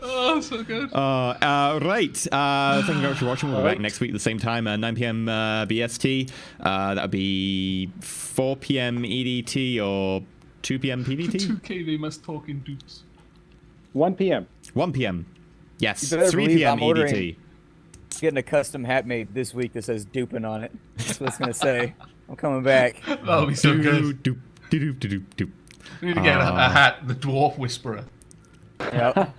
S2: Oh, so good.
S6: Right. Thank you very much for watching. We'll be back next week at the same time, 9 p.m. BST. That'll be 4 p.m. EDT or 2 p.m. PDT.
S2: 2K, they must talk in dupes.
S4: 1 p.m.
S6: 1 p.m. Yes.
S3: You better
S6: 3
S3: believe
S6: p.m.
S3: I'm ordering-
S6: EDT.
S3: Getting a custom hat made this week that says duping on it. That's what it's gonna say. I'm coming back.
S2: That'll be so good.
S6: Doop, doop, doop, doop.
S2: We need to get a hat, the Dwarf Whisperer.
S3: Yep.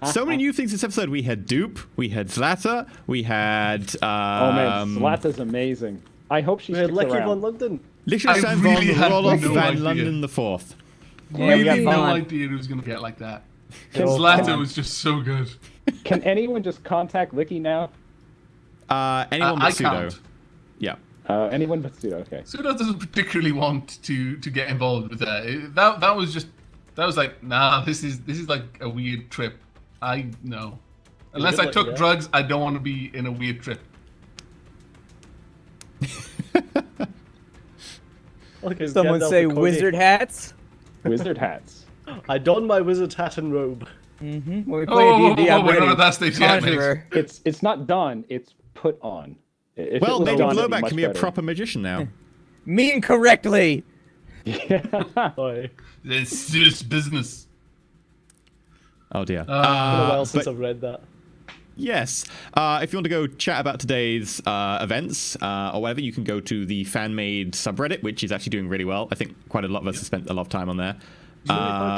S6: So many new things this episode. We had Dupe, we had Zlata, we had
S4: oh man, Zlata's amazing. I hope she
S5: We had
S4: sticks
S5: Lecky
S4: around.
S5: von London.
S6: Likenstein
S2: really
S6: von
S2: had
S6: Roloff
S2: no
S6: van
S2: idea.
S6: London the Fourth.
S3: Yeah, we got
S2: Really no
S3: Vaughn.
S2: idea who was going to get like that.
S4: Can-
S2: Zlata was just so good.
S4: Can anyone just contact Licky now?
S6: Anyone
S2: I
S6: but Pseudo.
S2: can't.
S6: Yeah.
S4: Anyone but Pseudo. Okay.
S2: Pseudo doesn't particularly want to get involved with that. That was like, nah, this is like a weird trip. No. Unless I took drugs, I don't want to be in a weird trip.
S5: Okay,
S3: Someone say wizard hats.
S4: Wizard hats.
S5: I don my wizard hat and robe.
S3: Mm-hmm. When we play D&D, I'm
S2: we're
S3: ready.
S2: not at that stage yet, mate.
S3: Conjurer.
S4: It's not done. It's put on. If
S6: Well,
S4: it was
S6: maybe
S4: done, it'd
S6: Blowback
S4: much
S6: can be a
S4: better.
S6: proper magician now.
S3: Mean correctly.
S5: Oi.
S2: It's serious business.
S6: Oh dear.
S5: It's been a while since
S6: but-
S5: I've read that.
S6: Yes. If you want to go chat about today's events or whatever, you can go to the fan-made subreddit, which is actually doing really well. I think quite a lot of us have spent a lot of time on there,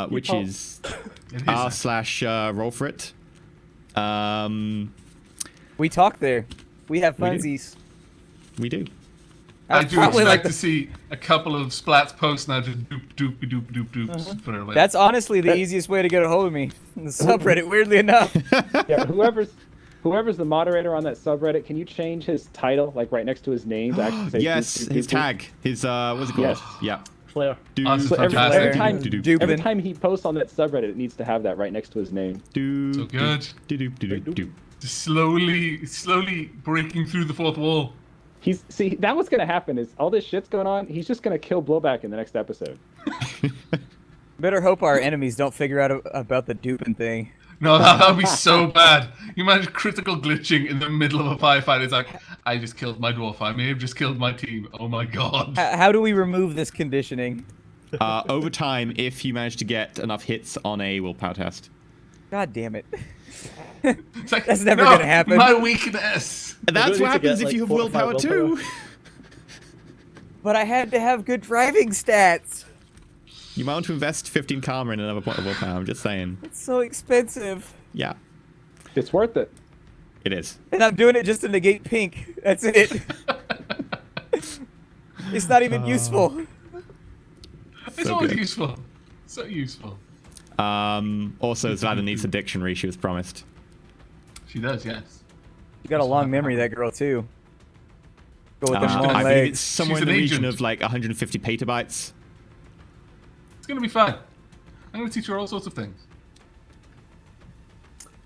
S6: which is r/Roll4It.
S3: We talk there. We have
S6: We do.
S3: funsies.
S6: We do.
S2: I do
S3: probably
S2: expect
S3: like
S2: to see a couple of Splats posts now, just doop doop doop doop doops. For like,
S3: That's honestly the easiest way to get a hold of me. The subreddit, weirdly enough.
S4: Yeah, whoever's the moderator on that subreddit, can you change his title, like right next to his name, to actually say
S6: Yes,
S4: doop, doop,
S6: his
S4: doop, doop?
S6: tag. His what's it called?
S4: Yes.
S6: Yeah.
S5: Claire.
S2: Awesome.
S4: So
S2: Fantastic.
S4: every time he posts on that subreddit, it needs to have that right next to his name.
S2: So good.
S6: Doop.
S2: Just slowly breaking through the fourth wall.
S4: That what's gonna happen is all this shit's going on. He's just gonna kill Blowback in the next episode.
S3: Better hope our enemies don't figure out about the duping thing.
S2: No, that would be so bad. You imagine critical glitching in the middle of a firefight. It's like, I just killed my dwarf. I may have just killed my team. Oh my god.
S3: How do we remove this conditioning?
S6: Over time, if you manage to get enough hits on a willpower test.
S3: God damn it.
S2: It's like,
S3: That's never
S2: no,
S3: gonna happen.
S2: My weakness.
S6: And that's
S5: don't
S6: what
S5: need to
S6: happens
S5: get,
S6: if you have
S5: like, 4 or 5
S6: willpower too.
S5: willpower.
S3: But I had to have good driving stats.
S6: You might want to invest 15 karma in another point of willpower. I'm just saying.
S3: It's so expensive.
S6: Yeah,
S4: It's worth it.
S6: it is.
S3: And I'm doing it just to negate pink. That's it. It's not even useful.
S2: It's
S6: So
S2: always
S6: good.
S2: useful. So useful.
S6: Also, Zlata needs a dictionary she was promised.
S2: She does, yes.
S3: You got a long memory, that girl, too. Go with them
S6: I
S3: long
S6: believe it's
S3: legs.
S6: somewhere
S2: She's
S6: in the
S2: an
S6: region
S2: agent.
S6: of like 150 petabytes.
S2: It's gonna be fun. I'm gonna teach her all sorts of things.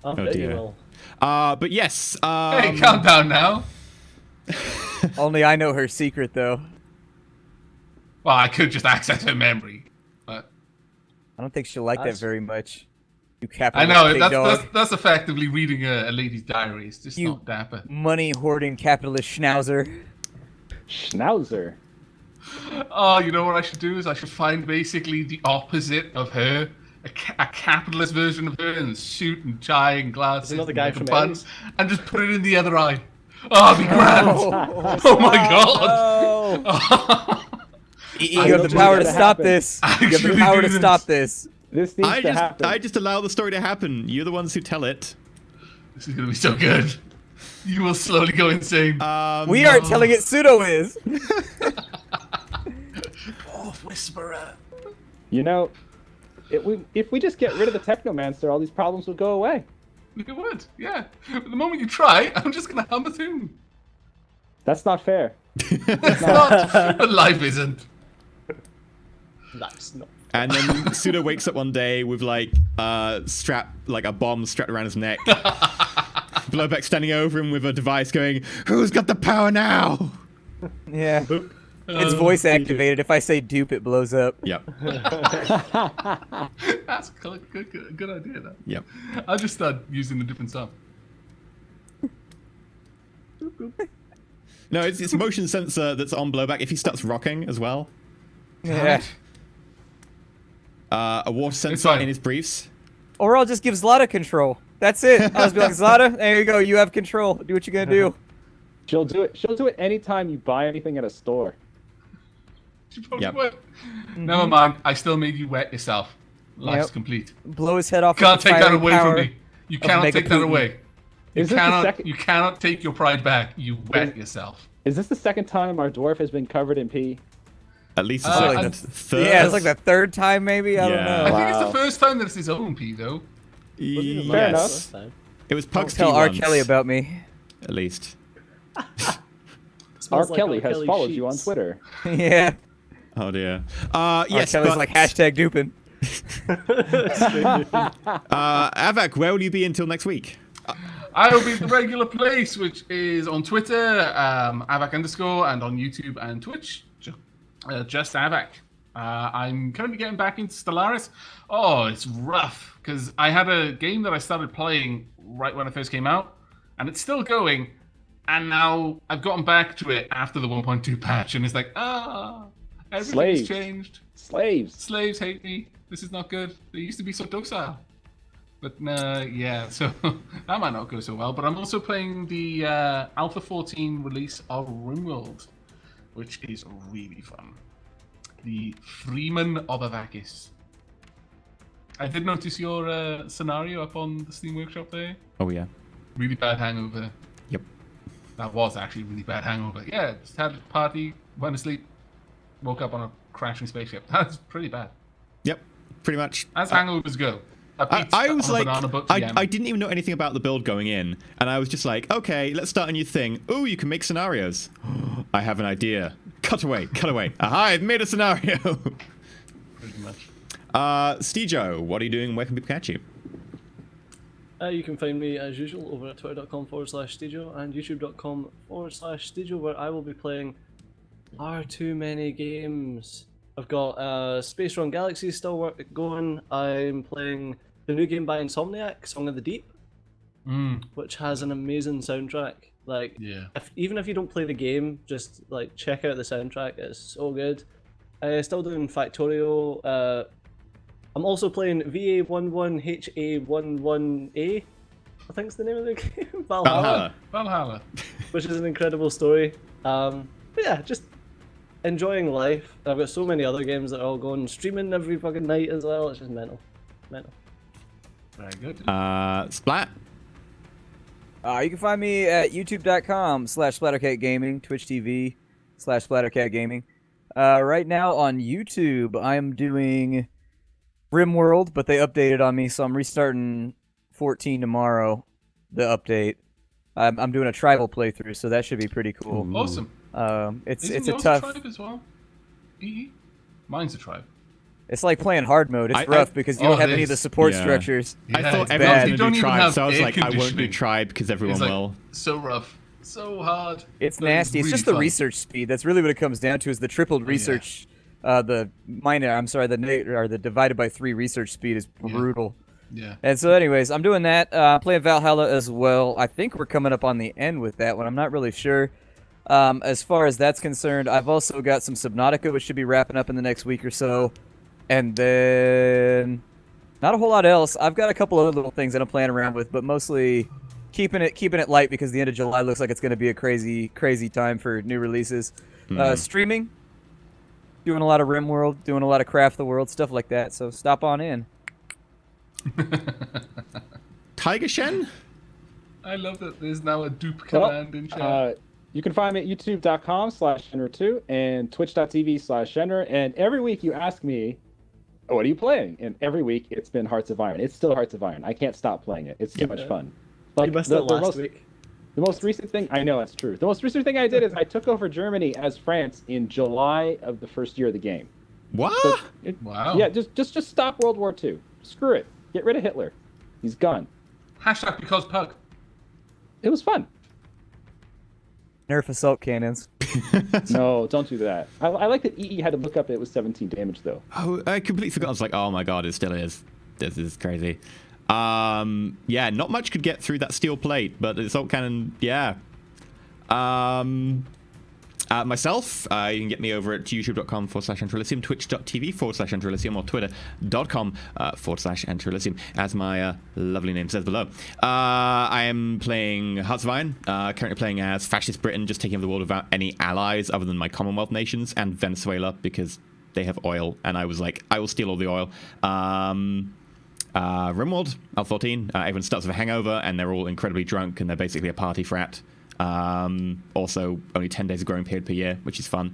S5: I
S6: Oh,
S5: bet you
S6: dear.
S5: will.
S6: But yes.
S2: Hey, calm down now.
S3: Only I know her secret, though.
S2: Well, I could just access her memory. But
S3: I don't think she'll like that
S5: That's-
S3: very much. You
S2: I
S3: capitalist
S2: know,
S3: pig
S2: that's,
S3: dog.
S2: that's effectively reading a lady's diary. It's just
S3: You-
S2: not dapper.
S3: Money hoarding capitalist schnauzer.
S4: Schnauzer.
S2: Oh, you know what I should do is I should find basically the opposite of her. A capitalist version of her in a suit and tie and glasses
S5: another
S2: and
S5: guy
S2: like a
S5: from
S2: bun,
S5: Ellie's?
S2: and just put it in the other eye. Oh, it'd be grand. Oh my god.
S3: Oh. You
S2: I
S3: have
S2: know
S3: the power to
S4: what's gonna
S3: stop
S4: happen.
S3: this. You have the
S2: Actually
S3: power
S2: do
S3: to
S2: this.
S3: stop this.
S4: This needs to happen.
S6: I just allow the story to happen. You're the ones who tell it.
S2: This is gonna be so good. You will slowly go insane.
S3: We aren't telling it, Pseudo is.
S2: Whisperer.
S4: You know, if we just get rid of the Technomancer, all these problems would go away.
S2: It would, yeah. But the moment you try, I'm just gonna hum a tune.
S4: That's not fair.
S2: It's not, but life isn't.
S5: That's not.
S6: And then Pseudo wakes up one day with like a bomb strapped around his neck. Blowback standing over him with a device going, "Who's got the power now?"
S3: Yeah. It's voice activated. If I say dupe, it blows up.
S6: Yep.
S2: That's a good idea, though.
S6: Yep.
S2: I'll just start using a different song.
S6: No, it's motion sensor that's on Blowback if he starts rocking as well.
S3: Yeah.
S6: A water sensor
S2: fine.
S6: in his briefs.
S3: Or I'll just give Zlata control. That's it. I'll just be like, Zlata, there you go. You have control. Do what you're gonna do.
S4: She'll do it. She'll do it anytime you buy anything at a store.
S2: She probably
S6: Yep.
S2: would. Never mind. I still made you wet yourself. Life's
S3: Yep.
S2: complete.
S3: Blow his head off.
S2: Can't
S3: with the
S2: take that
S3: firing
S2: away
S3: power
S2: from me. You
S3: of
S2: cannot
S3: Mega
S2: take that
S3: Putin.
S2: away. You
S4: Is this the
S2: cannot.
S4: second-
S2: You cannot take your pride back. You wet yourself.
S4: Is this the second time our dwarf has been covered in pee?
S6: At least the
S2: Uh,
S6: second.
S2: like
S6: Third.
S3: Yeah, it's like the third time maybe. I don't
S6: Yeah.
S3: know.
S2: I think it's
S4: Wow.
S2: the first time that it's his own pee, though.
S4: Fair enough.
S6: Yes. It was
S3: Don't
S6: Pug's
S3: tell
S6: pee
S3: R.
S6: once,
S3: Kelly about me.
S6: at least.
S4: R. Kelly has followed you on Twitter.
S3: Yeah.
S6: Oh dear.
S3: R. Kelly's
S6: Yes, but,
S3: like hashtag duping.
S6: Avak, where will you be until next week?
S2: I will be at the regular place, which is on Twitter, Avak_, and on YouTube and Twitch, just Avak. I'm currently getting back into Stellaris. Oh, it's rough, because I had a game that I started playing right when it first came out, and it's still going, and now I've gotten back to it after the 1.2 patch, and it's like, everything's
S4: Slaves.
S2: changed.
S4: Slaves.
S2: Slaves hate me. This is not good. They used to be so docile. But yeah, so that might not go so well. But I'm also playing the Alpha 14 release of RimWorld, which is really fun. The Freeman of Avakis. I did notice your scenario up on the Steam Workshop there.
S6: Oh yeah.
S2: Really bad hangover.
S6: Yep.
S2: That was actually really bad hangover. Yeah, just had a party, went to sleep, woke up on a crashing spaceship. That's pretty bad.
S6: Yep. Pretty much.
S2: As hangovers go.
S6: I was like,
S2: I
S6: I didn't even know anything about the build going in, and I was just like, okay, let's start a new thing. Oh, you can make scenarios. I have an idea. Cut away, cut away. Aha, I've made a scenario.
S2: Pretty much.
S6: Stejo, what are you doing? Where can people catch you?
S5: You can find me as usual over at twitter.com/Stejo and youtube.com/Stejo, where I will be playing far too many games. I've got Space Run Galaxy still going. I'm playing the new game by Insomniac, Song of the Deep, which has an amazing soundtrack. Like,
S2: yeah.
S5: Even if you don't play the game, just like check out the soundtrack. It's so good. Still doing Factorio. I'm also playing VA11HA11A. I think it's the name of the game.
S2: Valhalla.
S5: Which is an incredible story. But yeah, just enjoying life. I've got so many other games that are all going streaming every fucking night as well. It's just mental.
S2: Very good.
S6: Splat.
S3: You can find me at youtube.com/SplatterCatGaming, Twitch TV /SplatterCatGaming. Right now on YouTube, I am doing RimWorld, but they updated on me, so I'm restarting 14 tomorrow, the update. I'm doing a tribal playthrough, so that should be pretty cool.
S2: Awesome.
S3: It's
S2: Isn't
S3: a
S2: yours
S3: tough.
S2: tribe as well? Mine's a tribe.
S3: It's like playing hard mode. It's rough because you don't have any of the support structures.
S2: Yeah,
S6: I thought
S2: it's
S6: everyone
S2: bad.
S6: was
S2: You
S6: going
S2: don't
S6: to do
S2: even
S6: tribe,
S2: have
S6: so I was
S2: air
S6: like, I won't do
S2: conditioning.
S6: tribe because everyone
S2: It's like,
S6: will.
S2: so rough, so hard.
S3: It's
S2: but
S3: nasty. It's
S2: really
S3: just the
S2: fun.
S3: research speed. That's really what it comes down to. Is the tripled research, the divided by 3 research speed is brutal.
S2: Yeah.
S3: And so, anyways, I'm doing that. Playing Valhalla as well. I think we're coming up on the end with that one. I'm not really sure. As far as that's concerned, I've also got some Subnautica, which should be wrapping up in the next week or so. And then not a whole lot else. I've got a couple other little things that I'm playing around with, but mostly keeping it light because the end of July looks like it's going to be a crazy time for new releases. Streaming, doing a lot of RimWorld, doing a lot of Craft the World, stuff like that. So stop on in.
S6: Tiger Shen?
S2: I love that there's now a dupe command in chat.
S4: You can find me at youtube.com/Shenr2 and twitch.tv/Shenr. And every week you ask me, what are you playing? And every week it's been Hearts of Iron. It's still Hearts of Iron. I can't stop playing it. It's too much fun. Like,
S5: you missed it last week.
S4: The most recent thing, I know it's true. The most recent thing I did is I took over Germany as France in July of the first year of the game.
S6: What?
S4: So
S2: Wow.
S4: Yeah, just stop World War II. Screw it. Get rid of Hitler. He's gone.
S2: Hashtag because pug.
S4: It was fun.
S3: Nerf assault cannons.
S4: No, don't do that. I like that EE had to look up that it was 17 damage, though.
S6: Oh, I completely forgot. I was like, oh my god, it still is. This is crazy. Yeah, not much could get through that steel plate, but the assault cannon, yeah. Myself, you can get me over at youtube.com/EnterElysium, twitch.tv/EnterElysium, or twitter.com/EnterElysium, as my lovely name says below. I am playing Hearts of Iron, currently playing as Fascist Britain, just taking over the world without any allies other than my Commonwealth nations, and Venezuela, because they have oil, and I was like, I will steal all the oil. RimWorld, L14, everyone starts with a hangover, and they're all incredibly drunk, and they're basically a party frat. Also, only 10 days of growing period per year, which is fun.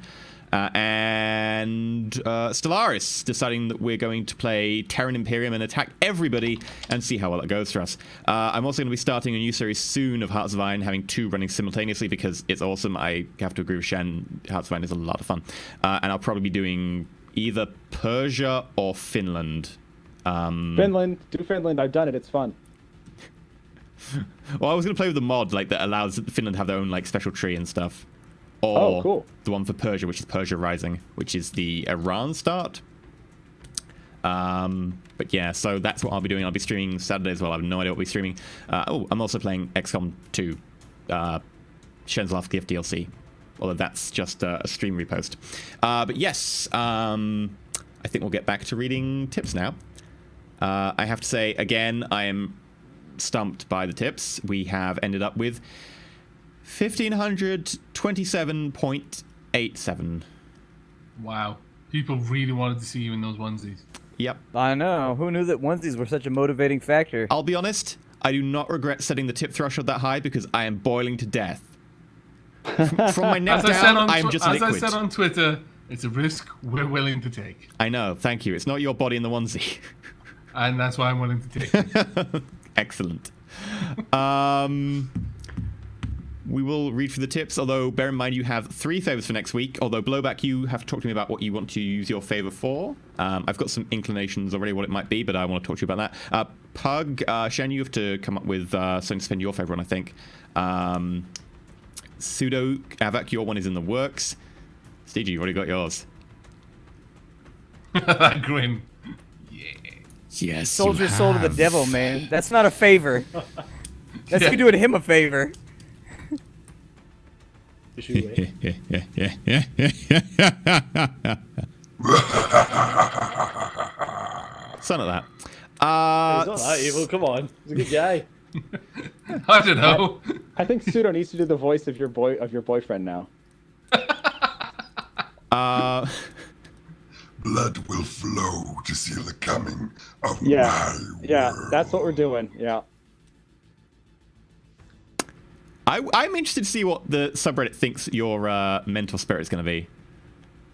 S6: And Stellaris, deciding that we're going to play Terran Imperium and attack everybody and see how well it goes for us. I'm also going to be starting a new series soon of Hearts of Iron, having 2 running simultaneously because it's awesome. I have to agree with Shen, Hearts of Iron is a lot of fun. And I'll probably be doing either Persia or Finland.
S4: Finland. Do Finland. I've done it. It's fun.
S6: Well, I was going to play with the mod like that allows Finland to have their own like special tree and stuff. Or
S4: cool.
S6: The one for Persia, which is Persia Rising, which is the Iran start. But yeah, so that's what I'll be doing. I'll be streaming Saturday as well. I have no idea what I'll be streaming. I'm also playing XCOM 2, Shen's Last Gift DLC. Although that's just a stream repost. But yes, I think we'll get back to reading tips now.
S1: I have to say, again, I am stumped by the tips. We have ended up with 1,527.87.
S2: Wow. People really wanted to see you in those onesies.
S1: Yep.
S3: I know. Who knew that onesies were such a motivating factor?
S1: I'll be honest, I do not regret setting the tip threshold that high because I am boiling to death. From my neck down, I'm just liquid.
S2: As I said on Twitter, it's a risk we're willing to take.
S1: I know, thank you. It's not your body in the onesie.
S2: And that's why I'm willing to take it.
S1: Excellent. We will read through the tips, although bear in mind you have 3 favors for next week. Although Blowback, you have to talk to me about what you want to use your favor for. I've got some inclinations already what it might be, but I want to talk to you about that. Pug, Shen, you have to come up with something to spend your favor on, I think. Pseudo, Avak, your one is in the works. Steve, you've already got yours.
S2: That grin.
S9: Yes,
S3: Sold
S9: you
S3: your soul to the
S9: have.
S3: devil, man. That's not a favor. That's you doing him a favor.
S1: Something like that.
S5: He's not that evil. Come on, he's a good guy.
S2: I don't know.
S4: I think Pseudo needs to do the voice of your boyfriend now.
S10: Blood will flow to seal the coming of my
S4: Yeah,
S10: world.
S4: that's what we're doing. Yeah.
S1: I'm interested to see what the subreddit thinks your mental spirit is going to be.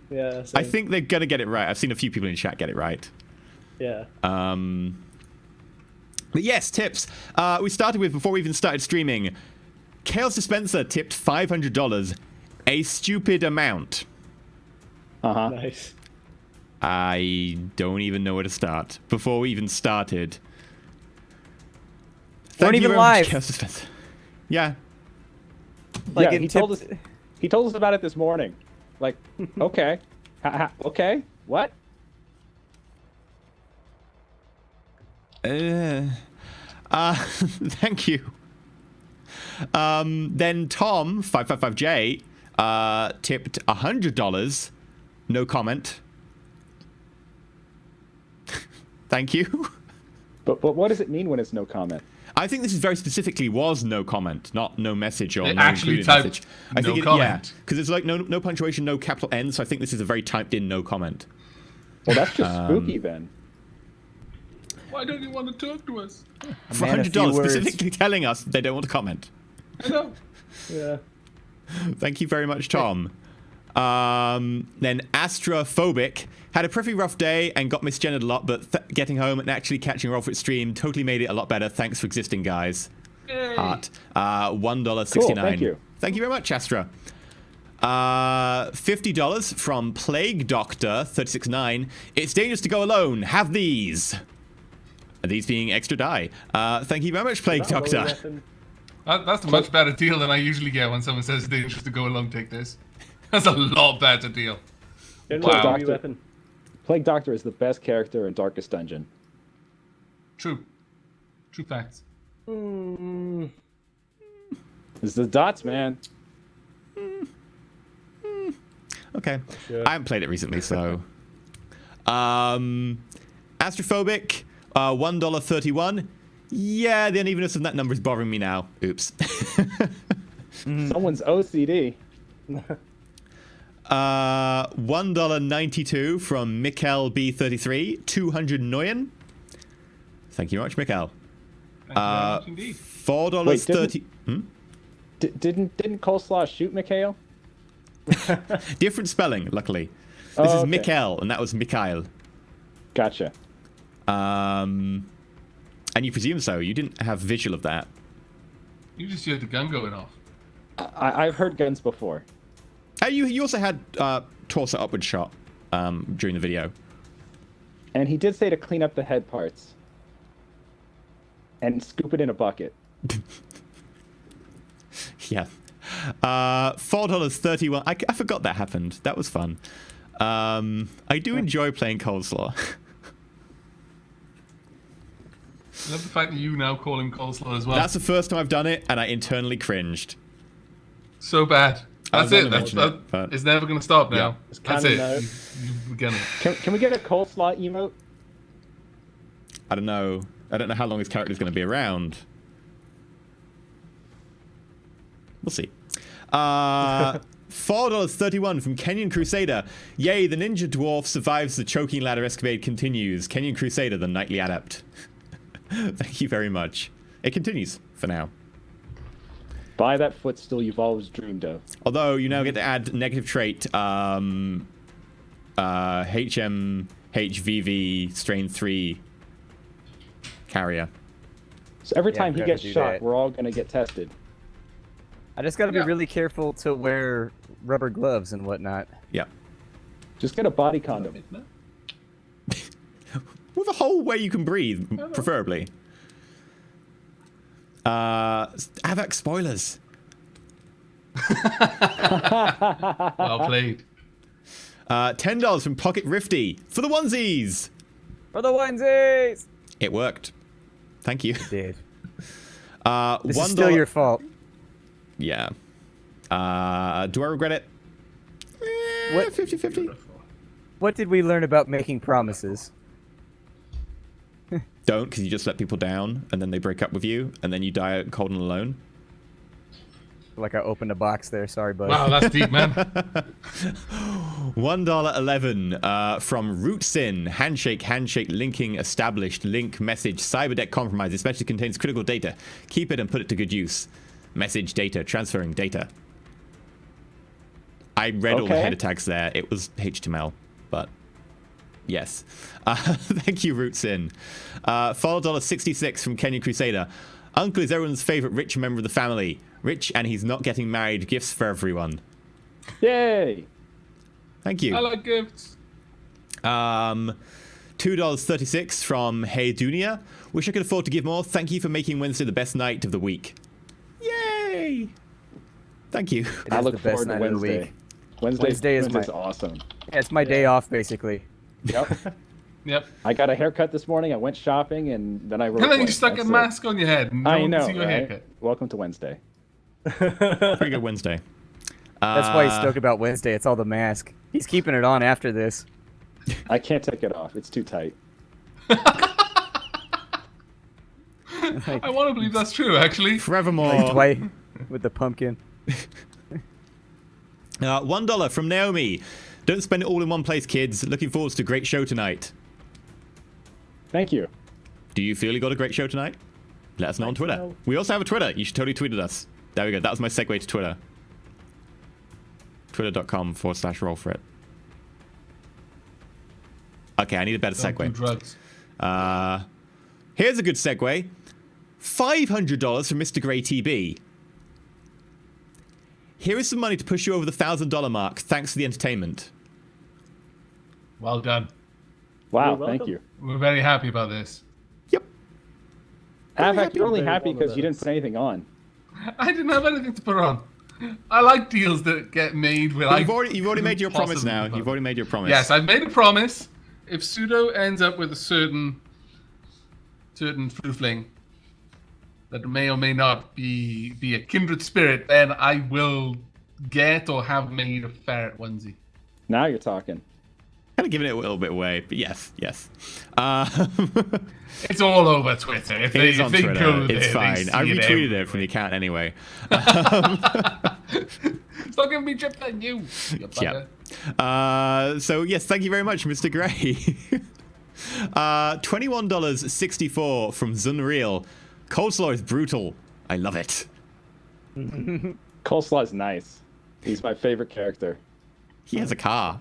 S5: Yeah.
S1: I
S5: Same.
S1: think they're going to get it right. I've seen a few people in chat get it right.
S5: Yeah.
S1: But yes, tips. We started with, before we even started streaming, Chaos Dispenser tipped $500. A stupid amount.
S4: Uh-huh.
S5: Nice.
S1: I don't even know where to start. Before we even started.
S3: Weren't
S1: Thank you
S3: even
S1: very much,
S3: live.
S1: Chaos Dispenser. Yeah.
S3: Like
S4: Yeah,
S3: in
S4: he told us about it this morning. Like, okay. Okay. What?
S1: Thank you. Then Tom 555J tipped $100. No comment. Thank you.
S4: But what does it mean when it's no comment?
S1: I think this is very specifically was no comment, not no message or
S2: They
S1: no
S2: actually
S1: included
S2: typed
S1: message. I
S2: no
S1: think yeah,
S2: comment.
S1: because it's like no punctuation, no capital N. So I think this is a very typed in no comment.
S4: Well, that's just spooky then.
S2: Why don't you want to talk to us?
S1: For
S3: Man, a few
S1: $100,
S3: words.
S1: specifically telling us they don't want to comment.
S2: I know.
S5: Yeah.
S1: Thank you very much, Tom. Then Astrophobic had a pretty rough day and got misgendered a lot, but getting home and actually catching a Roll4It stream totally made it a lot better. Thanks for existing, guys.
S2: Yay.
S1: Heart. $1.69.
S4: Cool, thank you.
S1: Thank you very much, Astra. $50 from Plague Doctor 369. It's dangerous to go alone. Have these. These being extra die. Thank you very much, Plague Doctor.
S2: That's a much better deal than I usually get when someone says it's dangerous to go along, take this. That's a lot better deal.
S5: Wow.
S4: Doctor.
S5: Weapon.
S4: Plague Doctor is the best character in Darkest Dungeon.
S2: True. True facts.
S4: It's the dots, man.
S1: Okay.
S5: Sure.
S1: I haven't played it recently, so. Astrophobic, $1.31. Yeah, the unevenness of that number is bothering me now. Oops.
S4: Someone's OCD.
S1: $1.92 from Mikkel B33. 200 Nguyen. Thank you very much, Mikkel.
S2: Thank you very much indeed.
S1: $4.30.
S4: Didn't Coleslaw shoot Mikhail?
S1: Different spelling, luckily. This is
S4: okay.
S1: Mikkel, and that was Mikhail.
S4: Gotcha.
S1: And you presume so. You didn't have visual of that.
S2: You just heard the gun going off.
S4: I've heard guns before.
S1: You also had torso upward shot during the video.
S4: And he did say to clean up the head parts. And scoop it in a bucket.
S1: Yeah. $4.31. I forgot that happened. That was fun. I do enjoy playing Coleslaw.
S2: I love the fact that you now call him coleslaw as well.
S1: That's the first time I've done it, and I internally cringed.
S2: So bad. That's
S1: I was
S2: it.
S1: gonna mention it, but-
S2: It's never going to stop now.
S5: It's
S2: That's
S5: canon
S2: it.
S5: now.
S2: You've begun it.
S4: Can we get a coleslaw emote?
S1: I don't know. I don't know how long his character is going to be around. We'll see. $4.31 from Kenyan Crusader. Yay, the ninja dwarf survives the choking ladder escapade continues. Kenyan Crusader, the knightly adept. Thank you very much. It continues for now.
S4: Buy that footstool you've always dreamed of.
S1: Although you now get to add negative trait HMHVV strain 3 carrier.
S4: So every
S3: Yeah,
S4: time he
S3: gotta
S4: gets
S3: do
S4: shot,
S3: that.
S4: we're all going to get tested.
S3: I just gotta be really careful to wear rubber gloves and whatnot.
S1: Yeah.
S4: Just get a body condom.
S1: With a hole where you can breathe, preferably. Avac spoilers.
S2: Well played.
S1: $10 from Pocket Rifty for the onesies.
S3: For the onesies!
S1: It worked. Thank you.
S3: It did.
S1: This
S3: is still your fault.
S1: Yeah. Do I regret it?
S3: What?
S1: 50-50.
S3: What did we learn about making promises?
S1: Don't, because you just let people down, and then they break up with you, and then you die out cold and alone.
S3: Like I opened a box there. Sorry, bud.
S2: Wow, that's deep, man.
S1: $1.11 from Rootsin. Handshake, linking established, link, message, cyberdeck compromise, especially contains critical data. Keep it and put it to good use. Message, data, transferring data. I read all the header tags there. It was HTML, but yes. Thank you, Rootsin. $4.66 from Kenyan Crusader. Uncle is everyone's favorite rich member of the family. Rich and he's not getting married. Gifts for everyone.
S4: Yay!
S1: Thank you.
S2: I like gifts.
S1: $2.36 from Hey Dunia. Wish I could afford to give more. Thank you for making Wednesday the best night of the week. Yay! Thank you.
S4: I
S3: is
S4: look
S3: the best
S4: forward to
S3: night of the
S4: Wednesday.
S3: week.
S4: Wednesday's
S3: my-
S4: awesome.
S3: Yeah, it's my day off, basically.
S4: Yep.
S2: Yep.
S4: I got a haircut this morning. I went shopping, and then I wrote.
S2: And then you
S4: twice.
S2: stuck a
S4: That's it.
S2: mask on your head. And no
S4: I
S2: one
S4: know.
S2: can see your
S4: Right?
S2: haircut.
S4: Welcome to Wednesday.
S1: Pretty good Wednesday.
S3: That's why he's stoked about Wednesday. It's all the mask. He's keeping it on after this.
S4: I can't take it off. It's too tight.
S2: I want to believe that's true, actually.
S1: Forevermore.
S3: Like Dwight with the pumpkin.
S1: $1 from Naomi. Don't spend it all in one place, kids. Looking forward to a great show tonight.
S4: Thank you.
S1: Do you feel you got a great show tonight? Let us know on Twitter. We also have a Twitter. You should totally tweet at us. There we go. That was my segue to Twitter. Twitter.com/Roll4It. Okay, I need a better
S2: Don't do
S1: segue.
S2: drugs.
S1: Here's a good segue. $500 from Mr. Gray TB. Here is some money to push you over the $1,000 mark. Thanks for the entertainment.
S2: Well done.
S4: Wow,
S5: You're
S4: thank
S5: welcome.
S4: you.
S2: We're very happy about this.
S1: Yep.
S4: Avac, you're only
S5: Very
S4: happy
S5: fond of
S4: because you
S5: that.
S4: didn't put anything on.
S2: I didn't have anything to put on. I like deals that get made with.
S1: You've already made your promise now. You've already made your promise.
S2: Yes, I've made a promise. If Pseudo ends up with a certain floofling that may or may not be a kindred spirit, then I will get or have made a ferret onesie.
S4: Now you're talking.
S1: Kind of giving it a little bit away, but yes.
S2: It's all over Twitter. If they,
S1: It is on
S2: if they
S1: Twitter.
S2: go there,
S1: It's
S2: they
S1: fine.
S2: see
S1: I retweeted it
S2: everywhere.
S1: from the account anyway.
S2: Stop giving me chips on you. You
S1: Yeah.
S2: bugger.
S1: So yes, thank you very much, Mr. Gray. $21.64 from Zunreal. Coleslaw is brutal. I love it.
S4: Coleslaw's nice. He's my favorite character.
S1: He has a car.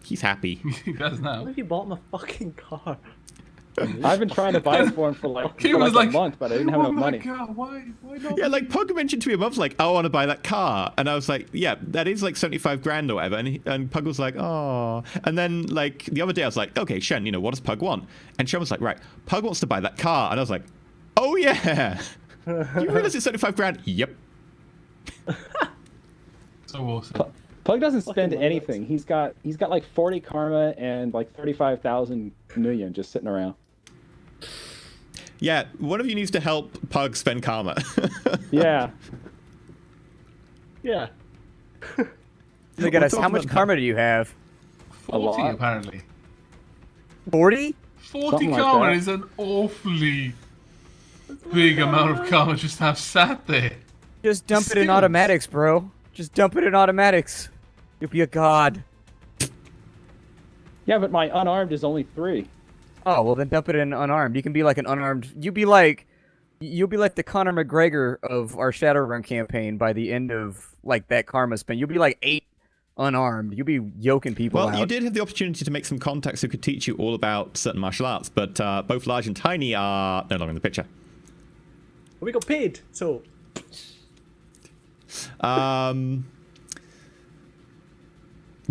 S1: He's happy.
S2: He does now.
S5: Why have you bought him a fucking car?
S4: I've been trying to buy it for him for like,
S2: He
S4: for
S2: was
S4: like
S2: like,
S4: a month, but I didn't have
S2: oh
S4: enough
S2: my
S4: money.
S2: God, why not?
S1: Yeah, like Pug mentioned to me a month, like, I want to buy that car, and I was like, yeah, that is like 75 grand or whatever, and Pug was like, oh, and then like the other day I was like, okay, Shen, what does Pug want? And Shen was like, right, Pug wants to buy that car, and I was like, oh yeah, you realize it's 75 grand? Yep.
S2: So awesome.
S4: Pug doesn't spend anything. He's got like 40 karma and like 35,000 million just sitting around.
S1: Yeah, one of you needs to help Pug spend karma.
S4: Yeah.
S5: Yeah.
S3: Look at us. How much karma do you have?
S2: 40
S4: lot.
S2: apparently.
S3: 40?
S2: 40
S4: Something like
S2: karma
S4: that.
S2: is an awfully big amount of karma just to have sat there.
S3: Just dump it in
S2: Skills.
S3: automatics, bro. Just dump it in automatics. You'll be a god.
S4: Yeah, but my unarmed is only 3.
S3: Oh, well then dump it in unarmed. You can be like an unarmed. You'll be like the Conor McGregor of our Shadowrun campaign by the end of like that karma spin. You'll be like 8 unarmed. You'll be yoking people
S1: Well,
S3: out.
S1: you did have the opportunity to make some contacts who could teach you all about certain martial arts, but both large and tiny are no longer in the picture.
S5: We got paid, so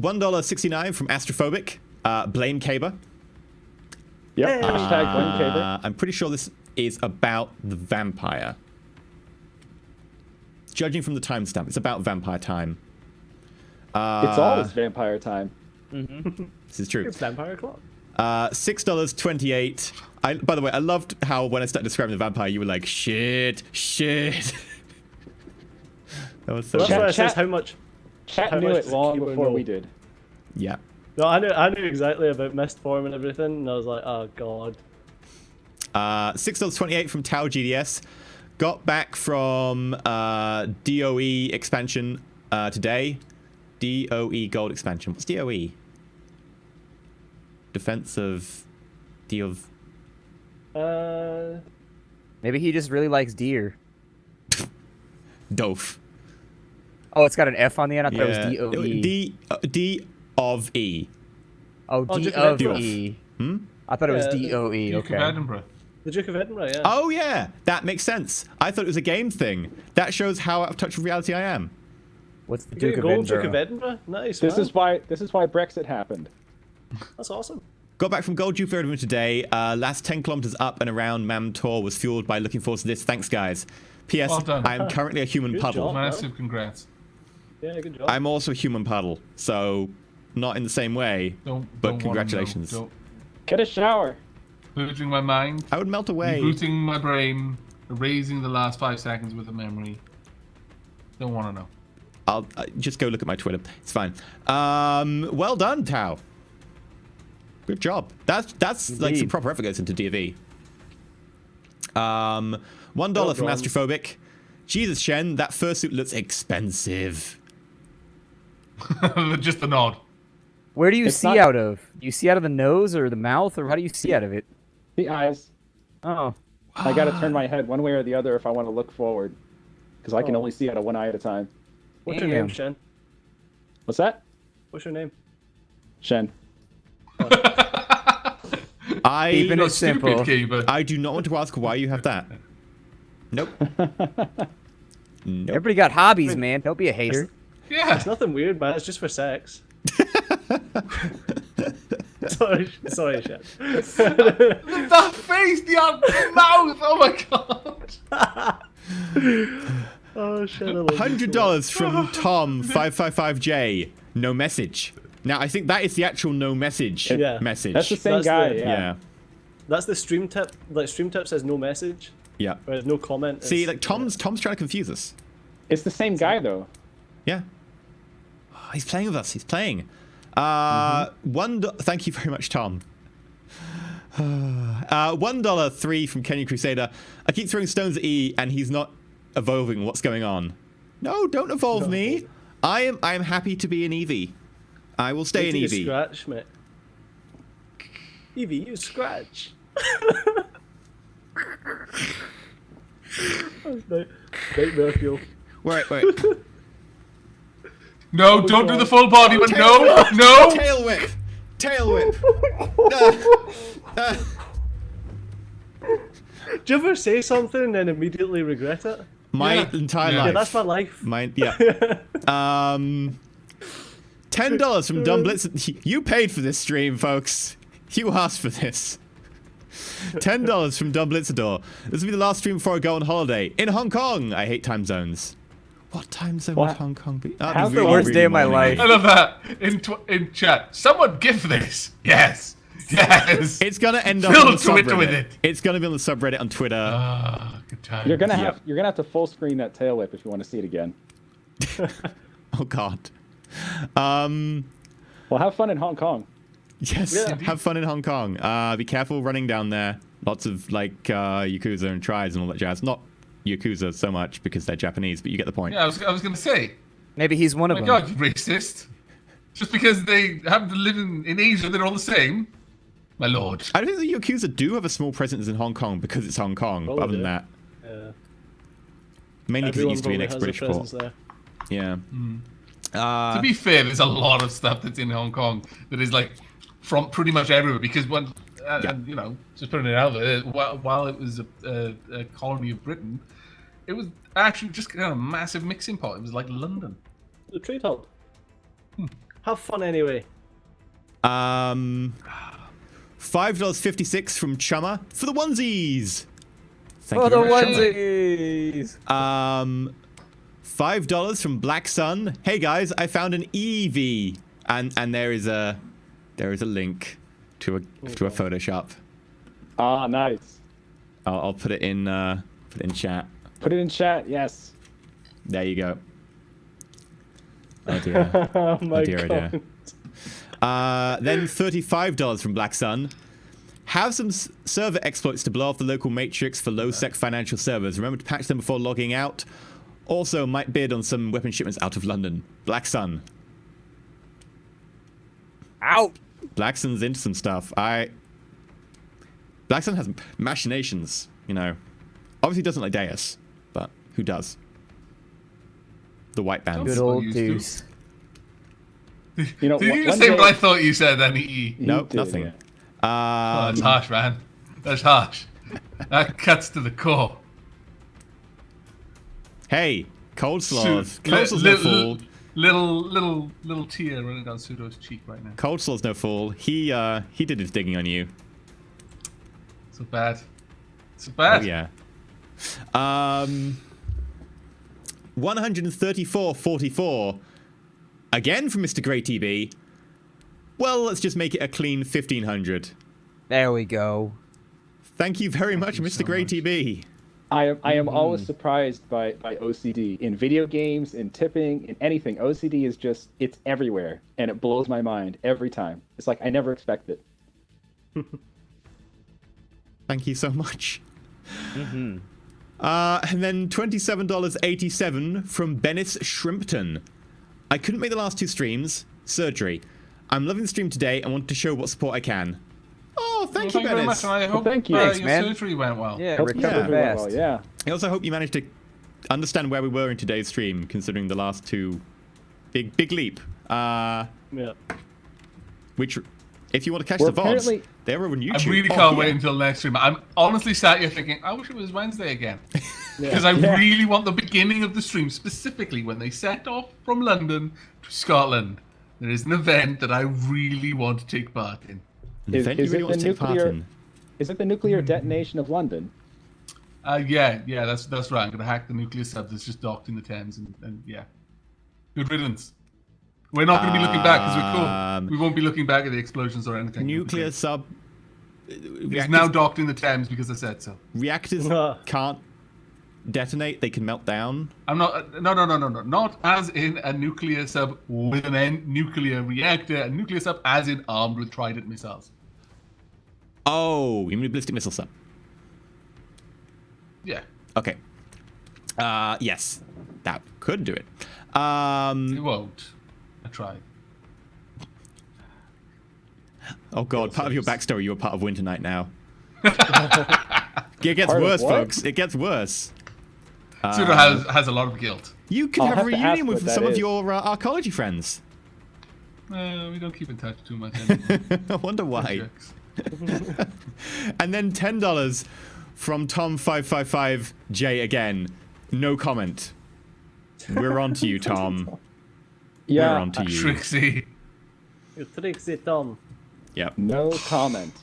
S1: $1.69 from Astrophobic. Blame Caber.
S4: Yep. Hashtag Blame Caber.
S1: I'm pretty sure this is about the vampire. Judging from the timestamp, it's about vampire time.
S4: It's always vampire time.
S1: This is true.
S5: it's vampire o'clock.
S1: $6.28. By the way, I loved how when I started describing the vampire, you were like, shit. That was so
S5: Well, that's
S1: good.
S5: why it says
S4: Chat-
S5: how much.
S4: Chat
S5: How
S4: knew
S5: much
S4: it
S5: does
S4: long
S5: Caber
S4: before
S5: know?
S4: we did.
S1: Yeah.
S5: No, I knew exactly about mist form and everything, and I was like, oh god.
S1: $6.28 from Tau GDS. Got back from DOE expansion today. DOE gold expansion. What's DOE? Defense of
S3: Maybe he just really likes deer.
S1: Dof.
S3: Oh, it's got an F on the end. I thought it was D-O-E.
S1: D of E.
S3: Oh,
S5: Oh,
S3: D
S5: Duke
S3: of
S5: of
S3: E.
S1: Hmm?
S3: I thought it was
S5: Yeah,
S3: D-O-E.
S2: Duke of
S3: Okay.
S2: Edinburgh.
S5: The Duke of Edinburgh, yeah.
S1: Oh yeah, that makes sense. I thought it was a game thing. That shows how out of touch with reality I am.
S3: What's the
S5: You
S3: Duke
S5: get
S3: of
S5: gold Duke of
S3: Edinburgh?
S5: Edinburgh? Nice,
S4: This
S5: man.
S4: is why Brexit happened.
S5: That's awesome.
S1: Got back from Gold Duke of Edinburgh today. Last 10 kilometers up and around Mam Tor was fueled by looking forward to this. Thanks, guys. P.S.
S2: Well done.
S1: I am currently a human
S5: Good
S1: puddle.
S5: job.
S2: Massive congrats.
S5: Yeah, good job.
S1: I'm also a human puddle, so not in the same way,
S2: Don't
S1: but
S2: wanna know.
S1: congratulations.
S2: Don't
S4: Get a shower.
S2: purging my mind,
S1: I would melt away.
S2: rebooting my brain, erasing the last 5 seconds with a memory. Don't want to know.
S1: I'll just go look at my Twitter. It's fine. Well done, Tao. Good job. That's like some
S3: Indeed.
S1: proper effort goes into D&D. $1 from
S5: done.
S1: Astrophobic. Jesus, Shen, that fursuit looks expensive.
S2: Just the nod.
S3: Where do you
S4: It's
S3: see
S4: not-
S3: out of? Do you see out of the nose or the mouth, or how do you see out of it?
S4: The eyes.
S3: Oh,
S4: I gotta turn my head one way or the other if I want to look forward. Because I can only see out of one eye at a time.
S5: What's your
S3: damn.
S5: name, Shen?
S4: What's that?
S5: What's your name?
S4: Shen.
S3: keeping
S2: Not
S3: it simple.
S2: stupid, Key, but
S1: I do not want to ask why you have that. Nope. Nope.
S3: Everybody got hobbies, man. Don't be a hater.
S2: yeah.
S5: It's nothing weird, man. It's just for sex. sorry, Shen.
S2: The face, the mouth. Oh my god.
S5: Oh, Shen, I love you so much.
S1: $100 from Tom555J. No message. Now, I think that is the actual no message
S5: Yeah.
S1: message.
S4: That's the same
S5: That's
S4: guy.
S5: the-
S1: Yeah.
S5: That's the stream tip. Like, stream tip says no message,
S1: Yeah.
S5: or no comment.
S1: See,
S5: It's-
S1: like Tom's trying to confuse us.
S4: It's the same guy though.
S1: Yeah. Oh, he's playing with us. He's playing. Thank you very much, Tom. $1.03 from Kenyan Crusader. I keep throwing stones at E, and he's not evolving. What's going on? No, don't evolve me. I am happy to be an Eevee. I will stay an
S5: You
S1: Eevee.
S5: scratch, mate. Eevee, you scratch. Nightmare fuel.
S1: Wait.
S2: No, don't do the full body one. No, no.
S1: Tail whip. Tail whip.
S5: Do you ever say something and then immediately regret it?
S1: My
S2: Yeah.
S1: entire
S2: Yeah.
S1: life.
S5: Yeah, that's my life.
S1: Mine, yeah. $10 from Dumb Blitz. You paid for this stream, folks. You asked for this. $10 from Dumb Blitzador. This will be the last stream before I go on holiday in Hong Kong. I hate time zones. What time zone would
S4: What?
S1: Hong Kong be?
S4: How's
S1: That'd
S4: the
S1: be
S3: worst day of my
S1: morning.
S3: life?
S2: I love that. In chat, someone give this. Yes. Yes.
S1: It's gonna end up
S2: Fill
S1: on the
S2: Twitter
S1: subreddit.
S2: with it.
S1: It's gonna be on the subreddit on Twitter.
S2: Ah, good time.
S4: You're gonna
S1: Yep.
S4: have to full screen that tail whip if you want to see it again.
S1: Oh God.
S4: Well, have fun in Hong Kong.
S1: Yes,
S5: Yeah.
S1: have fun in Hong Kong. Be careful running down there. Lots of like Yakuza and tribes and all that jazz. Not Yakuza so much because they're Japanese, but you get the point.
S2: Yeah, I was going to say.
S3: Maybe he's one
S2: Oh
S3: of
S2: my
S3: them.
S2: God, you racist. Just because they happen to live in Asia, they're all the same. My lord.
S1: I don't think the Yakuza do have a small presence in Hong Kong because it's Hong Kong. But
S5: Probably
S1: other than
S5: do.
S1: that,
S5: Yeah.
S1: mainly because it
S5: Everyone
S1: used to be an
S5: probably has
S1: ex-British
S5: a presence
S1: port.
S5: there.
S1: Yeah.
S2: To be fair, there's a lot of stuff that's in Hong Kong that is like from pretty much everywhere. Because when, and, you know, just putting it out there, while it was a colony of Britain, it was actually just kind of a massive mixing pot. It was like London.
S5: The trade hub. Have fun anyway.
S1: $5.56 from Chumma for the onesies. Thank
S3: Oh,
S1: you
S3: the
S1: very much, Chumma.
S3: onesies!
S1: $5 from Black Sun. Hey guys, I found an EV, and there is a link to a Photoshop.
S4: Ah, nice.
S1: I'll put it in chat.
S4: Put it in chat. Yes.
S1: There you go. Oh dear.
S5: Oh my
S1: Oh dear, oh
S5: god.
S1: dear. Then $35 from Black Sun. Have some server exploits to blow off the local matrix for low-sec financial servers. Remember to patch them before logging out. Also, might bid on some weapon shipments out of London. Black Sun.
S3: Out!
S1: Black Sun's into some stuff. Black Sun has machinations, you know. Obviously doesn't like Deus, but who does? The white band.
S3: Good
S2: Still
S3: old
S2: used to.
S3: Deuce.
S4: You know,
S2: Did you
S4: one
S2: just say
S4: day-
S2: what I thought you said then, E?
S1: Nope,
S4: did,
S1: nothing.
S4: yeah.
S2: Oh, that's harsh, man. That's harsh. That cuts to the core.
S1: Hey, Coldslaws.
S2: Shoot.
S1: Coldslaw's no fool.
S2: Little tear running down Pseudo's cheek right now.
S1: Coldslaw's no fool. He did his digging on you.
S2: So bad. So bad.
S1: Oh yeah. 134.44. Again from Mr. Grey TB. Well, let's just make it a clean 1500.
S3: There we go.
S1: Thank you very much,
S2: you
S1: Mr.
S2: so
S1: Grey
S2: much.
S1: TB.
S4: I am always surprised by OCD in video games, in tipping, in anything. OCD is just, it's everywhere, and it blows my mind every time. It's like I never expect it.
S1: Thank you so much. And then $27.87 from Bennis Shrimpton. I couldn't make the last two streams. Surgery. I'm loving the stream today and want to show what support I can. Oh, thank you,
S2: Thank you very much.
S1: Bennis.
S2: And I hope
S4: thank you.
S3: Thanks,
S2: your
S3: man.
S2: surgery went well.
S3: Yeah,
S4: Hope
S3: recover
S4: you're doing
S3: fast.
S4: well, yeah.
S1: I also hope you managed to understand where we were in today's stream, considering the last two. Big leap.
S5: Yeah.
S1: Which, if you want to catch
S4: We're
S1: the VODs,
S4: apparently-
S1: they're over on YouTube.
S2: I really
S1: Oh,
S2: can't
S1: yeah.
S2: wait until next stream. I'm honestly sat here thinking, I wish it was Wednesday again. Because I really want the beginning of the stream, specifically when they set off from London to Scotland. There is an event that I really want to take part in.
S1: An event you really want to take part in.
S4: Is it the nuclear detonation of London?
S2: Yeah, that's right. I'm going to hack the nuclear sub that's just docked in the Thames, and yeah. Good riddance. We're not going to be looking back because we're cool. We won't be looking back at the explosions or anything.
S1: Nuclear sub.
S2: It's now docked in the Thames because I said so.
S1: Reactors can't detonate, they can melt down.
S2: I'm not. No. Not as in a nuclear sub with an nuclear reactor. A nuclear sub as in armed with Trident missiles.
S1: Oh, you mean a ballistic missile sub?
S2: Yeah.
S1: Okay. Yes. That could do it.
S2: It won't. I tried.
S1: Oh god, part of your backstory, you're part of Winter Night now. It gets
S4: Part of
S1: worse,
S4: what?
S1: folks. It gets worse.
S2: Pseudo has a lot of guilt.
S1: You could
S4: I'll
S1: have a
S4: have to ask
S1: reunion
S4: what
S1: with
S4: that
S1: some of
S4: is.
S1: your arcology friends.
S2: We don't keep in touch too much anymore.
S1: I wonder why.
S2: Jerks.
S1: And then $10 from Tom555J again. No comment. We're on to you, Tom. We're
S4: Yeah.
S1: on to you.
S2: Trixie.
S5: You Trixie Tom.
S1: Yep.
S4: No comment.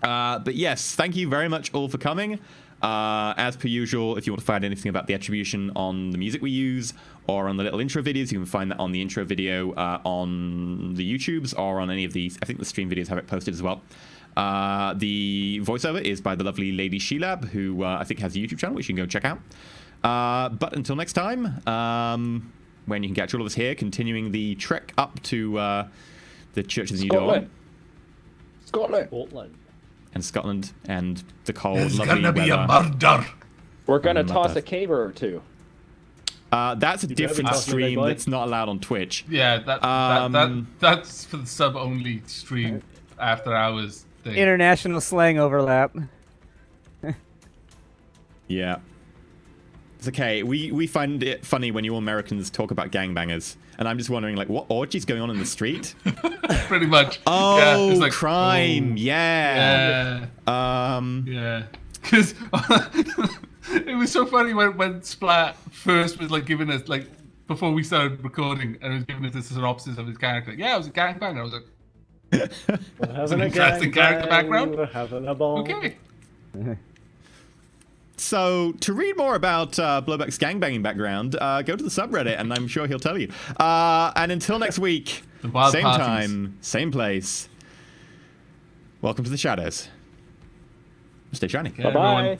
S1: But yes, thank you very much all for coming. As per usual, if you want to find anything about the attribution on the music we use or on the little intro videos, you can find that on the intro video on the YouTubes or on any of these. I think the stream videos have it posted as well. The voiceover is by the lovely Lady Shilab, who I think has a YouTube channel, which you can go check out. But until next time, when you can catch all of us here, continuing the trek up to the Church of the New Dawn,
S4: Scotland.
S1: and Scotland, and the cold,
S2: There's
S1: lovely
S2: gonna be a
S1: weather.
S2: murder.
S4: We're gonna
S1: Love
S4: toss
S1: that.
S4: a caber or two.
S1: That's a different
S5: toss me, big
S1: stream
S5: boy.
S1: that's not allowed on Twitch.
S2: Yeah, that's for the sub-only stream after hours thing.
S3: International slang overlap.
S1: Yeah. It's okay. We find it funny when you Americans talk about gangbangers. And I'm just wondering, like, what orgy's going on in the street?
S2: Pretty much.
S1: Oh,
S2: yeah, it's like,
S1: crime.
S2: oh,
S1: Yeah.
S2: yeah. Because it was so funny when Splat first was like giving us, like, before we started recording, and he was giving us a synopsis of his character. Yeah, I was a gangbanger. I was like,
S5: We're having
S2: an
S5: a
S2: interesting character background.
S5: We're having a ball.
S2: okay.
S1: So, to read more about Blowback's gangbanging background, go to the subreddit, and I'm sure he'll tell you. And until next week,
S2: The wild
S1: same
S2: parties.
S1: time, same place. Welcome to the shadows. Stay shiny.
S2: Yeah,
S4: Bye-bye.
S2: everyone.